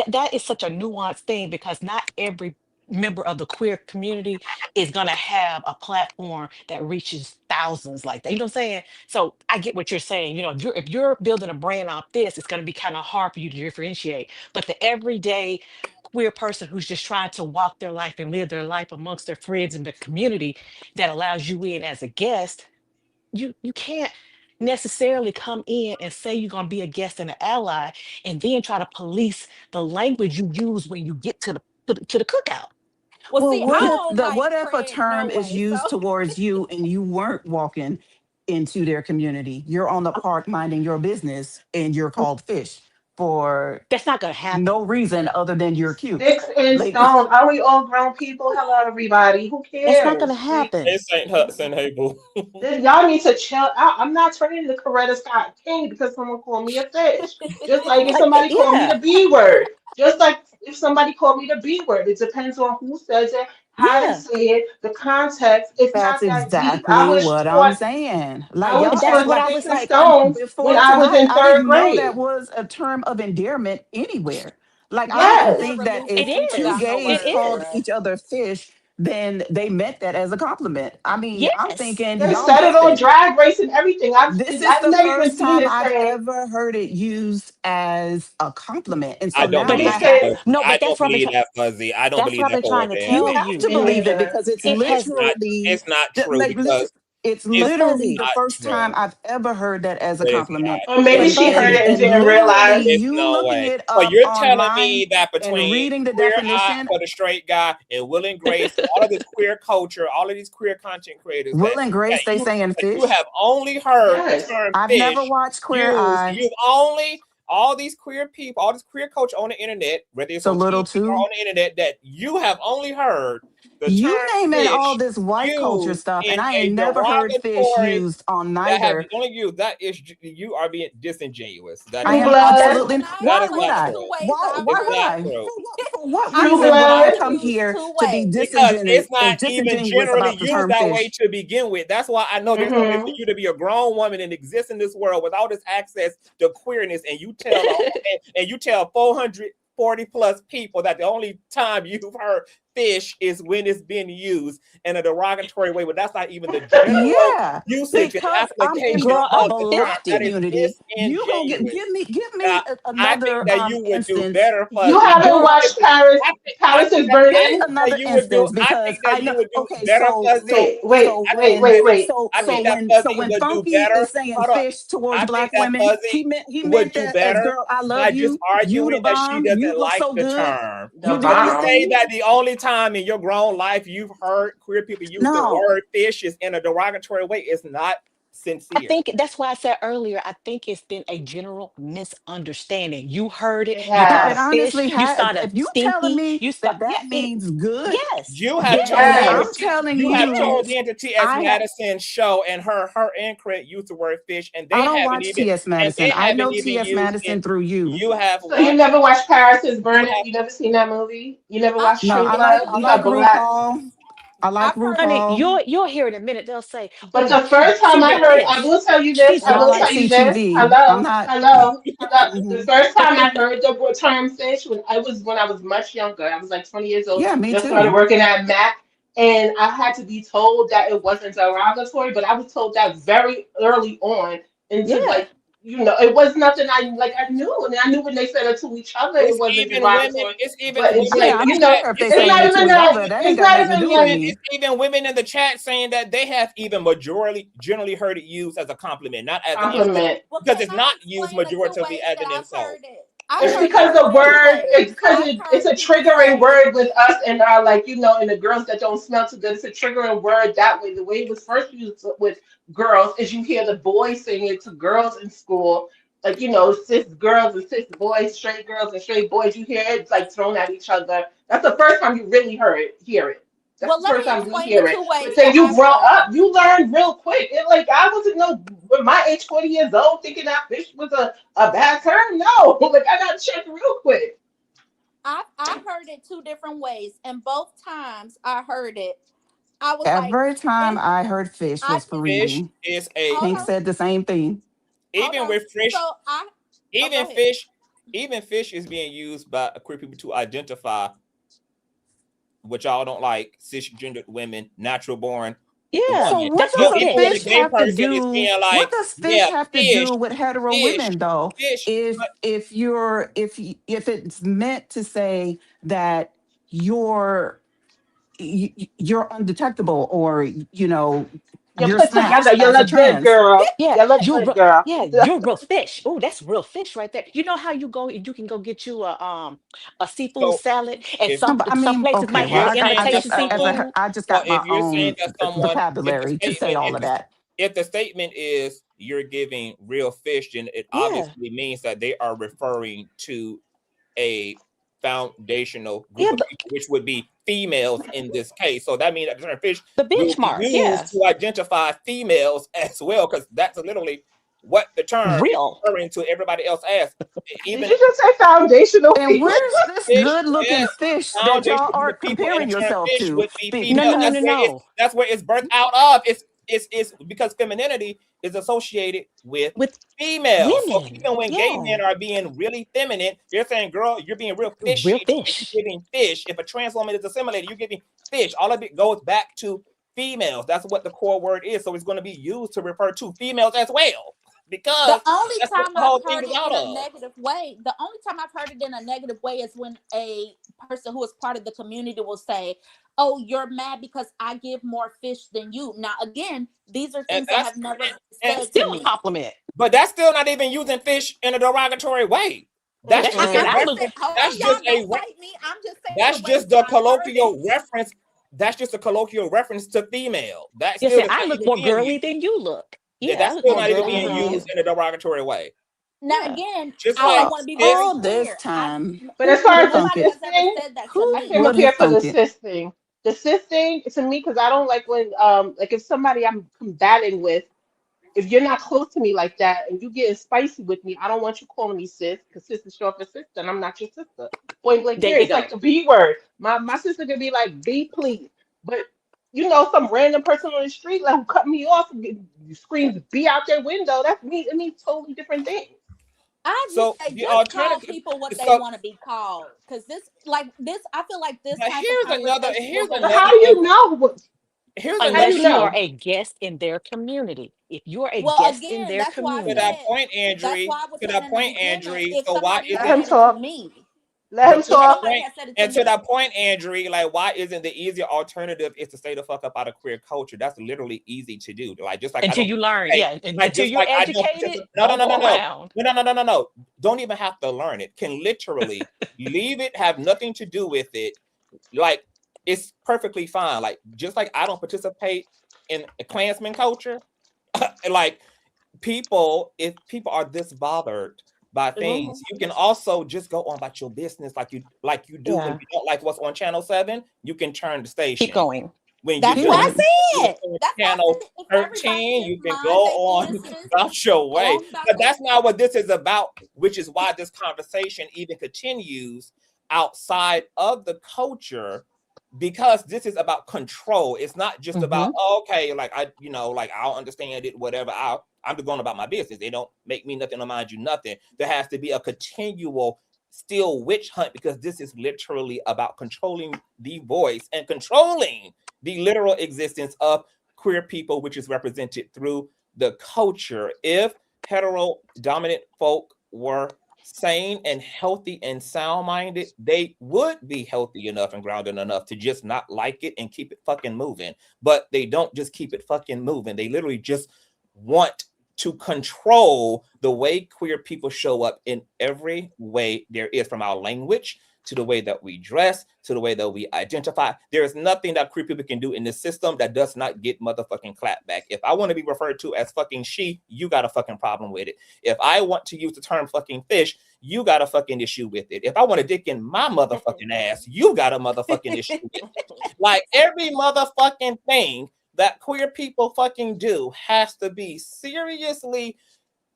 that is such a nuanced thing because not every member of the queer community is going to have a platform that reaches thousands like that. You know what I'm saying? So I get what you're saying. You know, if you're building a brand off this, it's going to be kind of hard for you to differentiate. But the everyday queer person who's just trying to walk their life and live their life amongst their friends in the community that allows you in as a guest, you can't necessarily come in and say you're going to be a guest and an ally and then try to police the language you use when you get to the cookout. Well, Well, see, I don't what like if a Craig no term is way. So used towards you and you weren't walking into their community? You're on the park minding your business and you're called fish for That's not going to happen. no reason other than you're cute. Sticks and Like stones. Are we all grown people? Hello, everybody. Who That's not going to cares? Like, happen. Hey Saint Hudson, hey boo. then y'all need to chill out. I'm not turning into Coretta Scott King because someone called me a fish. Just like if somebody called me Yeah, the B word. Just like if somebody called me the B word. It depends on who says it, how they yeah. say it, the context. It's that's not that deep. I exactly was what I'm taught saying. I Like was And y'all that's act taught what I like was sticks and like. stones when before I was tonight, in I third didn't know that grade. was a term of endearment anywhere. Like I I didn't ain't Yes. think never that lose It it if and two is. forgot no It gays word, called is. girl. each other fish, then they meant that as a compliment. I mean, I'm Yes. thinking, They y'all said it get on it. Drag Race and everything. This is I've the never even first seen time it I've saying. ever heard it used as a compliment. And I so don't now But believe they I that, have, said, Fuzzy. No, I but don't believe that, Fuzzy. I don't that's believe what I've that been for a trying to damn tell you thing. have to you. me believe it neither. because it's It has literally, It's not true like, because it's it's literally Fuzzy. the not first time true. I've ever heard that as a But it's compliment. not Or maybe But true. she heard Fuzzy, it and And didn't literally realize. It's you no looking way. it So up you're telling online me that and between reading the Queer Eye definition, for the Straight Guy and Will and Grace, all of this queer culture, all of these queer content creators Will and Grace, they saying that you fish. have only heard the Yes. term I've never fish watched Queer used. Eye. You've only all these queer people, all this queer culture on the internet, whether it's It's a on little TV or too. on the internet, that you have only heard the You term naming all fish this white culture used stuff, in and I a ain't never heard fish derogatory used on that have neither. only you. That is you are being disingenuous. That I is True am not Blood. true. absolutely. That Why is would not I? true. Why It's would not I? true. For what True reason would I Blood. come here to be Because it's not even disingenuous generally about the used term that way fish? to begin with. That's why I know there's no way for you to be a grown woman and exist in this world without this access to queerness, and you tell 440 plus people that the only time you've heard fish is when it's being used in a derogatory way, but that's not even the general Yeah, usage and because I'm in application girl, a of the term. black That is community. You gonna disingenuous. give Uh, me I think another that you would do instance. better, You Fuzzy. haven't watched Paris. I Paris think is that Give I me burning. think that another you would do. instance I think because that I you know. would do Okay, better, Fuzzy. I think that so Fuzzy when would do Funky better. is saying Hold on. fish towards I think black that women, Fuzzy he would meant do that as better girl, I love by just you the arguing that she bomb, you doesn't look like so the good, term. The you do When you your say bomb. thing. that the only time in your grown life you've heard queer people use the No, word fish is in a derogatory way, it's not I sincere. think that's why I said earlier, I think it's been a general misunderstanding. You heard it, It you if thought it of has. fish, honestly you has, thought of if you telling stinky, me you thought, that yeah, that means good, yes, You have then tuned Yes. I'm into telling you have you, tuned into T.S. I have. Madison's show, and her Incred used the word fish, and I they don't haven't watch even T.S. Madison. I know T.S. used it. Madison through you. You have So you watched. never watched Paris is You burning? have. You never seen that movie? You never I've watched No, True heard I it Blood? too. These are like black. RuPaul. I like I've heard honey, RuPaul. you'll hear in a minute. They'll say, But "Oh, the first time she's I a heard, I fish. will tell you this. She's I And a I will like tell you fish." this. CTV. I'm Hello, not. hello, hello. The Mhm. first time I heard the term fish when I was much younger. I was like 20 years old. Yeah, me Just started too. working at Mac, and I had to be told that it wasn't derogatory. But I was told that very early on into Yeah, like. It was nothing I knew, and I knew when they said it to each other, it It's wasn't even women. derogatory. It's even But it's women in Yeah, like I the don't chat. care if they It's it's saying not it even to even each that. other. That ain't It's got not nothing to even do with like. me. it's even women in the chat saying that they have even majority generally heard it used as a compliment, not as an insult, Compliment. Well, because can it's I not used explain the two majoritively ways as that an I've insult. heard it? I've It's heard it because two the different word, ways. because I've it's heard a people triggering say, word with us and our and the girls that don't smell too good. It's a triggering word that way. The way it was first used with girls is you hear the boys saying it to girls in school, like cis girls and cis boys, straight girls and straight boys. You hear it like thrown at each other. That's the first time you really hear it. That's well, the let first me time you explain the hear it. two ways But then that you I've grow heard it. up, you learn real quick. It like I wasn't with my age, 40 years old, thinking that fish was a bad term. No, like I got checked real quick. I heard it two different ways, and both times I heard it, I was like, Every time it. I heard fish I was for can Fish reading. is a hold Pink on, said the same thing. hold even on. with fish, So go even ahead. fish, even fish is being used by queer people to identify what y'all don't like, cisgendered women, natural born yeah, So woman. what that's So does all a it even when a is. fish gay have to person is do? saying What like, does fish yeah, have to fish, do with hetero fish, women though? fish, If it's meant to say that you're you're undetectable or You you're put together, snatched you as a look good, trans. girl. Yeah, You look good, girl. you're real fish. Oh, that's real fish right there. You know how you can go get you a seafood so salad, and if No, but I some mean, places if okay, might well, have you're the saying that imitation seafood. I just well, got if my you're saying own that someone, vocabulary to say all of that. if the statement is you're giving real fish, then it Yeah, obviously means that they are referring to a foundational yeah, group of people, which would be females in this case. So that means that the term fish the will be benchmark. used Yeah, to identify females as well, because that's literally what the term is real. referring to everybody else as. Did Even you just say foundational And fish? where's this fish, good looking yes, fish that foundation y'all group are of people, and the comparing term yourself fish to? would be female. No, no, no, Because no, no. That's where it's birthed out of. it's because femininity is associated with With females. So women. even when gay Yeah. men are being really feminine, they're saying, girl, you're being real fishy. Real fish. You're giving fish. If a trans woman is assimilated, you're giving fish. All of it goes back to females. That's what the core word is. So it's going to be used to refer to females as well. Because The only that's what time the whole I've thing heard is it out in a of. negative way, the only time I've heard it in a negative way is when a person who is part of the community will say, "Oh, you're mad because I give more fish than you." Now, again, these are things that have never been said to Still a me. compliment. But that's still not even using fish in a derogatory way. That's just And a I look. reference. Hold That's on, just y'all, a don't fight me. I'm just saying that's the way just that the I've heard colloquial it. reference. That's just a colloquial reference to female. That You still said is I not look even more being girly used. than you look. Yeah, Yeah, I that's look still more not even girly being than used you. in a derogatory way. Now, Yeah. again, Just I like want to be very All sis, this clear. time. But as Who far would as have the thunk Nobody it? cis has ever thing, said that to Who I me. came up would have here for the thunk it? cis thing. The cis thing to me, because I don't like when like if somebody I'm combating with, if you're not close to me like that and you getting spicy with me, I don't want you calling me sis, because sis is short for sister, and I'm not your sister. Point blank There period. you It's like go. the B word. My sister could be like, B please. But you know, some random person on the street like who cut me off and screams B out their window. That's me. It means totally different things. I just so say the just call alternative. people what they So, want to be called. Cause this like this, I feel like this but type of conversation will here's go But how another do you thing. know what? Here's How do another you Unless you are know? a guest in their community. If you are a well guest in again. their That's why I to that community, said. point, That's Andrew. why I was To saying that in the point, beginning. Andrew. If So why somebody Let has isn't him said it to talk. me, Let him But to if that talk. somebody point, has said it to and to me, that point, Andrew, like, why isn't the easier alternative is to stay the fuck up out of queer culture? That's literally easy to do. Like, just like I until don't you learn, participate, yeah, like until just you're like I don't educated, participate. No, no, don't no, no, go no, around. no, no, no, no, no, no. Don't even have to learn it. Can literally leave it, have nothing to do with it. Like, it's perfectly fine. Like, just like I don't participate in a Klansman culture, like if people are this bothered by things, Mhm. you can also just go on about your business like you do when Yeah. you don't like what's on channel 7, you can turn the Keep station. going. When you that's don't what like I Period. said. what's on That's why I channel said if everybody 13, just you can go mind on their business, about your go way. on about But their that's not what this is about, which is why this conversation even continues outside of the culture, because this is about control. It's not just about, Mm-hmm. oh, okay, like like I'll understand it, whatever. I'm just going about my business. They don't make me nothing or mind you nothing. There has to be a continual still witch hunt, because this is literally about controlling the voice and controlling the literal existence of queer people, which is represented through the culture. If hetero dominant folk were sane and healthy and sound-minded, they would be healthy enough and grounded enough to just not like it and keep it fucking moving. But they don't just keep it fucking moving. They literally just want to control the way queer people show up in every way there is, from our language to the way that we dress, to the way that we identify. There is nothing that queer people can do in this system that does not get motherfucking clapped back. If I want to be referred to as fucking she, you got a fucking problem with it. If I want to use the term fucking fish, you got a fucking issue with it. If I want to dick in my motherfucking ass, you got a motherfucking issue with it. Like, every motherfucking thing that queer people fucking do has to be seriously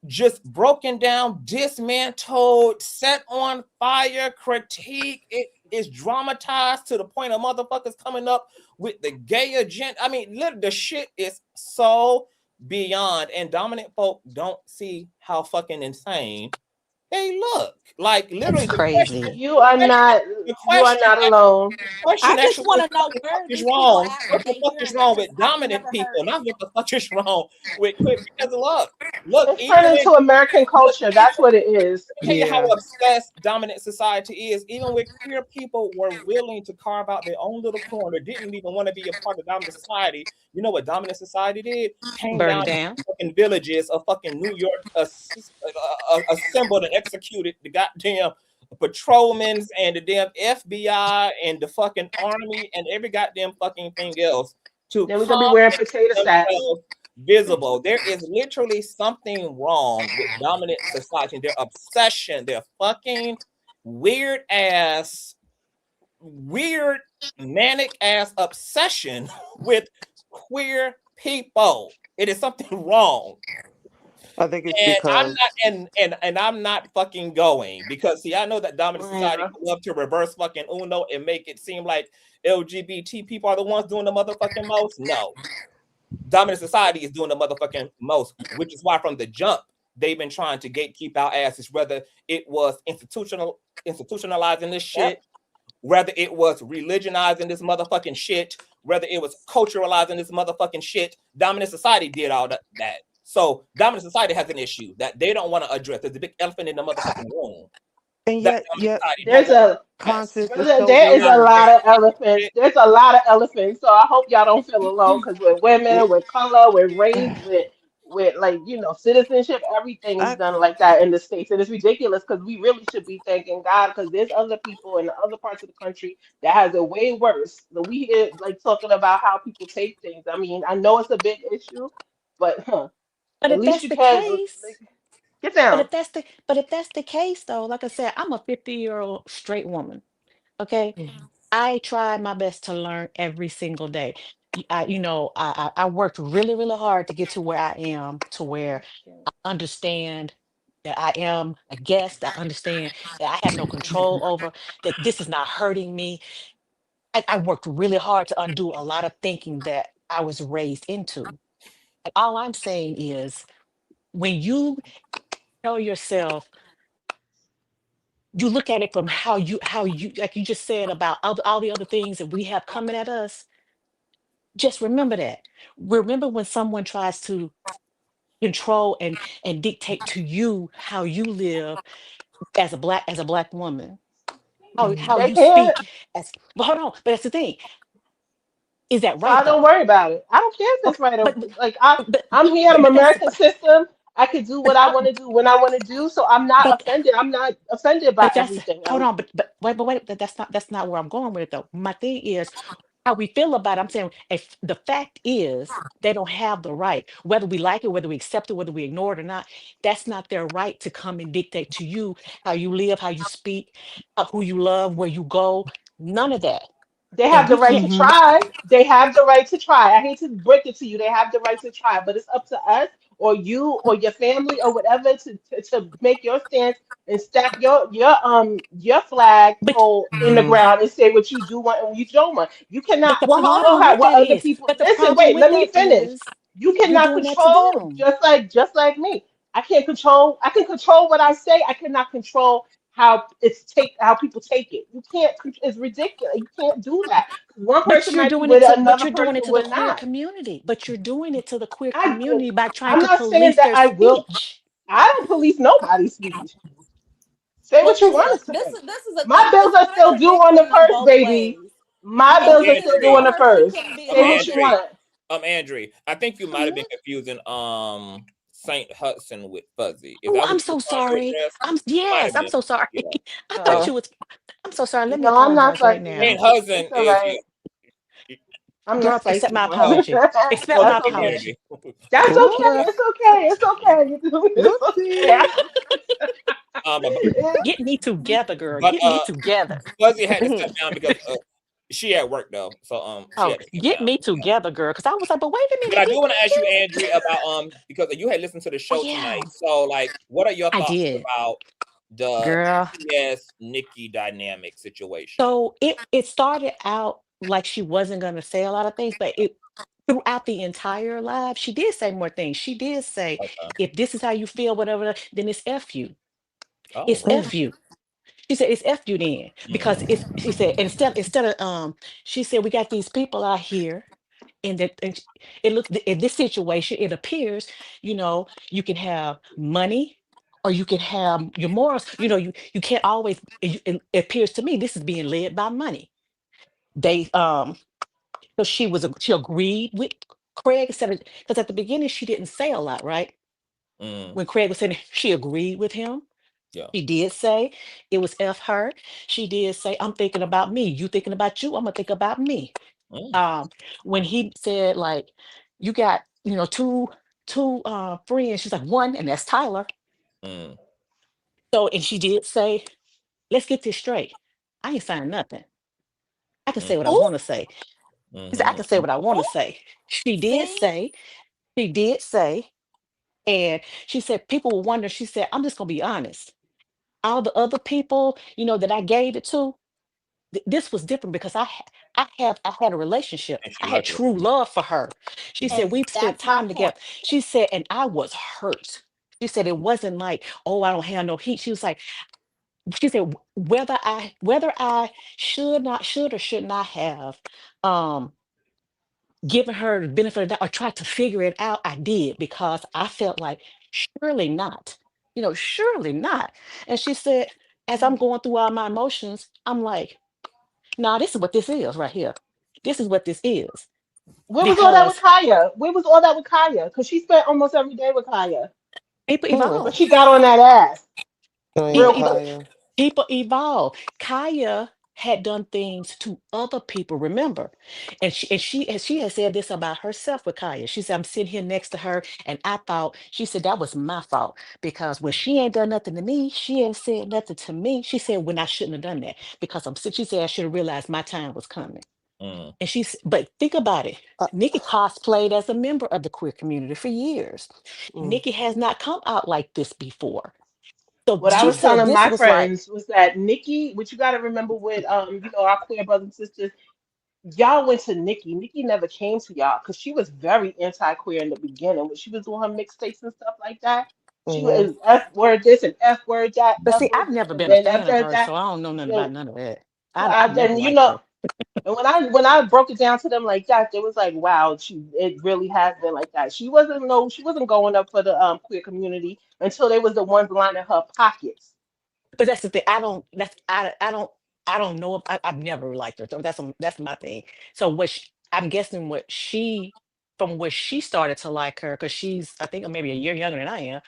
just broken down, dismantled, set on fire, critique. It is dramatized to the point of motherfuckers coming up with the gay agenda. I mean, literally, the shit is so beyond, and dominant folk don't see how fucking insane they look. Like, That's literally, crazy. the You are question not alone. I actually just want is, to what know the fuck where are is these people wrong? at What when the they fuck is hearing wrong that? with Because I've dominant never heard people? it. Not what the fuck is wrong with queer. Because look, It's even turned when into American look, culture. That's what it is. tell you how Yeah. obsessed dominant society is. Even when queer people were willing to carve out their own little corner, didn't even want to be a part of dominant society. You know what dominant society did? Came Burn down it to down. fucking villages of fucking New York, assembled and executed the goddamn patrolmen and the damn FBI and the fucking army and every goddamn fucking thing else to Then we're gonna be come wearing and potato make sacks. themselves visible. There is literally something wrong with dominant society, their obsession, their fucking weird manic ass obsession with queer people. It is something wrong. I think it's And I'm because not and I'm not fucking going, because see, I know that dominant society Yeah. would love to reverse fucking Uno and make it seem like LGBT people are the ones doing the motherfucking most. No. Dominant society is doing the motherfucking most, which is why from the jump they've been trying to gatekeep our asses, whether it was institutionalizing this shit, whether it was religionizing this motherfucking shit, whether it was culturalizing this motherfucking shit. Dominant society did all that. So dominant society has an issue that they don't want to address. There's a big elephant in the motherfucking room. And That yet, dominant society there's don't want a to address. there is a lot of elephants. There's a lot of elephants. So I hope y'all don't feel alone because with women, with color, with race, with like citizenship, everything is done like that in the states, and it's ridiculous because we really should be thanking God because there's other people in the other parts of the country that has it way worse. So we hear like talking about how people take things. I mean, I know it's a big issue, but But at if least that's you the can case, like, get down. but if that's the case though, like I said, I'm a 50-year-old straight woman. Okay. I try my best to learn every single day. I worked really, really hard to get to where I am, to where I understand that I am a guest. I understand that I have no control over, that this is not hurting me. I worked really hard to undo a lot of thinking that I was raised into. And all I'm saying is when you tell yourself, you look at it from how you like you just said about all the other things that we have coming at us. Just remember that. Remember when someone tries to control and dictate to you how you live as a black woman, how They you can't. speak as, but hold on, but that's the thing. Is that So right I don't though? worry about it. I don't care if it's Okay, right or but like but I'm here in but the that's American system. I can do what but I I, want to do when I want to do. So I'm not but offended. I'm not offended by but that's everything. hold on, but wait, that's not where I'm going with it though. My thing is how we feel about it. I'm saying if the fact is they don't have the right, whether we like it, whether we accept it, whether we ignore it or not, that's not their right to come and dictate to you how you live, how you speak, who you love, where you go, none of that. They And have the we right can't to Mm-hmm. try. They have the right to try. I hate to break it to you. They have the right to try, but it's up to us or you or your family or whatever to make your stance and stack your flag but pole in the Mm-hmm. ground and say what you do want and what you don't want. You cannot but the control problem how with what that other is, people but the listen, problem wait, with let me that finish. is You you're cannot doing that to control them. just like me. I can control what I say. I cannot control how people take it. You can't. It's ridiculous. You can't do that. One person might be with it, But another you're doing it person to the would queer not. community. But you're doing it to the queer I community by trying I'm to not saying police that their I will. speech. I don't police nobody's speech. Say Well, what you listen, want to this say. is this is a My thing. bills It's are still due on the contradictory in first, both baby. ways. My bills are still due This Andre, on the person first. can be Say what you Andre, want. Andre, I think you might have been confusing Saint Hudson with Fuzzy. If Oh, that I'm what you so were trying to sorry. address, you might Yes, have I'm been. so sorry. Yeah, I thought yeah. you was. I'm so sorry. Let me No, I'm not apologize right fussing. now. Saint Hudson It's all is right. I'm Girl, not accept fighting, my bro. apology. Accept my Fuzzy That's okay. apology. community. That's okay. Oops. It's okay. It's okay. It's okay. Whoopsie. But, Get me together, girl. but Get me together. Fuzzy had to step down because she at work though, so she Oh, had to step get down. me together, girl. Because I was like, but wait a But minute, I do didn't want I to ask you, just? Andre, about because you had listened to the Oh show yeah, tonight. So, like, what are your I thoughts did, about the girl. TS Nikki dynamic situation? So it started out like she wasn't gonna say a lot of things, but it throughout the entire live, she did say more things. She did say, Okay. if this is how you feel, whatever, then it's F you. Oh, It's really? F you. She said it's F you then. Because Mm, it's she said instead of she said we got these people out here and that and it looks in this situation, it appears, you can have money or you can have your morals. You can't always it appears to me this is being led by money. They so she agreed with Craig instead because at the beginning she didn't say a lot, right? mm, When Craig was saying she agreed with him, yeah. she did say it was F her. She did say, I'm thinking about me. You thinking about you, I'm gonna think about me. Mm, Um, when he said, like, you got, two friends, she's like, one, and that's Tyler. mm, So, and she did say, let's get this straight. I ain't saying nothing. I can mm, say what I Oh, want to say. She said, I mm-hmm, can say what I want to oh, say. see, She did say, and she said, people will wonder, she said, I'm just gonna be honest. All the other people, that I gave it to, this was different because I had a relationship. And she I had liked it. true love for her. She said And we spent that's my time point. together. She said, and I was hurt. She said it wasn't like, oh, I don't have no heat. She was like, she said whether I should or should not have um given her the benefit of the doubt or tried to figure it out, I did because I felt like surely not. Surely not. And she said, as I'm going through all my emotions, I'm like, nah, this is what this is right here. This is what this is. Where was all that with Because Kaya? Where was all that with Kaya? Because she spent almost every day with Kaya, people but evolve. she got on that ass real People quick. evolve. People evolve. Kaya had done things to other people, remember? And she has said this about herself with Kaya. She said, I'm sitting here next to her, and I thought, she said, that was my fault. Because when she ain't done nothing to me, she ain't said nothing to me. She said, when I shouldn't have done that. Because she said I should have realized my time was coming. Mm. And but think about it. Nikki cosplayed as a member of the queer community for years. Mm. Nikki has not come out like this before. So What I she was said telling this my was like, friends was that Nikki, what you got to remember with our queer brothers and sisters, y'all went to Nikki. Nikki never came to y'all because she was very anti-queer in the beginning when she was doing her mixtapes and stuff like that. She Hmm. was F word this and F word that, but F see, word I've this, never and been a then fan of after her, that, so I don't know nothing about then, none of that. I never then liked her. and when I broke it down to them like that, they was like, "Wow, it really has been like that." She wasn't going up for the queer community until they was the ones lining her pockets. But that's the thing. I don't know. I've never liked her. So that's my thing. So I'm guessing from where she started to like her, because she's, I think, maybe a year younger than I am,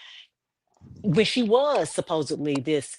when she was supposedly this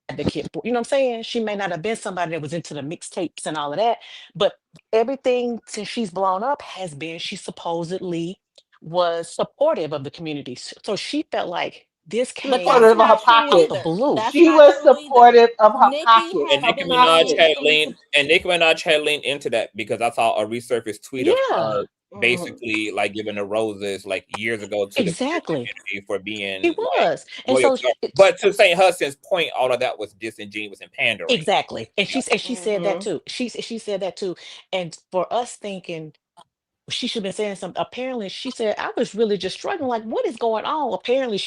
advocate for, what I'm saying? She may not have been somebody that was into the mixtapes and all of that, but everything since she's blown up has been she supposedly was supportive of the community. So she felt like this But came that's Supportive of her not true out the pockets. either. blue. That's She not was true either. supportive of her Nikki pockets, And has her Nicki been Minaj doing pockets. had things. leaned, and Nicki Minaj had leaned into that because I saw a resurfaced tweet of Yeah, her Mhm. basically like giving the roses like years ago to the queer exactly. community for being He like was. And loyal so to her. it's But to St. Hudson's point, all of that was disingenuous and pandering. exactly. And Yeah. she said that Mhm. too. She said that too. And for us thinking she should have been saying something. Apparently, she said, I was really just struggling. Like, what is going on? Apparently,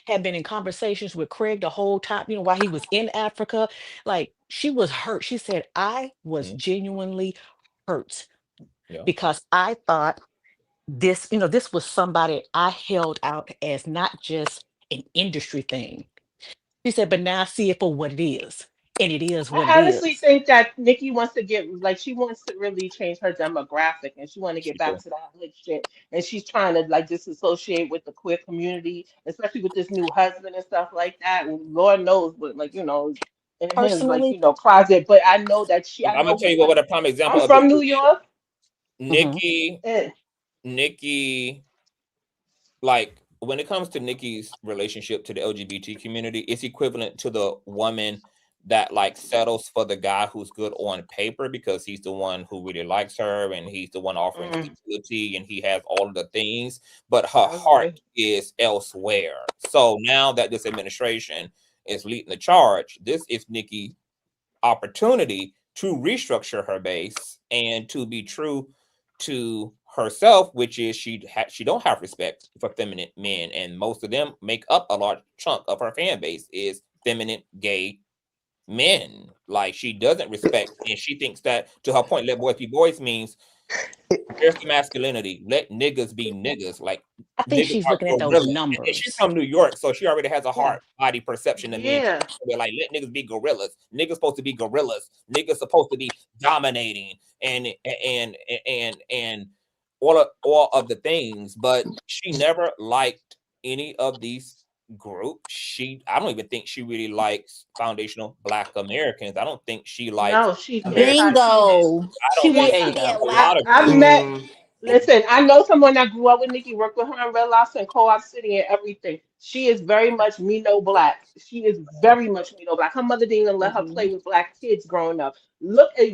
had been in conversations with Craig the whole time, while he was in Africa. Like, she was hurt. She said, I was Mhm. genuinely hurt Yeah. because I thought this was somebody I held out as not just an industry thing. She said, but now I see it for what it is. And it is what it I honestly is. think that Nikki wants to she wants to really change her demographic and she want to get She back do. to that hood shit. And she's trying to like disassociate with the queer community, especially with this new husband and stuff like that. And Lord knows what, in his Personally, closet. But I know that I I'm gonna know tell he you what wants. a prime example I'm of this from New is. York. mhm, Nikki, And Nikki, like when it comes to Nikki's relationship to the LGBT community, it's equivalent to the woman that like settles for the guy who's good on paper because he's the one who really likes her and he's the one offering stability and he has all of the things, but her I heart agree. is elsewhere. So now that this administration is leading the charge, this is Nikki opportunity to restructure her base and to be true to herself, which is she don't have respect for feminine men, and most of them make up a large chunk of her fan base is feminine gay men. Like she doesn't respect, and she thinks that to her point, let boys be boys means there's the masculinity. Let niggas be niggas. Like I think niggas she's are looking at those gorillas. And she's numbers. from New York, so she already has a Yeah. hard body perception of men. Yeah. They're like, let niggas be gorillas. Niggas supposed to be gorillas. Niggas supposed to be dominating and all of the things. But she never liked any of these groups. I don't even think she really likes foundational Black Americans. I don't think she likes No, she's American. anti. Bingo. I She don't She think wants There to you she be likes go. a a lot of I lobster. groups. met, Mm. listen, I know someone that grew up with Nikki, worked with her in Red Lobster and Co-op City and everything. She is very much me no black. She is very much me no black. Her mother didn't even let her Mhm. play with black kids growing up. Look at,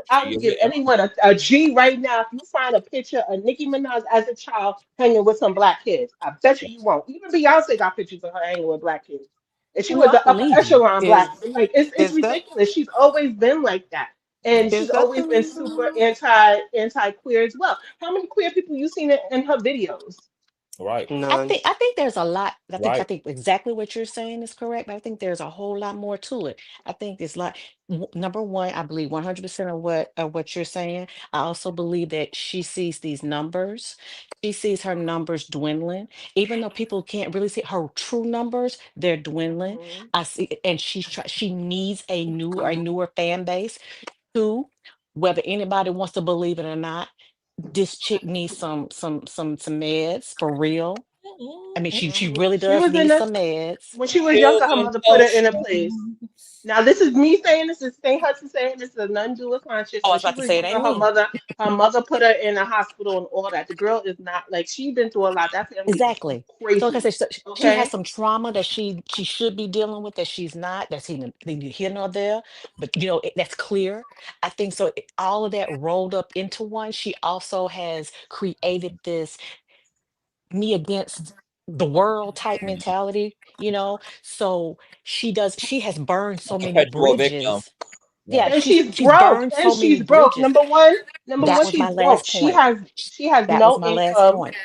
I She would is give the anyone a G right now if you find a picture of Nicki Minaj as a child hanging with some black kids. I bet you won't. Even Beyonce got pictures of her hanging with black kids. And she Oh, was I the upper believe you. echelon Is black. Like it's is that ridiculous. She's always been like that. And Is she's that always been super anti queer as well. How many queer people you seen in her videos? Right. none? I think there's a lot. I Right. think exactly what you're saying is correct, but I think there's a whole lot more to it. I think it's like number one, I believe 100% of what you're saying. I also believe that she sees these numbers. She sees her numbers dwindling, even though people can't really see her true numbers. They're dwindling. Mhm. I see, and she needs a newer fan base. Two, whether anybody wants to believe it or not, this chick needs some meds for real. I mean, she Mhm. really She does was in need the some meds. when she was Pills younger, her and mother put her in a place. potions. Now, this is me saying this, is St. Hudson saying this, is nothing to do with conscious. Oh, I When was she about to was say it younger, ain't me. her mother put her in a hospital and all that. The girl is not like she's been through a lot. That family is Exactly. So like I crazy. said, she has Okay. some trauma that she should be dealing with that she's not. That's neither here nor there. But that's clear. I think so. All of that rolled up into one. She also has created this me against the world type mentality. So she has burned A so many perpetual victim. bridges. Yeah. Yeah, And she's burned And so many she's broke. bridges. Number one, That was she's my broke. last She point. has she has That was no my last income. point.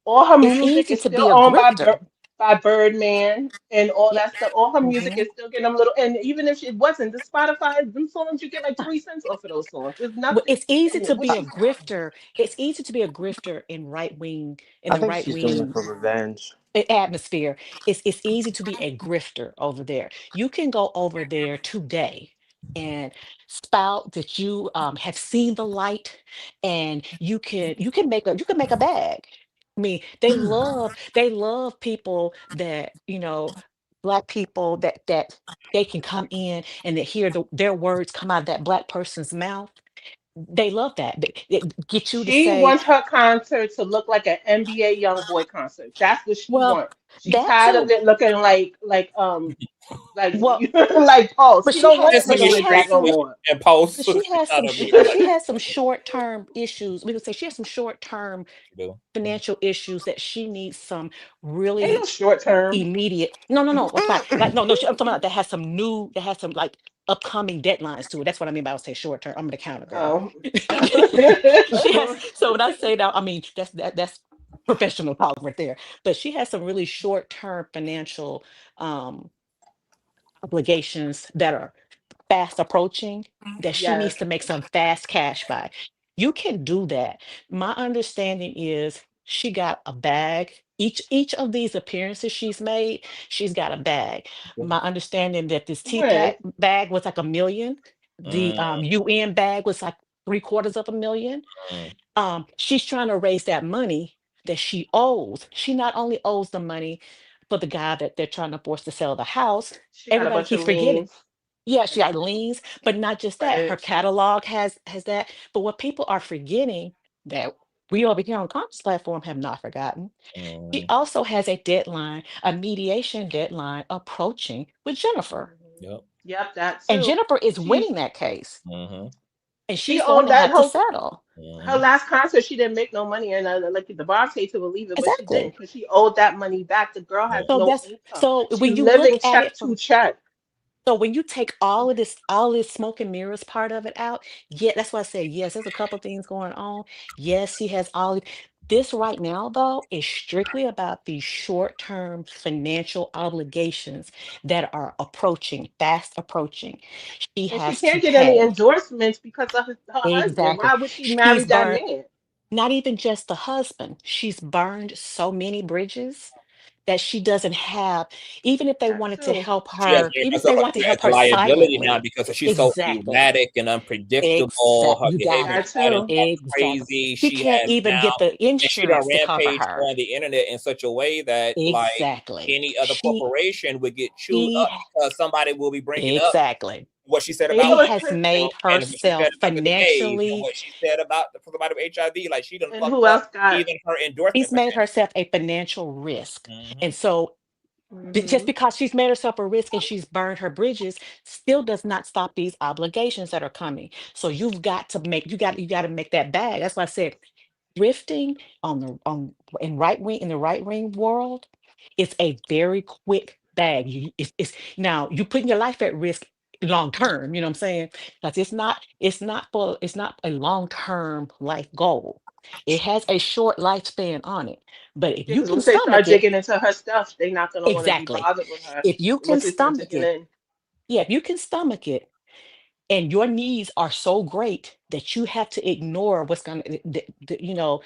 All her It's music easy is to still be a owned grifter. by Birdman and all Yeah. that stuff. All her music hmm is still getting them little. And even if it wasn't, the Spotify, them songs, you get like 3 cents off of those songs. It's Well, nothing. it's easy And to what be a she grifter. It's easy to be a grifter in I the think right she's doing it wing for revenge. atmosphere. It's easy to be a grifter over there. You can go over there today and spout that you have seen the light, and you can make a bag. I mean, they love people that black people that they can come in and they hear their words come out of that black person's mouth. They love that. They get you to she say, wants her concert to look like an NBA YoungBoy concert. That's what she well, wants. She that tired of too. it looking like Well, like Pulse. but She she don't want has it Just but him looking in she like has that street no some more. and post. but she has some That'll be she has some short-term issues. We would say she has some short-term like, financial issues that she needs some Ain't no really short term. immediate. No. I'm talking about, like, no, I'm talking about that has some like upcoming deadlines to it. That's what I mean by I say short term. I'm the counter girl. Oh. She has, so when I say that, I mean that's professional talk right there. But she has some really short-term financial um obligations that are fast approaching, that she needs Yes. to make some fast cash by. You can do that. My understanding is she got a bag. Each of these appearances she's made, she's got a bag. My understanding that this When? TPAC bag was like 1 million. The mm, UN bag was like 3/4 of 1 million. mm, She's trying to raise that money that she owes. She not only owes the money for the guy that they're trying to force to sell the house. She got a Everybody bunch of keeps forgetting. liens Yeah, she and had liens, but not just that. Her credits. catalog has that. But what people are forgetting that we over here on Conscious platform have not forgotten. She mm. also has a deadline, a mediation deadline approaching with Jennifer. Mhm. Yep. Yep, that And too. Jennifer is She's winning that case. Mm-hmm. And she she's going owed to that have to whole settle. her Mm-hmm. last concert. She didn't make no money, and like the boss hate to believe it, but she didn't Exactly. because she owed that money back. The girl has Yep. So no that's income. so She's when you look living at check it to from check. So when you take all this smoke and mirrors part of it out, yeah, that's why I say yes. There's a couple things going on. Yes, he has this right now, though, is strictly about these short-term financial obligations that are approaching, fast approaching. She And she has to can't get any pay. endorsements because of her husband. Exactly. Why would she marry She's that burned, man? not even just the husband, she's burned so many bridges that she doesn't have, even if they That wanted to too. help She has her, made even if they herself wanted to help as a her liability now silently. because she's so Exactly. erratic and unpredictable. Exact. Her You got behavior it. That is driving too. folks Exactly. crazy. She She can't has even now, get the and she done insurance to cover rampaged her. on the internet in such a way that, like, Exactly. any other corporation would get chewed She up because somebody will be bringing up exactly. what she said And you about know She what's has women made and what she said herself about the gays and financially, what she said about somebody with HIV. Like, she done and fucked who up else got? even her endorsement she's made potential. herself a financial risk. Mm-hmm. And so just Hmm. because she's made herself a risk and she's burned her bridges still does not stop these obligations that are coming. So you got to make that bag. That's why I said drifting in the right wing world, it's a very quick bag. It's now you putting your life at risk long term, you know what I'm saying? Because it's not a long term life goal. It has a short lifespan on it. But if Yeah, you because can once they start stomach it, digging into her stuff, they're not gonna want to be exactly. bothered with her If you can once they start stomach digging it, in. yeah, if you can stomach it and your needs are so great that you have to ignore what's going to, you know,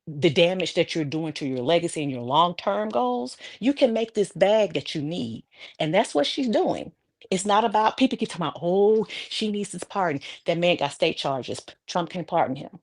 the damage that you're doing to your legacy and your long-term goals, you can make this bag that you need. And that's what she's doing. It's not about people keep talking about, oh, she needs this pardon. That man got state charges. Trump can't pardon him.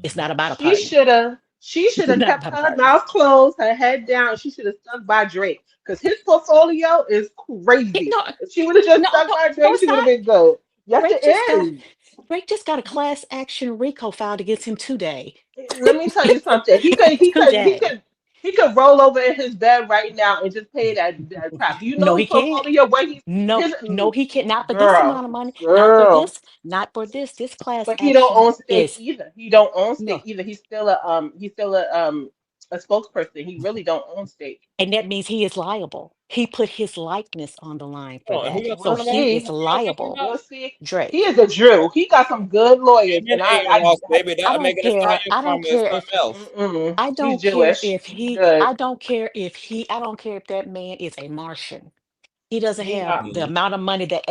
It's not about a She pardon. should have. She It's should have not kept about a her pardon. mouth closed, her head down. She should have stuck by Drake because his portfolio is crazy. No, If she would have just no, stuck no, by no, Drake, it's she would have not. been good. Yes, Drake just it got is. Drake just got a class action RICO filed against him today. Let me tell you something. He could. He could. He Today. could. He could roll over in his bed right now and just pay that crap. Do you know No, his he can't. portfolio? What he's No, his no, he can't. Not for this girl, amount of money. Not for girl. this. Not for this. This class But he don't action own stake is either. He don't own stake no. either. He's still a. He's still a spokesperson. He really don't own stake. And that means he is liable. He put his likeness on the line for Oh, and that. who got So We'll something he about is see. talking liable. about? We'll see. He Drake. is a Drew. He got some good lawyers, Men and ain't lost, baby. I That don't making a care. stallion I don't farmer is care if something else. I He's don't care Jewish. if He's good. I don't care if that man is a Martian. He doesn't He have not. the Mhm. amount of money that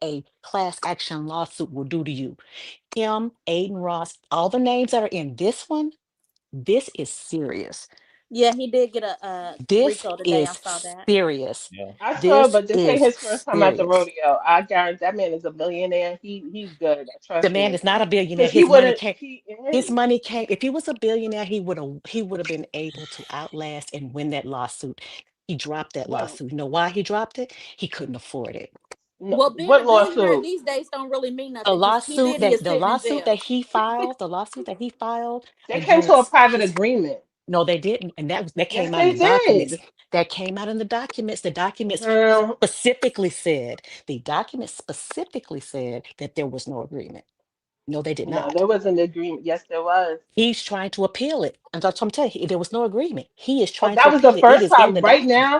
a class action lawsuit will do to you. Him, Aiden Ross, all the names that are in this one, this is serious. Yeah, he did get a This Rico today. I is saw that. serious. Yeah. I saw, This but this ain't is his first time at the serious. rodeo. I guarantee that man is a billionaire. He's good. The Trust man me. is not a billionaire. Because he His money wouldn't. came. He His is. money came. If he was a billionaire, he would have been able to outlast and win that lawsuit. He dropped that What? lawsuit. You know why he dropped it? He couldn't afford it. No, Well, being a what billionaire lawsuit? these days don't really mean nothing because P Diddy is The sitting in lawsuit that jail. he filed They came to a against private his agreement. no, they didn't. And that Yes, came out in they the documents. did. That came out in the documents. Girl, The documents specifically said that there was no agreement. No, they did no, not. there was an agreement. Yes, there was. He's trying to appeal it. And that's what I'm telling you, there was no agreement. He is Oh, trying to that was the appeal it. It first is in time. the document.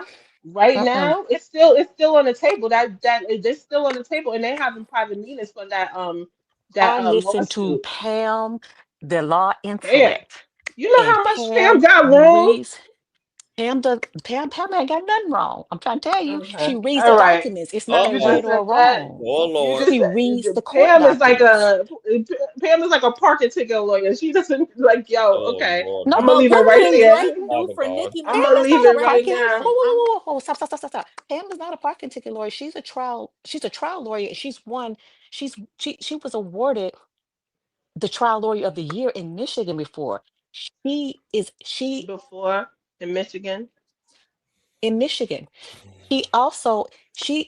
Right Uh-uh. now, it's still on the table. It's still on the table, and they having private meetings for that I listened to lawsuit. Pam, the law Damn, intellect, you know and how much Pam got wrong? Pam ain't got nothing wrong. I'm trying to tell you, Okay, she reads the all right. documents. It's not Uh a You right just oh. or a said that. wrong. Oh You Lord. just She reads the court Pam is like documents. a parking ticket lawyer. She doesn't like yo. Oh Okay, Lord. No, I'm gonna But leave it what right can Pam there. Drake do Father for God. Nicki I'm Pam gonna is Minaj leave not a it right parking. now. Whoa, reputation? whoa, whoa, whoa, whoa! Stop. Pam is not a parking ticket lawyer. She's a trial lawyer. And she's won. She was awarded the trial lawyer of the year in Michigan before. She Before in Michigan, in Michigan. She also she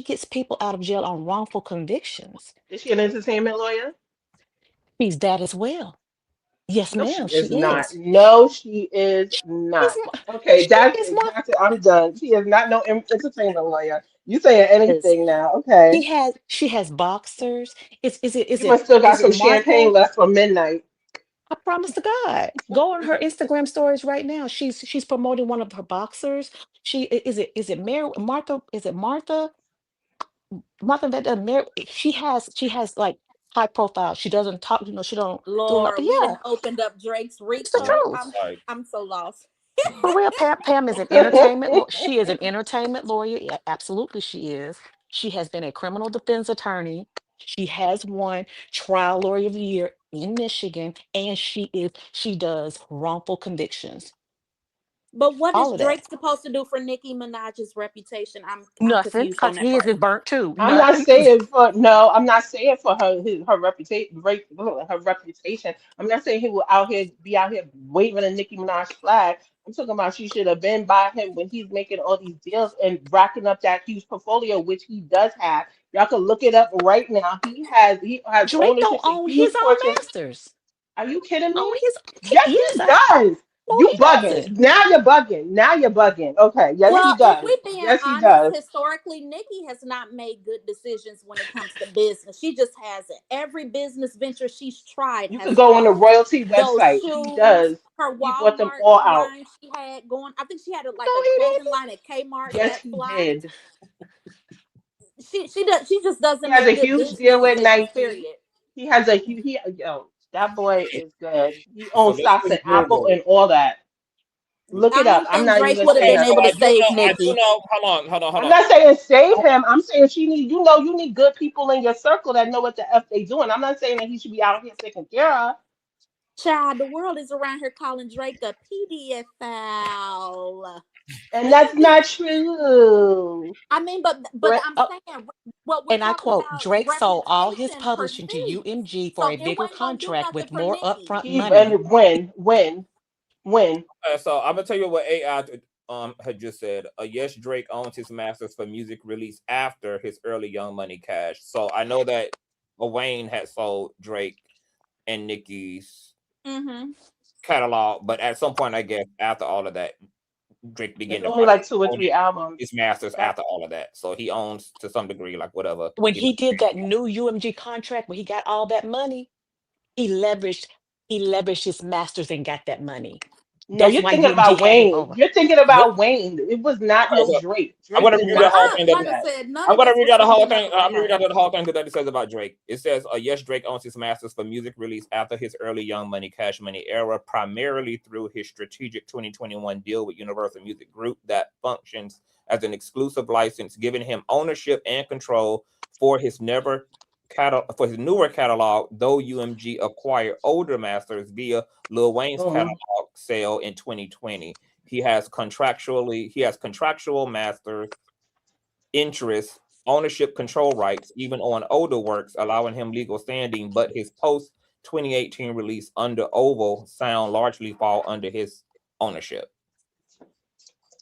gets people out of jail on wrongful convictions. is she an entertainment lawyer? She's that as well. Yes, No, she ma'am. She is not. is. No, she is She's not. mo- Okay, she that's is more. that's it. I'm done. She is not no entertainment lawyer. You saying Is. anything now? Okay. She has boxers. You must still got Is it some Martha? champagne left for midnight. I promise to God. Go on her Instagram stories right now. She's promoting one of her boxers. Is it Mary Martha? Is it Martha? Martha that doesn't Mary, she has like high profile. She doesn't talk, she don't do a lot. But Lord, we yeah, didn't opened up Drake's it's the Like, Rico. truth. like, I'm so lost. For real, Pam is an she is an entertainment lawyer. Yeah, absolutely she is. She has been a criminal defense attorney. She has won trial lawyer of the year in Michigan, and she does wrongful convictions. But what is All of that. Drake supposed to do for Nicki Minaj's reputation? I'm Nothing, confused on because that he is part. burnt too. I'm not Nothing. saying for no, I'm not saying for her reputation, her reputation. I'm not saying he will be out here waving a Nicki Minaj flag. I'm talking about she should have been by him when he's making all these deals and racking up that huge portfolio, which he does have. Y'all can look it up right now. He has Drake don't ownership in own huge his own portion. masters. Are you kidding Oh, me? Yes, yes, he does. no, You he bugging. doesn't. Now you're bugging. Now you're bugging. Okay, yes, he Well, if does. we being Yes, he honest, does. historically, Nikki has not made good decisions when it comes to business. She just hasn't. Every business venture she's tried You could has go on the flopped. royalty Those website. He shoes, does. her He bought them Walmart all out. line she had going. I think she had like No, a he clothing didn't. line at Kmart Yes, that he flopped. did. She just He doesn't has a make good huge business deal with decisions. Nike. Period. He has a yo. That boy is good. He So owns this stocks is in Apple rumor. and all that. Look I it up. don't I'm think not Drake even would have saying been that. So able to save I do Nicki. know. Hold I'm on. not saying save him. I'm saying she need. You need good people in your circle that know what the f they doing. I'm not saying that he should be out here taking care of. Child, the world is around here calling Drake a pedophile. And that's not true. I mean, but Right? I'm Oh, saying what we're and I talking quote, about Drake sold all his reputation publishing to pursuits. UMG for So a it bigger wasn't gonna do contract nothing with for more Nicki. upfront He money. and when. So I'm gonna tell you what AI had just said. Yes, Drake owns his masters for music release after his early Young Money cash. So I know that Wayne had sold Drake and Nicki's Mm-hmm. catalog, but at some point, I guess after all of that, Drake began It's to only probably like 2 or 3 albums. his masters That after all of that. So he owns to some degree, like whatever. When he did that new UMG contract, when he got all that money, he leveraged his masters and got that money. no, That's you're why thinking UMG about had him Wayne. over. You're thinking Nope. about Wayne. It was not no So Drake. I'm Drake gonna did read you the not whole have thing. any Like of I that. said, none I'm of gonna this read was out the gonna whole do thing. nothing for I'm gonna read her. out the whole thing that it says about Drake. It says, yes, Drake owns his masters for music release after his early Young Money, Cash Money era, primarily through his strategic 2021 deal with Universal Music Group that functions as an exclusive license, giving him ownership and control for his newer catalog. Though UMG acquired older masters via Lil Wayne's catalog Mhm. sale in 2020, he has contractual masters interests, ownership control rights, even on older works, allowing him legal standing, but his post 2018 release under Oval Sound largely fall under his ownership.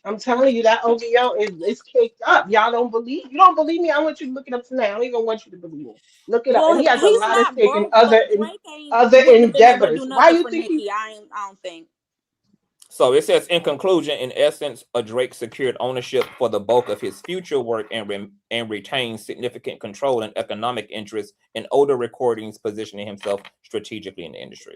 I'm telling you that OVO is caked up. Y'all don't believe. You don't believe me? I want you to look it up tonight. I don't even want you to believe me. Look it up. And Well, he has a he's lot of not stake in broke, but Drake other wouldn't have been able to do endeavors. Why nothing you for think he? Nicki. I don't think. So it says, in conclusion, in essence, Drake secured ownership for the bulk of his future work and retained significant control and economic interest in older recordings, positioning himself strategically in the industry.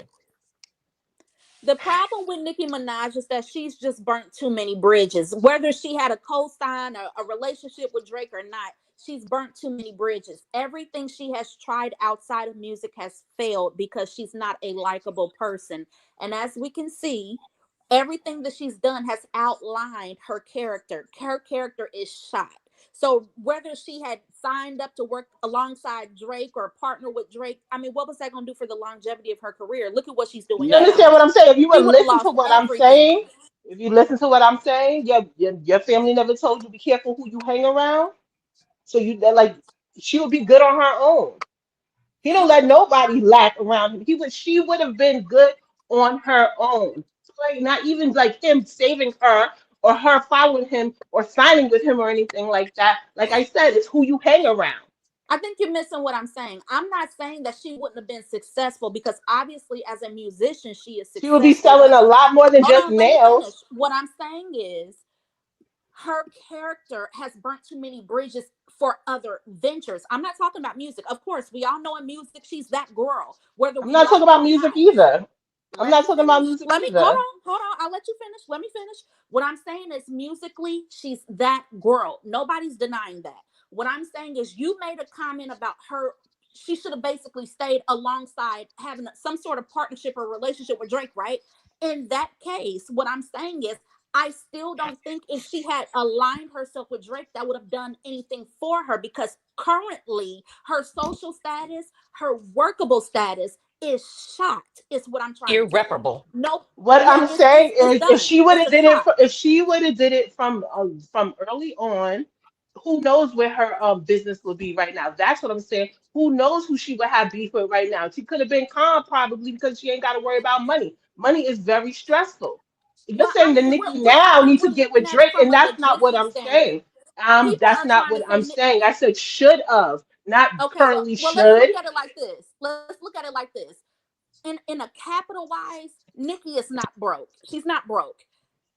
The problem with Nicki Minaj is that she's just burnt too many bridges. Whether she had a co-sign or a relationship with Drake or not, she's burnt too many bridges. Everything she has tried outside of music has failed because she's not a likable person. And as we can see, everything that she's done has outlined her character. Her character is shot. So whether she had signed up to work alongside Drake or partner with Drake, I mean, what was that going to do for the longevity of her career? Look at what she's doing You now. understand what I'm saying? If you She would would have listen to lost what I'm everything. saying, if you listen to what I'm saying, your family never told you be careful who you hang around. So that like she would be good on her own. He don't let nobody lack around him. She would have been good on her own. Like not even like him saving her or her following him or signing with him or anything like that. Like I said, it's who you hang around. I think you're missing what I'm saying. I'm not saying that she wouldn't have been successful because obviously, as a musician, she is She would be successful. selling a lot more than Hold just on, let me finish. nails. What I'm saying is her character has burnt too many bridges for other ventures. I'm not talking about music. Of course, we all know in music she's that girl, whether I'm we not like talking it about or music not. either. I'm Let not me talking about finish. music Let me hold either. on. I'll let you finish. Let me finish. What I'm saying is musically, she's that girl. Nobody's denying that. What I'm saying is you made a comment about her. She should have basically stayed alongside having some sort of partnership or relationship with Drake, right? In that case, what I'm saying is I still don't think if she had aligned herself with Drake, that would have done anything for her because currently her social status, her workable status is shot, is what I'm trying to tell you. Irreparable. Nope. What Yeah, I'm saying it's is, if done. she would It's have a did it, shot. if she would have did it from early on, who knows where her business would be right now? That's what I'm saying. Who knows who she would have beef with right now? She could have been calm probably because she ain't got to worry about money. Money is very stressful. You're Well, I saying that mean, Nicki I now mean, needs to we're get looking with at it Drake, from and a that's not what logistics I'm standard. saying. People That's are not trying what to I'm say, saying. I said should have, not okay, currently well, let's look should. at it like this. Let's look at it like this. In a capital wise, Nicki is not broke. She's not broke.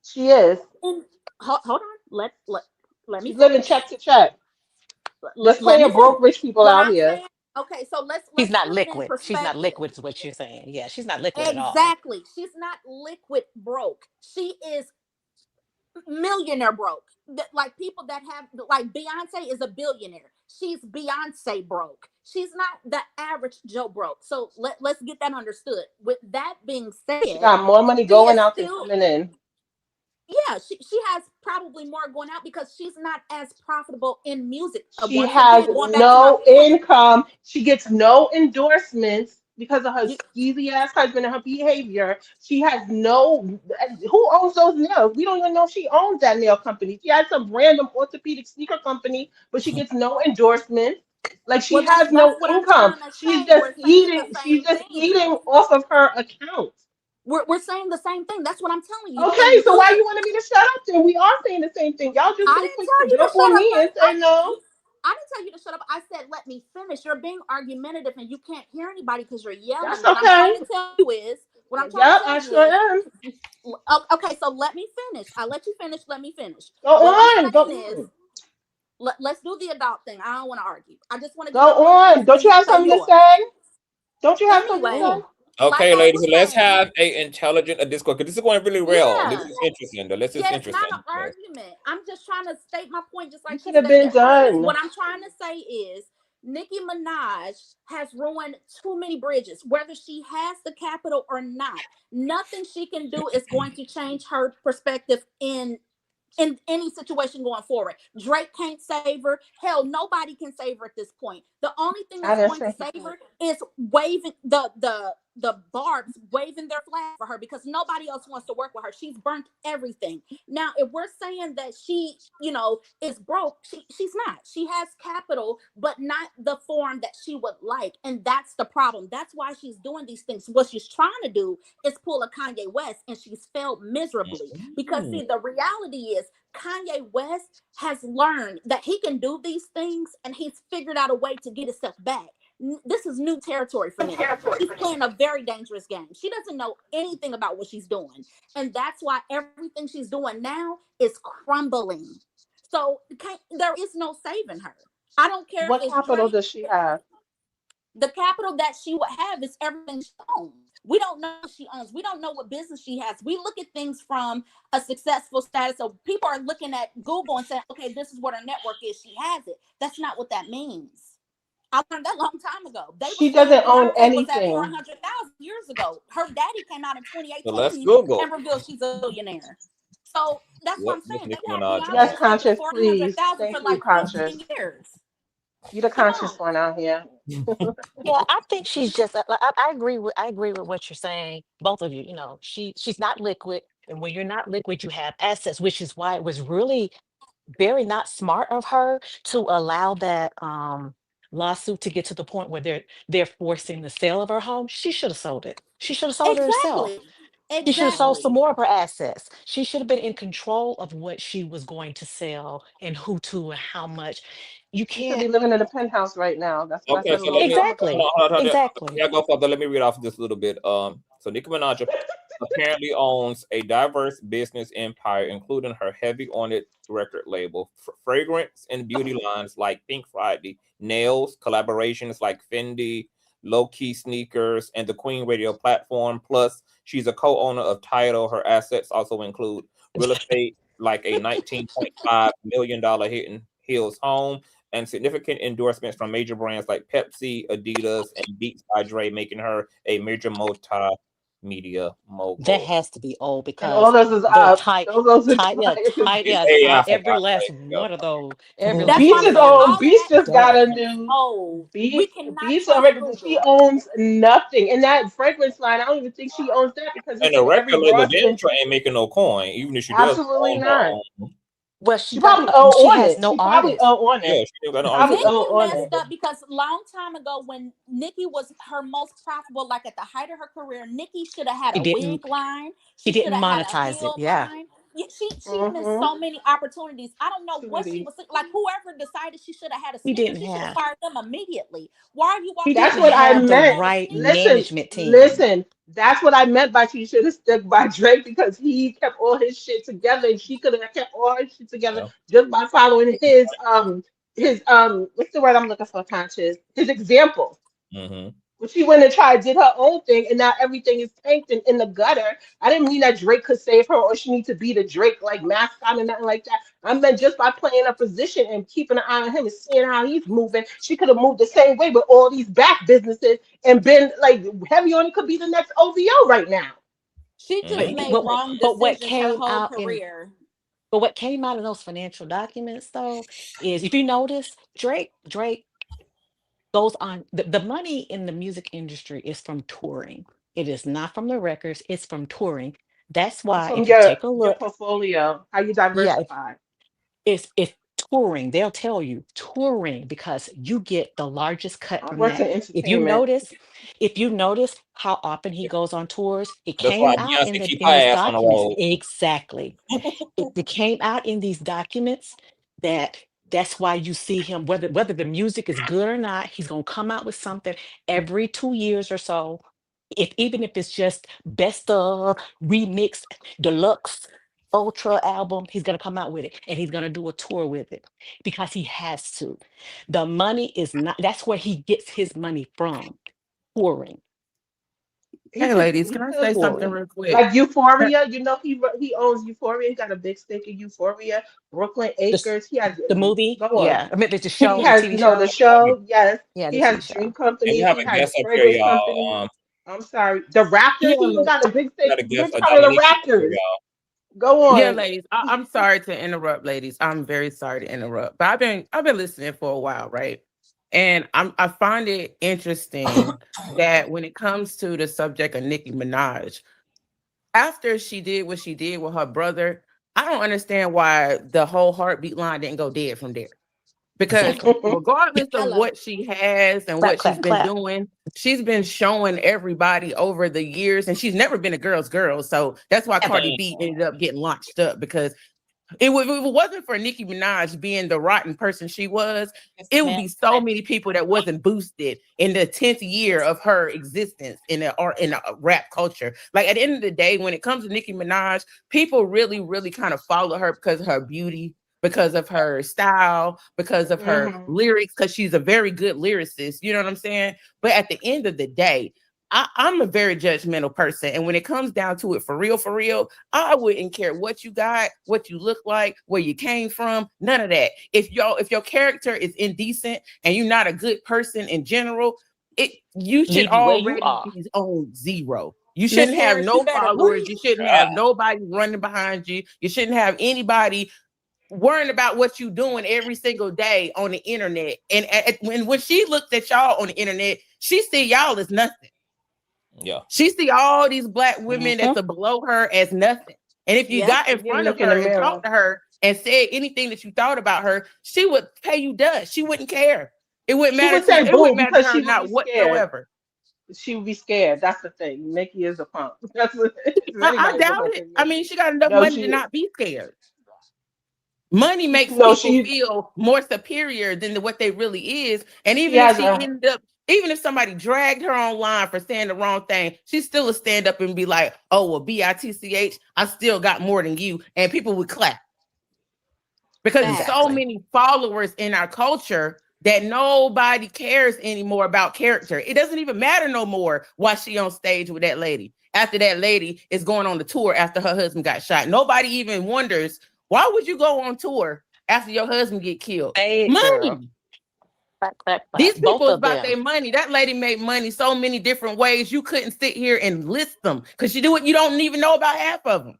She is. Hold on. Let me She's living finish. check to check. There's Let plenty me of broke finish. rich people What out I'm here. saying. Okay, so She's let's not put it in liquid. She's not perspective. liquid, is what you're saying. Yeah, she's not liquid at all. Exactly. She's not liquid broke. She is millionaire broke. Like people that have, like Beyonce is a billionaire. She's Beyonce broke. She's not the average Joe broke. So let's get that understood. With that being She said, got more money she going is out than still, coming in. yeah, she has probably more going out because she's not as profitable in music. She Once has again, going back to my no point, income. She gets no endorsements because of her you, skeezy ass husband and her behavior. She has no. Who owns those nails? We don't even know if she owns that nail company. She has some random orthopedic sneaker company, but she gets no endorsement. Like she well, has that's no what I'm income. trying to She's say. just We're saying the eating. She's same just thing. eating off of her account. We're saying the same thing. That's what I'm telling you. Okay, In so why music, you wanted me to shut up then? We are saying the same thing. Y'all just I so didn't quick to tell you to jump shut on up. me and say no. I didn't tell you to shut up. I said let me finish. You're being argumentative and you can't hear anybody because you're That's yelling. What I'm okay. trying to tell you is, Yep, I sure am. okay. So let me finish. I let you finish. Let me finish. Go What I'm on. Go saying is, on. let's do the adult thing. I don't want to argue. I just want to Go get my point on. across, and Don't then you you have say something to yours. say? Don't you have something to Anyway, say? like Okay, I ladies, was let's saying, have a intelligent discourse because this is going really well. This yeah, is interesting, though. This is yeah, it's not interesting. an argument. I'm just trying to state my point, just You like he should have stated been hers. done. What I'm trying to say is, Nicki Minaj has ruined too many bridges, whether she has the capital or not. Nothing she can do is going to change her perspective in any situation going forward. Drake can't save her. Hell, nobody can save her at this point. The only thing I that's didn't going to say save her is waving the barbs, waving their flag for her because nobody else wants to work with her. She's burnt everything. Now, if we're saying that she, is broke, she's not. She has capital, but not the form that she would like. And that's the problem. That's why she's doing these things. What she's trying to do is pull a Kanye West, and she's failed miserably. Because see, the reality is Kanye West has learned that he can do these things and he's figured out a way to get himself back. This is new territory for Nicki. She's playing a very dangerous game. She doesn't know anything about what she's doing. And that's why everything she's doing now is crumbling. So there is no saving her. I don't care if What it's capital Drake. does she have? The capital that she would have is everything she owns. We don't know what she owns. We don't know what business she has. We look at things from a successful status. So people are looking at Google and saying, okay, this is what her network is. She has it. That's not what that means. I learned that a long time ago. They were She saying doesn't own Beyonce was at anything. 400,000 years ago. Her daddy came out in So let's 2018 Google. and revealed she's a billionaire. So that's what What I'm Miss saying. Nicki They had Minaj Yes, Beyonce own? saying conscious, please. 400,000 for Thank you, like conscious. 15 years. You the Come conscious on. one out here. Yeah, I think she's just. I agree with what you're saying. Both of you. She's not liquid, and when you're not liquid, you have assets, which is why it was really very not smart of her to allow that lawsuit to get to the point where they're forcing the sale of her home. She should have sold it. She should have sold it herself. Exactly. She should have sold some Exactly. more of her assets. She should have been in control of what she was going to sell and who to and how much. You She should be can't. living in a penthouse right now. That's what I Okay, said a so let long me time ago. Exactly. hold on. Exactly. Yeah, go further. Let me read off this a little bit. So Nicki Minaj apparently owns a diverse business empire, including her heavy on it record label, fragrance and beauty lines like Pink Friday, nails, collaborations like Fendi, Low Key Sneakers, and the Queen Radio platform. Plus, she's a co-owner of Tidal. Her assets also include real estate, like a $19.5 million Hidden Hills home, and significant endorsements from major brands like Pepsi, Adidas, and Beats by Dre, making her a major multimedia That mogul. has to be old And all because those is the up. Those expired. Hey, I every forgot. last There you go. one of those, every That's last what one Beats I'm of is saying. old. those. All of Beats that just got stuff a is new old. We cannot Beats trust already. She Google. owns nothing, and that fragrance line. I don't even think she owns that because And it's the in every record label damn endorsement. sure ain't making no coin, even if she does Absolutely own her not. own. Well, She probably owe she on has it. no She probably artist. owe on Yeah, it. she ain't got no She artist. probably Nicki owe on messed it. up because long time ago when Nicki was her most profitable, like at the height of her career, Nicki should have had She a didn't. wig line. She She should didn't have had a monetize it. heel Yeah. line. Yeah, she missed Mm-hmm. so many opportunities. I don't know what she Sweetie. was like. Whoever decided she should have had a He sneaker, didn't she should have have. fired them immediately. Why are you He walking That's didn't around what I saying have you the don't meant. own a right sneaker? management team. Listen. That's what I meant by she should have stuck by Drake because he kept all his shit together, and she could have kept all his shit together Yeah. just by following his what's the word I'm looking for? Conscious. His example. Mm-hmm. But she went and tried, did her own thing, and now everything is tanked and in the gutter. I didn't mean that Drake could save her or she need to be the Drake like mascot and nothing like that. I meant just by playing a position and keeping an eye on him and seeing how he's moving, she could have moved the same way with all these back businesses and been like heavy on it. Could be the next OVO right now. She just Mhm. made wrong But what decisions her came whole out in career. but what came out in those financial documents though is if you notice, Drake goes on the money in the music industry is from touring. It is not from the records, it's from touring. That's It's why from if you take a your look, portfolio, how you yeah, diversify. it's touring. They'll tell you touring because you get the largest cut I from worked that. in If you entertainment. notice, if you notice how often he goes on tours, it That's came why out Beyonce keep in her these ass on the documents. road. Exactly. It came out in these documents that that's why you see him, whether the music is good or not, he's gonna come out with something every 2 years or so. If even if it's just best of remixed deluxe ultra album, he's gonna come out with it and he's gonna do a tour with it because he has to. The money is not, that's where he gets his money from, touring, He Hey, could, ladies, he can I could say something touring. real quick? like Euphoria. You know, he owns Euphoria. He got a big stake in Euphoria, Brooklyn This Acres. He has the movie, go on. yeah. I mean, there's a He show, the has TV the show. show. Yes, Yeah, he the TV has show. drink And we companies. have He a has guest up here, fragrance companies. y'all. I'm sorry, the Yeah, Raptors. He even la- got a big We stake. got a We're guest, part of the Dominique, up here, Raptors. y'all. Go yeah, on. ladies. I'm sorry to interrupt, ladies. I'm very sorry to interrupt, but I've been listening for a while, right? And I find it interesting that when it comes to the subject of Nicki Minaj, after she did what she did with her brother, I don't understand why the whole heartbeat line didn't go dead from there. Because Exactly. regardless of Hello. what she has and Clap, what she's clap, been clap. doing, she's been showing everybody over the years, and she's never been a girl's girl. So that's why Ever. Cardi B ended up getting launched up because if it wasn't for Nicki Minaj being the rotten person she was, it would Man, be so many people that wasn't boosted in the 10th year of her existence in the art in the rap culture. Like at the end of the day, when it comes to Nicki Minaj, people really, really kind of follow her because of her beauty, because of her style, because of her Hmm. lyrics, because she's a very good lyricist. You know what I'm saying? But at the end of the day, I'm a very judgmental person. And when it comes down to it, for real, I wouldn't care what you got, what you look like, where you came from, none of that. If your character is indecent and you're not a good person in general, you should leave you where you already are. be on zero. You Miss shouldn't have Harris, you no better followers. You breathe. shouldn't have nobody running behind you. You shouldn't have anybody worrying about what you're doing every single day on the internet. And when she looked at y'all on the internet, she see y'all as nothing. Yeah. She see all these black women Mhm. that's below her as nothing. And if you Yep. got in You front of look in the her and talked mirror. to her and said anything that you thought about her, she would pay you dust. She wouldn't care. It wouldn't She matter would to say it boo wouldn't matter to because her she would not be scared. whatsoever. She would be scared. That's the thing. Nikki is a punk. That's what I anybody doubt with her it. I opinion. mean, she got enough No, money to she not be scared. Money makes no, people feel more superior than what they really is. And she even if has she a ended up, even if somebody dragged her online for saying the wrong thing, she still would stand up and be like, oh, well, bitch, I still got more than you. And people would clap. Because there's Facts. so Exactly. many followers in our culture that nobody cares anymore about character. It doesn't even matter no more why she on stage with that lady. After that lady is going on the tour after her husband got shot. Nobody even wonders, why would you go on tour after your husband get killed? Say it, girl. Money. Clap, clap, clap. These Both people is of about them. their money. That lady made money so many different ways. You couldn't sit here and list them because you do it. You don't even know about half of them.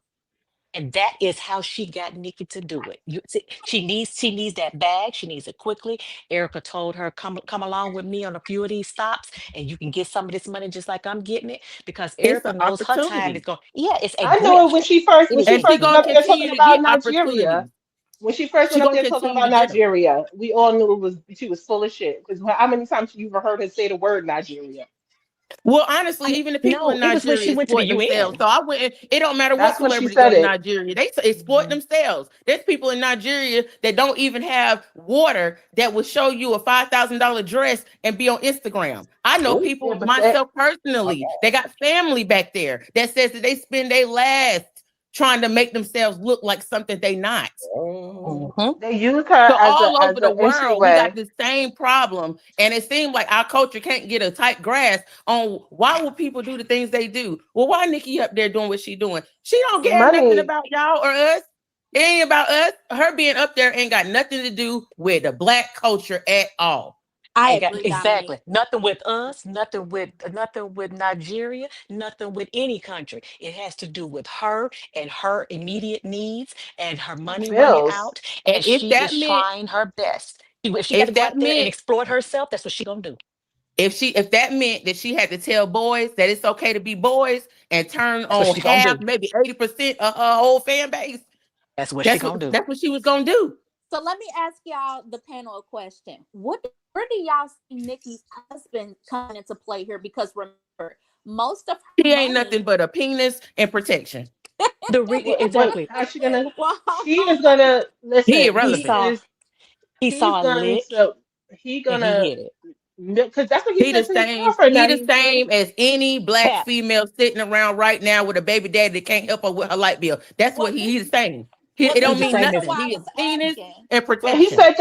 And that is how she got Nikki to do it. You see, she needs that bag. She needs it quickly. Erica told her, come along with me on a few of these stops, and you can get some of this money just like I'm getting it. Because It's Erica an knows her time is opportunity. going. Yeah, it's a I know it gift. It when is she And a she first went gonna up there talking continue gift. to about get Nigeria. opportunities. When she first She went up gonna there talking continue to about get them. Nigeria, we all knew she was full of shit. Because how many times you ever heard her say the word Nigeria? Well, honestly, I mean, even the people no, in it was when she Nigeria went to the exploit themselves. UN. So I wouldn't. It don't matter what That's when she celebrity go said to it. Nigeria. They exploit Mhm. themselves. There's people in Nigeria that don't even have water that will show you a $5,000 dress and be on Instagram. I know Oh, Yeah, people but that myself personally. They got family back there that says that they spend their last trying to make themselves look like something they not. They use her So all as over the an world, we got entryway. the same problem, and it seems like our culture can't get a tight grasp on why will people do the things they do. Well, why Nicki up there doing what she doing? She don't care nothing Money. about y'all or us. It ain't about us. Her being up there ain't got nothing to do with the Black culture at all. I Ain't got agree, exactly Dominique. nothing with us, nothing with Nigeria, nothing with any country. It has to do with her and her immediate needs and her money running Bills. out, And and she is trying her best. If she got to if go that out there and meant exploit herself, that's what she gonna do. if that meant that she had to tell boys that it's okay to be boys and turn That's what on she gonna half, do. maybe 80% of her whole fan base, That's what she gonna do. that's what she was gonna do. So let me ask y'all the panel a question. Where do y'all see Nicki's husband coming into play here? Because remember, most of her He ain't money. nothing but a penis and protection. Exactly. How's she gonna? Well, She is gonna He listen. irrelevant. He He's saw a going lick to. and he hit it. Because that's what he He said the to his same. girlfriend. He That the he's gonna. same as any Black Cap. female sitting around right now with a baby daddy that can't help her with her light bill. That's what he's the same. well, It this don't He's the is mean same as nothing. him. why I He is was penis asking. and But he protection. said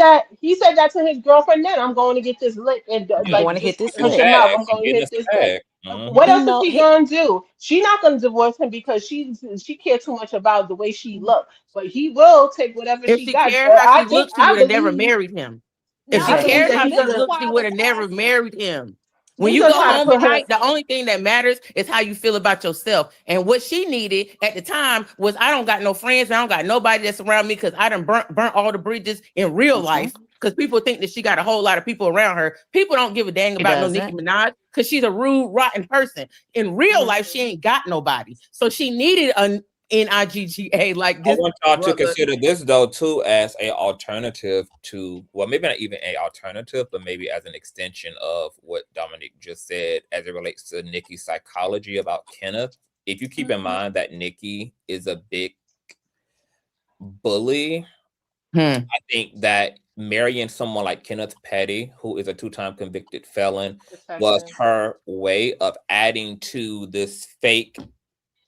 that to his girlfriend. Then I'm going to get this lick and I'm like going to hit just this hush lick. him mouth. Phag. I'm He going to getting hit his this lick. Phag. What He else is know he gonna do? She not gonna divorce him because she cares too much about the way she look. But he will take whatever If she she got. cared how she looked, she I would have never believe married him. If she No, this cared that how he's she is gonna looked, why she I would was have never asking. married him. When This he's you is gonna go why try I to home was put at her. night, the asking. only thing that matters is how you feel about yourself. And what she needed at the time was, I don't got no friends, I don't got nobody that's around me because I done burnt all the bridges in real life. Because people think that she got a whole lot of people around her. People don't give a dang She about no Nicki doesn't. Minaj because she's a rude, rotten person. In real life, she ain't got nobody. So she needed an NIGGA like I this want y'all to brother. consider this though too as a alternative to, well, maybe not even a alternative, but maybe as an extension of what Dominique just said as it relates to Nicki's psychology about Kenneth. If you keep in mind that Nicki is a big bully, I think that marrying someone like Kenneth Petty, who is a 2-time convicted felon, was her way of adding to this fake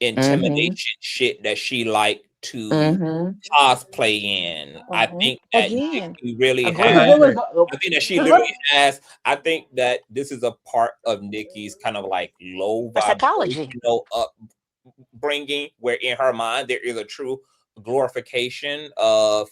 intimidation shit that she liked to cosplay in. I think that Again, Nicki really agree. has. Because I think that she literally has. I think that this is a part of Nicki's kind of like low Her psychology. vibrational upbringing, where in her mind there is a true glorification of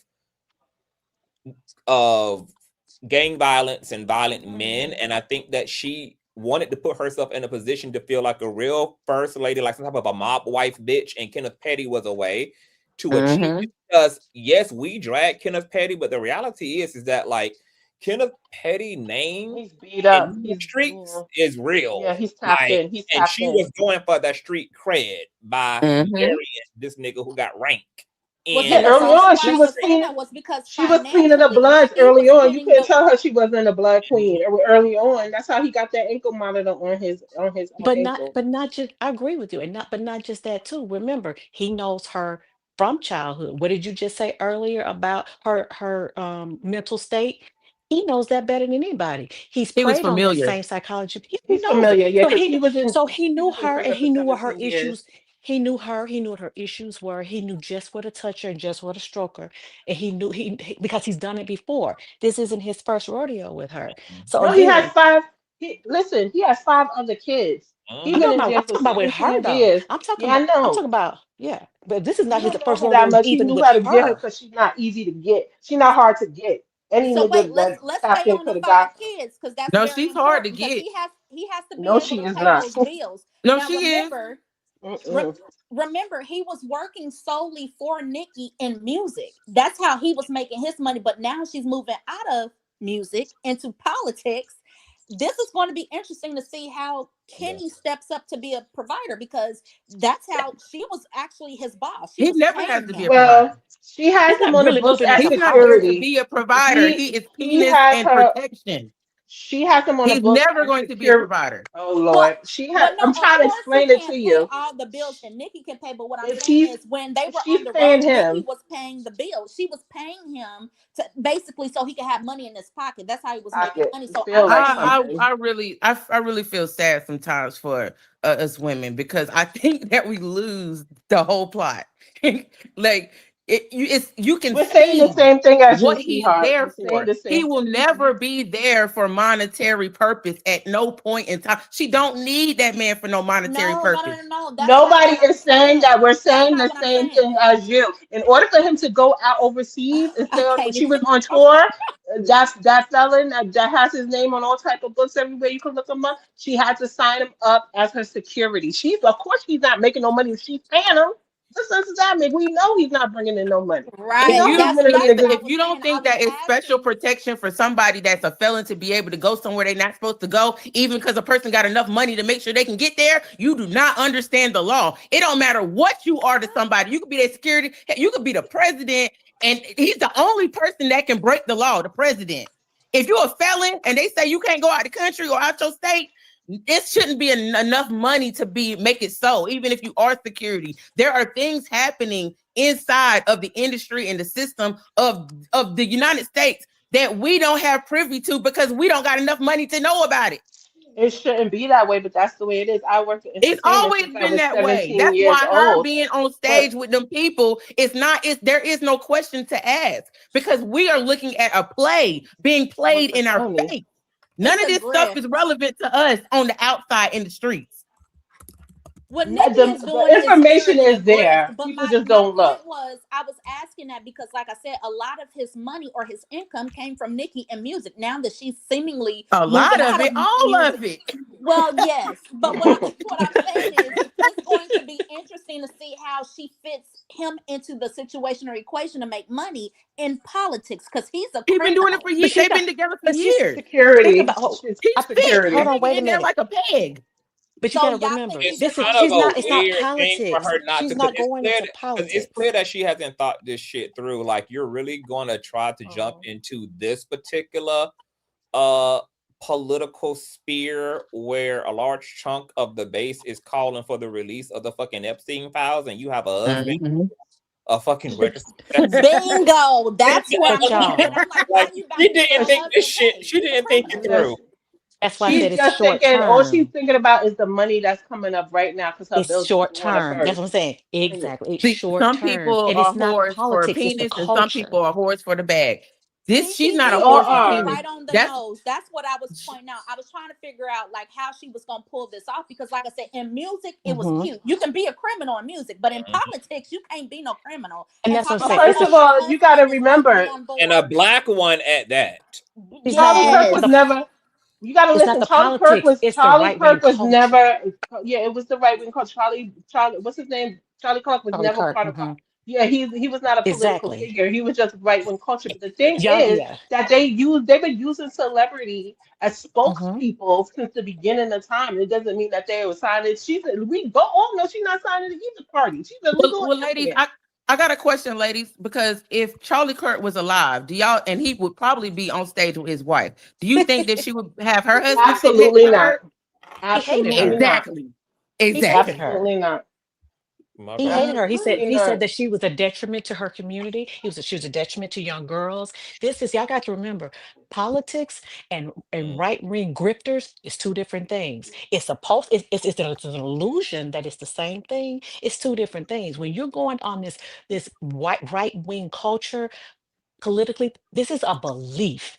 gang violence and violent men, and I think that she wanted to put herself in a position to feel like a real first lady, like some type of a mob wife bitch, and Kenneth Petty was a way to achieve it. Because yes, we drag Kenneth Petty, but the reality is that like Kenneth Petty name he's beat up. in the He's streets is real. yeah. He's tapped Like, in. He's and tapped she in. was going for that street cred by marrying this nigga who got rank. Well, Yeah, see, And the early reason on why I was saying that was because she was cleaning up financially bloods he early was on. You getting couldn't the. tell her she wasn't a blood queen early on. That's how he got that ankle monitor on his ankle. But not just, I agree with you, and not just that too. Remember, he knows her from childhood. What did you just say earlier about her mental state? He knows that better than anybody. He's He was preyed on that familiar. same psychology. He He's knows it. familiar, yeah, because He he knew was in her, and prison for he knew what her 17 issues. years. He knew her. He knew what her issues were. He knew just what to touch her and just what to stroke her. And he knew because he's done it before. This isn't his first rodeo with her. So No, he has again, 5. He has 5 other kids. He's been in jail I'm for talking about with her 17 though. years. Yeah, I I'm know. talking about, yeah. But this is He not his don't know first her that rodeo much. He even knew with how to get her her. because she's not easy to get. She's not hard to get. Any So wait, nigga let's that stay tapped in on the could have 5 got. kids because that's No, very she's hard to important because get. he has to be No, able she to is pay not. those bills. No, Now she is. re- remember he was working solely for Nicki in music. That's how he was making his money. But now she's moving out of music into politics. This is going to be interesting to see how Kenny steps up to be a provider because that's how she was actually his boss. She He was never has paying to be a him. provider. Well, she has He's him not on the really books moving as into He's not there to security. be a provider. He He is he penis has and her. protection. She has him on the He's books never as going to be a secure. provider. Oh Well, Lord, well, no, I'm of trying to course he explain it to can't pay you. all the bills that Nicki can pay. But what I'm If saying she's is, when they if were she's on the paying road, Nicki him, was paying the bills. She was paying him to basically so he could have money in his pocket. That's how he was making pocket money. So feel I'm like saying, something. I really feel sad sometimes for us women because I think that we lose the whole plot. Like you can We're saying the see same thing as you, what he's sweetheart. there We're saying for. the He same will thing. never be there for monetary purpose at no point in time. She don't need that man for no monetary purpose. no. That's not Nobody what I'm is saying saying. that. We're That's saying not the what I'm same saying. thing as you. In order for him to go out overseas and I stay on, can't she even. was on tour. That felon that has his name on all type of books everywhere you can look him up. She had to sign him up as her security. Of course he's not making no money. She's paying him. What sense does that make? We know he's not bringing in no money. We Right. know he's That's one of them what I niggas. If was you saying. don't I think was that it's special asking. protection for somebody that's a felon to be able to go somewhere they're not supposed to go, even because a person got enough money to make sure they can get there, you do not understand the law. It don't matter what you are to somebody. You could be their security, you could be the president, and he's the only person that can break the law, the president. If you're a felon and they say you can't go out the country or out your state, it shouldn't be enough money to make it so. Even if you are security, there are things happening inside of the industry and the system of the United States that we don't have privy to because we don't got enough money to know about it. It shouldn't be that way, but that's the way it is. I worked in It's entertainment always since I been was that way. 17 That's years why her old. being on But stage with them people there is no question to ask because we are looking at a play being with played the in our Sony. face. None It's of a this stuff grift. is relevant to us on the outside in the streets. What Nicki is The doing is information literally a is there. grift. But People my just my don't point look. was, I was asking that because, like I said, a lot of his money or his income came from Nicki and music. Now that she's seemingly A lot moving of out it, of all music, of it. well, yes. But what I'm saying is, it's going to be interesting to see how she fits him into the situation or equation to make money in politics because he's a He's been doing it criminal. for years. But she's They've not. been together for But she's years. think Security. about. Oh, She's He's fixed. hold security. on. Wait a Hanging in there minute. like a peg. But you So got to y'all think remember, he's It's a this is. kind of She's a not. politician It's not too? weird thing for politics. her not She's to, because not going into it's politics. clear that she hasn't thought this shit through. Like, you're really going to try to jump into this particular political sphere where a large chunk of the base is calling for the release of the fucking Epstein files, and you have a husband, a fucking registered sex Bingo. That's where But I'm going. y'all, I'm like, how like, you about she to give didn't her think this husband shit. pay? She He's a didn't think it criminal. through. that's why I She's said it's just short thinking, all she's term. thinking about is the money that's coming up right now because her It's bills is short due on the term. That's what first. I'm saying. Exactly. It's See, short some term, people and are it's not whores for a politics. It's the penis, and some culture. people are whores for the bag. See, She's not We a she all whore hit for it are. penis. right on the That's nose. That's what I was pointing out. I was trying to figure out like how she was gonna pull this off because, like I said, in music it was Hmm. cute. You can be a criminal in music, but in politics you can't be no criminal. And And that's what I'm talking But saying. about It's first a. of paying her all, you got to husband is not remember, on And a board. black one at that. She's not. Charlie Kirk Yes. was never. You got to It's not listen. the politics. It's the Charlie right wing Kirk was culture. never. Yeah, it was the right wing called Charlie. What's his name? Charlie Kirk was Charlie never Kirk. part of. Hmm. Yeah, he was not a political Exactly. figure. He was just right wing culture. But the thing Y'all. is Yeah. that they've been using celebrity as Hmm. spokespeople since the beginning of time. It doesn't mean that they were signing. We go. Oh no, she's not signing either party. She's a legal well, ladies. alien. I got a question, ladies, because if Charlie Kirk was alive, do y'all, and he would probably be on stage with his wife, do you think that she would have her husband sit next Absolutely to not. her? He hated Absolutely her. not. Exactly. He hated Exactly. her. Absolutely not. My He God. hated her. He said Absolutely he said not. that she was a detriment to her community. She was a detriment to young girls. This is y'all got to remember, politics and right wing grifters is two different things. It's a pulse. It's an illusion that it's the same thing. It's two different things. When you're going on this right wing culture politically, this is a belief,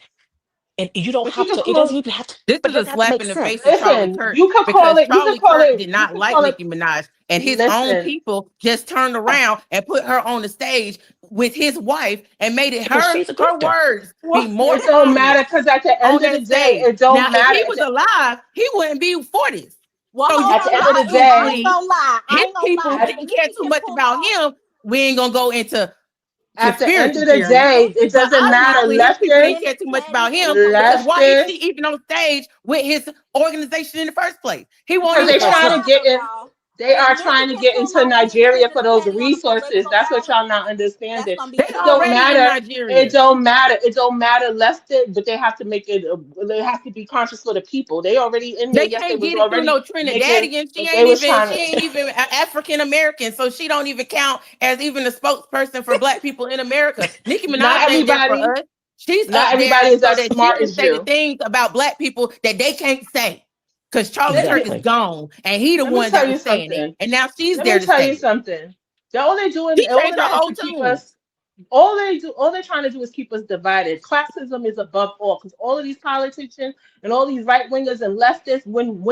and you don't But you have could to. It call doesn't even have to. This But is it a doesn't have to slap make in the face to sense. Charlie listen, Kirk you could call because it, Charlie Kirk did you not could like call it, Nicki Minaj, and his own listen, people just turned around and put her on the stage with his wife and made it Because she's a her grifter. words be more it don't prominent matter because at the on end of the that day, stage. it don't Now, if matter. he was alive, he wouldn't be 40s. Well, So hold you At on the now. end of the I ain't day, obviously gonna lie. I his ain't gonna lie. people at, If didn't care Nicki too can much pull about off, him. We ain't gonna go into at the end conspiracy of the theories. day, it But doesn't matter. obviously, his people didn't care too much about him because why is Leftist, he even on stage with his organization in the first place? He won't because even they fuck trying to her. get in. They are look trying at to what's get going into on with Nigeria for Independence those Daddy on the resources. political That's what y'all calendar. not That's understanding. gonna be They It so don't already in matter. crazy. Nigeria. It don't matter. It don't matter. Left it, but they have to make it. They have to be conscious for the people. They already in there. They Yes, they can't was get it through already no making, Trinidadian. but they was trying She to. ain't even African American, so she don't even count as even a spokesperson for Black people in America. Nicki Not Minaj ain't there for everybody. us. She's Not up there everybody is so as that she smart can as say the you. things about Black people that they can't say. Because Charlie Kirk is Exactly. gone, and he the Let me one tell that you was saying it, something. and now she's Let there me to tell say you it. something. All they doing, He all changed of her that is whole to keep tune. us. All they're trying to do is keep us divided. Classism is above all, because all of these politicians and all these right wingers and leftists, when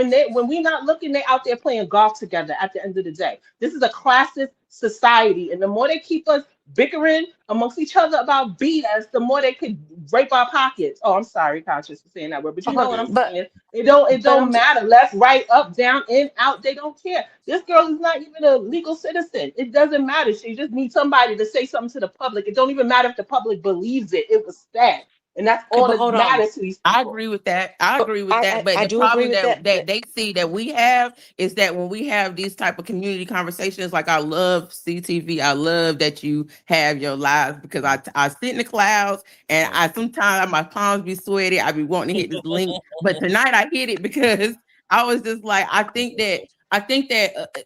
we not looking, they out there playing golf together. At the end of the day, this is a classist society, and the more they keep us bickering amongst each other about BS, the more they could rape our pockets. Oh, I'm sorry, Conscious, for saying that word, but you know what I'm saying. It don't I'm matter. Left, right, up, down, in, out. They don't care. This girl is not even a legal citizen. It doesn't matter. She just needs somebody to say something to the public. It don't even matter if the public believes it. It was said, and that's okay, all but that hold on. matters to these I people. agree with that. I agree with that. But I the do agree problem with that, that, but they see that we have is that when we have these type of community conversations, like I love CTV, I love that you have your lives because I sit in the clouds and I sometimes my palms be sweaty. I be wanting to hit this link, but tonight I hit it because I was just like, I think that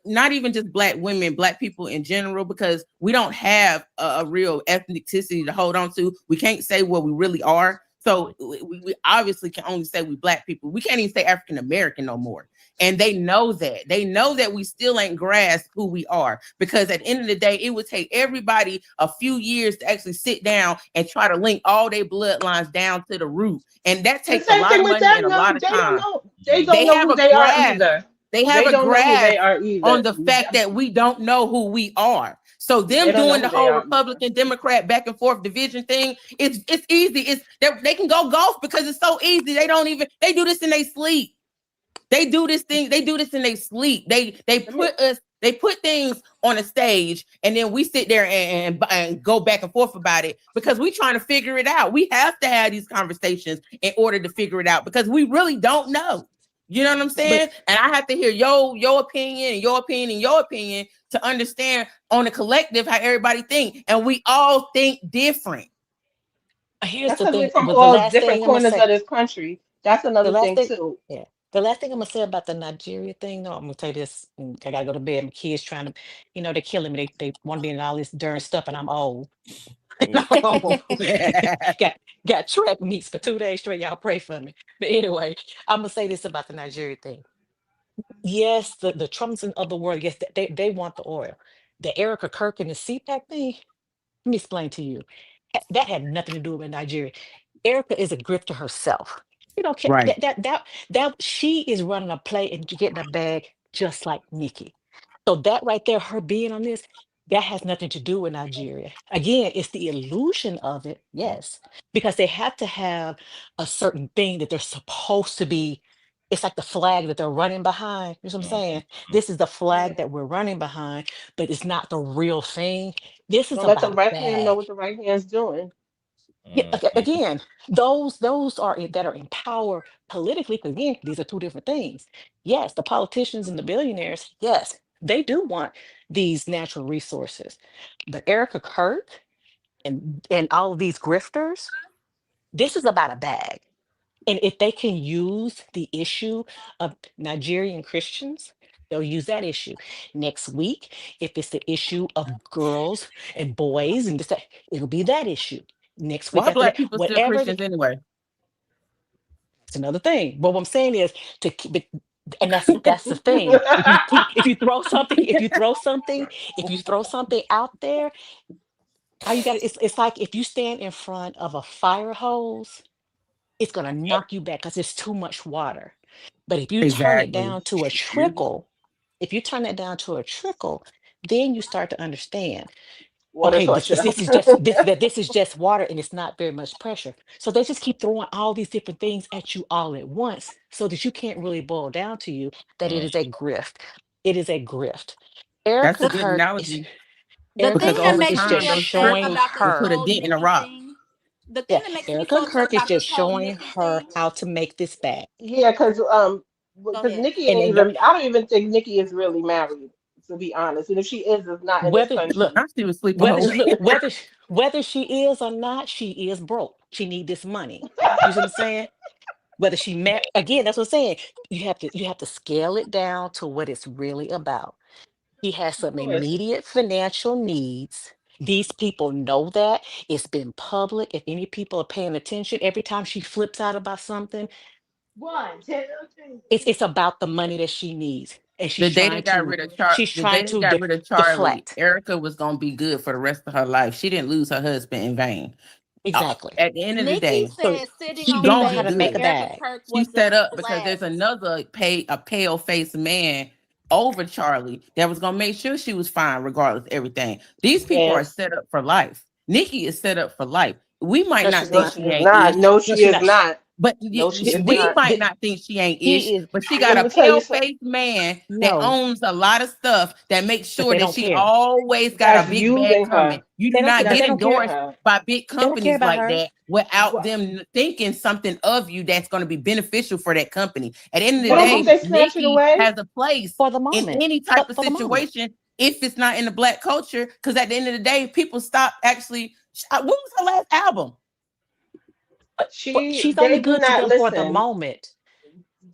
not even just Black women, Black people in general, because we don't have a real ethnicity to hold on to. We can't say what we really are. So we obviously can only say we Black people. We can't even say African American no more. And they know that. They know that we still ain't grasped who we are. Because at the end of the day, it would take everybody a few years to actually sit down and try to link all their bloodlines down to the root. And that The takes a same lot thing of with money and them. a No, lot of they don't time. know. They don't They know have who a they are grasp. either. They have They a don't know who they grasp are either. on the fact that we don't know who we are. So They them don't know doing the who they whole are either. Republican Democrat back and forth division thing, it's easy. They can go golf because it's so easy. They do this in their sleep. They do this thing. They do this in their sleep. They put things on a stage, and then we sit there and go back and forth about it because we trying to figure it out. We have to have these conversations in order to figure it out because we really don't know. You know what I'm saying? And I have to hear your opinion and your opinion and your opinion to understand on a collective how everybody think, and we all think different. Here's That's the because we're thing. from But the all last different thing I'm gonna corners say, of this country. That's the another last thing thing, too. yeah, the last thing I'm gonna say about the Nigeria thing, though, I'm gonna say this. I gotta go to bed. My kids trying to, they're killing me. They want to be in all this darn stuff, and I'm old. No. got track meets for 2 days straight. Y'all pray for me. But anyway, I'm gonna say this about the Nigeria thing. Yes, the Trumps of the world, yes, they want the oil. The Erica Kirk and the CPAC thing, let me explain to you. That had nothing to do with Nigeria. Erica is a grifter herself. You don't care Right. that she is running a play and getting a bag just like Nikki. So that right there, her being on this, that has nothing to do with Nigeria. Again, it's the illusion of it, yes, because they have to have a certain thing that they're supposed to be. It's like the flag that they're running behind. You know what I'm saying? This is the flag that we're running behind, but it's not the real thing. This is Don't let the about a right hand know bag. what the right hand's doing. Yeah, again, those are that are in power politically. 'Cause again, these are two different things. Yes, the politicians and the billionaires, yes, they do want these natural resources. But Erica Kirk and all of these grifters, this is about a bag. And if they can use the issue of Nigerian Christians, they'll use that issue. Next week, if it's the issue of girls and boys and this, that, it'll be that issue. Next week Why after Black that, people still whatever, Christians anyway? it's another thing. But what I'm saying is to keep it, and that's the thing. If you throw something out there, all you got it's like if you stand in front of a fire hose, it's gonna knock you back because it's too much water. But if you turn it Exactly. down to a trickle, then you start to understand. Water Okay, torture. this is just water and it's not very much pressure. So they just keep throwing all these different things at you all at once so that you can't really boil down to you that it is a grift. It is a grift. That's a Erica The good Kirk is analogy the because thing Erica that over Kirk makes is me just time, those upset showing trickles about this will her. put a whole dent in a Nikki rock. thing, the thing Yeah, that makes me Erica so upset Kirk is about just this whole showing Nikki her thing, how to make this back. Yeah, because because ahead. Nicki And ain't they know even. I don't even think Nicki is really married, to be honest. And if she is, it's not in this whether look, country. Now she was sleeping her look, way. whether she is or not, she is broke. She need this money. You see what I'm saying? Whether she met again, that's what I'm saying. You have to scale it down to what it's really about. He has Of some course. immediate financial needs. These people know that. It's been public. If any people are paying attention, every time she flips out about something, it's about the money that she needs. And The day they got rid of the day they got rid of Charlie, deflect. Erica was gonna be good for the rest of her life. She didn't lose her husband in vain. Exactly. At the end of the Nikki day, So said sitting she on she the know gonna how be bench to with make a good. Erica bag. Kirk She's was the set up because there's SLAMS. another a pale faced man over Charlie that was gonna make sure she was fine regardless of everything. These people are Yes. set up for life. Nikki is set up for life. We might No, she's not No, think not. she she is ain't not. ish, No, No, she she's is not. not. but No, she is we not. might not think she ain't ish, He is but she got Let a me tell you pale something. faced man that no, owns a lot of stuff that makes but sure they that don't she care. always got a That's big bag using coming. her. You do They don't care. not But get That's they don't using care. endorsed her. by big They don't care companies about like her that without What? them thinking something of you that's going to be beneficial for that company. At the end of the for the Didn't day, they moment. snatch it Nikki away? has a place For the in moment. any type of For the moment. situation if it's not in the Black culture, because at the end of the day, people stop actually. What was her last album? She's only They do good to not them for the listen. moment.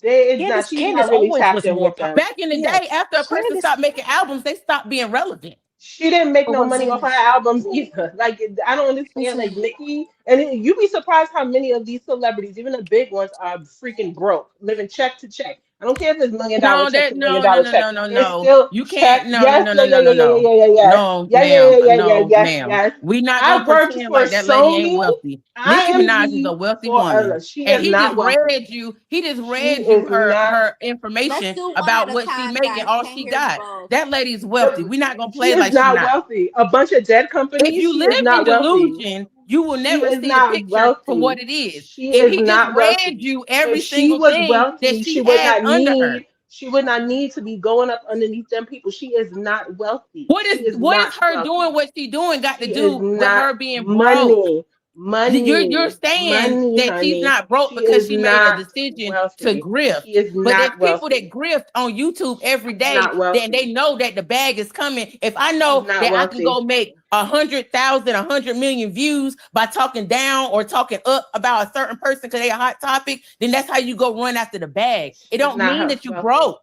They is not. Candace She's Candace not really Owens tapped was in more with them. Back in the yeah. day, after a person Candace, stopped making albums, they stopped being relevant. She didn't make but no what I'm money saying off her is albums either. Like I don't I'm understand. Like saying Nicki, and you'd be surprised how many of these celebrities, even the big ones, are freaking broke, living check to check. I don't care if it's $1 million No, check that to $1 million no, no, no, check. no, no, It's no. still You check. can't. No, no, Yes, no, yeah, no, yeah, no, yeah, no, yeah, yeah, no, yeah, yeah, yes, no, yeah, yeah, ma'am, yeah, yeah, yeah, no, yes, ma'am. yes. We not I gonna worked pretend for like that lady ain't Sony. wealthy. Nicki Minaj is a IMG wealthy for woman, she and is he just not wealthy. read you. He just She read you is not. her Let's information do one about at a what she time, making. guys. All Can't she hear you got. both. That lady's wealthy. We not gonna She play is like she not not. wealthy. A bunch of dead If companies. you She is live in not wealthy. delusion, you will She never is see the not picture for wealthy. what it is. She If is he just not read wealthy. you If every she single was thing that wealthy, she has under her. she would not need to be going up underneath them people. She is not wealthy. What She is is what is not her wealthy. doing? What she doing got to She is do with not her being broke? money. You're Money. saying Money, that she's honey. not broke She because is she made a not decision to wealthy. grift. She is But there's not people that wealthy. grift on YouTube every She's day. not Then they wealthy. know that the bag is coming. If I She's know not that I can go wealthy. make 100,000, 100 million views by talking down or talking up about a certain person because they a hot topic, then that's how you go run after the bag. It She's don't mean not that you wealthy. broke.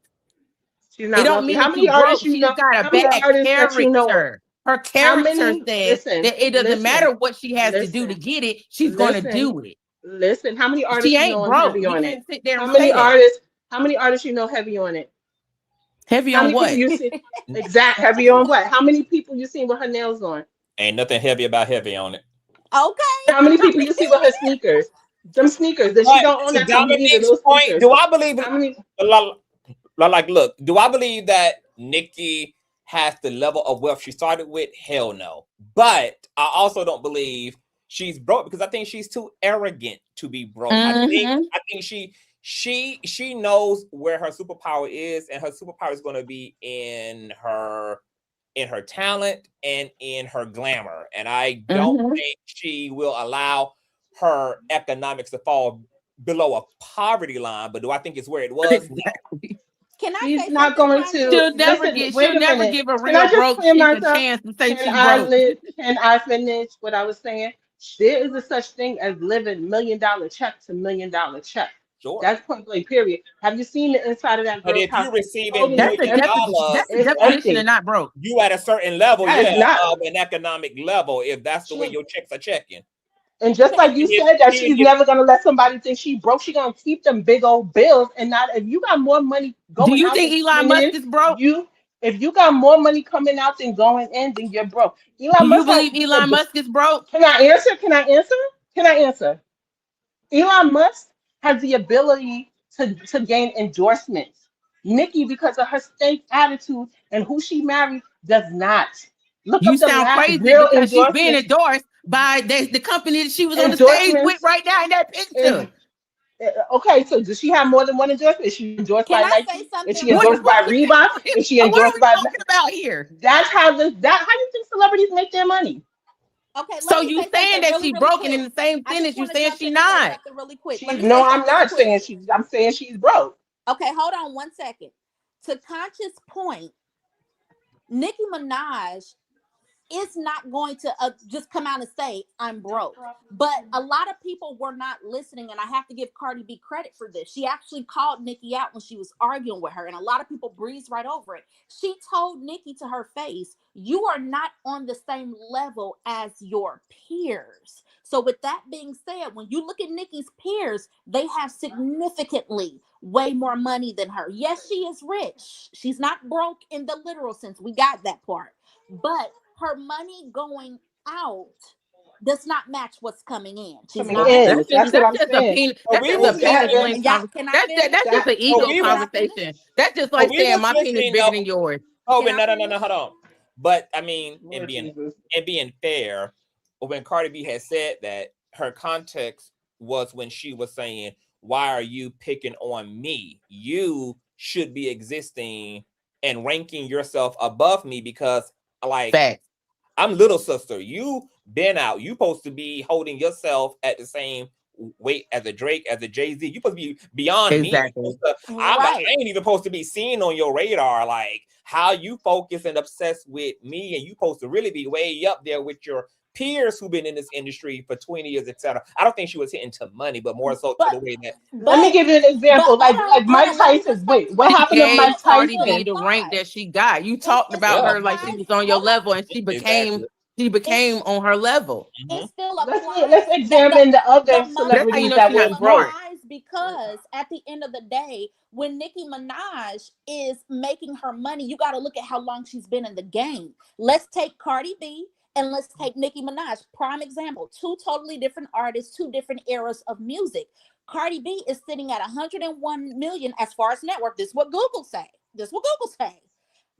She's It not don't wealthy. mean How that you many artists broke. you She just know? got a How many bad artists that you know? character. Her How character many? says Listen, that it doesn't listen, matter what she has to do to listen, get it. She's going to listen, do it. listen. How many She artists you know ain't on broke. heavy You on it? can't sit there How and many say that. artists? How many artists you know heavy on it? Heavy How on many people what? you see? Exact heavy on what? How many people you seen with her nails on? Ain't nothing heavy about heavy on it. Okay. How many people you see with her sneakers? Them sneakers that she But don't own to that company either. Dominique's Those point, sneakers. do I believe How many? like look, do I believe that Nicki has the level of wealth she started with? Hell no. But I also don't believe she's broke because I think she's too arrogant to be broke. I think she knows where her superpower is, and her superpower is going to be in her talent and in her glamour. And I don't think she will allow her economics to fall below a poverty line. But do I think it's where it was? No. Can I She's say not something, going Conscious? to listen. Wait She'll a never minute. give a Can I real just broke clear chick a myself? chance to say she broke. Can I finish what I was saying? There is a such thing as living $1 million check to $1 million check. Sure. That's point blank. Period. Have you seen the inside of that But girl's if house? you're It's receiving $1 totally That's the million, empty. It's definition of empty. not broke. you at a certain level, That is not. of an economic level, if that's the way She your checks are checking. and just like you said that she's never gonna let somebody think she broke. She gonna keep them big old bills and not. If you got more money Do going you out think than Elon coming Musk in, is broke? if you got more money coming out than going in, then you're broke. Do Elon you Musk believe Elon Musk is broke? Can I answer? Can I answer? Can I answer? Elon Musk has the ability to gain endorsements. Nicki, because of her stank attitude and who she married, does not. Look You up the sound last crazy real because she's being endorsements. endorsed by the company that she was on the stage with Endorsements. right now in that picture. And okay, so does she have more than one endorsement? Is she endorsed Can by I say Nike? Is something she really endorsed by quick? Reebok? Is she What are endorsed we by? talking about here? That's how how do you think celebrities make their money? Okay, let So me you say saying something that really, she really broken quick. in the same I sentence just you want to saying jump she in and say not? something really quick. Let She's me say no, I'm something really not quick. saying I'm saying she's broke. Okay, hold on 1 second. To Conscious point, Nicki Minaj is not going to just come out and say I'm broke. But a lot of people were not listening, and I have to give Cardi B credit for this. She actually called Nicki out when she was arguing with her, and a lot of people breezed right over it. She told Nicki to her face, you are not on the same level as your peers. So with that being said, when you look at Nicki's peers, they have significantly way more money than her. Yes, she is rich. She's not broke in the literal sense. We got that part. But her money going out does not match what's coming in. She's not. That's just a peanut. That's just a peanut blend conversation. That's just an ego conversation. That's just like saying my penis bigger than yours. Oh, but no, hold on. But I mean, and being fair, when Cardi B had said that, her context was when she was saying, "Why are you picking on me? You should be existing and ranking yourself above me because, like, Facts. I'm little sister. You been out. You supposed to be holding yourself at the same weight as a Drake, as a Jay-Z. You supposed to be beyond me. I ain't even supposed to be seen on your radar. Like, how you focus and obsessed with me, and you supposed to really be way up there with your peers who've been in this industry for 20 years, etc. I don't think she was hitting to money, but more so to the way that. Let me give you an example. Like Mike Tyson. Wait, what happened to Mike Cardi Tyson? B the rank that she got. You talked about her like she was on your level, and she became on her level. It still Let's examine the other celebrities that were broke. Because at the end of the day, when Nicki Minaj is making her money, you got to look at how long she's been in the game. Let's take Cardi B and let's take Nicki Minaj. Prime example, two totally different artists, two different eras of music. Cardi B is sitting at 101 million as far as network. This is what Google say.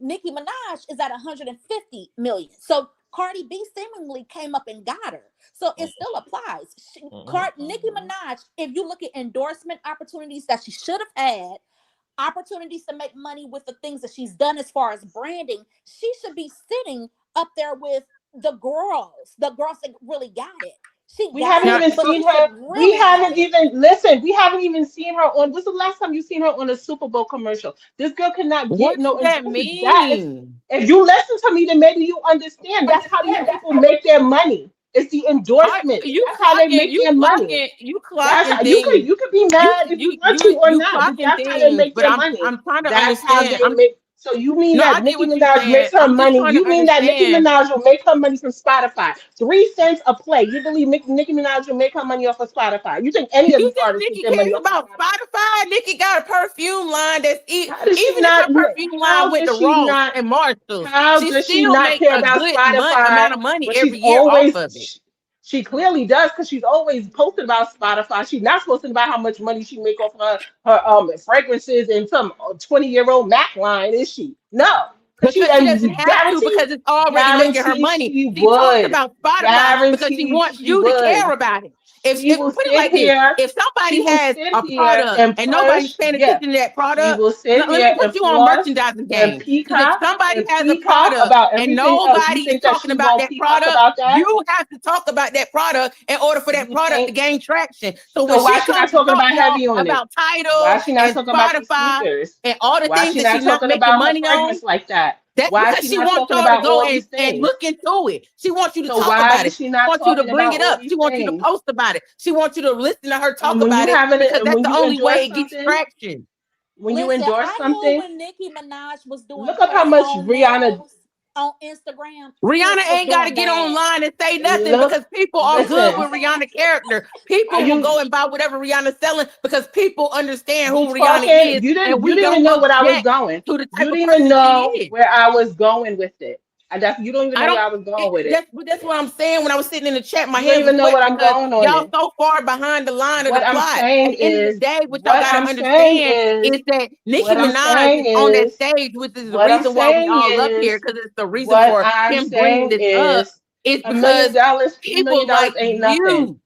Nicki Minaj is at 150 million. So Cardi B seemingly came up and got her. So it still applies. Nicki Minaj, if you look at endorsement opportunities that she should have had, opportunities to make money with the things that she's done as far as branding, she should be sitting up there with the girls that really got it. We haven't even seen her. We haven't even seen her on. What's the last time you seen her on a Super Bowl commercial? This girl cannot get no. What does that mean? If you listen to me, then maybe you understand. That's how these people make their money. It's the endorsement. That's how they make their money. You could be mad if you want to or not, but that's how they make their money. I'm trying to that's understand. how they make. So you mean that Nicki Minaj makes her money? You mean that Nicki Minaj will make her money from Spotify? 3 cents a play. You believe Nicki Minaj will make her money off of Spotify? You think any of these artists Nicki make their money cares about Spotify? Nicki got a perfume line that's even not, if her perfume line with the Ross and Marshalls. How she does she still not make care a about good Spotify? amount of money But every she's year always, off of it. She clearly does because she's always posted about Spotify. She's not posting about how much money she make off her fragrances and some 20-year-old Mac line, is she? No. Because she doesn't have to because it's already making her money. She talks about Spotify because she wants you to care about it. If put it like this, if somebody has a product and nobody's paying attention to that product, let me put you on merchandising game. Because if somebody has a product and nobody is talking about that product, you have to talk about that product in order for that product to gain traction. So when why she she not comes talking about heavy on about Tidal why she not and talking about Spotify and all the things that she's not talking making about money on, like that? that's why because she not wants talking y'all to about go all these and look into it. She wants you to talk why about it. is she not She wants you to talking bring about it all up. these She wants you to things? post about it. She wants you to listen to her talk when about you it having because that's when the you only endorse way it gets something, traction. when you endorse something, when Nicki Minaj was doing look up how much Rihanna on Instagram. Rihanna ain't got to get online and say nothing because people are good with Rihanna character. People will go and buy whatever Rihanna's selling because people understand who Rihanna is. You didn't even know what I was going. To the You didn't even know where I was going with it. You don't even know where I was going with it. That's what I'm saying. When I was sitting in the chat, my you don't head even was know what wet I'm going on. Y'all so far behind the line of the plot. At the end of the day, what y'all gotta understand is that Nicki Minaj is on that stage, which is the reason why we all up here, because it's the reason for him bringing this up. It's because $1 million like ain't nothing.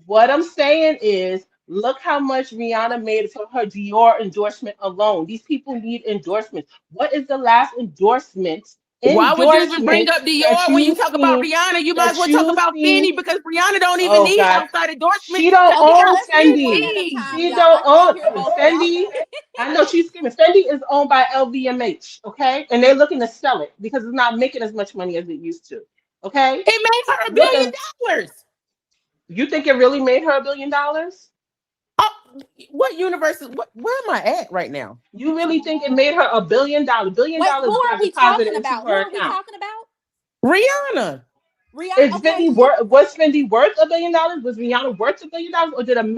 What I'm saying is, look how much Rihanna made for her Dior endorsement alone. These people need endorsements. What is the last endorsement? Why would you even bring up Dior when you talk about Rihanna? You might as well talk about Fendi because Rihanna don't even need outside endorsement. She don't own Fendi. She don't own Fendi. I know she's skimming. Fendi is owned by LVMH, okay? And they're looking to sell it because it's not making as much money as it used to. Okay? It made her $1 Looking, billion. you think it really made her $1 billion? Oh, what universe is where am I at right now? You really think it made her $1 billion? $1 billion Wait, who are got we deposited talking into about? Who her are we account. talking about? Rihanna. Is Okay. Fendi was Fendi worth $1 billion? Was Rihanna worth $1 billion? Or did $1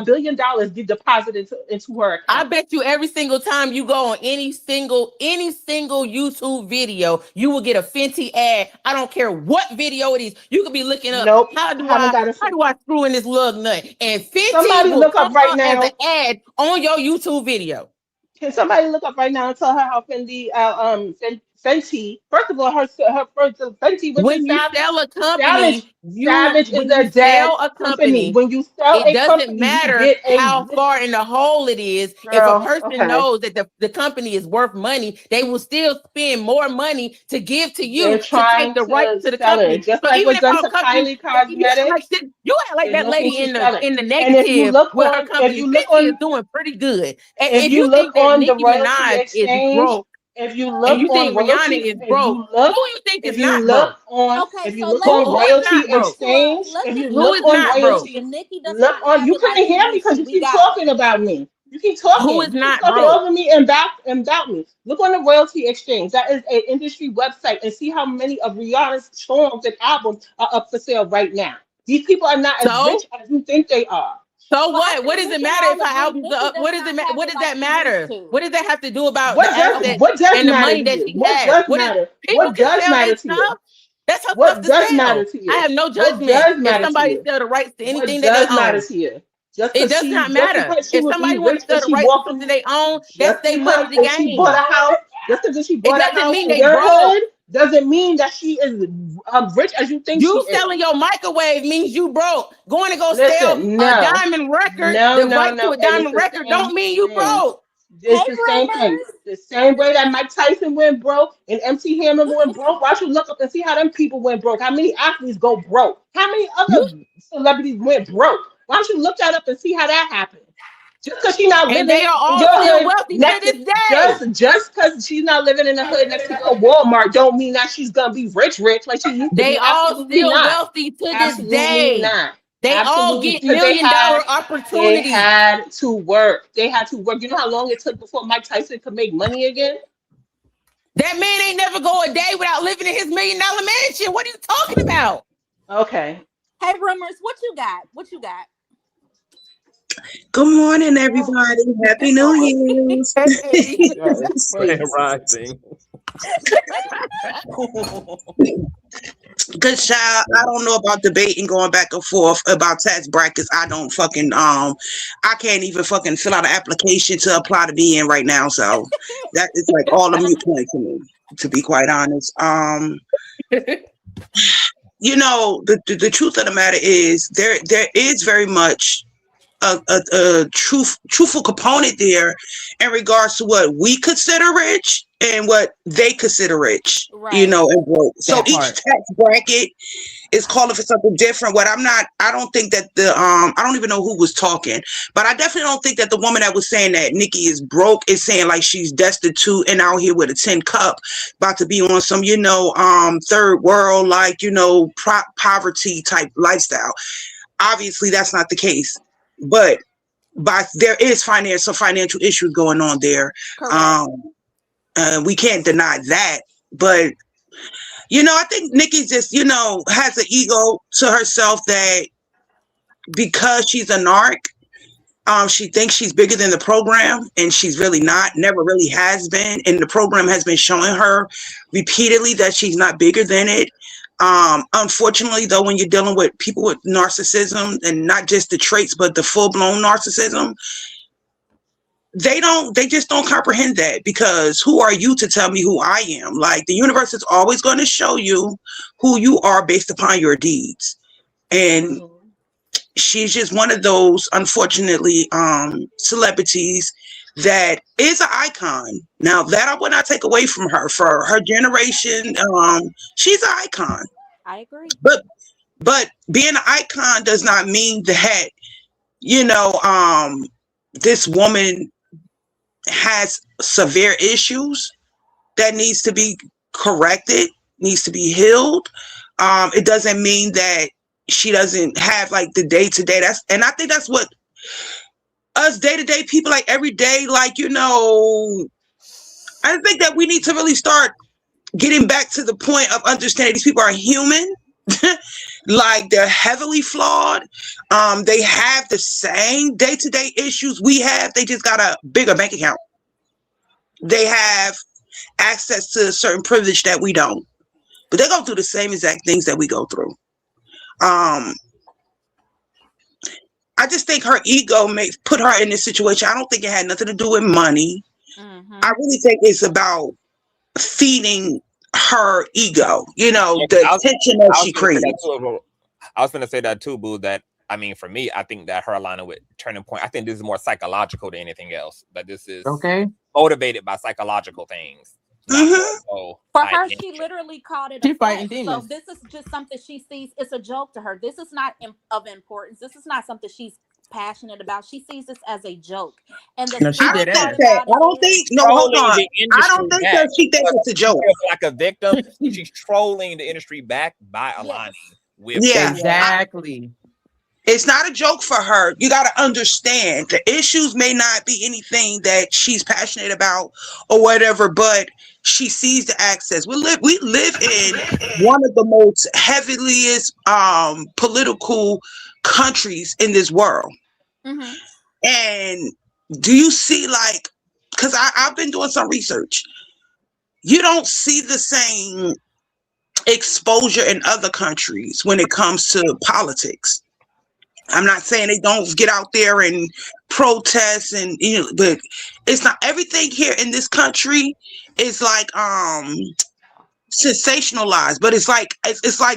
billion get deposited into her account? I bet you every single time you go on any single YouTube video, you will get a Fenty ad. I don't care what video it is. You could be looking up, Nope. how do I screw in this lug nut? And Fenty Somebody will look come up right up now. as an ad on your YouTube video. Can somebody look up right now and tell her how Fendi, Fenty, first of all, her first Fenty, which When is you Savage. sell a company, Savage is when you a dead sell a company. When you sell it a doesn't company, matter you get a how far in the hole it is. If a person knows that the company is worth money, they will still spend more money to give to you They're to trying take the rights to the sell company. it, just So like even was if done our to company, Kylie Cosmetics. you act like They're that looking lady to in sell it. the And if you negative look with her on, company, Fenty is doing pretty good. And if if you you look think that on the Nicki royalty Minaj is exchange, broke, if you and look you on think Rihanna royalty, is broke, who you think is not broke? if you so look let's on Who is royalty not broke? exchange, let's if you just Who look is on not broke? if royalty, Nicki does look not on. have You it like couldn't she hear me used because to, you we keep got it. talking about me. You keep Who talking. is You keep not talking broke? over me and about me. Look on the royalty exchange. That is an industry website, and see how many of Rihanna's songs and albums are up for sale right now. These people are not as rich So as you think they are. So Well, I what? What think does we it can matter all if her agree albums Nicki are up? does What does it not matter? have What it does like that she used matter? to. What does that have to do about the What assets does and the matter money to that you? she What has? does What is matter? people What can does sell matter their to you? stuff? That's her stuff What to does matter sell. to I you? have no What judgment does if matter to somebody you? sell the rights to What anything that they does matter own. to you? It does not Just matter. because she If would be somebody want rich to and sell the she rights to walked something in, they own, that's just their money because to if she bought gain. a house, just because she It bought a doesn't house mean in they your broke. hood, doesn't mean that she is rich as you think she You is. selling your microwave means you broke. Going to go sell Listen, a no, diamond record, no, the no, right to no, a and it's diamond the record same don't mean you thing. broke. It's the same thing. The same way that Mike Tyson went broke and MC Hammer went broke. Why don't you look up and see how them people went broke? How many athletes go broke? How many other celebrities went broke? Why don't you look that up and see how that happened? Just because she's not And living they are in all your still hood wealthy to next to, this day. just because she's not living in the hood next to your Walmart don't mean that she's gonna be rich like she used to They be. all Absolutely still not. wealthy to this Absolutely day. not. They all Absolutely, get because $1 million opportunities. had to work. They had to work. You know how long it took before Mike Tyson could make money again? That man ain't never go a day without living in his $1 million mansion. What are you talking about? Okay. Hey, Rumors, what you got? What you got? Good morning, everybody. Happy New Year's. Rising. Good child. I don't know about debating going back and forth about tax brackets. I don't fucking I can't even fucking fill out an application to apply to be in right now. So that is like all a mute point to me, to be quite honest. You know, the truth of the matter is there is very much a truthful component there in regards to what we consider rich and what they consider rich, you know, and broke. So each tax bracket is calling for something different. I don't think that I don't even know who was talking, but I definitely don't think that the woman that was saying that Nicki is broke is saying like she's destitute and out here with a tin cup about to be on some, you know, third world, like, you know, poverty type lifestyle. Obviously that's not the case. But there is financial issues going on there. We can't deny that. But you know, I think Nicki just, you know, has an ego to herself that because she's a narc, she thinks she's bigger than the program, and she's really not. Never really has been, and the program has been showing her repeatedly that she's not bigger than it. Unfortunately, though, when you're dealing with people with narcissism, and not just the traits, but the full-blown narcissism, they just don't comprehend that, because who are you to tell me who I am? Like, the universe is always going to show you who you are based upon your deeds. And she's just one of those, unfortunately, celebrities that is an icon. Now, that I would not take away from her. For her generation, she's an icon. I agree. But being an icon does not mean that, you know, this woman has severe issues that needs to be corrected, needs to be healed. It doesn't mean that she doesn't have like the day to day. And I think that's what us day to day people, like every day, like, you know, I think that we need to really start getting back to the point of understanding these people are human. Like, they're heavily flawed. They have the same day to day issues we have. They just got a bigger bank account. They have access to a certain privilege that we don't, but they go through the same exact things that we go through. I just think her ego may put her in this situation. I don't think it had nothing to do with money. I really think it's about feeding her ego, you know, the attention that she creates. I was going to say that too, Boo, that, I mean, for me, I think that her aligning with Turning Point, I think this is more psychological than anything else. That this is motivated by psychological things. For her, she literally called it a flex. So this is just something she sees. It's a joke to her. This is not of importance. This is not something she's passionate about. She sees this as a joke. And the I don't think. No, hold on. I don't think that she thinks it's a joke. Like a victim, she's trolling the industry back by aligning with. Exactly. It's not a joke for her. You got to understand the issues may not be anything that she's passionate about or whatever, but she sees the access. We live in one of the most heaviest political countries in this world. And do you see, like, because I've been doing some research, you don't see the same exposure in other countries when it comes to politics. I'm not saying they don't get out there and protest, and you know, but it's not everything here in this country is like sensationalized, but it's like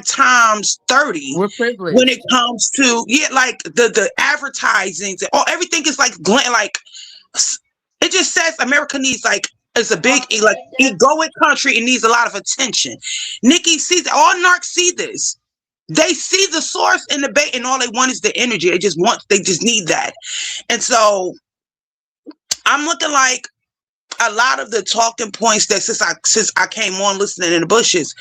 times 30 when it comes to like the advertising, or everything is like it just says America needs, like, it's a big like egoic country. It needs a lot of attention. Nicki sees, all narcs see this. They see the source in the bait, and all they want is the energy. They just need that. And so I'm looking like a lot of the talking points that since I came on listening in the bushes,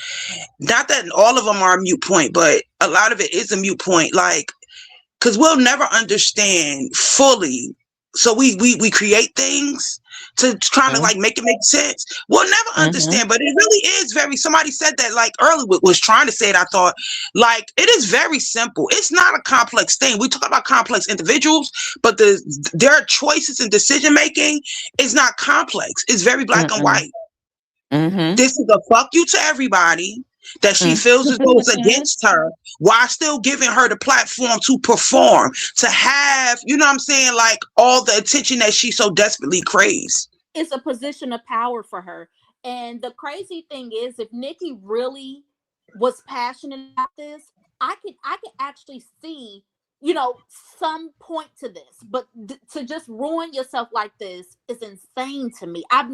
not that all of them are a mute point, but a lot of it is a mute point. Like, because we'll never understand fully. So we create things to try to like make it make sense. We'll never understand, but it really is somebody said that like earlier, was trying to say it. I thought, like, it is very simple. It's not a complex thing. We talk about complex individuals, but their choices and decision making is not complex. It's very black and white. This is a fuck you to everybody that she feels as though it's against her, while still giving her the platform to perform, to have, you know what I'm saying, like, all the attention that she so desperately craves. It's a position of power for her. And the crazy thing is, if Nicki really was passionate about this, I could actually see, you know, some point to this. But to just ruin yourself like this is insane to me. I've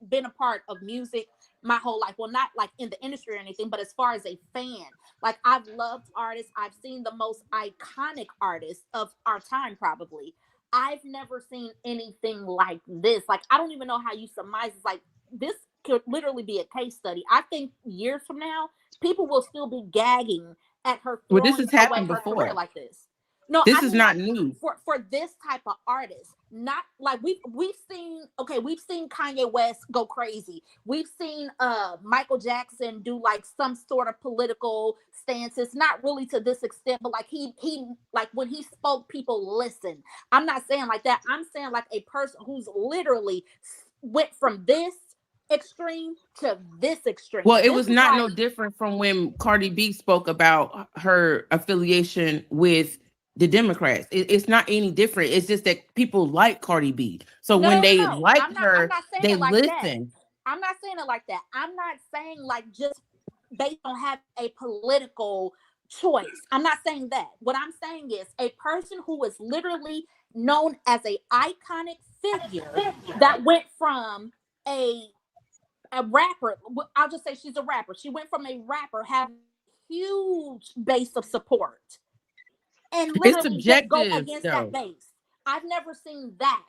been a part of music my whole life. Well, not like in the industry or anything, but as far as a fan, like, I've loved artists. I've seen the most iconic artists of our time, probably. I've never seen anything like this. Like, I don't even know how you surmise it. Like, this could literally be a case study. I think years from now, people will still be gagging at her. Well, this has happened before. Like this. No, this is not new for this type of artist. Not like we've seen Kanye West go crazy. We've seen Michael Jackson do like some sort of political stances, not really to this extent, but like he like when he spoke, people listened. I'm not saying like that. I'm saying like a person who's literally went from this extreme to this extreme. Well, it was not no different from when Cardi B spoke about her affiliation with the Democrats. It's not any different. It's just that people like Cardi B. So when they like her, they listen. I'm not saying it like that. I'm not saying like just based on having a political choice. I'm not saying that. What I'm saying is a person who is literally known as a iconic figure that went from a rapper. I'll just say she's a rapper. She went from a rapper having a huge base of support and literally just go against that base. I've never seen that.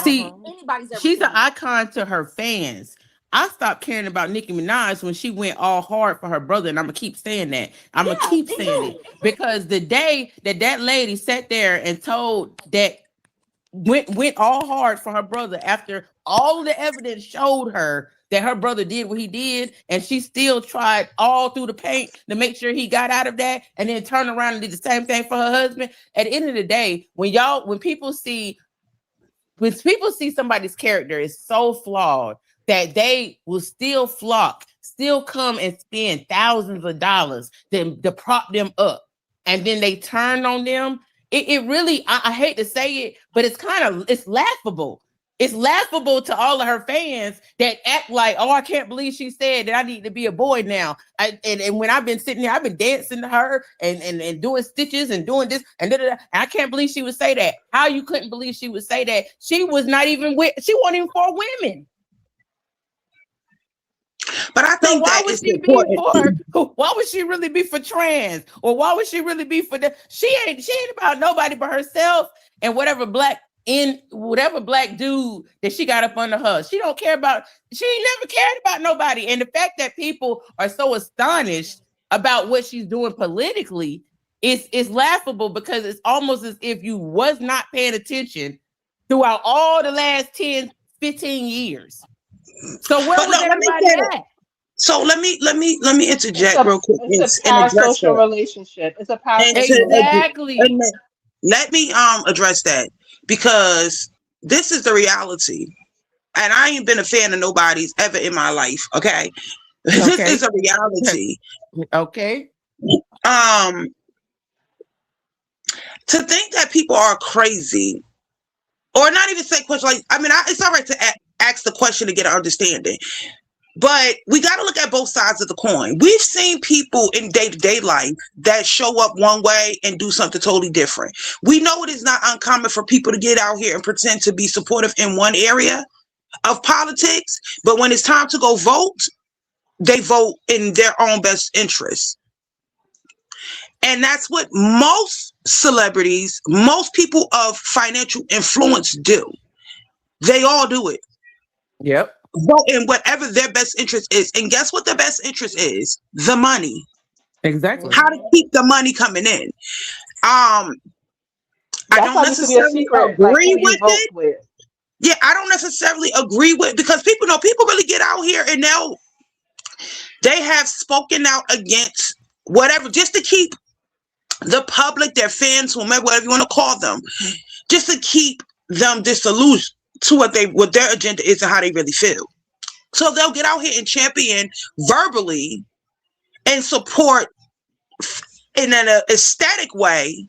See, anybody's ever she's seen an icon to her fans. I stopped caring about Nicki Minaj when she went all hard for her brother, and I'm gonna keep saying that. I'm gonna keep saying it because the day that lady sat there and told that went all hard for her brother after all the evidence showed her that her brother did what he did, and she still tried all through the paint to make sure he got out of that, and then turned around and did the same thing for her husband. At the end of the day, when people see somebody's character is so flawed that they will still still come and spend thousands of dollars to prop them up, and then they turn on them. It really, I hate to say it, but it's laughable. It's laughable to all of her fans that act like, oh, I can't believe she said that I need to be a boy now. And when I've been sitting here, I've been dancing to her and doing stitches and doing this and I can't believe she would say that. How you couldn't believe she would say that? She wasn't even for women. But I think why would she be for? Why would she really be for trans? Or why would she really be for the? She ain't about nobody but herself and whatever black dude that she got up under her. She don't care about. She ain't never cared about nobody. And the fact that people are so astonished about what she's doing politically is laughable, because it's almost as if you was not paying attention throughout all the last 10, 15 years. So where was everybody at? So let me interject real quick. It's a parasocial relationship. It's a parasocial exactly. Let me address that, because this is the reality, and I ain't been a fan of nobody's ever in my life. Okay, this is a reality. Okay. To think that people are crazy, or not even say question like, I mean, it's all right to ask the question to get an understanding, but we got to look at both sides of the coin. We've seen people in day-to-day life that show up one way and do something totally different. We know it is not uncommon for people to get out here and pretend to be supportive in one area of politics, but when it's time to go vote, they vote in their own best interest. And that's what most celebrities, most people of financial influence do. They all do it. Yep. Vote in whatever their best interest is. And guess what their best interest is? The money. Exactly. How to keep the money coming in. I don't necessarily agree with it. Yeah, I don't necessarily agree with, because people really get out here and they have spoken out against whatever, just to keep the public, their fans, whomever, whatever you want to call them, just to keep them disillusioned to what their agenda is and how they really feel. So they'll get out here and champion verbally and support in an aesthetic way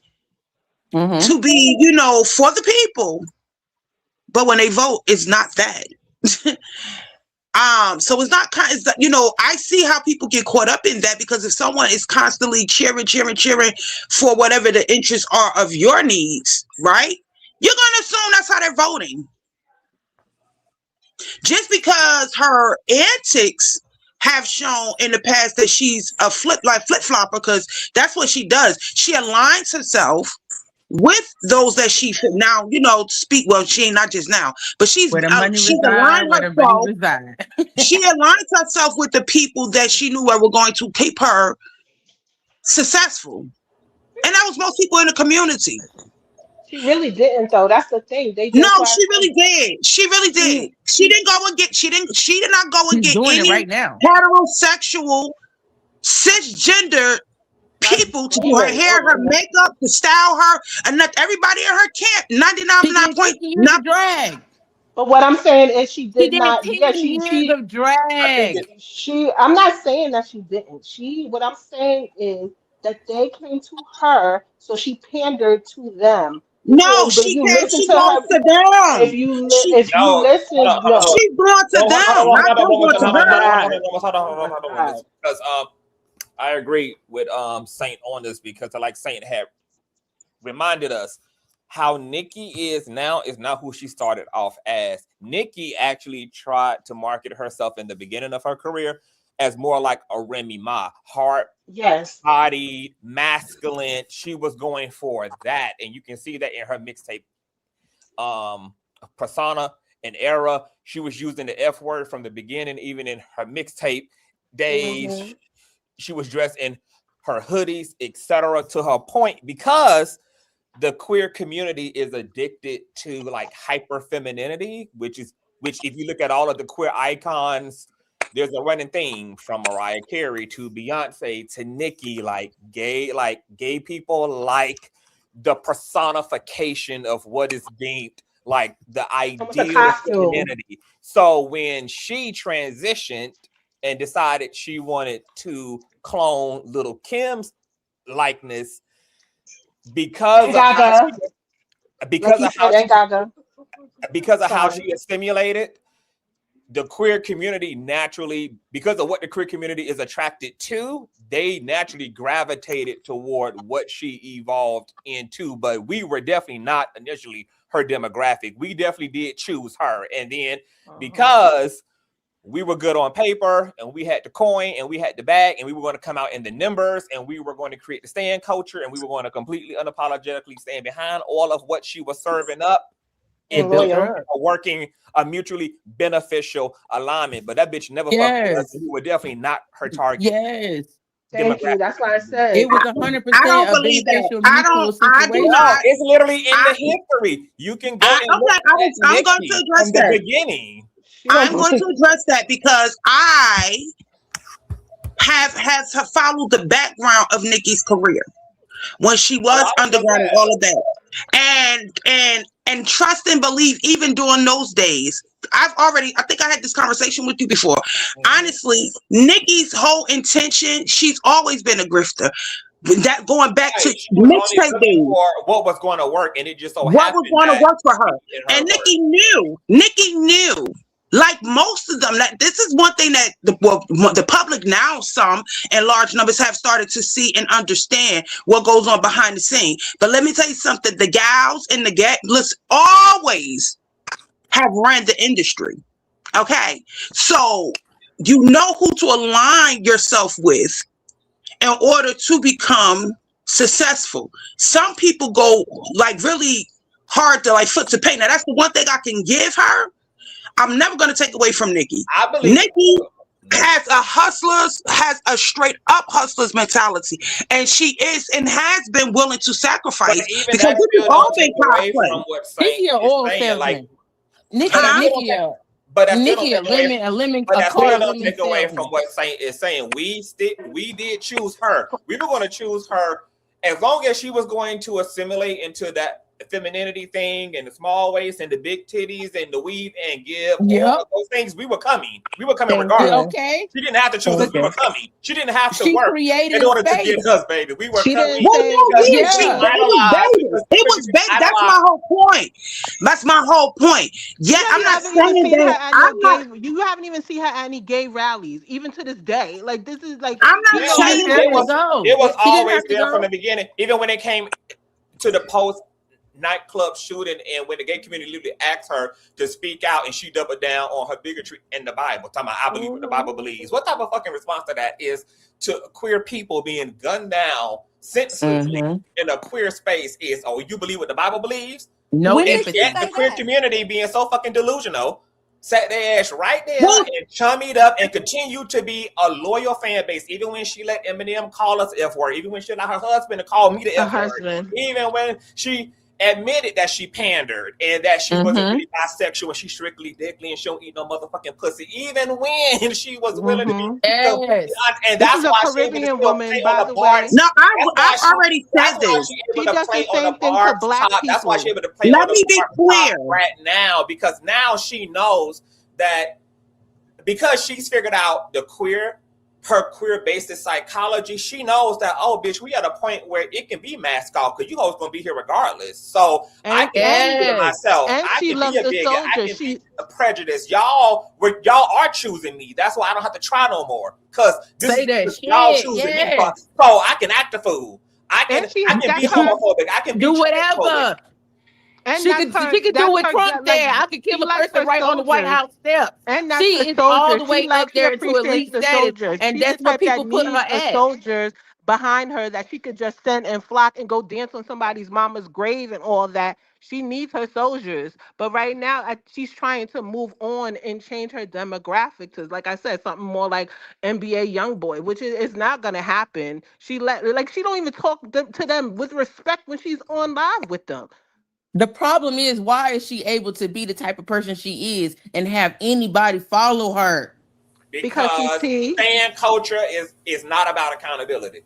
to be, for the people. But when they vote, it's not that. So it's not I see how people get caught up in that, because if someone is constantly cheering for whatever the interests are of your needs, right? You're gonna assume that's how they're voting. Just because her antics have shown in the past that she's a flip-flopper, because that's what she does. She aligns herself with those that she should now, speak. Well, she ain't not just now, but she aligns herself with the people that she knew were going to keep her successful, and that was most people in the community. She really didn't, though. That's the thing. She really did. She really did. She did not go and get any right now heterosexual, cisgender people to do her hair, her makeup, to style her, and everybody in her camp. 99.9 drag. But what I'm saying is she did not. Yeah, she of drag. I'm not saying that she didn't. What I'm saying is that they came to her, so she pandered to them. No, she goes to them. If you listen, she's going to them. Because I agree with Saint on this, because like Saint had reminded us, how Nicki is now is not who she started off as. Nicki actually tried to market herself in the beginning of her career as more like a Remy Ma, heart, body, masculine. She was going for that, and you can see that in her mixtape persona and era. She was using the F word from the beginning, even in her mixtape days. She was dressed in her hoodies, etc. To her point, because the queer community is addicted to like hyper femininity, which if you look at all of the queer icons, there's a running theme from Mariah Carey to Beyonce to Nicki, like gay people like the personification of what is deemed like the ideal femininity. So when she transitioned and decided she wanted to clone Little Kim's likeness because of how she assimilated, the queer community naturally, because of what the queer community is attracted to, they naturally gravitated toward what she evolved into. But we were definitely not initially her demographic. We definitely did choose her. And then because we were good on paper and we had the coin and we had the bag and we were going to come out in the numbers and we were going to create the stand culture and we were going to completely unapologetically stand behind all of what she was serving up and working a mutually beneficial alignment. But that bitch never fucked with us. We were definitely not her target. Thank you. That's what I said. It was 100%. I don't believe that. I do not. It's literally in the history. You can go. I'm going to address that. The beginning. I'm going to address that because I have followed the background of Nicki's career when she was underground and all of that, and trust and believe even during those days. I think I had this conversation with you before. Honestly, Nicki's whole intention, she's always been a grifter. That going back to mixtape days, what was going to work, and it just so what was going to work for her. And Nicki knew. Like most of them, this is one thing that the public now, some in large numbers, have started to see and understand what goes on behind the scene. But let me tell you something: the gals and the gals always have ran the industry. Okay, so you know who to align yourself with in order to become successful. Some people go like really hard to like foot to pay. Now that's the one thing I can give her. I'm never going to take away from Nicki. I believe Nicki has a straight up hustler's mentality, and she is and has been willing to sacrifice because we've all been cosplay. Nicki an oil salesman. Nicki a lemon. But that's still don't take away from what Saint is saying. We did choose her. We were going to choose her as long as she was going to assimilate into that femininity thing and the small waist and the big titties and the weave and give all of those things. We were coming regardless. Okay, she didn't have to choose us. We were coming. She didn't have to work in order to get us, baby. We were coming. It was baby. That's my whole point. That's my whole point. Yeah, I'm not saying that. You haven't even seen her at any gay rallies, even to this day. Like this is like I'm not saying it was always there from the beginning, even when it came to the post nightclub shooting, and when the gay community literally asked her to speak out and she doubled down on her bigotry in the Bible, talking about I believe what the Bible believes. What type of fucking response to that is to queer people being gunned down senselessly in a queer space is, oh, you believe what the Bible believes? No, and yet the queer community being so fucking delusional sat their ass right there and chummied up and continued to be a loyal fan base, even when she let Eminem call us F word, even when she allowed her husband to call me the F word, even when she admitted that she pandered and that she wasn't really bisexual and she strictly dickly and she don't eat no motherfucking pussy, even when she was willing to be. And that's why Caribbean woman, by the way. No, I've already said this. She does the same thing to black people. That's why she's able to play. Let me be clear right now, because now she knows that because she's figured out her queer basis psychology, she knows that, oh, bitch, we at a point where it can be masked off because you hoes gonna be here regardless. So I can do it myself. And I she can loves be a the bigot. soldier. I can be a prejudice. Y'all are choosing me. That's why I don't have to try no more. Because y'all choosing me. So I can act a fool. I can be homophobic. I can do whatever. And she could do what Trump there. I could kill a person right on the White House steps. And that's she is all the way up there to elite status, and that's what people put her at. Soldiers behind her that she could just send and flock and go dance on somebody's mama's grave and all that. She needs her soldiers. But right now, she's trying to move on and change her demographic to, like I said, something more like NBA YoungBoy, which is not gonna happen. She don't even talk to them with respect when she's on live with them. The problem is, why is she able to be the type of person she is and have anybody follow her? Because fan culture is not about accountability.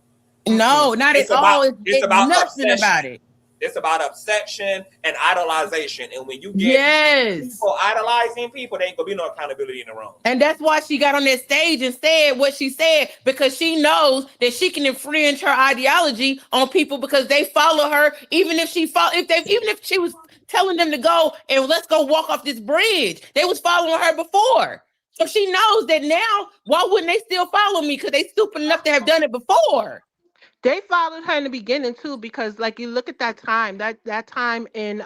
No, not at all. It's about nothing obsession. about it. It's about obsession and idolization. And when you get people idolizing people, there ain't gonna be no accountability in the room. And that's why she got on that stage and said what she said, because she knows that she can infringe her ideology on people because they follow her, even if she was telling them to go and let's go walk off this bridge. They was following her before. So she knows that now, why wouldn't they still follow me? Because they stupid enough to have done it before. They followed her in the beginning too, because like you look at that time in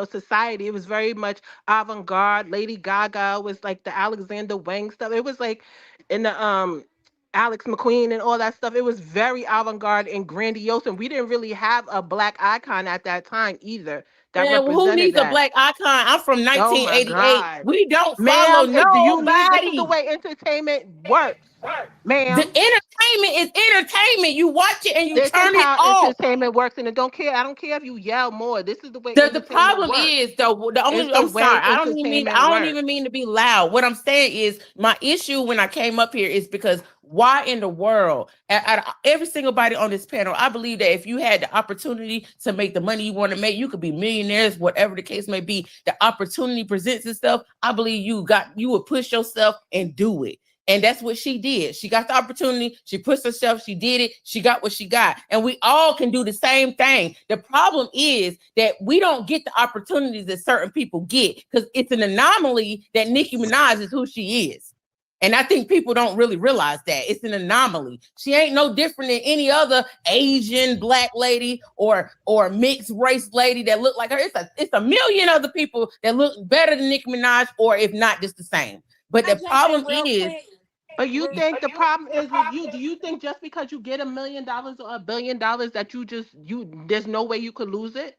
society, it was very much avant-garde. Lady Gaga was like the Alexander Wang stuff. It was like in the Alex McQueen and all that stuff. It was very avant-garde and grandiose, and we didn't really have a black icon at that time either. That represented who needs that. a black icon? I'm from 1988. God. We don't follow nobody. This is the way entertainment works. Ma'am. The entertainment is entertainment. You watch it and you This turn is it how off. Entertainment works, and I don't care if you yell more. This is the way. The problem is though. I'm sorry. I don't even mean to be loud. What I'm saying is my issue when I came up here is because why in the world, out of every single body on this panel, I believe that if you had the opportunity to make the money you want to make, you could be millionaires, whatever the case may be. The opportunity presents itself. I believe you would push yourself and do it. And that's what she did. She got the opportunity. She pushed herself. She did it. She got what she got. And we all can do the same thing. The problem is that we don't get the opportunities that certain people get because it's an anomaly that Nicki Minaj is who she is. And I think people don't really realize that. It's an anomaly. She ain't no different than any other Asian black lady or mixed race lady that look like her. It's a million other people that look better than Nicki Minaj, or if not, just the same. But the problem is... But you think the problem is with you? Do you think just because you get $1 million or $1 billion that there's no way you could lose it?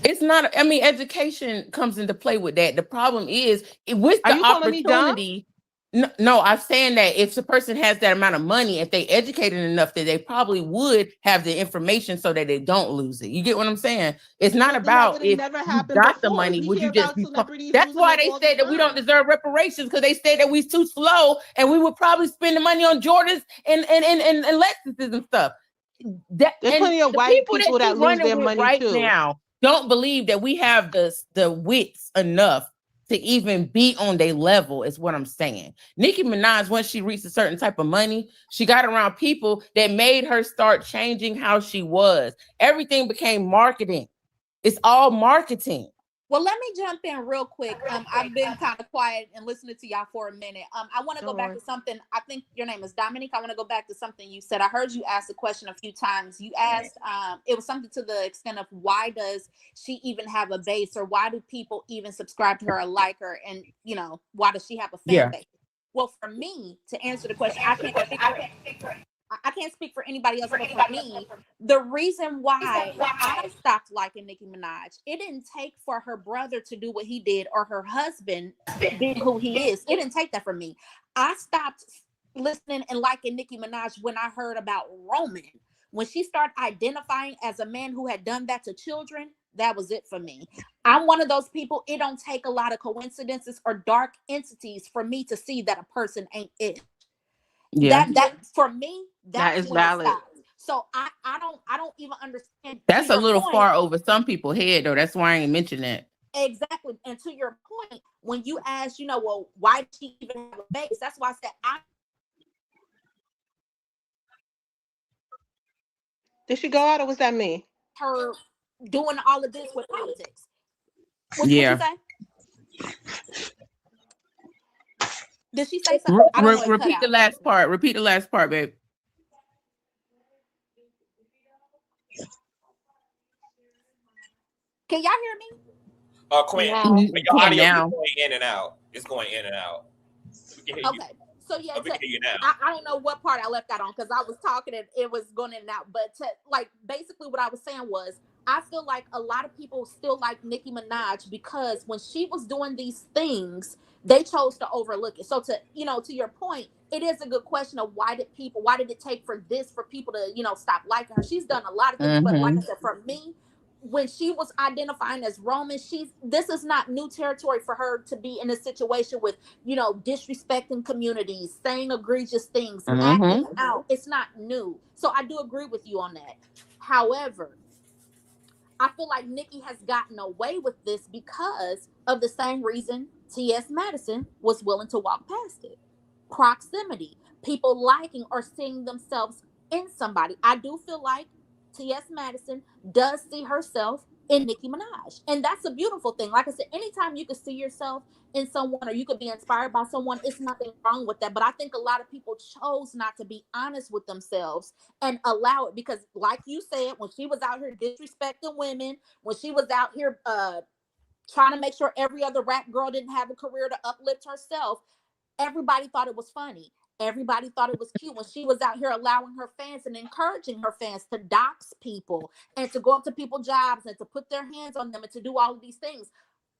It's not. I mean, education comes into play with that. The problem is with the opportunity. No, I'm saying that if the person has that amount of money, if they educated enough, that they probably would have the information so that they don't lose it. You get what I'm saying? It's not about if you got the money, would you just be... That's why they said that we don't deserve reparations, because they said that we're too slow and we would probably spend the money on Jordans and Lexuses and stuff. There's plenty of white people that lose their money right too. Now don't believe that we have the wits enough to even be on their level, is what I'm saying. Nicki Minaj, once she reached a certain type of money, she got around people that made her start changing how she was. Everything became marketing. It's all marketing. Well, let me jump in real quick. I've been kind of quiet and listening to y'all for a minute. I want to go back to something. I think your name is Dominique. I want to go back to something you said. I heard you ask the question a few times. You asked, it was something to the extent of why does she even have a base, or why do people even subscribe to her or like her? And, why does she have a fan base? Well, for me, to answer the question, I can't speak for anybody else, but for me, the reason why I stopped liking Nicki Minaj, it didn't take for her brother to do what he did or her husband being who he is. It didn't take that from me. I stopped listening and liking Nicki Minaj when I heard about Roman. When she started identifying as a man who had done that to children, that was it for me. I'm one of those people, it don't take a lot of coincidences or dark entities for me to see that a person ain't it. Yeah. That for me, that is valid. So I don't even understand. That's a little far over some people's head, though. That's why I ain't mentioned that. Exactly. And to your point, when you ask, well, why did she even have a base? That's why I said Did she go out, or was that me? Her doing all of this with politics. What you say? Did she say something? Repeat the last part. Repeat the last part, babe. Can y'all hear me? Quinn, your audio is going in and out. It's going in and out. Okay. So yeah, we can hear you now. I don't know what part I left out on because I was talking and it was going in and out. But basically what I was saying was, I feel like a lot of people still like Nicki Minaj because when she was doing these things, they chose to overlook it. So to your point, it is a good question of why did it take for people to, stop liking her? She's done a lot of things, but like I said, for me, when she was identifying as Roman, this is not new territory for her to be in a situation with, disrespecting communities, saying egregious things, acting out. It's not new. So I do agree with you on that. However, I feel like Nicki has gotten away with this because of the same reason T.S. Madison was willing to walk past it. Proximity, people liking or seeing themselves in somebody. I do feel like T.S. Madison does see herself in Nicki Minaj. And that's a beautiful thing. Like I said, anytime you can see yourself in someone or you could be inspired by someone, it's nothing wrong with that. But I think a lot of people chose not to be honest with themselves and allow it because, like you said, when she was out here disrespecting women, when she was out here trying to make sure every other rap girl didn't have a career to uplift herself, everybody thought it was funny. Everybody thought it was cute when she was out here allowing her fans and encouraging her fans to dox people and to go up to people's jobs and to put their hands on them and to do all of these things.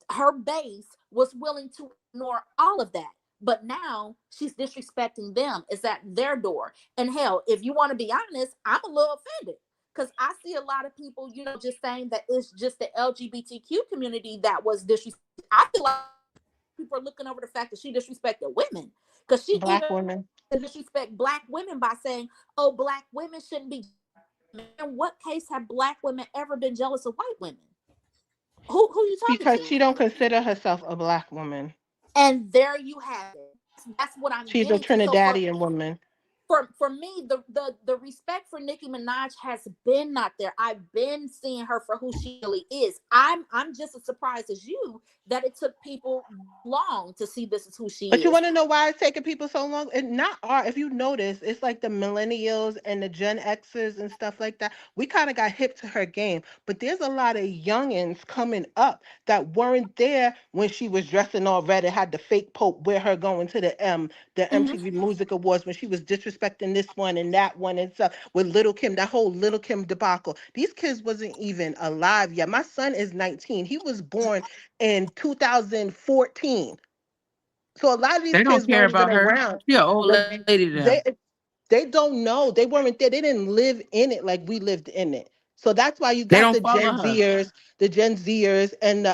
Her base was willing to ignore all of that. But now she's disrespecting them. It's at their door. And hell, if you want to be honest, I'm a little offended because I see a lot of people, just saying that it's just the LGBTQ community that was disrespected. I feel like people are looking over the fact that she disrespected women because she Black even women disrespect Black women by saying, "Oh, Black women shouldn't be." In what case have Black women ever been jealous of white women? Who you talking because to? she don't consider herself a Black woman. And there you have it. That's what I'm She's a getting to. So Trinidadian woman. For me, the respect for Nicki Minaj has been not there. I've been seeing her for who she really is. I'm just as surprised as you that it took people long to see this is who she But you is. want to know why it's taking people so long? And not our, if you notice, it's like the millennials and the Gen Xers and stuff like that. We kind of got hip to her game. But there's a lot of youngins coming up that weren't there when she was dressing all red and had the fake Pope with her going to the MTV Music Awards when she was disrespecting this one and that one and stuff with Little Kim, that whole Little Kim debacle. These kids wasn't even alive yet. My son is 19. He was born in 2014. So a lot of these They don't kids care weren't even about her. around. She an old lady to them. They don't know. They weren't there. They didn't live in it like we lived in it. So that's why you They got don't follow her. The Gen Zers and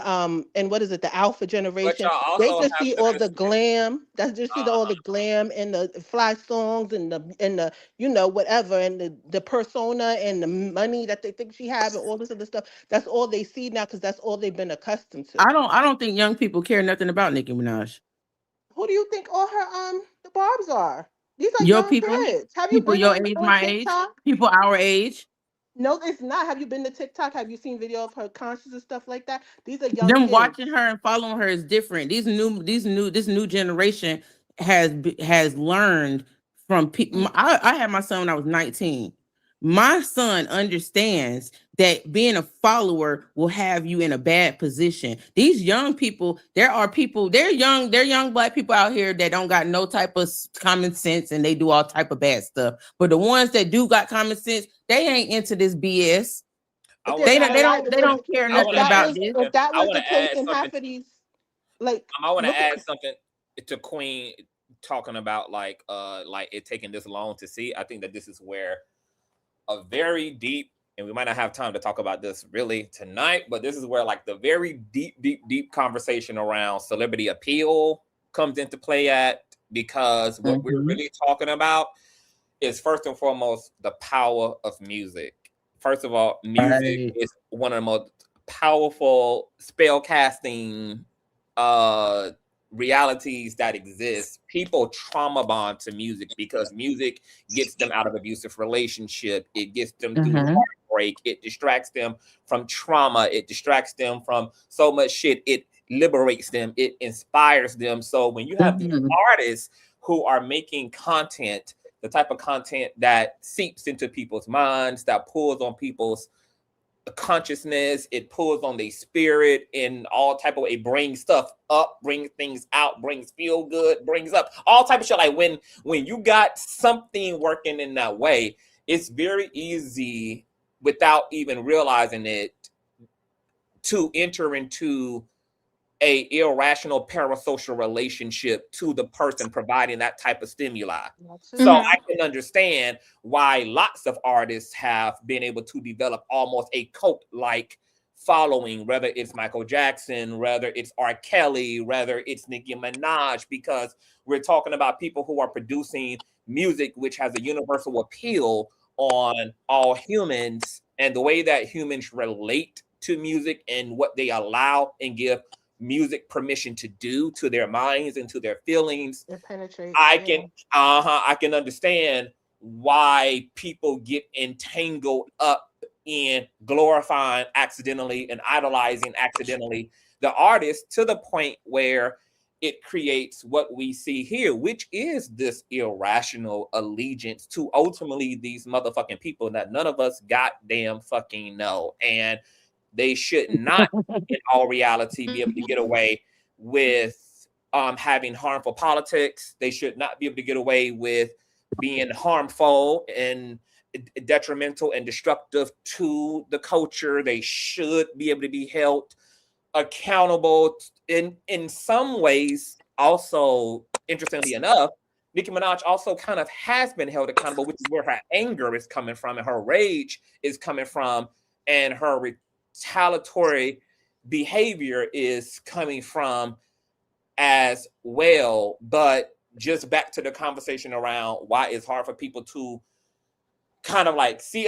and what is it, the Alpha generation. They y'all just also see have to all the glam. That's just see all the glam and the fly songs and the whatever and the persona and the money that they think she have and all this other stuff. That's all they see now because that's all they've been accustomed to. I don't think young people care nothing about Nicki Minaj. Who do you think all her the barbs are? These are Your young people, kids. Have you people been your age, on my age, TikTok? people our age. No, it's not. Have you been to TikTok? Have you seen video of her conscious and stuff like that? These are young Them kids. watching her and following her is different. This new generation has learned from people. I had my son when I was 19. My son understands that being a follower will have you in a bad position. These young people, they're young Black people out here that don't got no type of common sense and they do all type of bad stuff. But the ones that do got common sense, they ain't into this BS. They don't care nothing about this. If that I was want the to case add in something. half of these, like I want to look add at something to Queen talking about like it taking this long to see. I think that this is where a very deep, and we might not have time to talk about this really tonight, but this is where like the very deep conversation around celebrity appeal comes into play at, because what we're really talking about is first and foremost the power of music. First of all, music is one of the most powerful spell casting realities that exist. People trauma bond to music because music gets them out of abusive relationship. It gets them through heartbreak. It distracts them from trauma. It distracts them from so much shit. It liberates them. It inspires them. So when you have these artists who are making content, the type of content that seeps into people's minds, that pulls on people's consciousness, it pulls on their spirit in all type of way, brings stuff up, brings things out, brings feel good, brings up all type of shit. Like when you got something working in that way, it's very easy without even realizing it to enter into a irrational parasocial relationship to the person providing that type of stimuli. So I can understand why lots of artists have been able to develop almost a cult-like following, whether it's Michael Jackson, whether it's R. Kelly, whether it's Nicki Minaj, because we're talking about people who are producing music which has a universal appeal on all humans, and the way that humans relate to music and what they allow and give music permission to do to their minds and to their feelings. It penetrates. I can understand why people get entangled up in glorifying accidentally and idolizing accidentally the artist to the point where it creates what we see here, which is this irrational allegiance to ultimately these motherfucking people that none of us goddamn fucking know. And they should not, in all reality, be able to get away with having harmful politics. They should not be able to get away with being harmful and detrimental and destructive to the culture. They should be able to be held accountable in some ways. Also, interestingly enough, Nicki Minaj also kind of has been held accountable, which is where her anger is coming from and her rage is coming from, and her retaliatory behavior is coming from as well. But just back to the conversation around why it's hard for people to kind of like see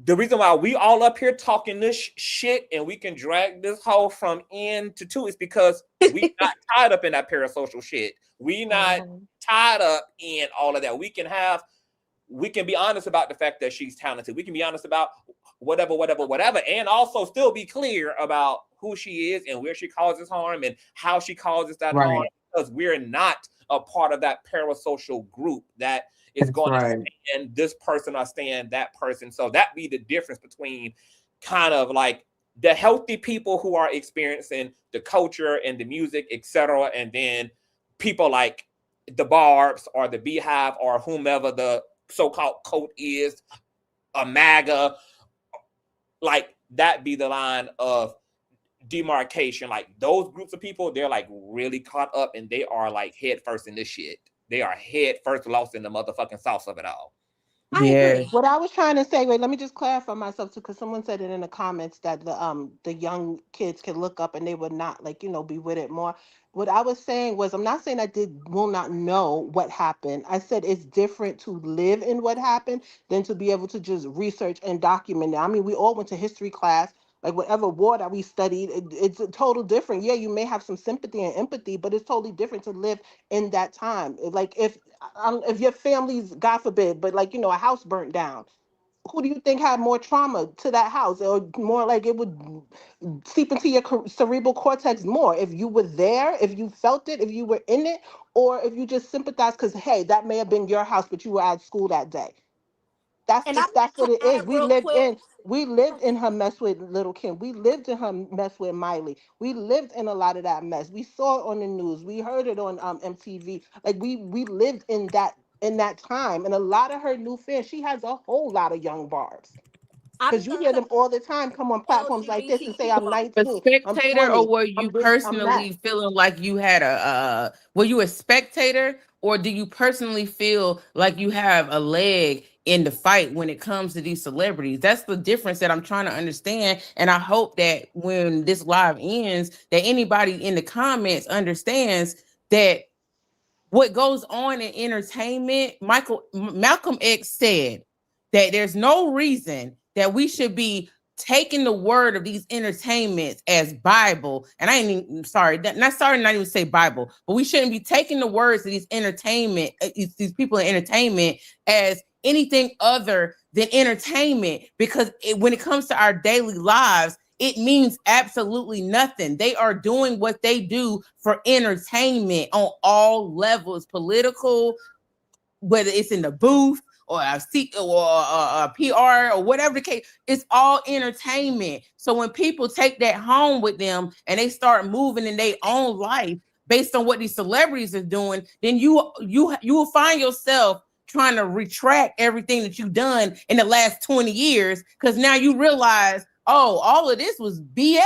the reason why we all up here talking this shit and we can drag this whole from end to two is because we not tied up in that parasocial shit. We not tied up in all of that. We can be honest about the fact that she's talented. We can be honest about whatever, and also still be clear about who she is and where she causes harm and how she causes that harm, because we're not a part of that parasocial group that is going to stand this person or stand that person. So that be the difference between kind of like the healthy people who are experiencing the culture and the music, etc., and then people like the Barbs or the Beehive or whomever the so-called cult is, a MAGA, like that be the line of demarcation. Like those groups of people, they're like really caught up and they are like head first in this shit. They are head first lost in the motherfucking sauce of it all. I agree. What I was trying to say, wait, let me just clarify myself too, because someone said it in the comments that the young kids can look up and they would not be with it more. What I was saying was, I'm not saying I will not know what happened. I said it's different to live in what happened than to be able to just research and document it. I mean, we all went to history class. Like whatever war that we studied, it's a total different. Yeah, you may have some sympathy and empathy, but it's totally different to live in that time. Like if your family's, God forbid, but a house burnt down, who do you think had more trauma to that house, or more like it would seep into your cerebral cortex more if you were there, if you felt it, if you were in it, or if you just sympathized because hey, that may have been your house, but you were at school that day. That's what it is. We lived in her mess with Little Kim. We lived in her mess with Miley. We lived in a lot of that mess. We saw it on the news. We heard it on MTV. Like we lived in that time. And a lot of her new fans, she has a whole lot of young Barbs. Because you hear them all the time come on platforms like this and say, I'm 19, a spectator, I'm 20, or were you personally feeling like you had were you a spectator, or do you personally feel like you have a leg in the fight when it comes to these celebrities? That's the difference that I'm trying to understand. And I hope that when this live ends, that anybody in the comments understands that what goes on in entertainment. Malcolm X said that there's no reason that we should be taking the word of these entertainments as Bible. And I ain't even not even say Bible, but we shouldn't be taking the words of these these people in entertainment as anything other than entertainment, because when it comes to our daily lives, it means absolutely nothing. They are doing what they do for entertainment on all levels, political, whether it's in the booth or a PR or whatever the case, it's all entertainment. So when people take that home with them and they start moving in their own life based on what these celebrities are doing, then you will find yourself trying to retract everything that you've done in the last 20 years, because now you realize oh, all of this was BS.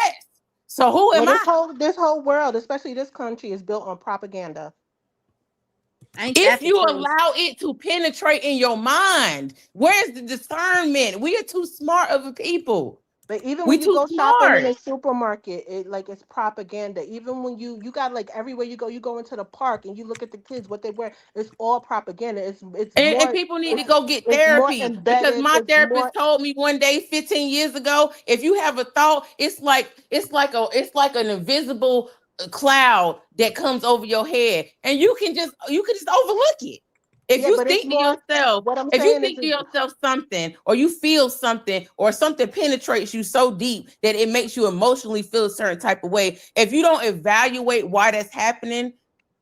So who am I? This whole world, especially this country, is built on propaganda. If you allow it to penetrate in your mind, where's the discernment? We are too smart of a people. But even we when you too go shopping in smart. a supermarket, it's propaganda. Even when you got like everywhere you go into the park and you look at the kids, what they wear, it's all propaganda. And people need to go get it's more therapy because embedded. my It's therapist more. told me one day 15 years ago, if you have a thought, it's like an invisible cloud that comes over your head, and you can just overlook it. If Yeah, you but it's think to more. yourself, What I'm if you saying is, think to yourself something, or you feel something, or something penetrates you so deep that it makes you emotionally feel a certain type of way, if you don't evaluate why that's happening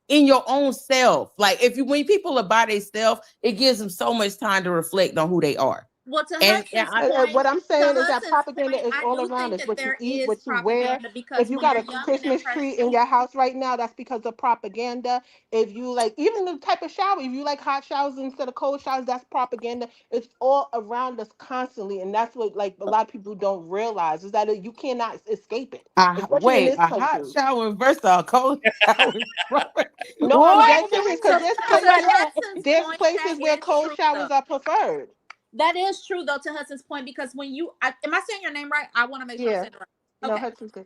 in your own self, like when people are by themselves, it gives them so much time to reflect on who they are. Well, to And Hudson's point, what I'm saying is that Hudson's propaganda point, is I all do around think us. that What you there eat, is what you wear. propaganda If because you when got you're a young and Christmas tree in impressionable, your house right now, that's because of propaganda. If you like, even the type of shower, if you like hot showers instead of cold showers, that's propaganda. It's all around us constantly, and that's what like a lot of people don't realize is that you cannot escape it, especially in Wait, this a hot country. shower versus a cold shower? No, I'm What? dead serious so because to Hudson's there's point, places that where is cold true though. showers are preferred. That is true though to Hudson's point because when am I saying your name right? I want to make sure I'm Yeah. saying it right. No, Okay. Hudson's good.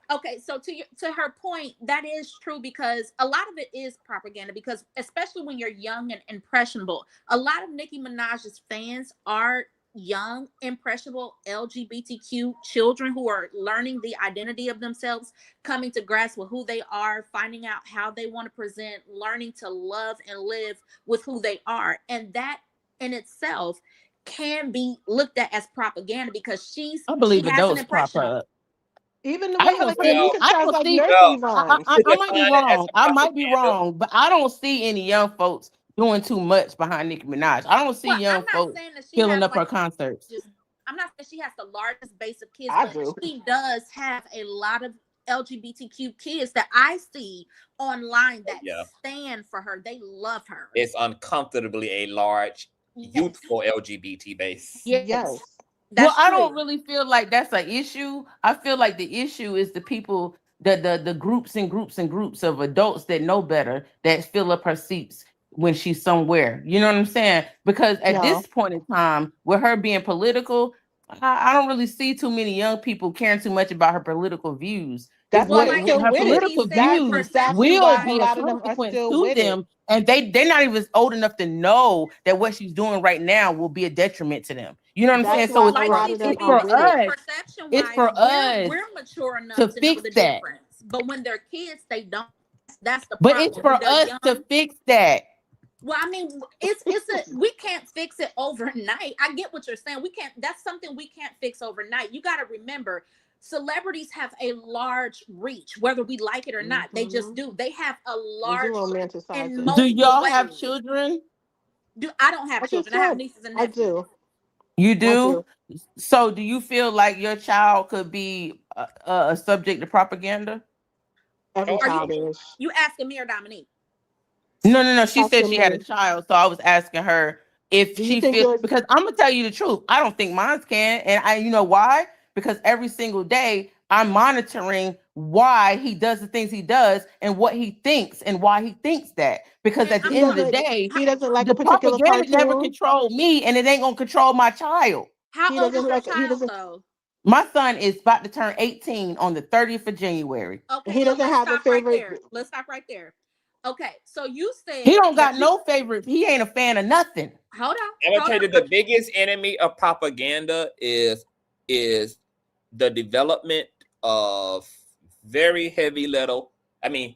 Okay, so to her point, that is true because a lot of it is propaganda because especially when you're young and impressionable, a lot of Nicki Minaj's fans are young, impressionable LGBTQ children who are learning the identity of themselves, coming to grasp with who they are, finding out how they want to present, learning to love and live with who they are. And that in itself can be looked at as propaganda because she I believe has an adults pop impression on. up. Even the I way don't like see. Anisha I sounds don't like see. nursery Well, rhymes. I might be define it as wrong. a I might be propaganda. wrong, but I don't see any young folks doing too much behind Nicki Minaj. I don't see Well, young I'm not folks saying that she filling has up like her concerts. I'm not saying she has the largest base of kids, I but do. she does have a lot of LGBTQ kids that I see online that Yeah. stand for her. They love her. It's uncomfortably a large Yes. youthful LGBT base. Yes. Well, That's I true. don't really feel like that's an issue. I feel like the issue is the people, the groups and groups and groups of adults that know better that fill up her seats when she's somewhere. You know what I'm saying? Because at No. this point in time, with her being political, I don't really see too many young people caring too much about her political views. It's That's why Well, what they like still her with it. she political said, That's views exactly will why a be a perception-wise, lot of them are consequence still to with it. them, and they're not even old enough to know that what she's doing right now will be a detriment to them. You know what I'm saying? That's So why it's a like for lot she of them said, it's are for with it. it's perception-wise, for us we're mature enough to to know fix the that. difference. But when they're kids, they don't. That's the But it's problem. When for they're us young, to fix that. well, I mean, we can't fix it overnight. I get what you're saying. We can't. That's something we can't fix overnight. You got to remember, celebrities have a large reach, whether we like it or not. They just do. They have a They do large romanticize in it. Do multiple y'all have ways. children? I don't have I just children. I have said nieces and I nephews. do. You I do? do. So do you feel like your child could be a subject to propaganda? Every Are you child is. asking me or Dominique? No. She said Asking she had a me, child, so I was asking her if do you she think feels, yours? because I'm gonna tell you the truth. I don't think mine can, and you know why? Because every single day I'm monitoring why he does the things he does and what he thinks and why he thinks that. Because And at I'm the He end of the doesn't. day, He doesn't like the a particular propaganda never cartoon. controlled me, and it ain't gonna control my child. how He old is doesn't your like. He child doesn't. though? My son is about to turn 18 on the 30th of January. Okay, He so doesn't let's have a stop right favorite. there. Let's stop right there. Okay, so you He said don't that got you no favorite. He ain't a fan of nothing. hold I'm on, gonna hold tell you on. that the biggest enemy of propaganda is the development of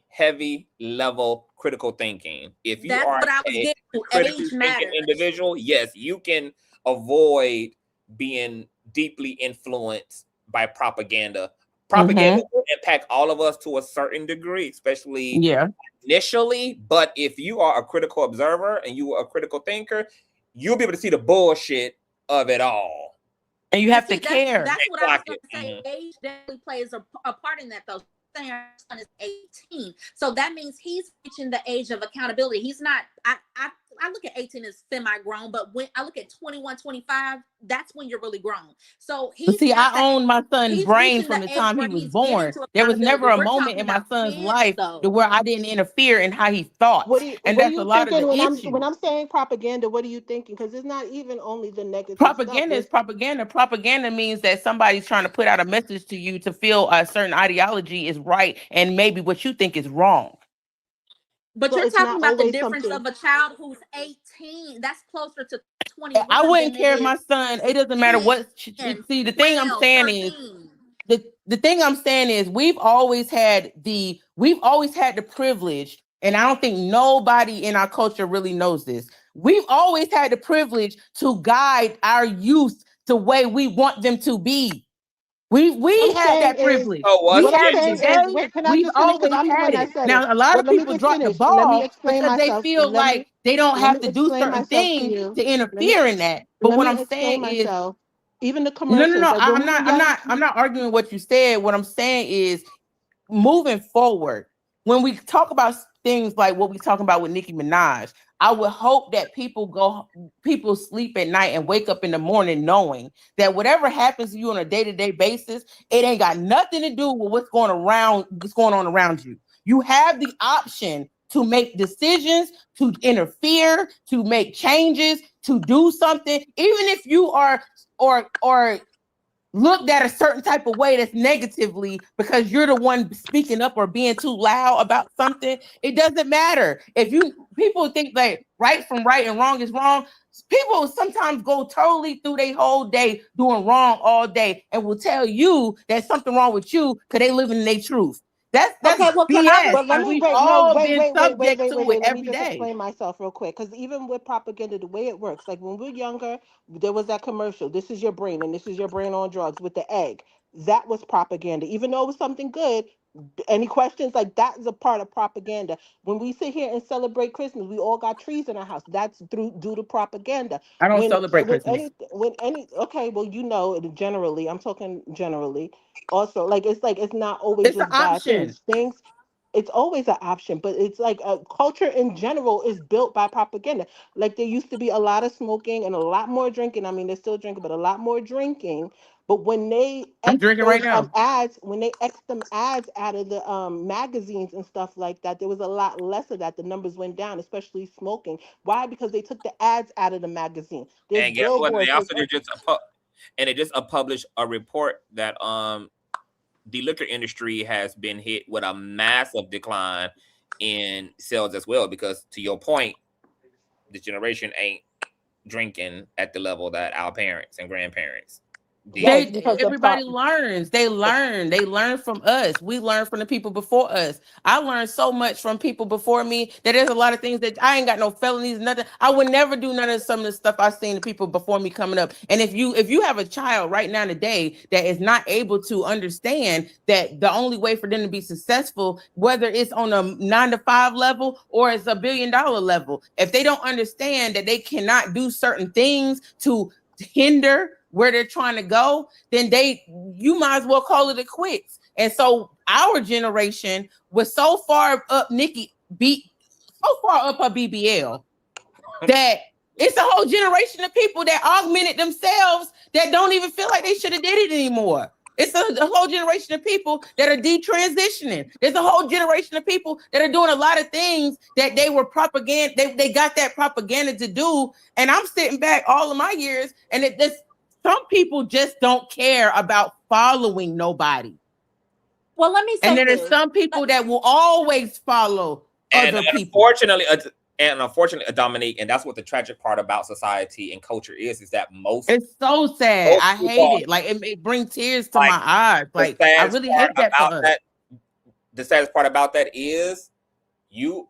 heavy level critical thinking. If you That's are what I was a getting to. critically Age thinking matters. individual, yes, you can avoid being deeply influenced by propaganda. Propaganda will impact all of us to a certain degree, especially Yeah. initially. But if you are a critical observer and you are a critical thinker, you'll be able to see the bullshit of it all. And you have to care. That's what I was going to say. Mhm. Age definitely plays a part in that, though. Saying our son is 18, so that means he's reaching the age of accountability. He's not. I look at 18 as semi-grown, but when I look at 21, 25, that's when you're really grown. So But see, at I owned my son's he's brain reaching from the the age time where he was he's getting born. to There was never accountability. a We're moment talking in my about son's kids, life though. to where I didn't interfere in how he thought. And What are that's a you lot of thinking the when issue. I'm saying propaganda? What are you thinking? Because it's not even only the negative stuff. Propaganda is propaganda. Propaganda means that somebody's trying to put out a message to you to feel a certain ideology is right and maybe what you think is wrong. But So you're it's talking not about the always difference something. of a child who's 18. That's closer to 21 I than wouldn't it care if is my son, it doesn't matter 10 what. and See, the thing I'm 12, saying 13. is, the thing I'm saying is we've always had the privilege, and I don't think nobody in our culture really knows this. We've always had the privilege to guide our youth the way we want them to be. We I'm had saying that is privilege. So We what's what I'm had it saying is today. wait, can I We've just finish? Because always I'm the had one that it. said it. Now, a lot But of let me people just drop the finish. Let me ball explain because they myself. feel like they don't Let have me to do explain certain myself to things you. to interfere in that. But Let what me I'm explain saying is, myself. Even the no, commercials, like when we were young. I'm not arguing what you said. What I'm saying is, moving forward, when we talk about things like what we talking about with Nicki Minaj, I would hope that people sleep at night and wake up in the morning knowing that whatever happens to you on a day-to-day basis, it ain't got nothing to do with what's going on around you. You have the option to make decisions, to interfere, to make changes, to do something, even if you are or looked at a certain type of way that's negatively because you're the one speaking up or being too loud about something. It doesn't matter. People think that right from right and wrong is wrong. People sometimes go totally through their whole day doing wrong all day and will tell you that something wrong with you because they live in their truth. That's Okay, well, BS. but let And me we've wait. No, all been subject to it Let me every just day. explain myself real quick. Because even with propaganda, the way it works, like when we're younger, there was that commercial. This is your brain, and this is your brain on drugs with the egg. That was propaganda, even though it was something good. Any questions? Like that is a part of propaganda. When we sit here and celebrate Christmas, we all got trees in our house. That's due to propaganda. I don't celebrate Christmas. Okay, well, generally, I'm talking generally. Also, like it's not always It's an just bad option. things. It's always an option, but it's like culture in general is built by propaganda. Like there used to be a lot of smoking and a lot more drinking. I mean, they're still drinking, but a lot more drinking. But when they I'm X drinking right those now. ads, when they X them ads out of the magazines and stuff like that, there was a lot less of that. The numbers went down, especially smoking. Why? Because they took the ads out of the magazine. There's And guess what? They billboards. also just published a report that the liquor industry has been hit with a massive decline in sales as well, because to your point, this generation ain't drinking at the level that our parents and grandparents did. Everybody learns. They learn from us. We learn from the people before us. I learned so much from people before me that there's a lot of things that I ain't got no felonies, nothing. I would never do none of some of the stuff I've seen the people before me coming up. And if you have a child right now today that is not able to understand that the only way for them to be successful, whether it's on a 9-to-5 level or it's $1 billion level, if they don't understand that they cannot do certain things to hinder where they're trying to go, then you might as well call it a quits. And so our generation was so far up Nicki beat so far up her BBL that it's a whole generation of people that augmented themselves that don't even feel like they should have did it anymore. It's a whole generation of people that are detransitioning. There's a whole generation of people that are doing a lot of things that they were propaganda. They got that propaganda to do. And I'm sitting back all of my years, and some people just don't care about following nobody. Well, let me say and then there's some people that will always follow other people. Unfortunately, Dominique, and that's what the tragic part about society and culture is that it's so sad. I hate it. Like it brings tears to my eyes. Like I really hate that for us. The saddest part about that is you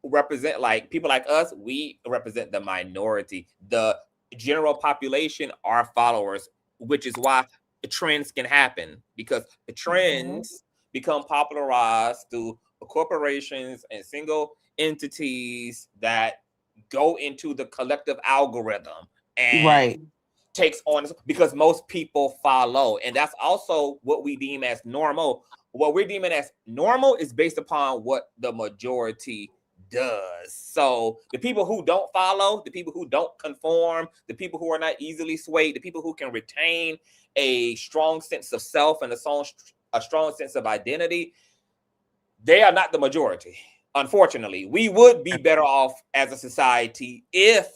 represent, like, people like us, we represent the minority. The general population are followers, which is why the trends can happen, because the trends become popularized through corporations and single entities that go into the collective algorithm and takes on, because most people follow. And that's also what we deem as normal. What we're deeming as normal is based upon what the majority does. So the people who don't follow, the people who don't conform, the people who are not easily swayed, the people who can retain a strong sense of self and a strong sense of identity, they are not the majority. Unfortunately, we would be better off as a society if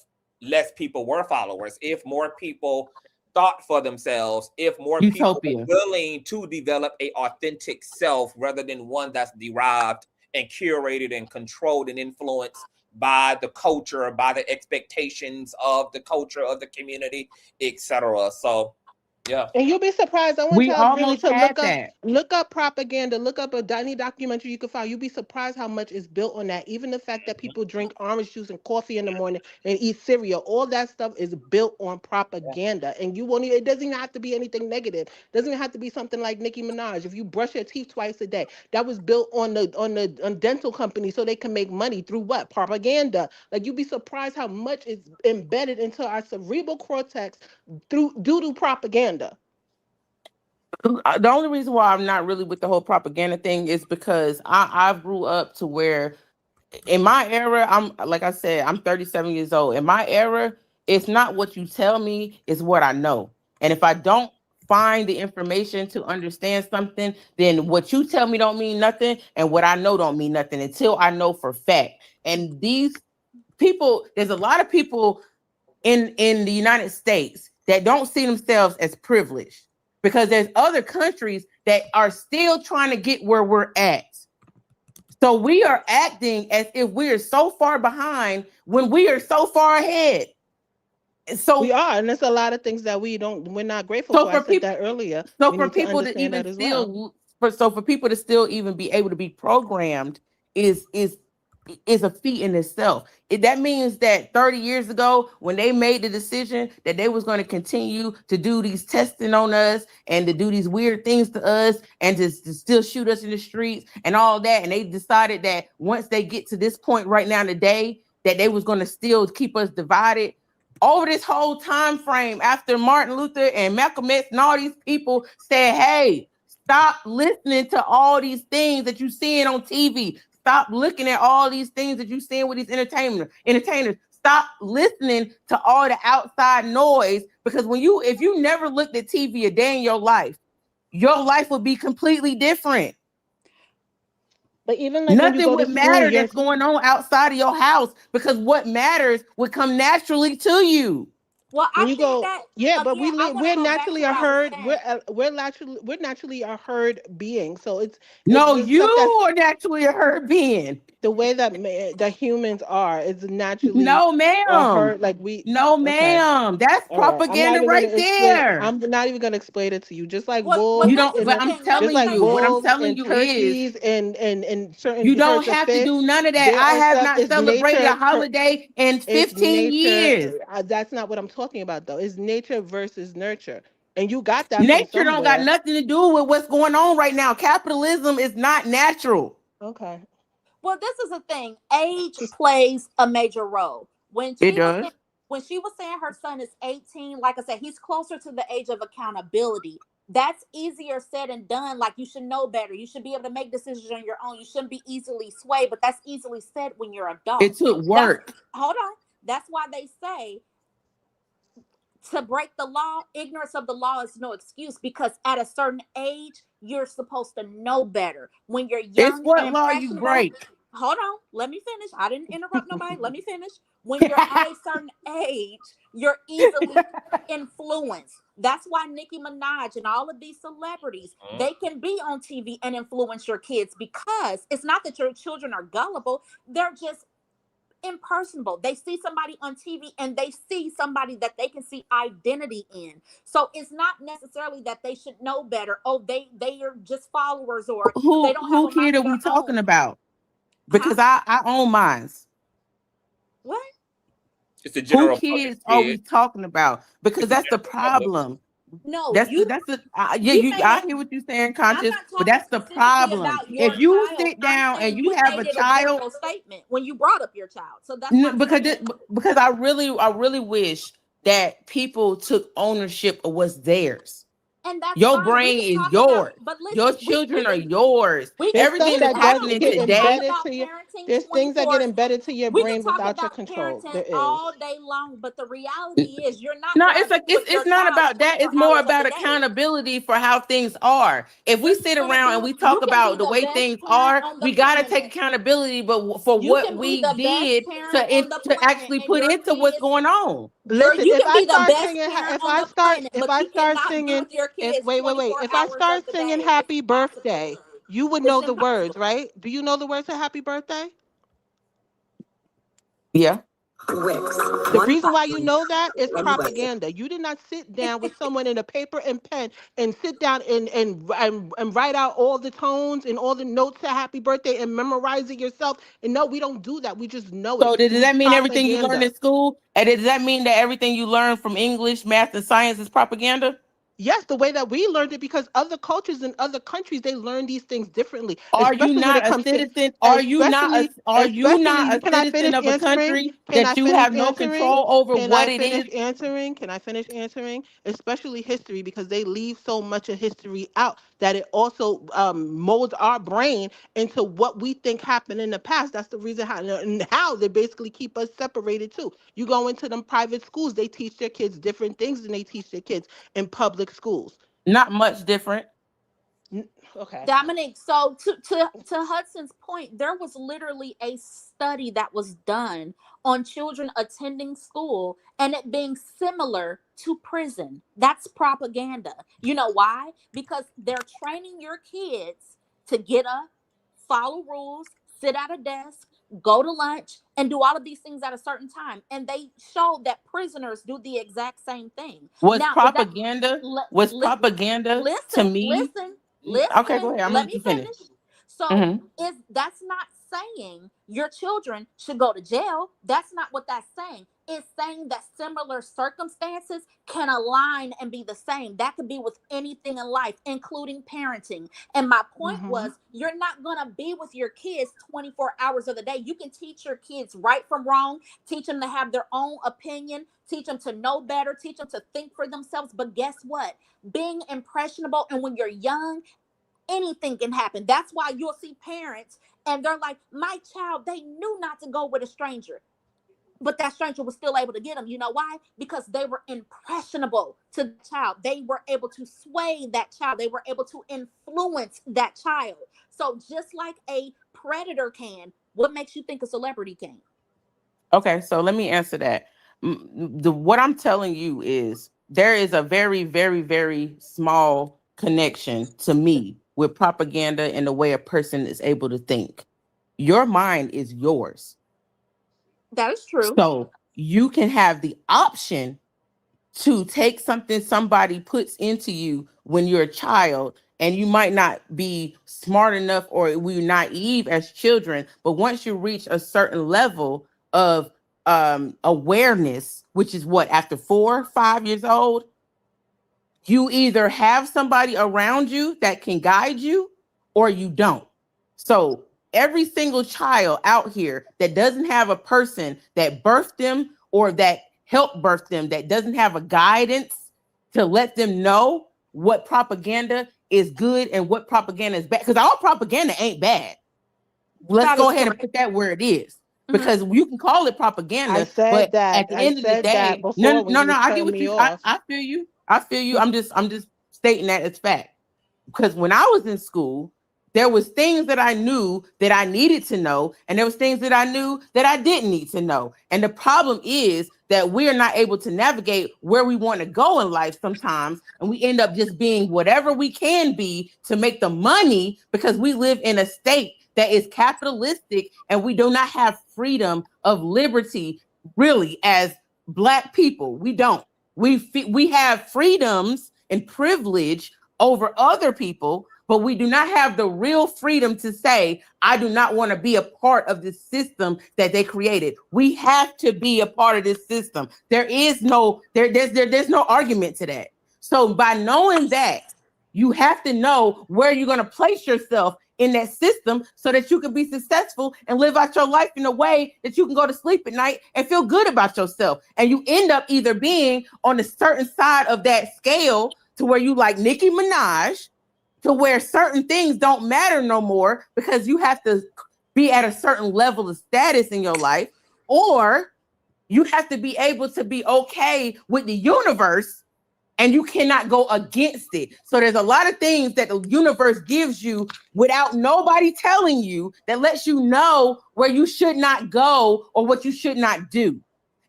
less people were followers, if more people thought for themselves, if more people were willing to develop a authentic self rather than one that's derived and curated and controlled and influenced by the culture, by the expectations of the culture of the community, etc. So yeah. And you'll be surprised. I want We y'all really almost to had look up propaganda, look up any documentary you can find. You'll be surprised how much is built on that. Even the fact that people drink orange juice and coffee in the morning and eat cereal, all that stuff is built on propaganda. And you won't even, it doesn't even have to be anything negative. It doesn't even have to be something like Nicki Minaj. If you brush your teeth twice a day, that was built on the dental company so they can make money through what? Propaganda. Like, you'd be surprised how much is embedded into our cerebral cortex due to propaganda. The only reason why I'm not really with the whole propaganda thing is because I grew up to where in my era, I'm like I said, I'm 37 years old. In my era, it's not what you tell me, it's what I know. And if I don't find the information to understand something, then what you tell me don't mean nothing, and what I know don't mean nothing until I know for fact. And these people, there's a lot of people in the United States that don't see themselves as privileged, because there's other countries that are still trying to get where we're at. So we are acting as if we are so far behind when we are so far ahead. So we are, and there's a lot of things that we're not grateful for. I said that earlier. So for people to even still, for people to still even be able to be programmed is a feat in itself. That means that 30 years ago, when they made the decision that they was going to continue to do these testing on us and to do these weird things to us and to still shoot us in the streets and all that, and they decided that once they get to this point right now today, that they was going to still keep us divided. Over this whole time frame, after Martin Luther and Malcolm X and all these people said, hey, stop listening to all these things that you're seeing on TV. Stop looking at all these things that you're seeing with these entertainers. Stop listening to all the outside noise, because if you never looked at TV a day in your life would be completely different. But even like nothing would matter that's going on outside of your house, because what matters would come naturally to you. Well, I think that but we're naturally a herd. We're naturally a herd being. So it's you are naturally a herd being. The way that the humans are is naturally no, ma'am. A herd, like we. No, ma'am. Okay. That's propaganda right there. I'm not even gonna explain it to you. Just like wolves. What I'm telling you is and certain. You don't have to do none of that. I have not celebrated a holiday in 15 years. That's not what I'm talking about, though. It's nature versus nurture. And you got that. Nature don't got nothing to do with what's going on right now. Capitalism is not natural. Okay. Well, this is the thing. Age plays a major role. When she was saying her son is 18, like I said, he's closer to the age of accountability. That's easier said than done. Like, you should know better. You should be able to make decisions on your own. You shouldn't be easily swayed, but that's easily said when you're an adult. It took work. Hold on. That's why they say to break the law, ignorance of the law is no excuse, because at a certain age, you're supposed to know better. When you're young, it's what law you break. Hold on, let me finish. I didn't interrupt nobody. Let me finish. When you're at a certain age, you're easily influenced. That's why Nicki Minaj and all of these celebrities, they can be on TV and influence your kids, because it's not that your children are gullible. They're just impersonable. They see somebody on TV and they see somebody that they can see identity in. So it's not necessarily that they should know better. Oh, they are just followers, or they don't have a kid are we talking about? Because I own mine. What? It's a general. Who kids are we talking about? Because that's the problem. No, I hear what you're saying, Conscious, but that's the problem. If you sit down and you have a child, statement when you brought up your child, so that's because I really wish that people took ownership of what's theirs. And that's your brain is yours. But listen, your children are yours. Everything that's happening today. parenting There's things that 24. get embedded to your We can brain talk without your about control. parenting There is. all day long, but the reality is you're not No, gonna it's like be with your it's not child about that. 24 It's more hours of about the day. accountability for how things are. If we You're sit gonna around be and we you talk can be about the the way best things parent are, on the we got to take planet. accountability, but for You what can be we the best did parent on the to planet, actually and put your into what's kids. going on. Listen, You if can I be the start best singing, parent on the planet, if but I you start cannot be singing, with your if kids wait, 24 if I hours of start the singing day. It's "Happy impossible. Birthday," you would It's know the impossible. words, right? Do you know the words to "Happy Birthday"? Yeah. The reason why you know that is propaganda. You did not sit down with someone in a paper and pen and sit down and write out all the tones and all the notes to "Happy Birthday" and memorize it yourself. And no, we don't do that. We just know it So does through that mean everything you learn propaganda. in school? And does that mean that everything you learn from English, math, and science is propaganda? Yes, the way that we learned it, because other cultures in other countries, they learn these things differently, Are you especially when it not a comes to, citizen? especially, Are you not a can I citizen finish of a answering? country Can I that you finish have no answering? control over Can what I it is? finish answering? Can I finish answering? Especially history, because they leave so much of history out that it also molds our brain into what we think happened in the past. That's the reason how, and how they basically keep us separated too. You go into them private schools, they teach their kids different things than they teach their kids in public schools. Not much different. Okay. Dominic, so to Hudson's point, there was literally a study that was done on children attending school and it being similar to prison. That's propaganda. You know why? Because they're training your kids to get up, follow rules, sit at a desk, go to lunch, and do all of these things at a certain time. And they showed that prisoners do the exact same thing. Was Now, is that propaganda propaganda to me? Okay, go ahead. I'm gonna let let me you finish. finish. So Mhm. if that's not saying your children should go to jail, that's not what that's saying. It's saying that similar circumstances can align and be the same. That could be with anything in life, including parenting. And my point was, you're not going to be with your kids 24 hours of the day. You can teach your kids right from wrong, teach them to have their own opinion, teach them to know better, teach them to think for themselves. But guess what? Being impressionable, and when you're young, anything can happen. That's why you'll see parents and they're like, my child, they knew not to go with a stranger, but that stranger was still able to get them. You know why? Because they were impressionable to the child. They were able to sway that child. They were able to influence that child. So just like a predator can, what makes you think a celebrity can? Okay, so let me answer that. What I'm telling you is there is a very, very, very small connection to me with propaganda and the way a person is able to think. Your mind is yours. That is true. So you can have the option to take something somebody puts into you when you're a child, and you might not be smart enough or we're naive as children, but once you reach a certain level of awareness, which is what, after 4 or 5 years old, you either have somebody around you that can guide you or you don't. So every single child out here that doesn't have a person that birthed them or that helped birth them, that doesn't have a guidance to let them know what propaganda is good and what propaganda is bad, because all propaganda ain't bad. Let's go ahead and put that where it is. Because you can call it propaganda, I said but that. at the I end of the said that day, before when you was I get cutting what me you. off. I feel you. I feel you. I'm just stating that it's fact. Because when I was in school, there was things that I knew that I needed to know, and there was things that I knew that I didn't need to know. And the problem is that we are not able to navigate where we want to go in life sometimes, and we end up just being whatever we can be to make the money, because we live in a state that is capitalistic, and we do not have freedom of liberty, really, as Black people. We don't. We have freedoms and privilege over other people, but we do not have the real freedom to say, I do not want to be a part of this system that they created. We have to be a part of this system. There's no argument to that. So by knowing that, you have to know where you're going to place yourself in that system so that you can be successful and live out your life in a way that you can go to sleep at night and feel good about yourself. And you end up either being on a certain side of that scale to where you like Nicki Minaj, to where certain things don't matter no more because you have to be at a certain level of status in your life, or you have to be able to be okay with the universe, and you cannot go against it. So there's a lot of things that the universe gives you without nobody telling you, that lets you know where you should not go or what you should not do.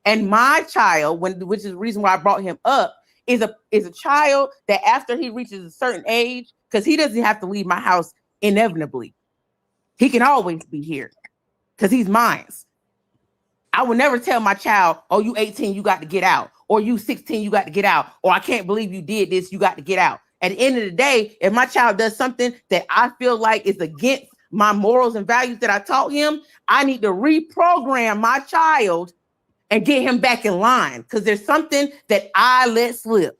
And my child, which is the reason why I brought him up, is a child that after he reaches a certain age, because he doesn't have to leave my house inevitably. He can always be here because he's mine. I would never tell my child, oh, you 18, you got to get out. Or you 16, you got to get out. Or I can't believe you did this, you got to get out. At the end of the day, if my child does something that I feel like is against my morals and values that I taught him, I need to reprogram my child and get him back in line, because there's something that I let slip.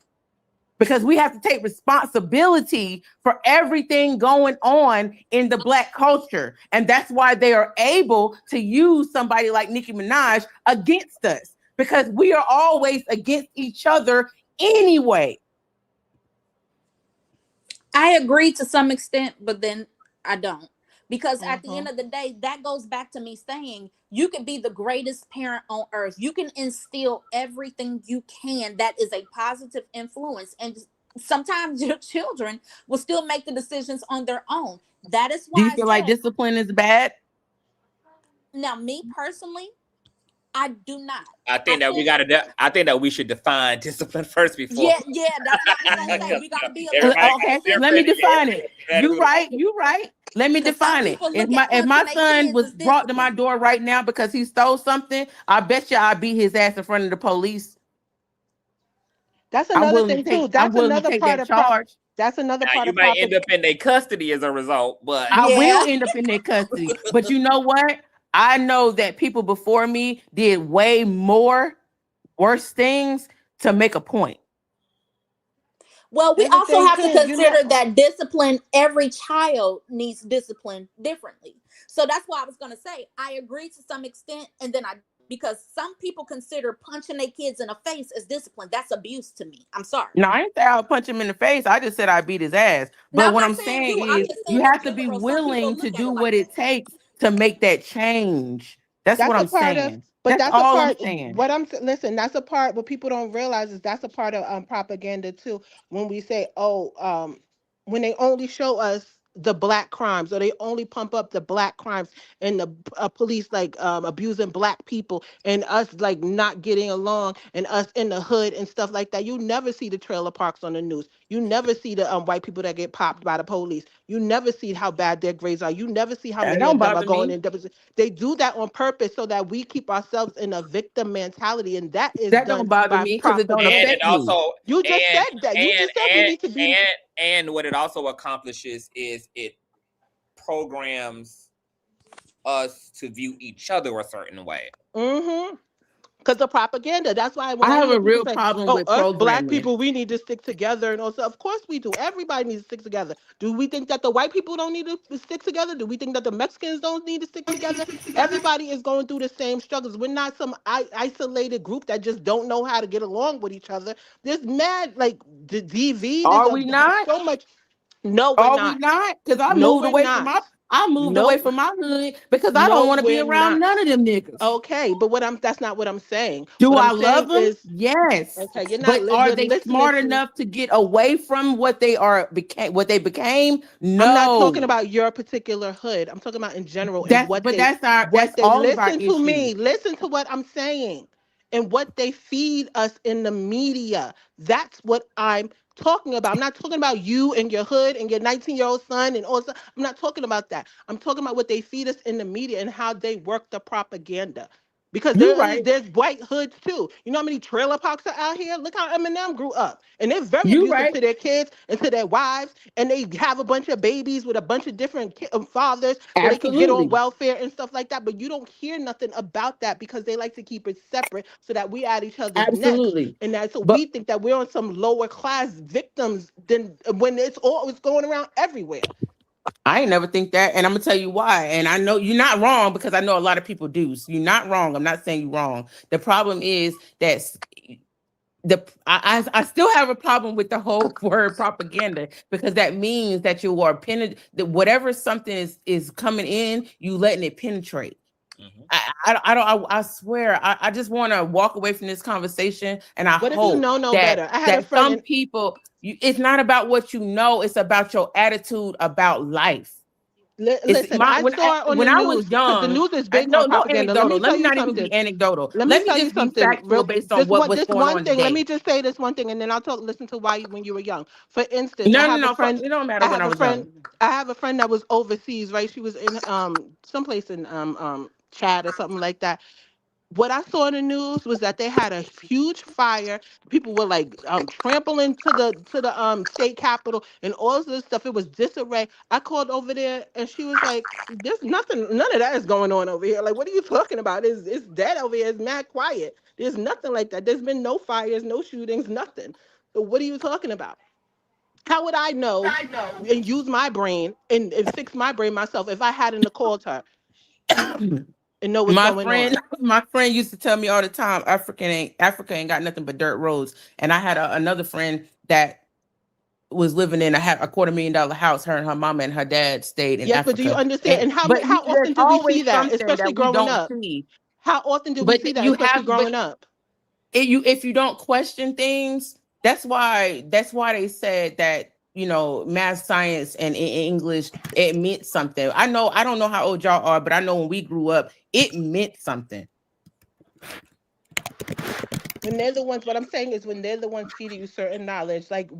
Because we have to take responsibility for everything going on in the Black culture. And that's why they are able to use somebody like Nicki Minaj against us, because we are always against each other anyway. I agree to some extent, but then I don't. Because at the end of the day, that goes back to me saying you can be the greatest parent on earth. You can instill everything you can that is a positive influence. And sometimes your children will still make the decisions on their own. That is why Do you feel like discipline is bad? Now, me personally, I do not. I think that we should define discipline first before. Yeah, that's what I'm gonna say. We gotta be okay. Let me define it. You right. Let me define it. If my son was brought to my door right now because he stole something, I bet you I'd beat his ass in front of the police. That's another thing too. That's another part of charge. That's another now part you of might end up in their custody as a result, but I will end up in their custody. But you know what? I know that people before me did way more worse things to make a point. Well, we also have to consider that discipline, every child needs discipline differently. So that's why I was going to say, I agree to some extent. And then because some people consider punching their kids in the face as discipline. That's abuse to me. I'm sorry. No, I didn't say I would punch him in the face. I just said I beat his ass. But what I'm saying is you have to be willing to do what it takes to make that change. That's what I'm saying. But that's all I'm saying. Listen, that's a part. What people don't realize is that's a part of propaganda too. When we say, when they only show us the Black crimes, or they only pump up the Black crimes and the police like abusing Black people and us like not getting along and us in the hood and stuff like that. You never see the trailer parks on the news. You never see the white people that get popped by the police. You never see how bad their grades are. You never see how many of them are going in deficit. They do that on purpose so that we keep ourselves in a victim mentality, and that is that don't bother me because it don't affect me. You just said that. You just said we need to be. And what it also accomplishes is it programs us to view each other a certain way. Because the propaganda. That's why I have a real problem with us Black people, we need to stick together. And also, of course we do. Everybody needs to stick together. Do we think that the white people don't need to stick together? Do we think that the Mexicans don't need to stick together? Everybody is going through the same struggles. We're not some isolated group that just don't know how to get along with each other. There's mad, like, the DV. Are we not? So much. No, we're not. Are we not? Because I moved away from away from my hood because I don't want to be around none of them niggas. Okay, but that's not what I'm saying. Do what I love them? Yes. Okay, you're not. But are they smart enough to get away from what they became? No. I'm not talking about your particular hood. I'm talking about in general. That's all of our Listen to me. Listen to what I'm saying. And what they feed us in the media. That's what I'm talking about. I'm not talking about you and your hood and your 19-year-old son and also I'm not talking about that. I'm talking about what they feed us in the media and how they work the propaganda. Because there's white hoods too. You know how many trailer parks are out here? Look how Eminem grew up. And they're very abusive to their kids and to their wives. And they have a bunch of babies with a bunch of different fathers so they can get on welfare and stuff like that. But you don't hear nothing about that because they like to keep it separate so that we at each other's necks. And we think that we're on some lower class victims than when it's going around everywhere. I ain't never think that, and I'm gonna tell you why. And I know you're not wrong because I know a lot of people do. So you're not wrong. I'm not saying you're wrong. The problem is that I still have a problem with the whole word propaganda, because that means that you are that whatever something is coming in, you letting it penetrate. I swear, I just want to walk away from this conversation, and I What if you hope know no that better? I had a that friend some people, it's not about what you know, it's about your attitude about life. Listen, I saw it on the When I was news because the young, news is big on no propaganda. Let anecdotal. me Let tell me you not even something. be anecdotal. Let me Let me tell you just be something. factual based on what's going One on thing. Let today. me just say this one thing, and then I'll talk. Listen to why when you were young. For instance, No, no, no. It don't matter when I was young. I have a friend that was overseas. Right, she was in someplace in Chad or something like that. What I saw in the news was that they had a huge fire. People were like trampling to the state capitol and all this stuff. It was disarray. I called over there and she was like, "There's nothing, none of that is going on over here. Like, what are you talking about? It's dead over here. It's mad quiet. There's nothing like that. There's been no fires, no shootings, nothing. So what are you talking about? How would I know and use my brain and fix my brain myself if I hadn't called her and know what's going on?" My friend used to tell me all the time, Africa ain't got nothing but dirt roads. And I had another friend that was living in a $250,000 house. Her and her mama and her dad stayed in Yes, but do you Africa. understand? And But how there's often do we always see that, something especially that we growing don't up? see. How often do we But see that, especially growing up? If you don't question things, that's why they said that, math, science, and in English, it meant something. I don't know how old y'all are, but I know when we grew up, it meant something. When they're the ones, what I'm saying is when they're the ones feeding you certain knowledge, like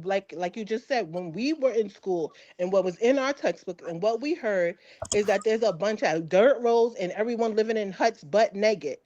you just said, when we were in school and what was in our textbook and what we heard is that there's a bunch of dirt roads and everyone living in huts butt naked.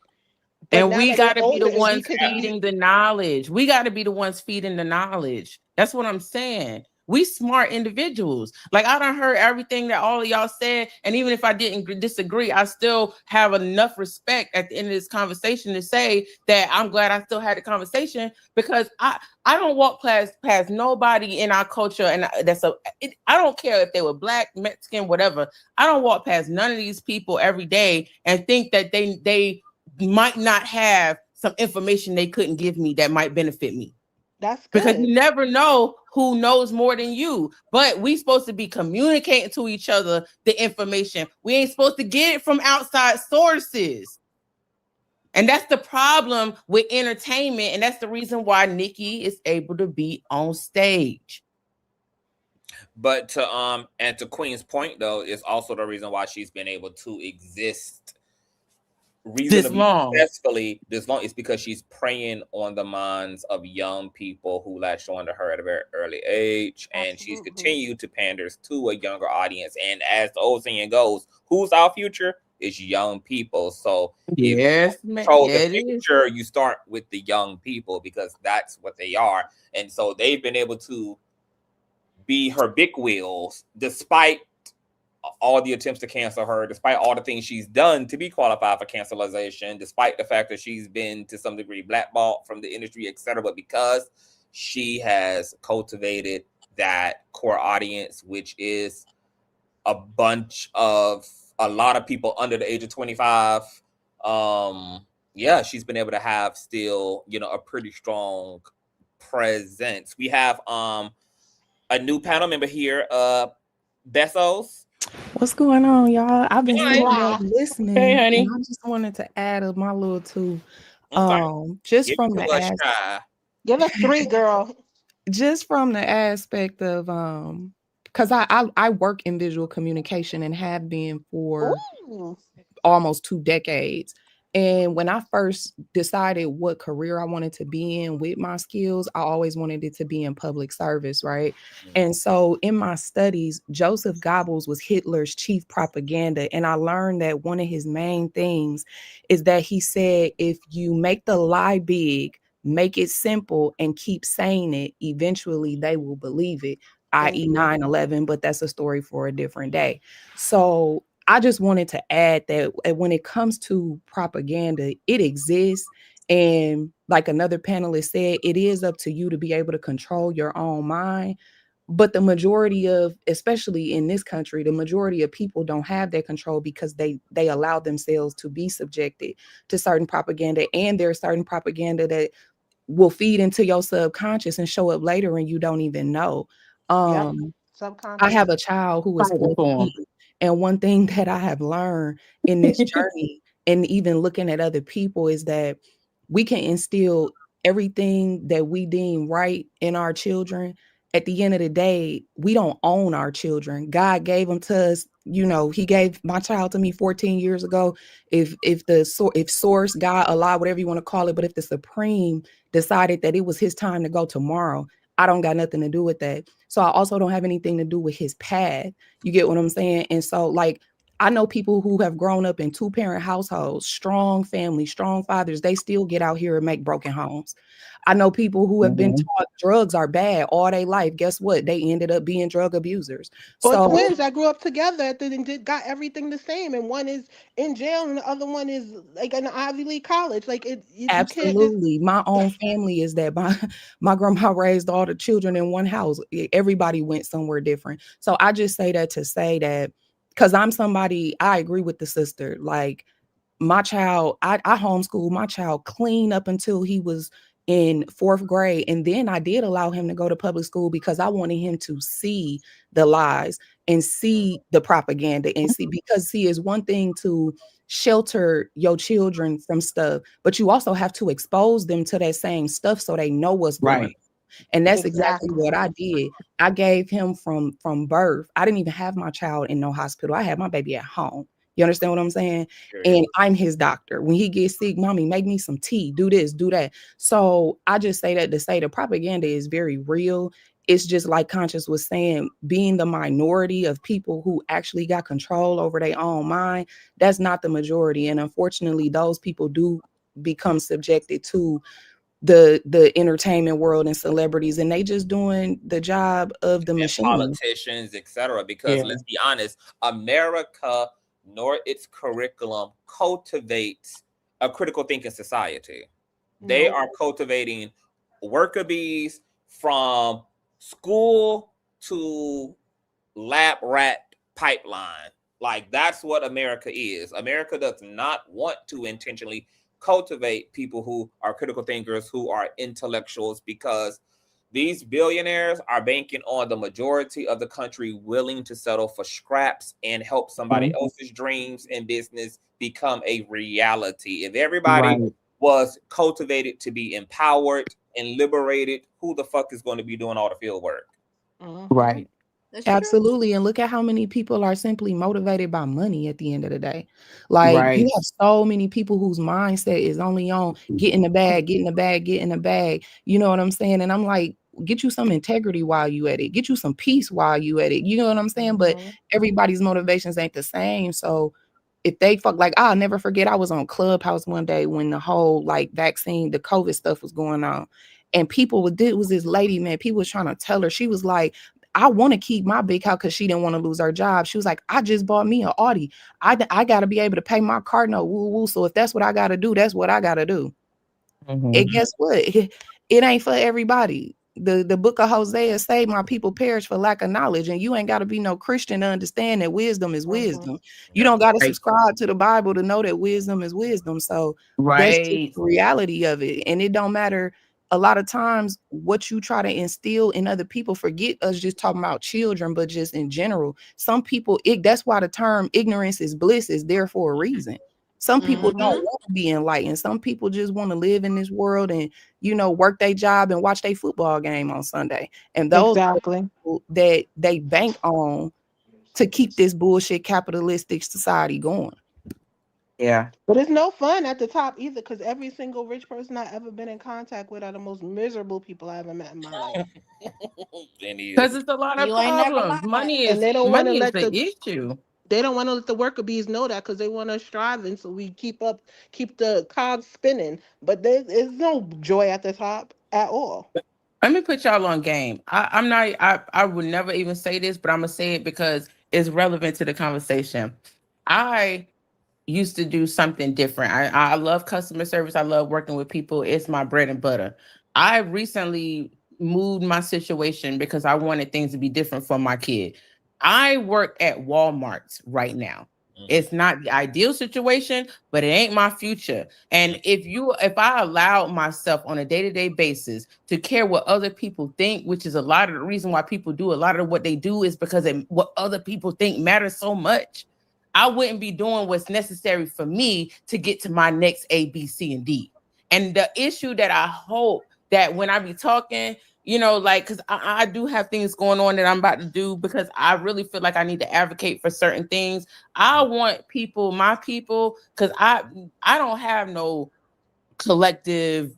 But And now we that we're got to be the older and we ones could feeding the knowledge. We got to be the ones feeding the knowledge. That's what I'm saying. We smart individuals. Like, I done heard everything that all of y'all said. And even if I didn't disagree, I still have enough respect at the end of this conversation to say that I'm glad I still had the conversation, because I don't walk past nobody in our culture. And I don't care if they were Black, Mexican, whatever. I don't walk past none of these people every day and think that they might not have some information they couldn't give me that might benefit me. That's good. Because you never know who knows more than you. But we supposed to be communicating to each other the information. We ain't supposed to get it from outside sources. And that's the problem with entertainment. And that's the reason why Nicki is able to be on stage. But to Queen's point, though, is also the reason why she's been able to exist reasonably successfully this long. Is because she's preying on the minds of young people who latched onto her at a very early age, and she's continued to pander to a younger audience. And as the old saying goes, who's our future? Is young people. So yes, if you control the future, you start with the young people, because that's what they are. And so they've been able to be her big wheels despite all the attempts to cancel her, despite all the things she's done to be qualified for cancelization, despite the fact that she's been to some degree blackballed from the industry, etc. But because she has cultivated that core audience, which is a lot of people under the age of 25, she's been able to have still, a pretty strong presence. We have a new panel member here, Bessos. What's going on, y'all? I've been listening. Hey, honey. And I just wanted to add up my little two. Just Give from me the give us 3, girl. Just from the aspect of because I work in visual communication and have been for almost 2 decades. And when I first decided what career I wanted to be in with my skills, I always wanted it to be in public service, right? And so in my studies, Joseph Goebbels was Hitler's chief propaganda. And I learned that one of his main things is that he said, if you make the lie big, make it simple, and keep saying it, eventually they will believe it, i.e. 9/11, but that's a story for a different day. So I just wanted to add that when it comes to propaganda, it exists. And like another panelist said, it is up to you to be able to control your own mind. But the majority of, especially in this country, the majority of people don't have that control because they allow themselves to be subjected to certain propaganda. And there's certain propaganda that will feed into your subconscious and show up later and you don't even know. I have a child who is Fighting for 'em. 14, and one thing that I have learned in this journey and even looking at other people is that we can instill everything that we deem right in our children. At the end of the day, we don't own our children. God gave them to us. You know, He gave my child to me 14 years ago. If Source, God, Allah, whatever you want to call it, but if the Supreme decided that it was His time to go tomorrow, I don't got nothing to do with that. So I also don't have anything to do with His path. You get what I'm saying? And so, like, I know people who have grown up in 2-parent households, strong families, strong fathers. They still get out here and make broken homes. I know people who have been taught drugs are bad all their life. Guess what? They ended up being drug abusers. Or So twins that grew up together and got everything the same, and one is in jail and the other one is like in an Ivy League college. Like you can't just. absolutely. My own family is that my grandma raised all the children in one house. Everybody went somewhere different. So I just say that to say that because I'm somebody, I agree with the sister. Like my child, I homeschooled my child clean up until he was in 4th grade. And then I did allow him to go to public school because I wanted him to see the lies and see the propaganda and see, because see, is one thing to shelter your children from stuff, but you also have to expose them to that same stuff so they know what's going on. And that's exactly what I did. I gave him from birth. I didn't even have my child in no hospital. I had my baby at home. You understand what I'm saying? And I'm his doctor. When he gets sick, mommy, make me some tea, do this, do that. So I just say that to say the propaganda is very real. It's just like Conscious was saying, being the minority of people who actually got control over their own mind, that's not the majority. And unfortunately, those people do become subjected to the entertainment world and celebrities, and they just doing the job of the machine. Politicians, etc. Because let's be honest, America nor its curriculum cultivates a critical thinking society. They are cultivating worker bees from school to lab rat pipeline. Like that's what America is. America does not want to intentionally cultivate people who are critical thinkers, who are intellectuals, because these billionaires are banking on the majority of the country willing to settle for scraps and help somebody else's dreams and business become a reality. If everybody was cultivated to be empowered and liberated, who the fuck is going to be doing all the field work? Right. Absolutely. And look at how many people are simply motivated by money at the end of the day. Like you have so many people whose mindset is only on get in the bag, get in the bag, get in the bag. You know what I'm saying? And I'm like, get you some integrity while you at it. Get you some peace while you at it. You know what I'm saying? But everybody's motivations ain't the same. So if they fuck, like, I'll never forget, I was on Clubhouse one day when the whole like vaccine, the COVID stuff was going on. And people was this lady, man, people was trying to tell her, she was like, I want to keep my big house because she didn't want to lose her job. She was like, I just bought me an Audi. I got to be able to pay my car note. Woo, woo. So if that's what I got to do, that's what I got to do. And guess what? It ain't for everybody. The book of Hosea say my people perish for lack of knowledge. And you ain't got to be no Christian to understand that wisdom is wisdom. You don't got to subscribe to the Bible to know that wisdom is wisdom. So that's just the reality of it. And it don't matter. A lot of times what you try to instill in other people, forget us just talking about children, but just in general, some people, that's why the term ignorance is bliss is there for a reason. Some people don't want to be enlightened. Some people just want to live in this world and, you know, work their job and watch their football game on Sunday. And those people that they bank on to keep this bullshit capitalistic society going. Yeah. But it's no fun at the top either, because every single rich person I've ever been in contact with are the most miserable people I ever met in my life. Because it's a lot of problems. Money is and they don't want to money is let the the issue. They don't want to let the worker bees know that because they want us striving, so we keep the cogs spinning. But there's no joy at the top at all. Let me put y'all on game. I would never even say this, but I'm gonna say it because it's relevant to the conversation. I used to do something different. I love customer service. I love working with people. It's my bread and butter. I recently moved my situation because I wanted things to be different for my kid. I work at Walmart right now. It's not the ideal situation, but it ain't my future. And if I allow myself on a day-to-day basis to care what other people think, which is a lot of the reason why people do a lot of what they do is because what other people think matters so much. I wouldn't be doing what's necessary for me to get to my next A, B, C, and D. And the issue that I hope that when I be talking, like, because I do have things going on that I'm about to do because I really feel like I need to advocate for certain things. I want my people, because I don't have no collective.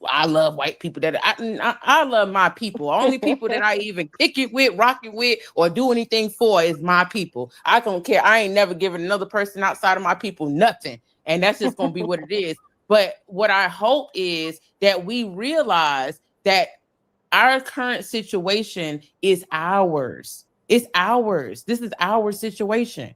I love white people that I love my people. Only people that I even kick it with, rock it with, or do anything for is my people. I don't care. I ain't never given another person outside of my people nothing. And that's just gonna be what it is. But what I hope is that we realize that our current situation is ours. It's ours. This is our situation.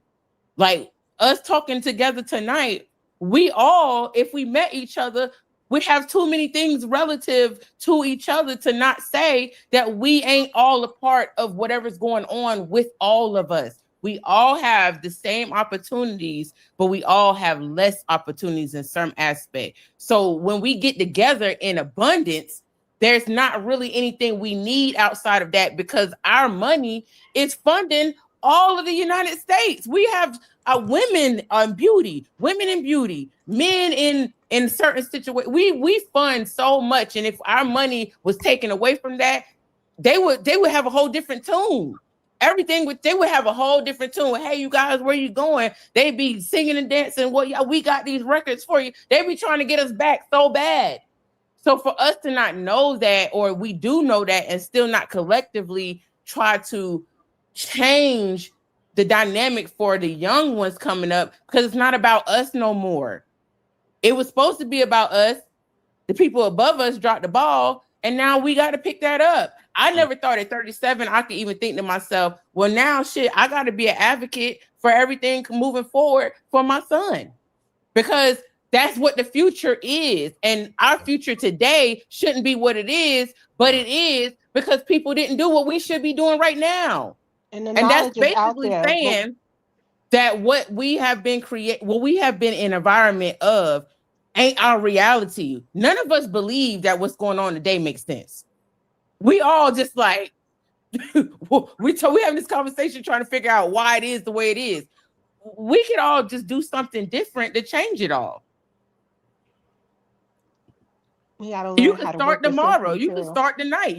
Like us talking together tonight, we all, if we met each other, we have too many things relative to each other to not say that we ain't all a part of whatever's going on with all of us. We all have the same opportunities, but we all have less opportunities in some aspect. So when we get together in abundance, there's not really anything we need outside of that because our money is funding all of the United States. We have women in beauty, men in certain situations. We fund so much, and if our money was taken away from that, they would have a whole different tune. They would have a whole different tune. Hey, you guys, where you going? They'd be singing and dancing. Well, yeah, we got these records for you. They be trying to get us back so bad. So for us to not know that, or we do know that, and still not collectively try to change the dynamic for the young ones coming up, because it's not about us no more. It was supposed to be about us. The people above us dropped the ball, and now we got to pick that up. I never thought at 37 I could even think to myself, well, now shit, I got to be an advocate for everything moving forward for my son, because that's what the future is. And our future today shouldn't be what it is, but it is because people didn't do what we should be doing right now. And that's is out basically there, saying that what we have been in environment of ain't our reality. None of us believe that what's going on today makes sense. We all just like, we having this conversation trying to figure out why it is the way it is. We could all just do something different to change it all. We gotta learn You can how to start work the tomorrow. system, You can too. start tonight.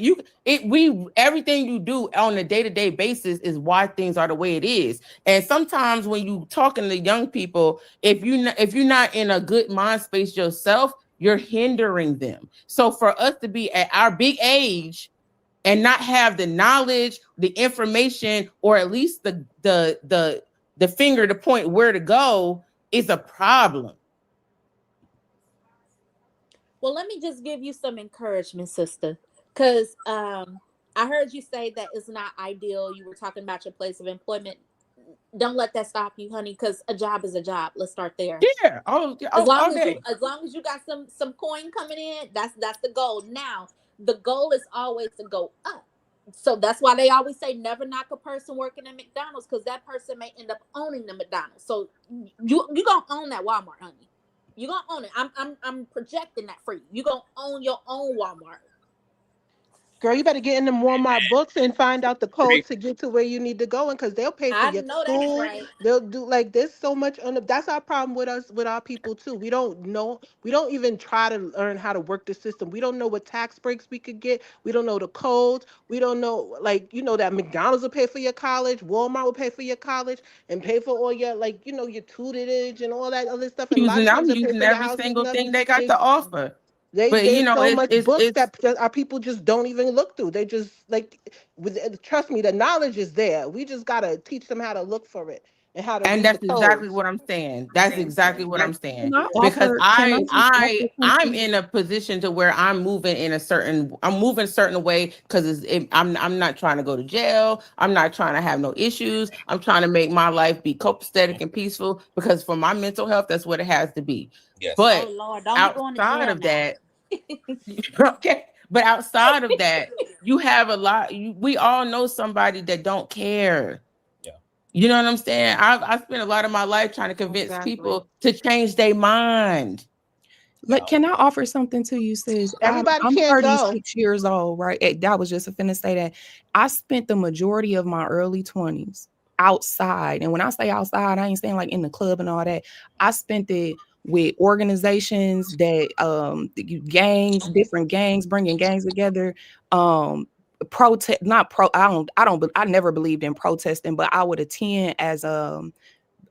Everything you do on a day-to-day basis is why things are the way it is. And sometimes when you talking to young people, if you're not in a good mind space yourself, you're hindering them. So for us to be at our big age and not have the knowledge, the information, or at least the finger to point where to go is a problem. Well, let me just give you some encouragement, sister, because I heard you say that it's not ideal. You were talking about your place of employment. Don't let that stop you, honey, because a job is a job. Let's start there. Yeah. As long as you got some coin coming in, that's the goal. Now, the goal is always to go up. So that's why they always say never knock a person working at McDonald's, because that person may end up owning the McDonald's. So you gonna own that Walmart, honey. You're gonna own it. I'm projecting that for you. You're gonna own your own Walmart. Girl, you better get in them Walmart books and find out the codes to get to where you need to go, and because they'll pay for your school. That's right. They'll do, like, there's so much on the. That's our problem with us, with our people too. We don't know. We don't even try to learn how to work the system. We don't know what tax breaks we could get. We don't know the codes. We don't know, like, that McDonald's will pay for your college, Walmart will pay for your college, and pay for all your, like, your tutelage and all that other stuff. And a lot of times I'm they pay using for your every houses single and thing everything. they got to offer. There's so much books it's that our people just don't even look through. They just, like, trust me, the knowledge is there. We just gotta teach them how to look for it and how to read that's the exactly codes. what I'm saying. That's exactly what I'm saying. Can I Because offer? Can I just offer I'm something? in a position to where I'm moving a certain way because I'm not trying to go to jail. I'm not trying to have no issues. I'm trying to make my life be copacetic and peaceful, because for my mental health, that's what it has to be. Yes. But Oh Lord, don't be going to outside jail of now. that, okay. But outside of that, you have a lot. We all know somebody that don't care. Yeah. You know what I'm saying? I spent a lot of my life trying to convince people to change their mind. Like, can I offer something to you, sis? Everybody I'm can't go. 36 years old, right? That was just finna say that. I spent the majority of my early 20s outside. And when I say outside, I ain't saying like in the club and all that. I spent it with organizations that gangs, different gangs, bringing gangs together. Protest, not pro. I never believed in protesting, but I would attend as a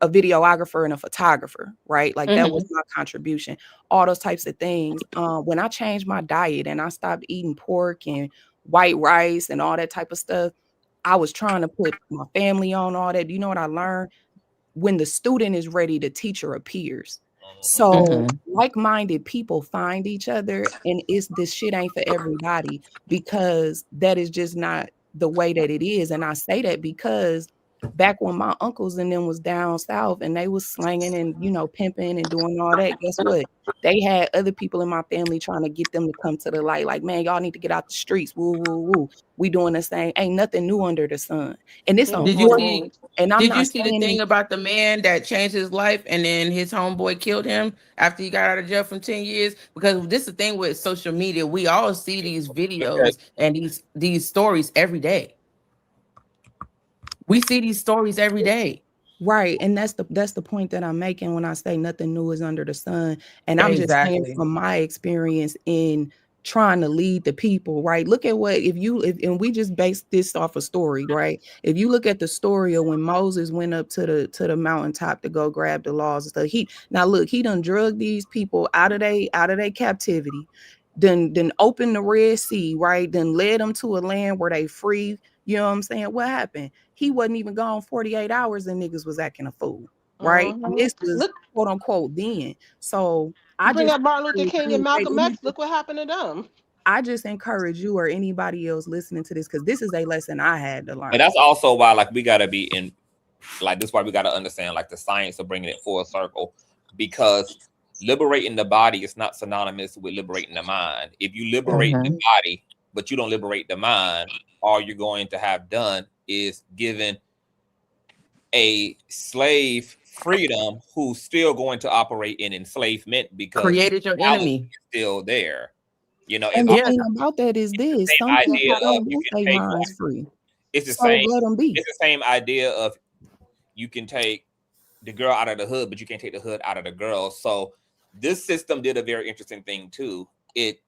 videographer and a photographer, right? Like that was my contribution, all those types of things. When I changed my diet and I stopped eating pork and white rice and all that type of stuff, I was trying to put my family on all that. You know what I learned? When the student is ready, the teacher appears. So like-minded people find each other, and this shit ain't for everybody, because that is just not the way that it is. And I say that because back when my uncles and them was down south and they was slanging and, you know, pimping and doing all that, guess what? They had other people in my family trying to get them to come to the light. Like, man, y'all need to get out the streets. Woo, woo, woo. We doing the same. Ain't nothing new under the sun. And it's Did you see? and I'm Did not you see the saying thing about the man that changed his life and then his homeboy killed him after he got out of jail from 10 years? Because this is the thing with social media. We all see these videos and these stories every day. We see these stories every day. Right. And that's the point that I'm making when I say nothing new is under the sun. And I'm just saying from my experience in trying to lead the people, right? Look at what and we just based this off a story, right? If you look at the story of when Moses went up to the mountaintop to go grab the laws and stuff, he done drugged these people out of their captivity, then opened the Red Sea, right? Then led them to a land where they free. You know what I'm saying? What happened? He wasn't even gone 48 hours and niggas was acting a fool, right? And this was quote unquote then. So I bring just up Martin Luther King and Malcolm X. Look what happened to them. I just encourage you or anybody else listening to this, because this is a lesson I had to learn. And that's also why, like, we gotta be in, like, this is why we gotta understand, like, the science of bringing it full circle, because liberating the body is not synonymous with liberating the mind. If you liberate the body, but you don't liberate the mind, all you're going to have done is given a slave freedom who's still going to operate in enslavement, because created your enemy is still there. You know, and the thing about that is this: some people don't want their minds free. It's the so same. Let them be. It's the same idea of you can take the girl out of the hood, but you can't take the hood out of the girl. So this system did a very interesting thing too. It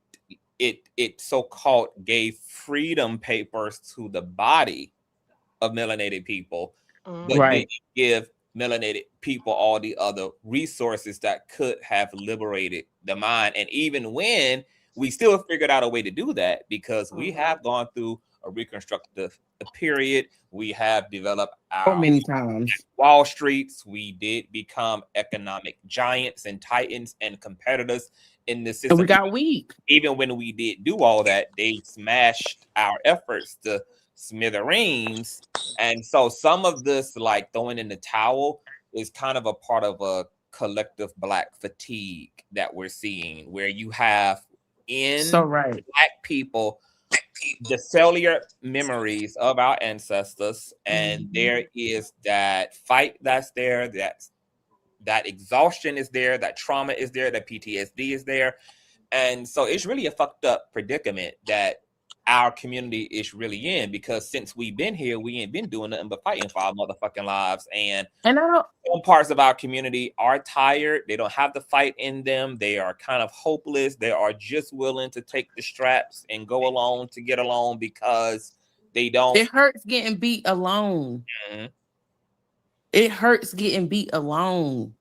so-called gave freedom papers to the body of melanated people, but didn't give melanated people all the other resources that could have liberated the mind. And even when we still figured out a way to do that, because we have gone through a reconstructive period, we have developed our many times Wall Streets, we did become economic giants and titans and competitors in the system. And we got weak. Even when we did do all that, they smashed our efforts to smithereens. And so some of this, like throwing in the towel, is kind of a part of a collective Black fatigue that we're seeing, where you have Black people the cellular memories of our ancestors, and there is that fight that's there, that exhaustion is there, that trauma is there, that PTSD is there. And so it's really a fucked up predicament that our community is really in, because since we've been here, we ain't been doing nothing but fighting for our motherfucking lives. And some parts of our community are tired. They don't have the fight in them. They are kind of hopeless. They are just willing to take the straps and go along to get along, because they don't. It hurts getting beat alone. It hurts getting beat alone.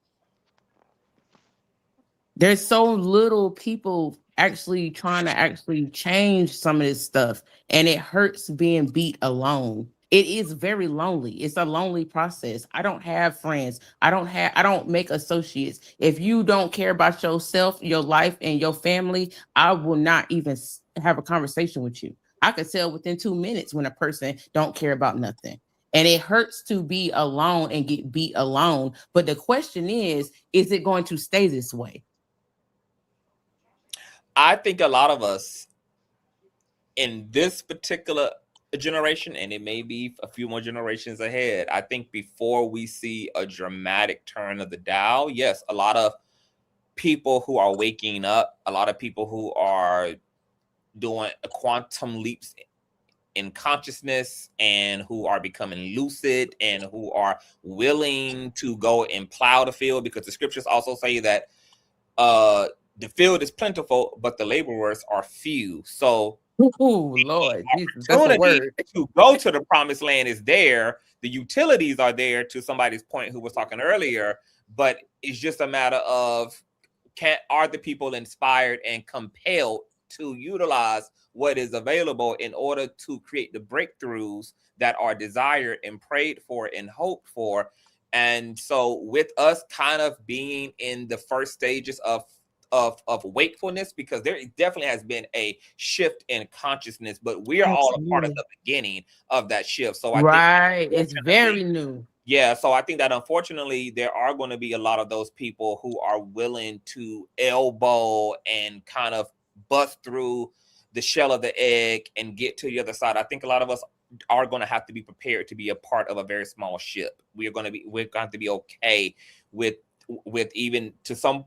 There's so little people actually trying to actually change some of this stuff, and it hurts being beat alone. It is very lonely. It's a lonely process. I don't have friends. I don't make associates. If you don't care about yourself, your life, and your family, I will not even have a conversation with you. I could tell within 2 minutes when a person don't care about nothing. And it hurts to be alone and get beat alone. But the question is it going to stay this way? I think a lot of us in this particular a generation, and it may be a few more generations ahead. I think before we see a dramatic turn of the dial, yes, a lot of people who are waking up, a lot of people who are doing quantum leaps in consciousness and who are becoming lucid and who are willing to go and plow the field, because the scriptures also say that the field is plentiful, but the laborers are few. So Lord, Jesus, that's a opportunity word. to go to the promised land is there. The utilities are there, to somebody's point who was talking earlier, but it's just a matter of are the people inspired and compelled to utilize what is available in order to create the breakthroughs that are desired and prayed for and hoped for. And so with us kind of being in the first stages of wakefulness, because there definitely has been a shift in consciousness, but we are all a part of the beginning of that shift. So I think it's very new. Yeah, so I think that unfortunately there are going to be a lot of those people who are willing to elbow and kind of bust through the shell of the egg and get to the other side. I think a lot of us are going to have to be prepared to be a part of a very small ship. We're going to have to be okay with even to some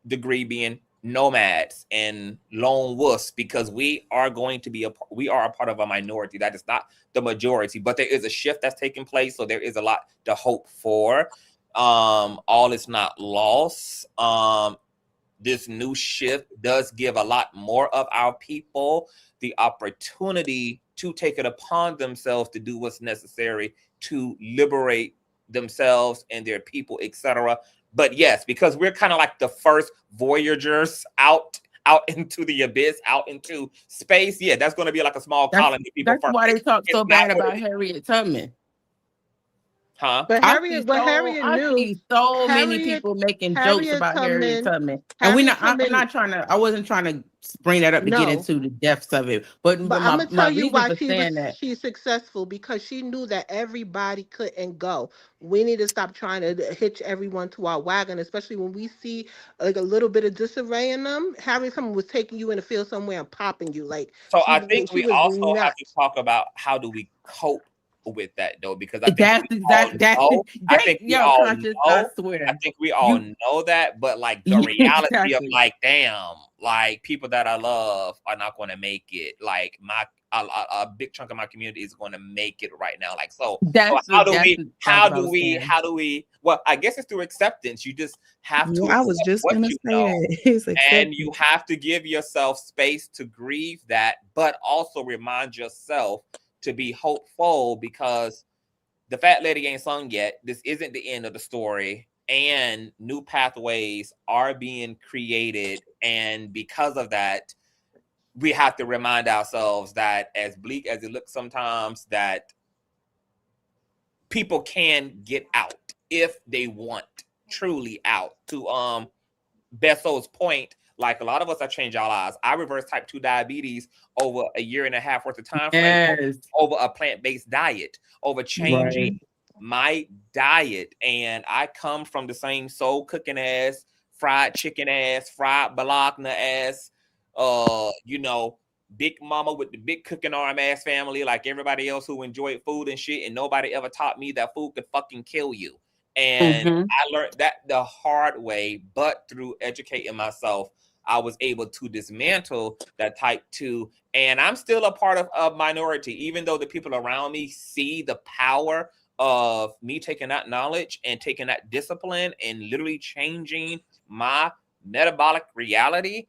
degree being nomads and lone wolves, because we are a part of a minority. That is not the majority, but there is a shift that's taking place, so there is a lot to hope for. All is not lost. This new shift does give a lot more of our people the opportunity to take it upon themselves to do what's necessary to liberate themselves and their people, etc. But yes, because we're kind of like the first voyagers out into the abyss, out into space. Yeah, that's going to be like a small colony. People That's why they talk so bad about Harriet Tubman. Huh? But Harriet I see so many people making jokes about Harriet Tubman, and I wasn't trying to bring that up to get into the depths of it. But I'm gonna tell you why she's successful, because she knew that everybody couldn't go. We need to stop trying to hitch everyone to our wagon, especially when we see like a little bit of disarray in them. Harriet Tubman was taking you in the field somewhere and popping you. Like, so I think we also have to talk about how do we cope with that, though, because I think we all know that, but like the reality of like, damn, like people that I love are not going to make it. Like a big chunk of my community is going to make it right now. Like, so how do we? Well, I guess it's through acceptance. You just have to. I was just going to say that. And you have to give yourself space to grieve that, but also remind yourself to be hopeful, because the fat lady ain't sung yet. This isn't the end of the story, and new pathways are being created. And because of that, we have to remind ourselves that, as bleak as it looks sometimes, that people can get out if they want truly out. To Besso's point, like a lot of us have changed our lives. I reversed type 2 diabetes over a year and a half worth of time frame, over a plant-based diet, over changing my diet. And I come from the same soul cooking ass, fried chicken ass, fried bologna ass, big mama with the big cooking arm ass family, like everybody else who enjoyed food and shit. And nobody ever taught me that food could fucking kill you. And I learned that the hard way, but through educating myself, I was able to dismantle that type 2. And I'm still a part of a minority, even though the people around me see the power of me taking that knowledge and taking that discipline and literally changing my metabolic reality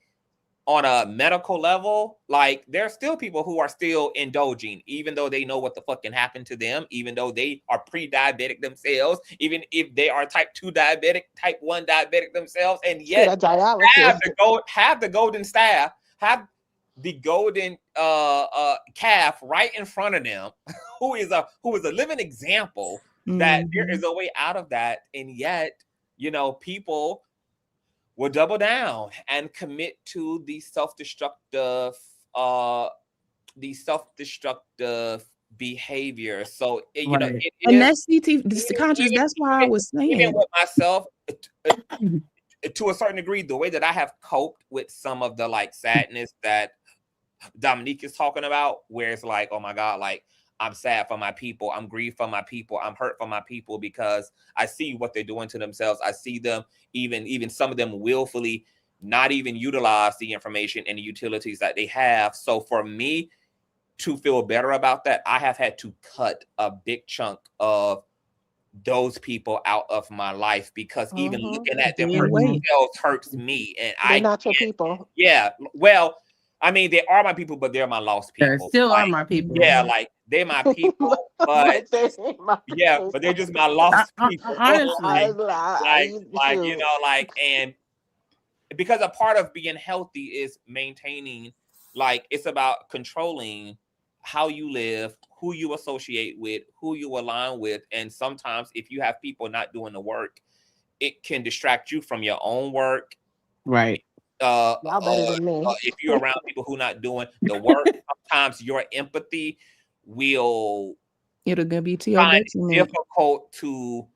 on a medical level. Like, there are still people who are still indulging, even though they know what the fuck can happen to them, even though they are pre-diabetic themselves, even if they are type 2 diabetic, type 1 diabetic themselves, and yet have the golden staff, have the golden calf right in front of them, who is a living example that there is a way out of that. And yet, people will double down and commit to the self-destructive behavior. So and that's CT conscious. That's why I was saying, even with myself, to a certain degree, the way that I have coped with some of the like sadness that Dominique is talking about, where it's like, oh my God, like I'm sad for my people. I'm grieved for my people. I'm hurt for my people because I see what they're doing to themselves. I see them, even some of them willfully not even utilize the information and the utilities that they have. So for me to feel better about that, I have had to cut a big chunk of those people out of my life, because even looking at them hurt themselves hurts me. And They're not your people. yeah, well, I mean, they are my people, but they're my lost They people. still are Like, my people. yeah, like they're my people, but yeah, but they're just my lost people. Honestly, like you know, like, and because a part of being healthy is maintaining, like, it's about controlling how you live, who you associate with, who you align with. And sometimes if you have people not doing the work, it can distract you from your own work. Right. If you're around people who not doing the work, sometimes your empathy will be to your find it detriment. difficult to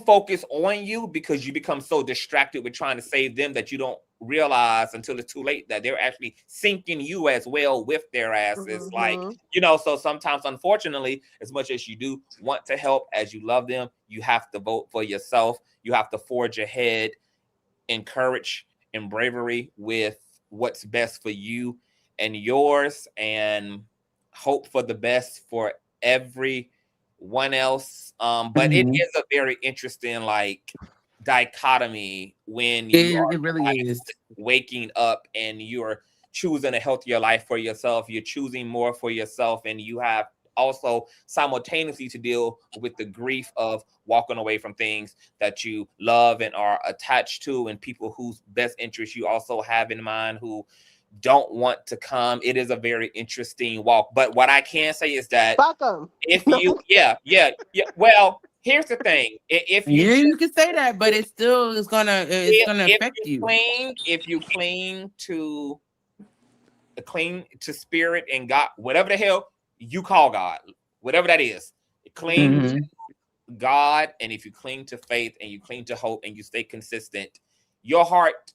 focus on you, because you become so distracted with trying to save them that you don't realize until it's too late that they're actually sinking you as well with their asses. Like, you know, so sometimes, unfortunately, as much as you do want to help, as you love them, you have to vote for yourself. You have to forge ahead in courage and bravery with what's best for you and yours, and hope for the best for everyone else. But it is a very interesting, like, dichotomy when you are really is waking up and you're choosing a healthier life for yourself. You're choosing more for yourself, and you have also simultaneously to deal with the grief of walking away from things that you love and are attached to, and people whose best interests you also have in mind who don't want to come. It is a very interesting walk. But what I can say is that if you well, here's the thing. If you can say that, but it still is gonna affect you. If you cling to spirit and God, whatever the hell you call God, whatever that is, cling to God. And if you cling to faith and you cling to hope and you stay consistent, your heart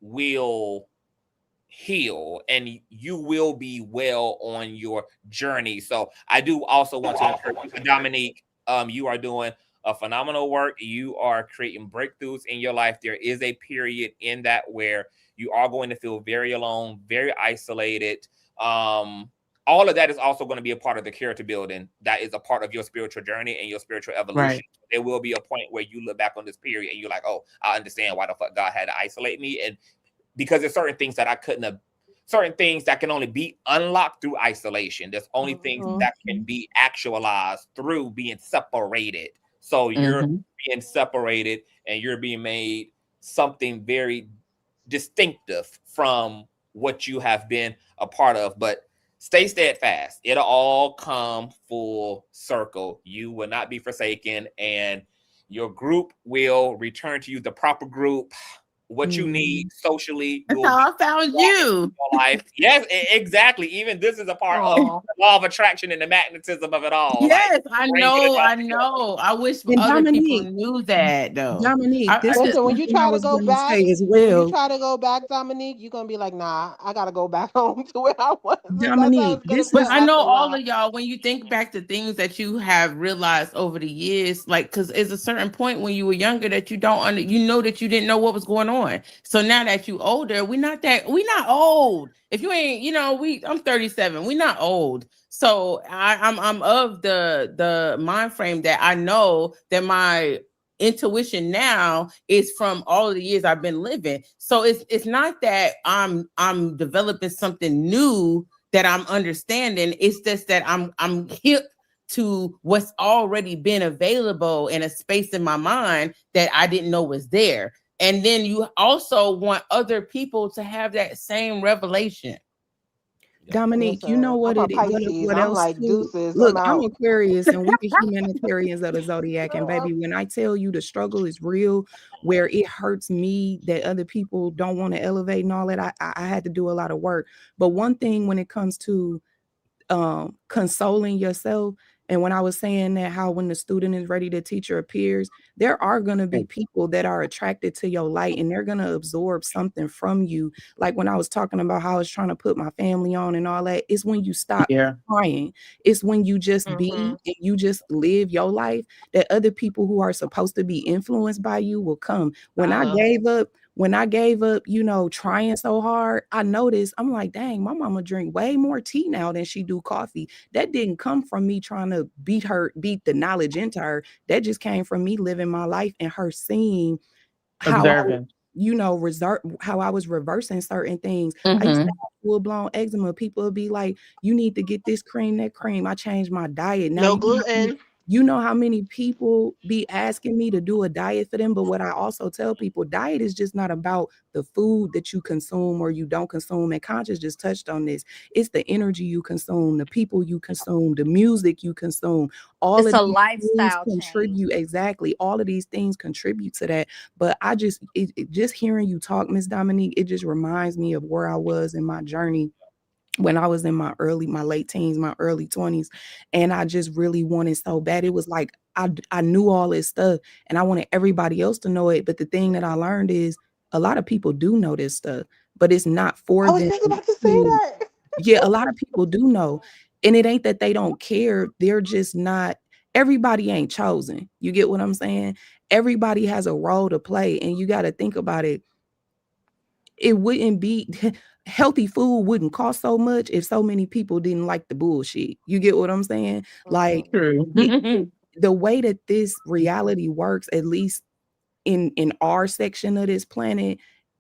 will heal and you will be well on your journey. So I do also want to encourage you, Dominique. You are doing a phenomenal work. You are creating breakthroughs in your life. There is a period in that where you are going to feel very alone, very isolated. All of that is also going to be a part of the character building. That is a part of your spiritual journey and your spiritual evolution. Right. There will be a point where you look back on this period and you're like, oh, I understand why the fuck God had to isolate me. And because there's certain things that I couldn't have, certain things that can only be unlocked through isolation. There's only things that can be actualized through being separated. So you're being separated and you're being made something very distinctive from what you have been a part of. But stay steadfast. It'll all come full circle. You will not be forsaken, and your group will return to you, the proper group, what you need socially. That's how I found you. Life. Yes, exactly. Even this is a part of the law of attraction and the magnetism of it all. Yes, like, I know. I wish other people knew that, though. Dominique, listen, when you try to go back, as well. you try to go back, Dominique, you're gonna be like, nah, I gotta go back home to where I was. Dominique, but I know all of y'all, when you think back to things that you have realized over the years, like, because it's a certain point when you were younger that you don't you know that you didn't know what was going on. So now that you older, we're not old. If you ain't, you know, I'm 37. We're not old. So I'm of the mind frame that I know that my intuition now is from all of the years I've been living. So it's not that I'm developing something new that I'm understanding. It's just that I'm hip to what's already been available in a space in my mind that I didn't know was there. And then you also want other people to have that same revelation. Dominique, you know what it is. What else? Like, deuces, look, I'm I'm Aquarius, and we're the humanitarians of the zodiac. And baby, when I tell you the struggle is real, where it hurts me that other people don't want to elevate and all that, I had to do a lot of work. But one thing when it comes to consoling yourself, And when I was saying that, how when the student is ready, the teacher appears, there are going to be people that are attracted to your light and they're going to absorb something from you. Like when I was talking about how I was trying to put my family on and all that, it's when you stop trying. It's when you just be and you just live your life that other people who are supposed to be influenced by you will come. When I gave up, you know, trying so hard, I noticed, I'm like, dang, my mama drink way more tea now than she do coffee. That didn't come from me trying to beat the knowledge into her. That just came from me living my life and her seeing how Observing. you know, how I was reversing certain things. I used to have full-blown eczema. People would be like, you need to get this cream, that cream. I changed my diet. Now No gluten. you know how many people be asking me to do a diet for them, but what I also tell people, diet is just not about the food that you consume or you don't consume. And Conscious just touched on this. It's the energy you consume, the people you consume, the music you consume. All It's of a these lifestyle things contribute. Exactly. All of these things contribute to that. But I just, just hearing you talk, Miss Dominique, it just reminds me of where I was in my journey when I was in my late teens, my early 20s, and I just really wanted so bad. It was like I knew all this stuff and I wanted everybody else to know it. But the thing that I learned is a lot of people do know this stuff, but it's not for I was them. just about to say that. Yeah, a lot of people do know. And it ain't that they don't care. They're just not, everybody ain't chosen. You get what I'm saying? Everybody has a role to play, and you got to think about it. It wouldn't be healthy food wouldn't cost so much if so many people didn't like the bullshit. You get what I'm saying? Like the way that this reality works, at least in our section of this planet,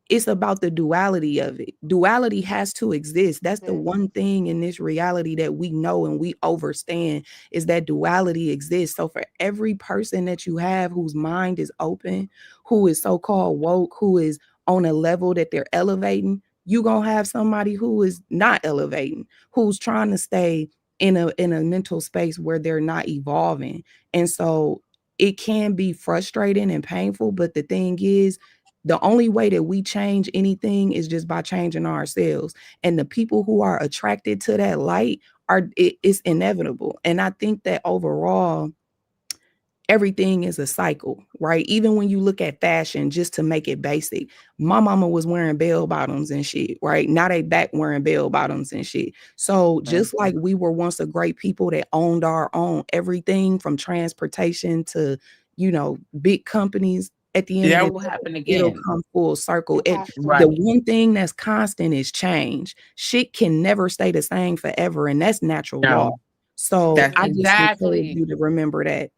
it's about the duality of it. Duality has to exist. That's the one thing in this reality that we know and we understand is that duality exists. So for every person that you have whose mind is open, who is so-called woke, who is on a level that they're elevating, you gonna have somebody who is not elevating, who's trying to stay in a mental space where they're not evolving. And so it can be frustrating and painful, but the thing is, the only way that we change anything is just by changing ourselves. And the people who are attracted to that light it's inevitable. And I think that overall, everything is a cycle, right? Even when you look at fashion, just to make it basic, my mama was wearing bell bottoms and shit, right? Now they back wearing bell bottoms and shit. So just like we were once a great people that owned our own everything from transportation to, you know, big companies, at the end That of the will happen day, it'll again. come full circle. The Right. one thing that's constant is change. Shit can never stay the same forever, and that's natural law. So That's I just encourage exactly. you to remember that.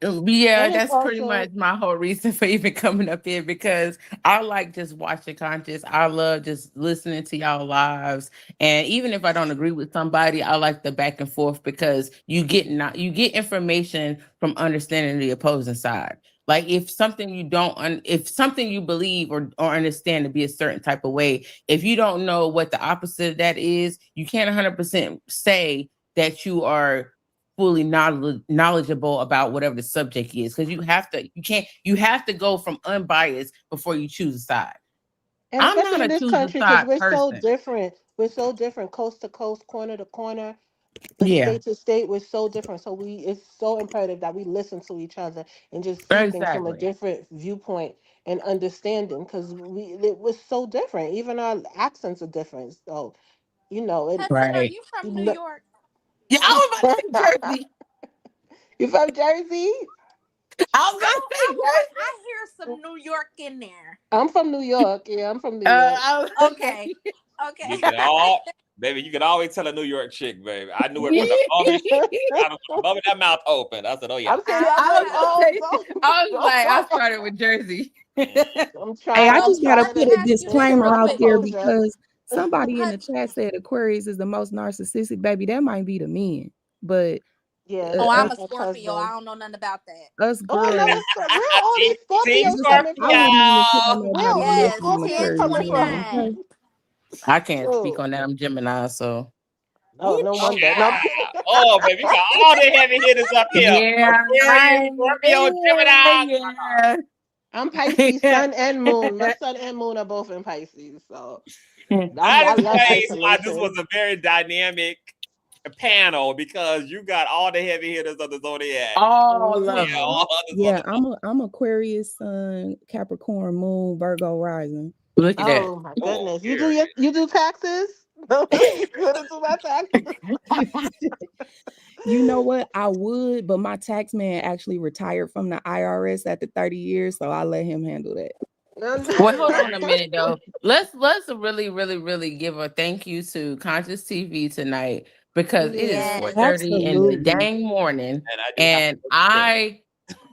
Yeah, And it's that's pretty also- much my whole reason for even coming up here, because I like just watching Conscious. I love just listening to y'all lives, and even if I don't agree with somebody, I like the back and forth because you get information from understanding the opposing side. Like if something you if something you believe or understand to be a certain type of way, if you don't know what the opposite of that is, you can't 100% say that you are fully knowledgeable about whatever the subject is, because you have to go from unbiased before you choose a side. And I'm especially not in a this choose a country, because side we're so person. different. We're so different, coast to coast, corner to corner, Yeah. state to state. We're so different. So it's so imperative that we listen to each other and just see things from a Exactly. different viewpoint and understanding, because it was so different. Even our accents are different. So, you know, Hudson, are you from New York? Yeah, I was about to say Jersey. You from Jersey? I was gonna say Jersey. I hear some New York in there. I'm from New York. Yeah, I'm from New York. Okay. Okay. You can baby, you can always tell a New York chick, baby. I knew it from the moment that mouth open. I said, "Oh yeah." I'm saying I'm I was like, I started with Jersey. I'm trying. Hey, I Well, just gotta let me put a ask you this disclaimer real out quick. there because somebody in the chat said Aquarius is the most narcissistic. Baby, that might be the men, but yeah. Oh, I'm a that's Scorpio. I don't know nothing about that. us Oh, I girls, know where all these Team Scorpios coming I wouldn't from. even tell Where nobody all to these Yes, listen to Scorpios coming Aquarius. from? Okay? I can't speak Oh, on that. I'm Gemini, so oh, no wonder. No, I'm kidding. Oh, baby, you got all the heavy hitters up here. yeah, Aquarius, Scorpio, Gemini. yeah. I'm Pisces, sun and moon. My sun and moon are both in Pisces, so I I love just this isolation. was a very dynamic panel because you got all the heavy hitters of the zodiac. All of them. all Yeah, I'm Aquarius sun, Capricorn moon, Virgo rising. Look at that. Oh my goodness. You do taxes? You couldn't do my taxes. You know what? I would, but my tax man actually retired from the IRS after 30 years, so I let him handle that. Well, hold on a minute though. Let's really give a thank you to Consciouztv tonight because it is 4:30 in the dang morning, and I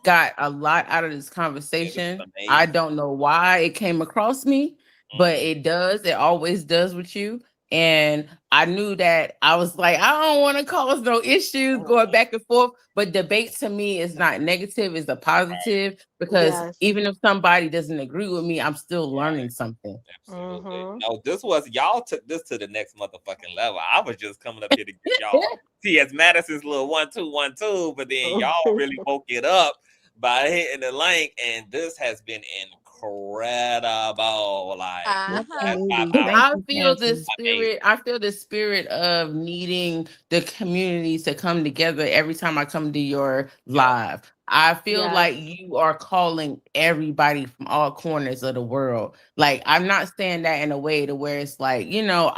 got a lot out of this conversation. I don't know why it came across me, but it does. It always does with you. And I knew that I was like, I don't want to cause no issues going back and forth. But debate to me is not negative, it's a positive because even if somebody doesn't agree with me, I'm still learning something. Absolutely. No, this was y'all took this to the next motherfucking level. I was just coming up here to get y'all T.S. Madison's little 1-2-1-2, but then y'all really woke it up by hitting the link, and this has been incredible. Like I feel the spirit. I feel the spirit of needing the community to come together every time I come to your live. I feel like you are calling everybody from all corners of the world. Like, I'm not saying that in a way to where it's like, you know,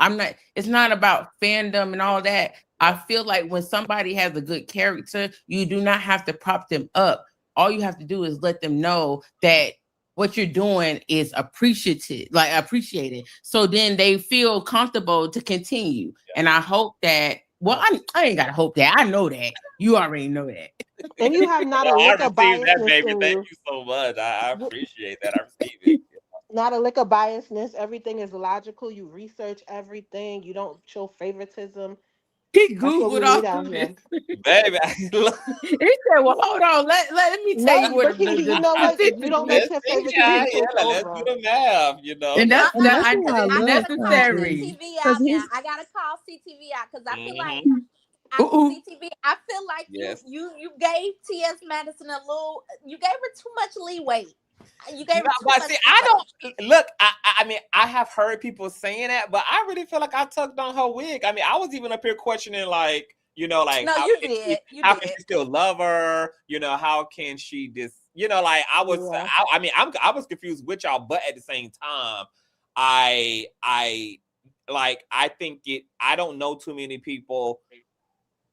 it's not about fandom and all that. I feel like when somebody has a good character, you do not have to prop them up. All you have to do is let them know that what you're doing is appreciated. So then they feel comfortable to continue. And I hope that, well, I ain't gotta hope that. I know that. You already know that. And you have not a lick of biasness in Thank you. you so much. I appreciate that. I receive it. Not a lick of biasness. Everything is logical. You research everything. You don't show favoritism. He That's what we Googled need all out here. Baby, he said, well, hold on. Let me tell you what you know what? You don't let your favoritism take let's over. do the math, you know. And that's I necessary. CTV out now. I gotta call CTV out because I feel like CTV. I feel like you gave T.S. Madison you gave her too much leeway. You gave her too much. See, I don't look. I mean, I have heard people saying that, but I really feel like I tugged on her wig. I mean, I was even up here questioning, like, you know, like, no, how you can did. How can she still love her? You know, how can she just, you know, like I was. I mean, I was confused with y'all, but at the same time, I think it. I don't know too many people.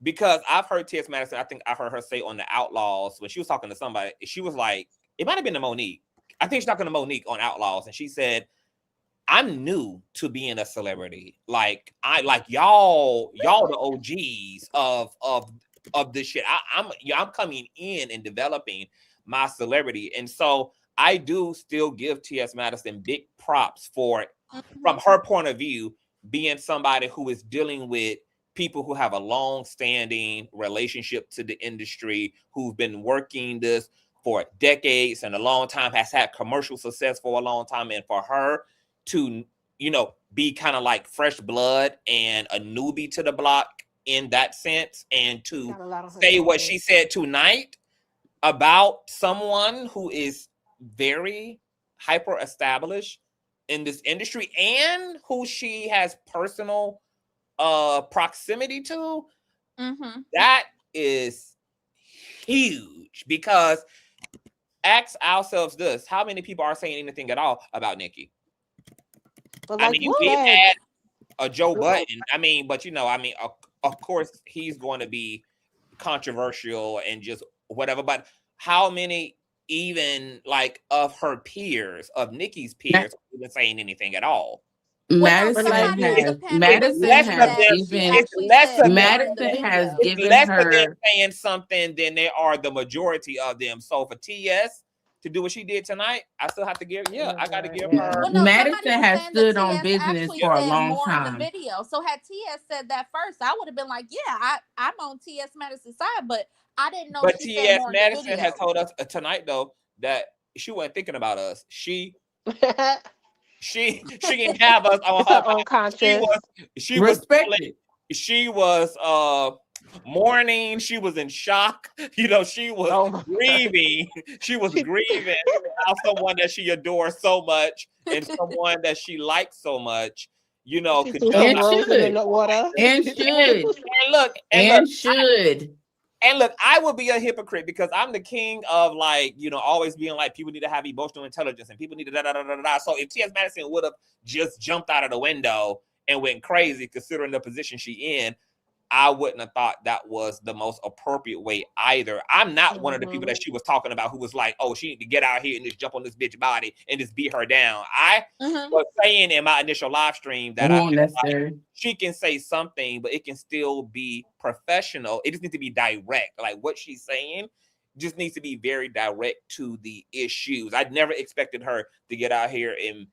Because I've heard T.S. Madison, I think I heard her say on the Outlaws when she was talking to somebody, she was like, it might have been to Monique. I think she's talking to Monique on Outlaws, and she said, I'm new to being a celebrity. Like y'all the OGs of this shit. I'm coming in and developing my celebrity. And so I do still give T.S. Madison big props for it from her point of view, being somebody who is dealing with people who have a long-standing relationship to the industry, who've been working this for decades and a long time, has had commercial success for a long time. And for her to, you know, be kind of like fresh blood and a newbie to the block in that sense, and to say what she said tonight about someone who is very hyper established in this industry and who she has personal proximity to, that is huge. Because ask ourselves this: how many people are saying anything at all about Nicki? But I mean, we had a Joe Budden. I mean, but you know, I mean, of course, he's going to be controversial and just whatever. But how many, even like of her peers, of Nicki's peers, even saying anything at all? Madison has given her saying something than they are the majority of them. So for TS to do what she did tonight, I still have to give. I got to give her. Well, no, Madison has stood on TS business actually for a said long more in the time. video. So had TS said that first, I would have been like, yeah, I'm on TS Madison's side, but I didn't know But she TS said more Madison in the video. has told us tonight though that she wasn't thinking about us. She can have us on her unconscious. She was mourning. She was in shock. You know, she was grieving. She was grieving how someone that she adores so much and someone that she likes so much, you know, She could threw jump some And out. roses in should. the water. And should. And look, And should. and look, I would be a hypocrite because I'm the king of like, you know, always being like people need to have emotional intelligence and people need to da da da da da. So if T.S. Madison would have just jumped out of the window and went crazy, considering the position she in, I wouldn't have thought that was the most appropriate way either. I'm not one of the people that she was talking about who was like, oh, she need to get out here and just jump on this bitch body and just beat her down. I was saying in my initial live stream that I feel like she can say something, but it can still be professional. It just needs to be direct. Like what she's saying just needs to be very direct to the issues. I'd never expected her to get out here and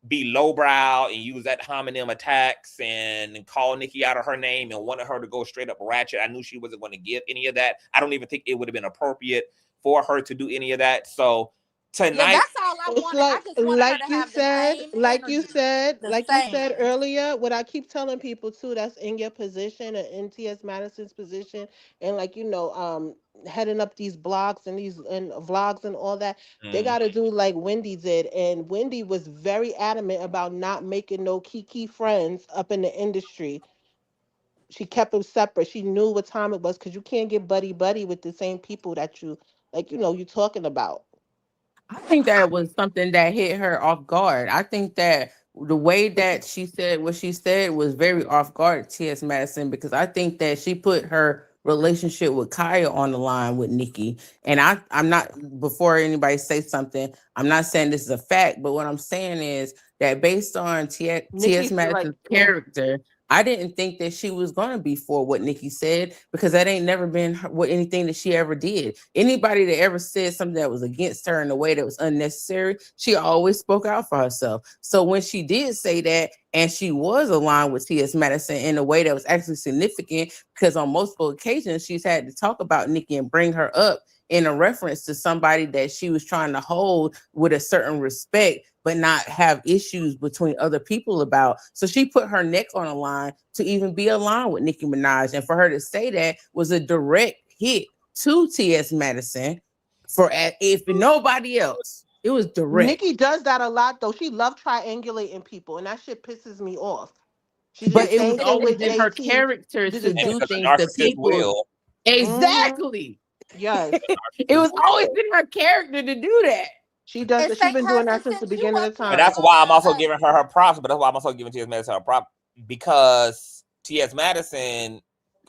be lowbrow and use that homonym attacks and call Nicki out of her name and wanted her to go straight up ratchet. I knew she wasn't going to give any of that. I don't even think it would have been appropriate for her to do any of that. So tonight, that's all I wanted. I just wanted her to have the same like you energy. said earlier, what I keep telling people too, that's in your position, or in T.S. Madison's position, and like, you know, heading up these blogs and these and vlogs and all that, they got to do like Wendy did. And Wendy was very adamant about not making no kiki friends up in the industry. She kept them separate. She knew what time it was, because you can't get buddy with the same people that you, like, you know, you talking about. I think that was something that hit her off guard. I think that the way that she said what she said was very off guard, T.S. Madison, because I think that she put her relationship with Kaya on the line with Nicki. And I'm not, before anybody say something, I'm not saying this is a fact, but what I'm saying is that based on T.S. Madison's character, I didn't think that she was going to be for what Nicki said, because that ain't never been what anything that she ever did. Anybody that ever said something that was against her in a way that was unnecessary, she always spoke out for herself. So when she did say that, and she was aligned with T.S. Madison in a way that was actually significant, because on multiple occasions she's had to talk about Nicki and bring her up in a reference to somebody that she was trying to hold with a certain respect, but not have issues between other people about. So she put her neck on the line to even be aligned with Nicki Minaj. And for her to say that was a direct hit to T.S. Madison, for if nobody else. It was direct. Nicki does that a lot though. She loved triangulating people, and that shit pisses me off. She But did the it same was thing always with in her JT. character Did to the do same- things that people exactly. Yes. It was always in her character to do that. She does that. She's been doing that since the beginning of the time. And that's why I'm also giving her props, but that's why I'm also giving T.S. Madison her prop, because T.S. Madison,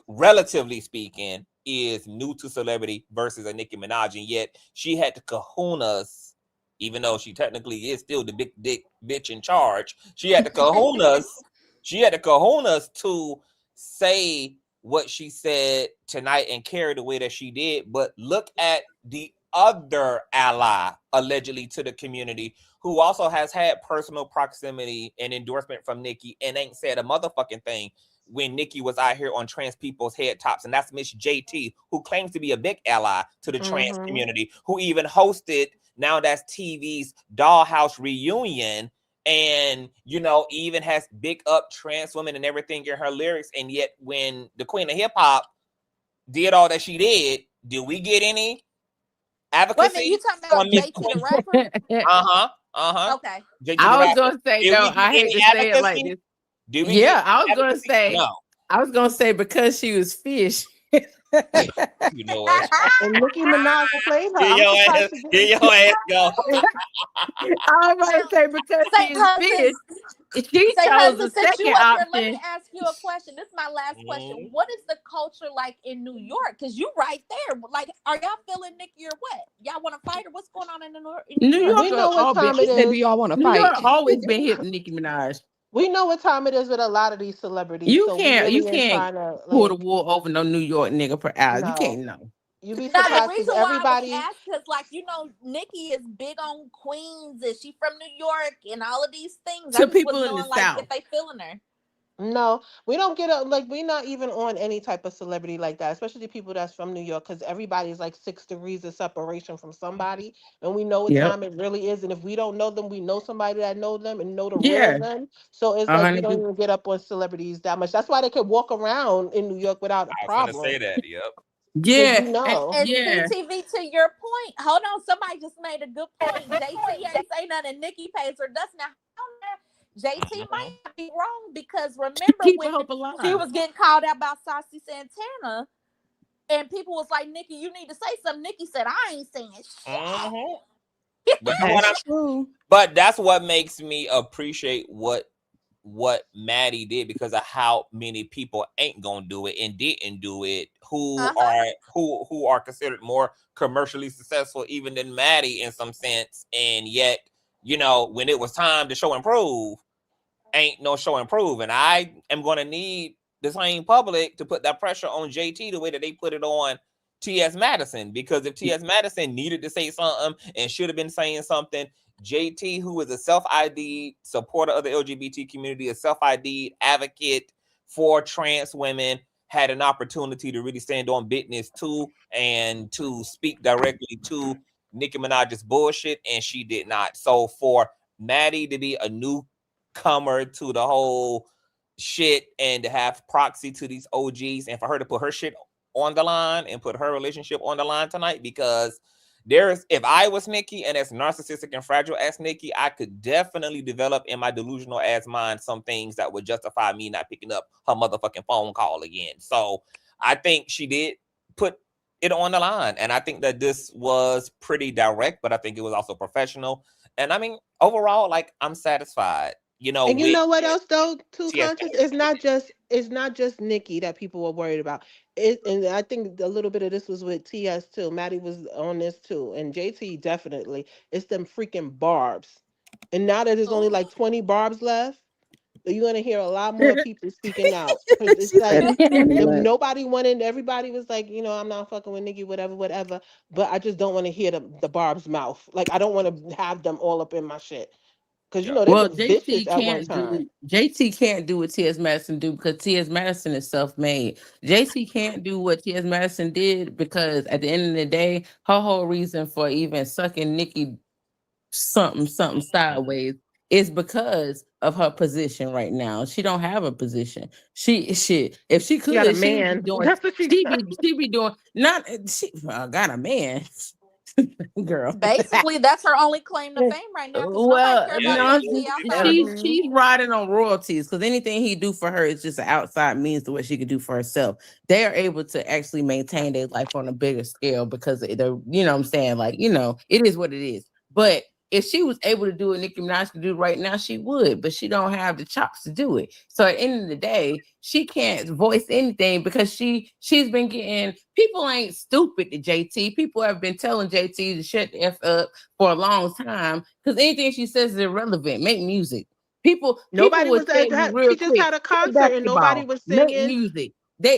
relatively speaking, is new to celebrity versus a Nicki Minaj, and yet she had the kahunas, even though she technically is still the big dick bitch in charge. She had the kahunas. She had the kahunas to say what she said tonight and carry the way that she did. But look at the other ally, allegedly, to the community, who also has had personal proximity and endorsement from Nicki and ain't said a motherfucking thing when Nicki was out here on trans people's head tops. And that's Miss JT, who claims to be a big ally to the trans community, who even hosted Now That's TV's Dollhouse reunion, and, you know, even has big up trans women and everything in her lyrics. And yet when the queen of hip hop did all that she did we get any advocacy? Wait a minute, you talking about JT the rapper? Okay. JT I was rapper. gonna say, Did no, we get I hate any to say it like advocacy? this. Did we Yeah, get I was gonna advocacy? say, No. I was gonna say, because she was fish. You know what? And Nicki Minaj played her. Get your ass, get your ass go. I was about to say, because she is fish, she Say, chose husband, the since you second up here, let option. me ask you a question. This is my last question. What is the culture like in New York? Because you right there. Like, are y'all feeling Nicki or what? Y'all want to fight or what's going on in New York, We know what time it She said, is. do y'all want to fight? New York always been hip Nicki Minaj. We know what time it is with a lot of these celebrities. You so can't, we you really ain't can't trying to, pull the like, wool over no New York nigga per hour. You no. can't know. You be Now, the surprised reason because why everybody. I was asked, because, like, you know, Nicki is big on Queens. Is she from New York and all of these things? To I just people was in the knowing, like, South. if they feeling her. No, we don't get like, we're not even on any type of celebrity like that, especially the people that's from New York, because everybody's like 6 degrees of separation from somebody, and we know what time it really is. And if we don't know them, we know somebody that know them and know the real them. So it's like we don't even get up on celebrities that much. That's why they can walk around in New York without a I was problem. gonna say that. Yep. Yeah, we know. And CTV, to your point, hold on, somebody just made a good point. JT ain't say nothing. Nicki pays her dust. Now, JT might be wrong because remember Keep when hope she alive. was getting called out by Saucy Santana, and people was like, "Nikki, you need to say something." Nikki said, "I ain't saying shit." But That's true. But that's what makes me appreciate what Maddie did, because of how many people ain't gonna do it and didn't do it, who are considered more commercially successful even than Maddie in some sense, and yet, you know, when it was time to show and prove, ain't no show and prove. And I am gonna need the same public to put that pressure on JT the way that they put it on T.S. Madison, because if T.S. Madison needed to say something and should have been saying something, JT, who is a self-ID supporter of the LGBT community, a self-ID advocate for trans women, had an opportunity to really stand on business too and to speak directly to Nicki Minaj's bullshit, and she did not. So for Maddie to be a newcomer to the whole shit and to have proxy to these OGs, and for her to put her shit on the line and put her relationship on the line tonight, because if I was Nicki and as narcissistic and fragile as Nicki, I could definitely develop in my delusional ass mind some things that would justify me not picking up her motherfucking phone call again. So I think she did put it on the line, and I think that this was pretty direct, but I think it was also professional. And I mean, overall, like, I'm satisfied. You know, And you with know what else though, too, TS Conscious? It's not just Nikki that people were worried about. And I think a little bit of this was with TS too. Maddie was on this too, and JT definitely. It's them freaking barbs. And now that there's only like 20 barbs left, you're gonna hear a lot more people speaking out. Because it's She like said 20 left. nobody wanted. Everybody was like, I'm not fucking with Nikki, whatever, whatever. But I just don't want to hear the barb's mouth. Like I don't want to have them all up in my shit. Because they Well, was vicious at one time. JT can't do what T.S. Madison do because T.S. Madison is self-made. JT can't do what T.S. Madison did because at the end of the day, her whole reason for even sucking Nikki something sideways is because of her position right now. She don't have a position. If she She got a could, she'd be man. doing. That's what she She'd be doing. Not she got a man, girl. Basically, that's her only claim to fame right now. Because nobody care about JT outside of him. she's riding on royalties because anything he do for her is just an outside means to what she could do for herself. They are able to actually maintain their life on a bigger scale because they're, what I'm saying? Like, it is what it is. But if she was able to do what Nicki Minaj could do right now, she would, but she don't have the chops to do it. So at the end of the day, she can't voice anything because she's been getting, people ain't stupid to JT. People have been telling JT to shut the F up for a long time because anything she says is irrelevant. Make music. Nobody Would was tell at you that. real She just quick, had a play concert and nobody basketball, was make singing. music.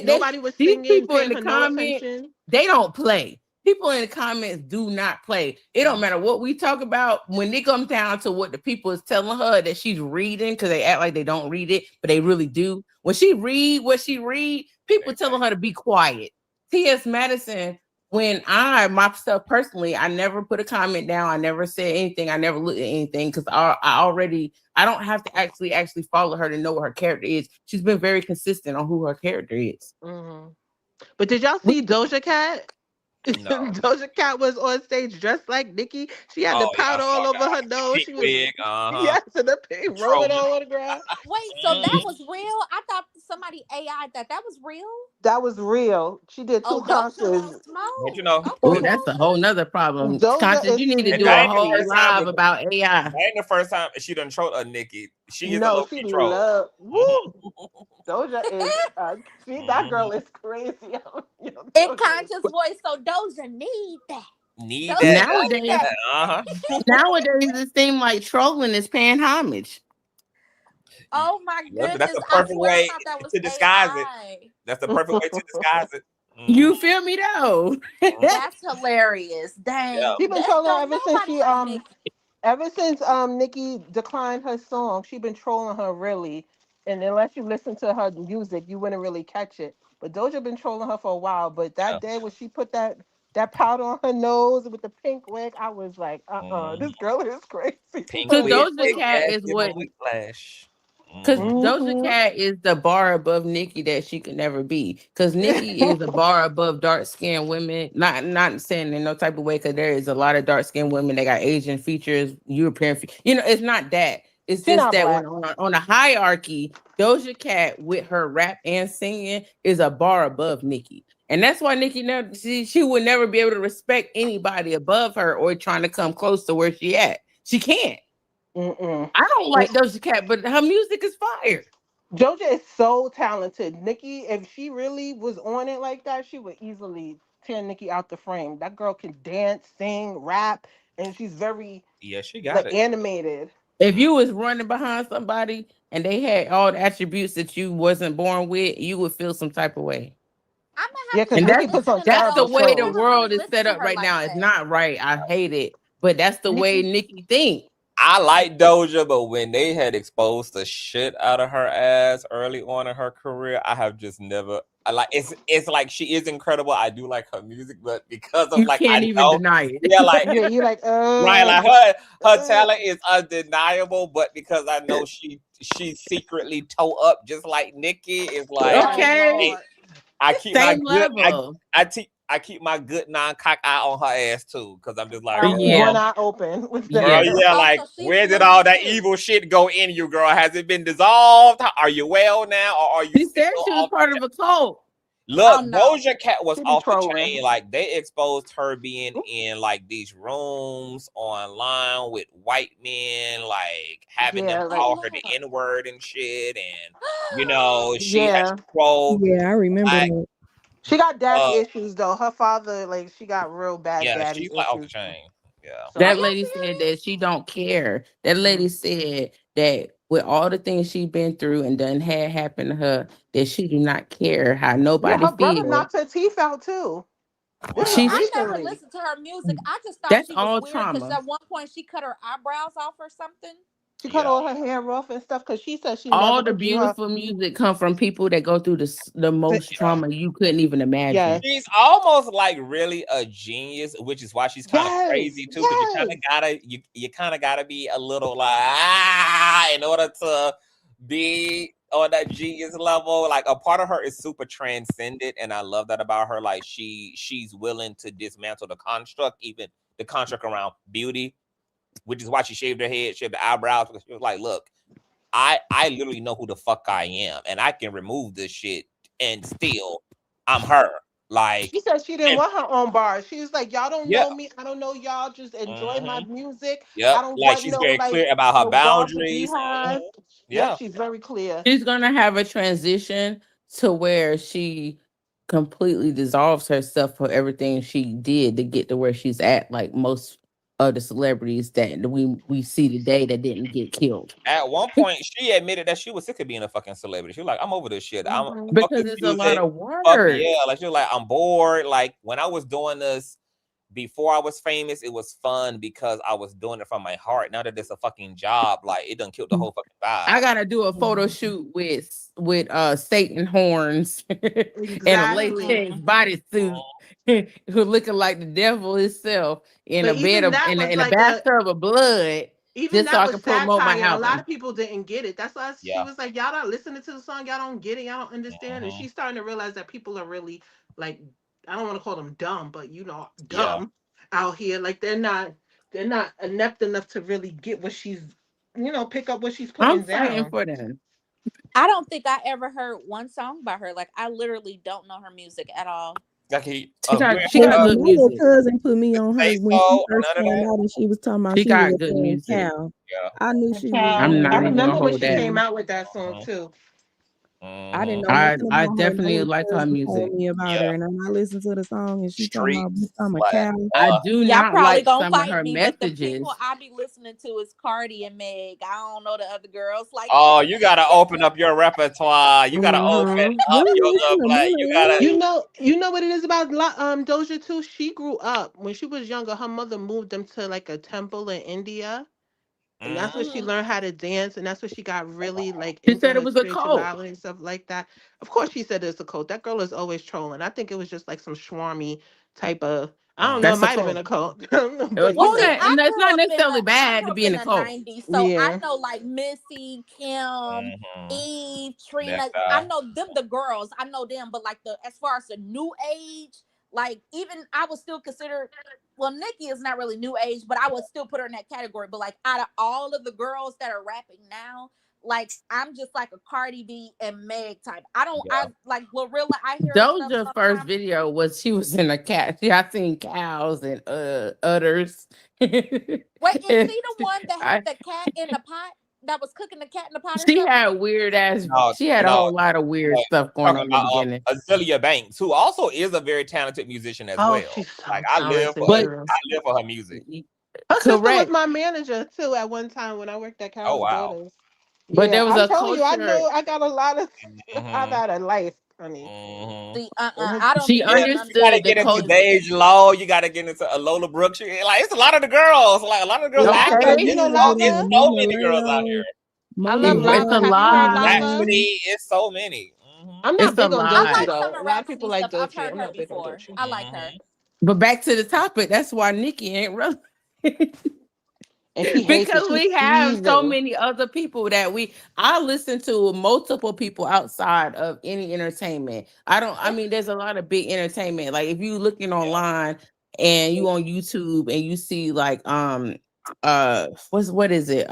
Nobody was These singing, people in paying the her no comments, attention. they don't play. People in the comments do not play. It don't matter what we talk about when it comes down to what the people is telling her that she's reading, because they act like they don't read it, but they really do. When she read what she read, people telling her to be quiet. T.S. Madison, when myself personally, I never put a comment down. I never said anything. I never looked at anything because I don't have to actually follow her to know what her character is. She's been very consistent on who her character is. Mm-hmm. But did y'all see Doja Cat? No. Doja Cat was on stage dressed like Nikki. She had the powder all over her nose. She was wig, yes, and the pink rolling all on the ground. Wait, so that was real? I thought somebody AI'd that. That was real? That was real. She did two concerts. But you know, Oh, that's a whole nother problem. Doja Conscious, is you need to and do that a ain't the whole first time live about AI. That ain't the first time she done trolled a Nicki. She is a No, low she troll. love. Woo! Doja is that girl is crazy. In Conscious voice, so Doja need that. Need Doja that. need Nowadays, that. nowadays it seems like trolling is paying homage. Oh my Listen, goodness! that's the I perfect swear I way thought that was to disguise it. AI. That's the perfect way to disguise it. You feel me though? That's hilarious. Dang. She been trolling Don't ever since nobody like Nicki. ever since Nikki declined her song. She been trolling her really, and unless you listen to her music, you wouldn't really catch it. But Doja been trolling her for a while. But that day when she put that powder on her nose with the pink wig, I was like, this girl is crazy. Pink Because wig, Doja big Cat ass, is give what. a whiplash. Because Doja Cat is the bar above Nikki that she could never be. Because Nikki is a bar above dark skinned women. Not saying in no type of way, because there is a lot of dark skinned women that got Asian features, European. It's not that. It's She just not that black. when on a hierarchy, Doja Cat with her rap and singing is a bar above Nicki. And that's why Nicki never she would never be able to respect anybody above her or trying to come close to where she at. She can't. Mm-mm. I don't like Doja Cat, but her music is fire. Doja is so talented. Nicki, if she really was on it like that, she would easily tear Nicki out the frame. That girl can dance, sing, rap, and she's very Yeah, she got like it. animated. If you was running behind somebody and they had all the attributes that you wasn't born with, you would feel some type of way. I'm Yeah, gonna because And have to Nicki start puts on listening to that's the terrible Doja. way I the shows. never really world is listened set to up her right like now. It's that. not right. I hate it. But that's the way Nicki, Nicki thinks. I like Doja, but when they had exposed the shit out of her ass early on in her career, I have just never. I like it's like she is incredible. I do like her music, but because of You like can't I even know, deny it. yeah, like yeah, you like right, like her talent is undeniable, but because I know she secretly toe up just like Nicki is like right. Okay. I keep my Same good level. I keep my good non-cock eye on her ass too, because I'm just like, Yeah. One eye open with girl, that. Yeah. yeah, Oh, like so she's where did loose all that too. evil shit go in you, girl? Has it been dissolved? Are you well now, or are you She still said she was off? part of a cult. Look, Oh no. Doja Cat was She be off the trolling. chain. Like they exposed her being in like these rooms online with white men, like having them Yeah, like call her the Oh N-word and shit, and Lord. she has yeah. trolled Yeah, I remember black. that. She got daddy Uh, issues though. Her father, like, she got real bad yeah, daddy she's like off the issues. chain. Yeah. So, That Are y'all lady said that serious? she don't care. That mm. lady said that with all the things she's been through and done had happen to her, that she do not care how Yeah, nobody her brother feels. knocked her teeth out too. This was See, Wow. She's I never recently. listened to her music. I just thought that's she was all weird because trauma. at one point she cut her eyebrows off or something. She cut Yeah. all her hair off and stuff because she said she never All the could do her. beautiful music come from people that go through the most Yeah. trauma you couldn't even imagine. Yes, She's almost like really a genius, which is why she's kind of yes, crazy too. Because yes. you kind of gotta be a little like in order to be on that genius level. Like a part of her is super transcendent, and I love that about her. Like she's willing to dismantle the construct, even the construct around beauty, which is why she shaved her head, shaved the eyebrows. Because she was like, look, I literally know who the fuck I am, and I can remove this shit, and still I'm her. Like, She said she didn't and want her own bars. She was like, y'all don't yeah, know me. I don't know y'all. Just enjoy my mhm, music. yep. I don't Like want she's no very like clear about her no bars to boundaries. beehive. Yep, Yeah, she's very clear. She's gonna have a transition to where she completely dissolves herself for everything she did to get to where she's at, like most of the celebrities that we see today that didn't get killed. at one point she admitted that she was sick of being a fucking celebrity. She was like, I'm over this shit. I'm Mhm. fuck Because this it's a lot music. of Fuck work. yeah. Like she was like, I'm bored. Like when I was doing this before I was famous, it was fun because I was doing it from my heart. Now that it's a fucking job, like it done killed the whole fucking I vibe. gotta do a photo shoot with Satan horns and a Exactly. latex bodysuit, who looking like the devil himself in But a bed even of that was in a like a bathtub of blood, even just so that I was can promote my satire. A lot album. of people didn't get it. That's why she Yeah. was like, y'all not listening to the song. Y'all don't get it. Y'all don't understand. And Mhm. she's starting to realize that people are really like, I don't want to call them dumb, but Yeah. dumb out here. Like they're not inept enough to really get what she's, pick up what she's I'm putting fighting down. for them. I don't think I ever heard one song by her. Like I literally don't know her music at all. Like you ain't She heard Well, got of good my little music. cousin put me on her Say when she So or first none of came that? out, and she was talking about She she was got a good fan music. cow. Yeah. I knew she was I'm I not even gonna remember when hold she that. came good. out with that song Mhm. too. I didn't Mhm. know nothing I about her. My definitely little like her cousin told music. me about Yeah. her, and then I listened to the song, and she talking about Streets become a like cow. I do Y'all not probably like gonna some of fight her me, but the people messages. I be listening to is Cardi and Meg. I don't know the other girls like oh, that. you gotta open up your repertoire. You gotta open Hmm up You your listen little to black. Mona You gotta Lisa? You know what it is about Doja too. She grew up when she was younger. Her mother moved them to like a temple in India, and that's where she Mhm. learned how to dance, and that's where she got really like She into said it her was a cult. spirituality and stuff like that. Of course, she said it's a cult. That girl is always trolling. I think it was just like some schwarmy type of. I don't know. It That's a might have been cult. a cult. I don't know, but You Well, see, know, and that's not necessarily I bad grew to up be in in a the cult. '90s, so I yeah. know like Missy, Kim, Mhm. Eve, That Trina. I guy. know them, the girls. I know them, but like the as far as the new age, like even I was still considered well, Nicki is not really new age, but I would still put her in that category. But like out of all of the girls that are rapping now, like I'm just like a Cardi B and Meg type. I like Glorilla. I hear her stuff Doja's first sometimes. video was she was in a cat. Yeah, I seen cows and udders. Wait, is she the one that had the cat in the pot that was cooking the cat in the pot or She something? had weird ass. No, She had a whole lot of weird stuff going talking on in the about beginning. Azealia Banks, who also is a very talented musician as well. She's so Like I live for her music. Her sister was Correct. my manager too at one time when I worked at Carol's wow. Daughters. But there was I'm a telling you, I culture. know I got a lot of. I've had a life, honey. See, I don't. She be getting You gotta understood the get into culture. Dage Law. You gotta get into a Lola Brooks. Like it's a lot of the girls. Like a lot of the girls out Okay. here. You know It's Lava? so many girls out here. I love It's Lava. a Have you heard lot. Lava? Actually, it's so many. I'm not It's a big on lot. I Doechii like though. some A of lot of people Rhapsody like stuff. I've Doechii. heard I'm her not big on before. Doechii. I like her. But back to the topic. That's why Nicki ain't relevant. And she hates Because it. we She's have so seasoned. many other people that I listen to multiple people outside of any entertainment. I mean, there's a lot of big entertainment. Like if you looking online and you on YouTube and you see like what is it?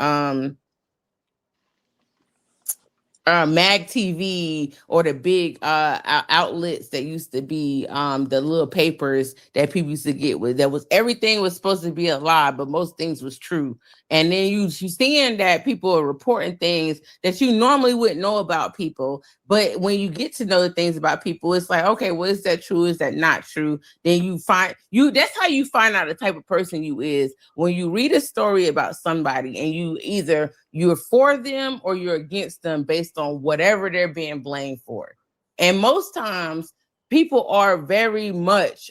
Mag TV or the big outlets that used to be the little papers that people used to get with that was everything was supposed to be a lie, but most things was true. And then you seeing that people are reporting things that you normally wouldn't know about people, but when you get to know the things about people, it's like, okay, well, is that true? Is that not true? Then that's how you find out the type of person you is when you read a story about somebody and you're for them or you're against them based on whatever they're being blamed for. And most times people are very much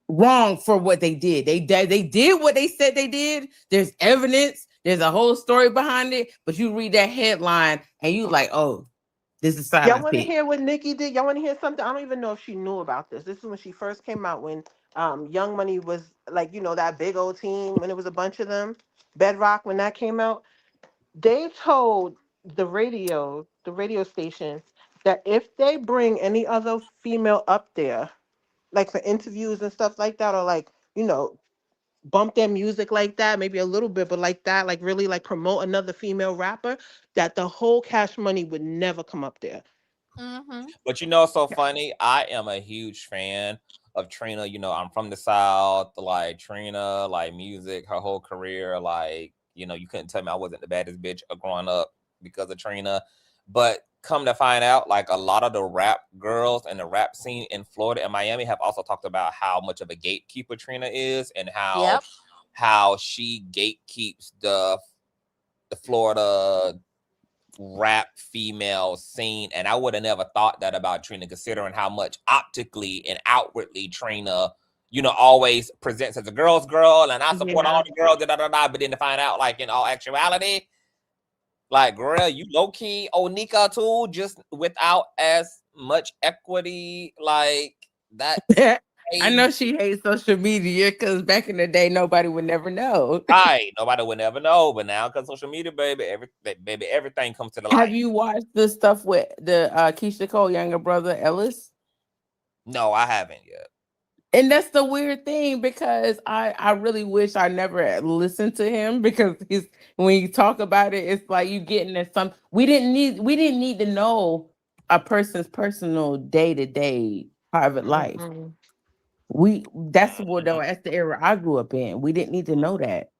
wrong for what they did. They did what they said they did. There's evidence. There's a whole story behind it. But you read that headline and you like, oh, this is side Y'all I want to picked. hear what Nicki did? Y'all want to hear something? I don't even know if she knew about this. This is when she first came out when Young Money was like, that big old team when it was a bunch of them. Bedrock, when that came out, they told the radio station that if they bring any other female up there, like for interviews and stuff like that, or like, bump their music like that, maybe a little bit, but like that, like really like promote another female rapper, that the whole Cash Money would never come up there. But it's so funny. I am a huge fan of Trina. I'm from the South. Like Trina, like music, her whole career. Like, you couldn't tell me I wasn't the baddest bitch growing up because of Trina. But come to find out, like a lot of the rap girls and the rap scene in Florida and Miami have also talked about how much of a gatekeeper Trina is and how she gatekeeps the Florida rap female scene. And I would have never thought that about Trina, considering how much optically and outwardly Trina always presents as a girl's girl and I support all the girls, but then to find out, like, in all actuality, like, girl, you low-key Onika too, just without as much equity. Like that. I know she hates social media because back in the day, nobody would never know. Right, nobody would never know, but now because social media, baby, everything comes to the light. Have you watched the stuff with the Keisha Cole younger brother Ellis? No, I haven't yet. And that's the weird thing because I really wish I never listened to him because when you talk about it, it's like you getting at some. We didn't need to know a person's personal day-to-day private life. That's the era I grew up in. We didn't need to know that.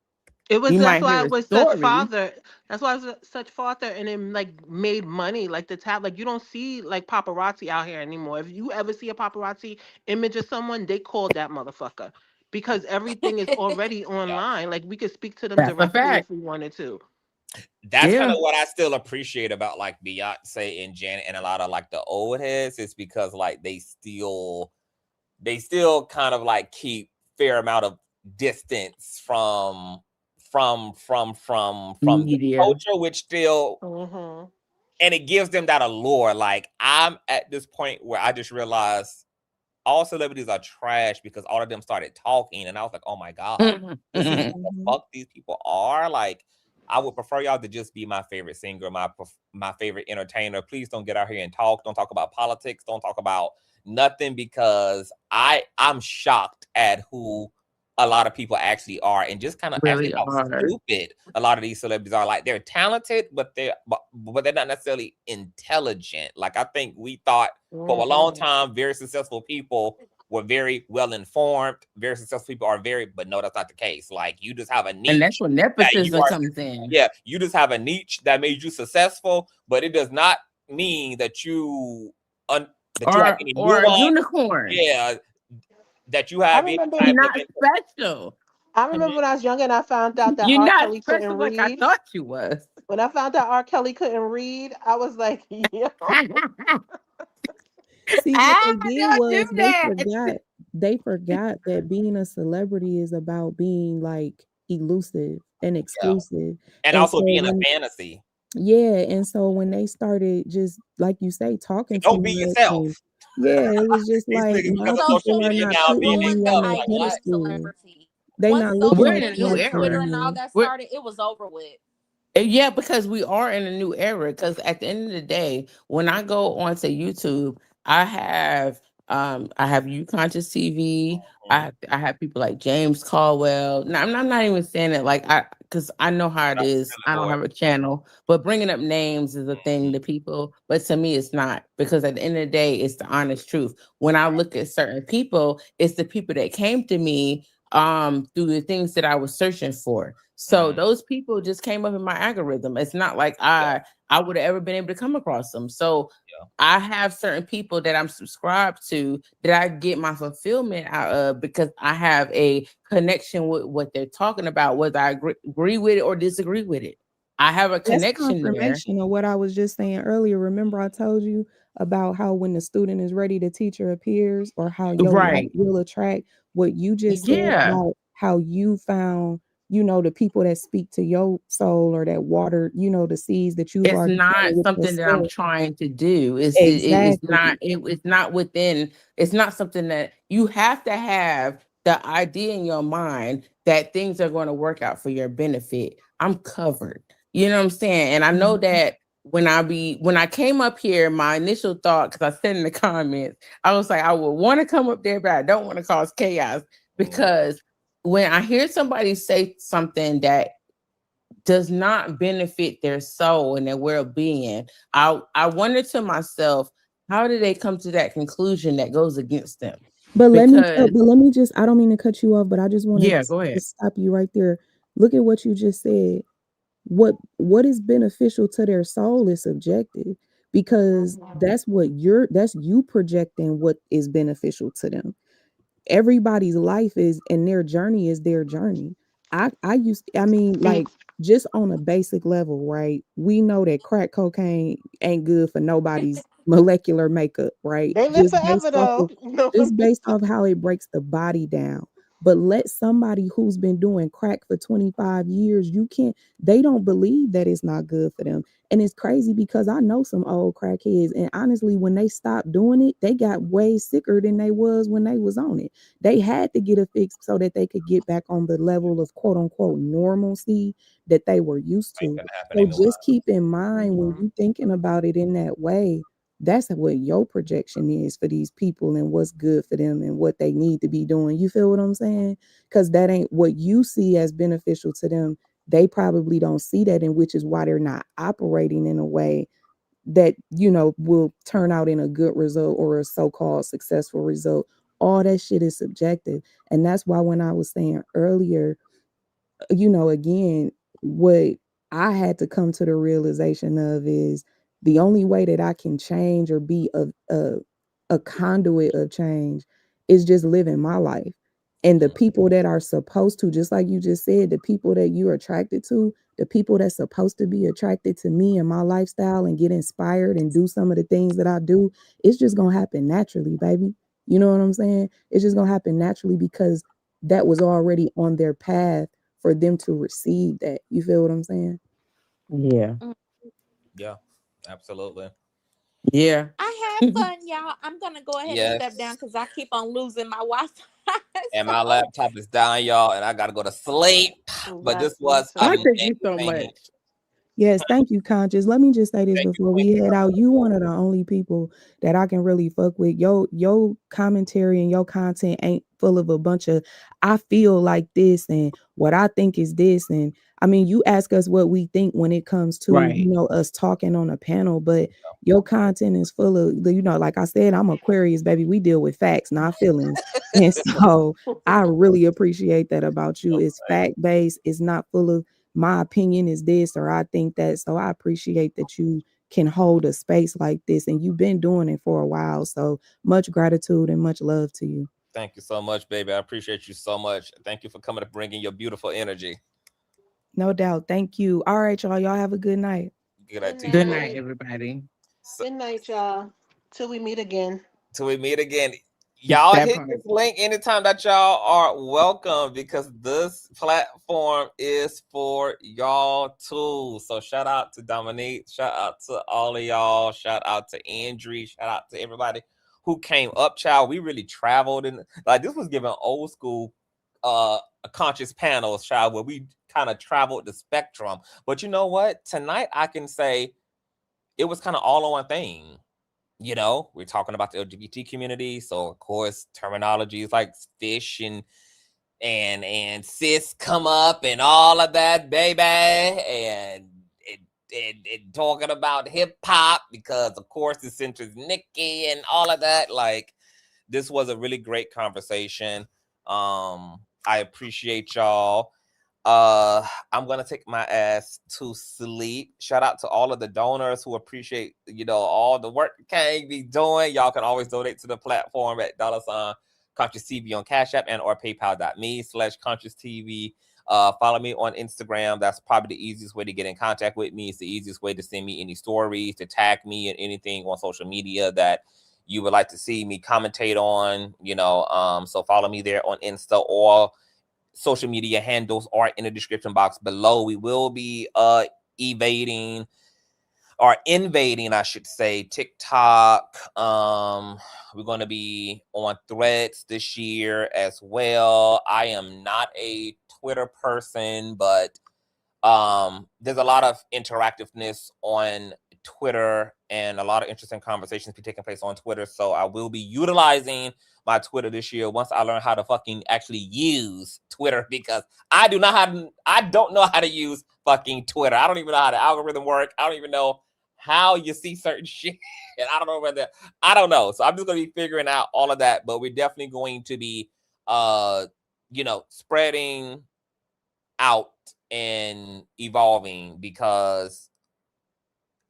That's why it was such father. That's why it was such father, and it like made money. Like the tap, like you don't see like paparazzi out here anymore. If you ever see a paparazzi image of someone, they called that motherfucker because everything is already online. Like we could speak to them directly if we wanted to. That's kind of what I still appreciate about like Beyonce and Janet and a lot of like the old heads is because like they still kind of like keep fair amount of distance from the culture, which still and it gives them that allure. Like I'm at this point where I just realized all celebrities are trash because all of them started talking, and I was like, oh my god, this is what the fuck these people are. Like I would prefer y'all to just be my favorite singer, my favorite entertainer. Please don't get out here and talk. Don't talk about politics. Don't talk about nothing, because I'm shocked at who a lot of people actually are, and just kind of Really actually how are. stupid a lot of these celebrities are. Like, they're talented, but they're not necessarily intelligent. Like, I think we thought for a long time very successful people were very well informed. Very successful people are but no, that's not the case. Like, you just have a niche, And that's when nepotism comes in. Yeah, you just have a niche that made you successful, but it does not mean that you have any or a nuance. unicorn. Yeah, that you have any remember- type You're not of special. I remember when I was young and I found out that You're R. not Kelly couldn't special like I read. thought you was. When I found out R. Kelly couldn't read, I was like, yo. See, what they did don't was do that. they forgot that being a celebrity is about being like elusive and exclusive. and also so being a when- fantasy. Yeah, and so when they started just like you say, talking too Don't be much, yourself. and yeah, it was just These like niggas, now because of social people are media not now, being putting you themselves. on the that Like, what? idea of pedestal. celebrity. They Once not social looking We're in at a you new media, like Twitter, era. and all that. that started, it was over with. Yeah, because we are in a new era. Because at the end of the day, when I go onto YouTube, I have you Consciouztv. I have people like James Caldwell. Now, I'm not even saying it like because I know how it is. I don't have a channel, but bringing up names is a thing to people. But to me, it's not, because at the end of the day, it's the honest truth. When I look at certain people, it's the people that came to me through the things that I was searching for. So those people just came up in my algorithm. It's not like I would have ever been able to come across them. So I have certain people that I'm subscribed to that I get my fulfillment out of, because I have a connection with what they're talking about, whether I agree with it or disagree with it. I have a That's connection there. confirmation of what I was just saying earlier. Remember, I told you about how when the student is ready, the teacher appears, or how your light will attract. What you just said about how you found, the people that speak to your soul, or that water, the seeds that you've It's already not planted with something that I'm yourself. trying to do. Exactly. It's not within. It's not something that you have to have the idea in your mind that things are going to work out for your benefit. I'm covered. You know what I'm saying? And I know that when I came up here, my initial thought, because I said in the comments, I was like, I would want to come up there, but I don't want to cause chaos, because when I hear somebody say something that does not benefit their soul and their well-being, I wonder to myself, how did they come to that conclusion that goes against them? But let me just, I don't mean to cut you off, but I just want to go ahead. stop you right there. Look at what you just said. What is beneficial to their soul is subjective, because that's you projecting what is beneficial to them. Everybody's life is, and their journey is their journey. Like, just on a basic level, right? We know that crack cocaine ain't good for nobody's molecular makeup, right? They live forever though. Just based off how it breaks the body down. But let somebody who's been doing crack for 25 years, they don't believe that it's not good for them. And it's crazy, because I know some old crackheads, and honestly, when they stopped doing it, they got way sicker than they was when they was on it. They had to get a fix so that they could get back on the level of quote unquote normalcy that they were used to. So just keep in mind, when you're thinking about it in that way, that's what your projection is for these people and what's good for them and what they need to be doing. You feel what I'm saying? Because that ain't what you see as beneficial to them. They probably don't see that, and which is why they're not operating in a way that, will turn out in a good result or a so-called successful result. All that shit is subjective. And that's why when I was saying earlier, again, what I had to come to the realization of is the only way that I can change or be a conduit of change is just living my life. And the people that are supposed to, just like you just said, the people that you're attracted to, the people that's supposed to be attracted to me and my lifestyle and get inspired and do some of the things that I do, it's just going to happen naturally, baby. You know what I'm saying? It's just going to happen naturally, because that was already on their path for them to receive that. You feel what I'm saying? Yeah. Yeah, absolutely. Yeah. I had fun, y'all. I'm gonna go ahead and step down because I keep on losing my Wi-Fi. And my laptop is down, y'all, and I gotta go to sleep. But this was I thank you so amazing. much. Yes, thank you, Conscious. Let me just say this Thank you, before we Queen. head out. You one of the only people that I can really fuck with. Your commentary and your content ain't full of a bunch of I feel like this and what I think is this. And I mean, you ask us what we think when it comes to, Right. you know, us talking on a panel, but your content is full of, you know, like I said, I'm Aquarius, baby. We deal with facts, not feelings. And so I really appreciate that about you. It's fact-based, it's not full of my opinion is this or I think that. So I appreciate that you can hold a space like this and you've been doing it for a while. So much gratitude and much love to you. Thank you so much, baby. I appreciate you so much. Thank you for coming to bring in your beautiful energy. No doubt. Thank you. All right, y'all. Y'all have a good night. Good night, to you. Good night, everybody. Good night, y'all. Till we meet again. Till we meet again. Y'all That hit part. this link anytime that y'all are welcome because this platform is for y'all too. So shout out to Dominique, shout out to all of y'all, shout out to Andrew, shout out to everybody who came up, child. We really traveled and like this was giving old school conscious panels, child, where we kind of traveled the spectrum. But you know what? Tonight I can say it was kind of all on one thing. You know, we're talking about the LGBT community, so of course terminologies like fish and cis come up and all of that, baby, and talking about hip hop because of course it centers Nicki and all of that. Like, this was a really great conversation. I appreciate y'all. I'm gonna take my ass to sleep. Shout out to all of the donors who appreciate, you know, all the work Kang be doing. Y'all can always donate to the platform at $Consciouztv on Cash App and or PayPal.me/Consciouztv. Follow me on Instagram. That's probably the easiest way to get in contact with me. It's the easiest way to send me any stories, to tag me in anything on social media that you would like to see me commentate on, you know. So follow me there on Insta, or social media handles are in the description box below. We will be invading, I should say, TikTok. We're going to be on Threads this year as well. I am not a Twitter person, but there's a lot of interactiveness on Twitter and a lot of interesting conversations be taking place on Twitter. So I will be utilizing my Twitter this year once I learn how to fucking actually use Twitter, because I don't know how to use fucking Twitter. I don't even know how the algorithm work. I don't even know how you see certain shit. And I don't know. So I'm just going to be figuring out all of that, but we're definitely going to be, spreading out and evolving, because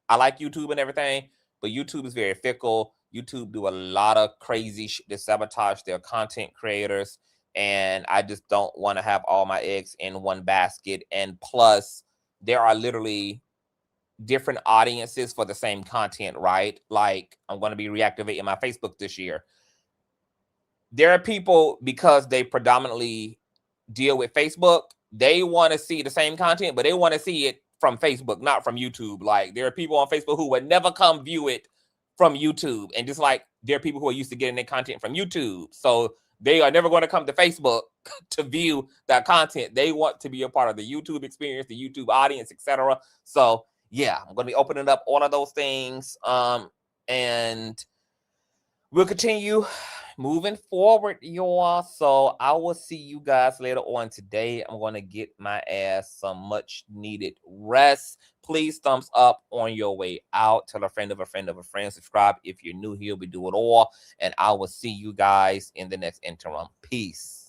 I like YouTube and everything, but YouTube is very fickle. YouTube do a lot of crazy shit to sabotage their content creators, and I just don't want to have all my eggs in one basket. And plus, there are literally different audiences for the same content, right? Like, I'm going to be reactivating my Facebook this year. There are people, because they predominantly deal with Facebook, they want to see the same content, but they want to see it from Facebook, not from YouTube. Like, there are people on Facebook who would never come view it from YouTube. And just like there are people who are used to getting their content from YouTube. So they are never going to come to Facebook to view that content. They want to be a part of the YouTube experience, the YouTube audience, etc. So yeah, I'm going to be opening up all of those things. And we'll continue moving forward, y'all. So I will see you guys later on today. I'm going to get my ass some much needed rest. Please thumbs up on your way out. Tell a friend of a friend of a friend. Subscribe if you're new here. We do it all. And I will see you guys in the next interim. Peace.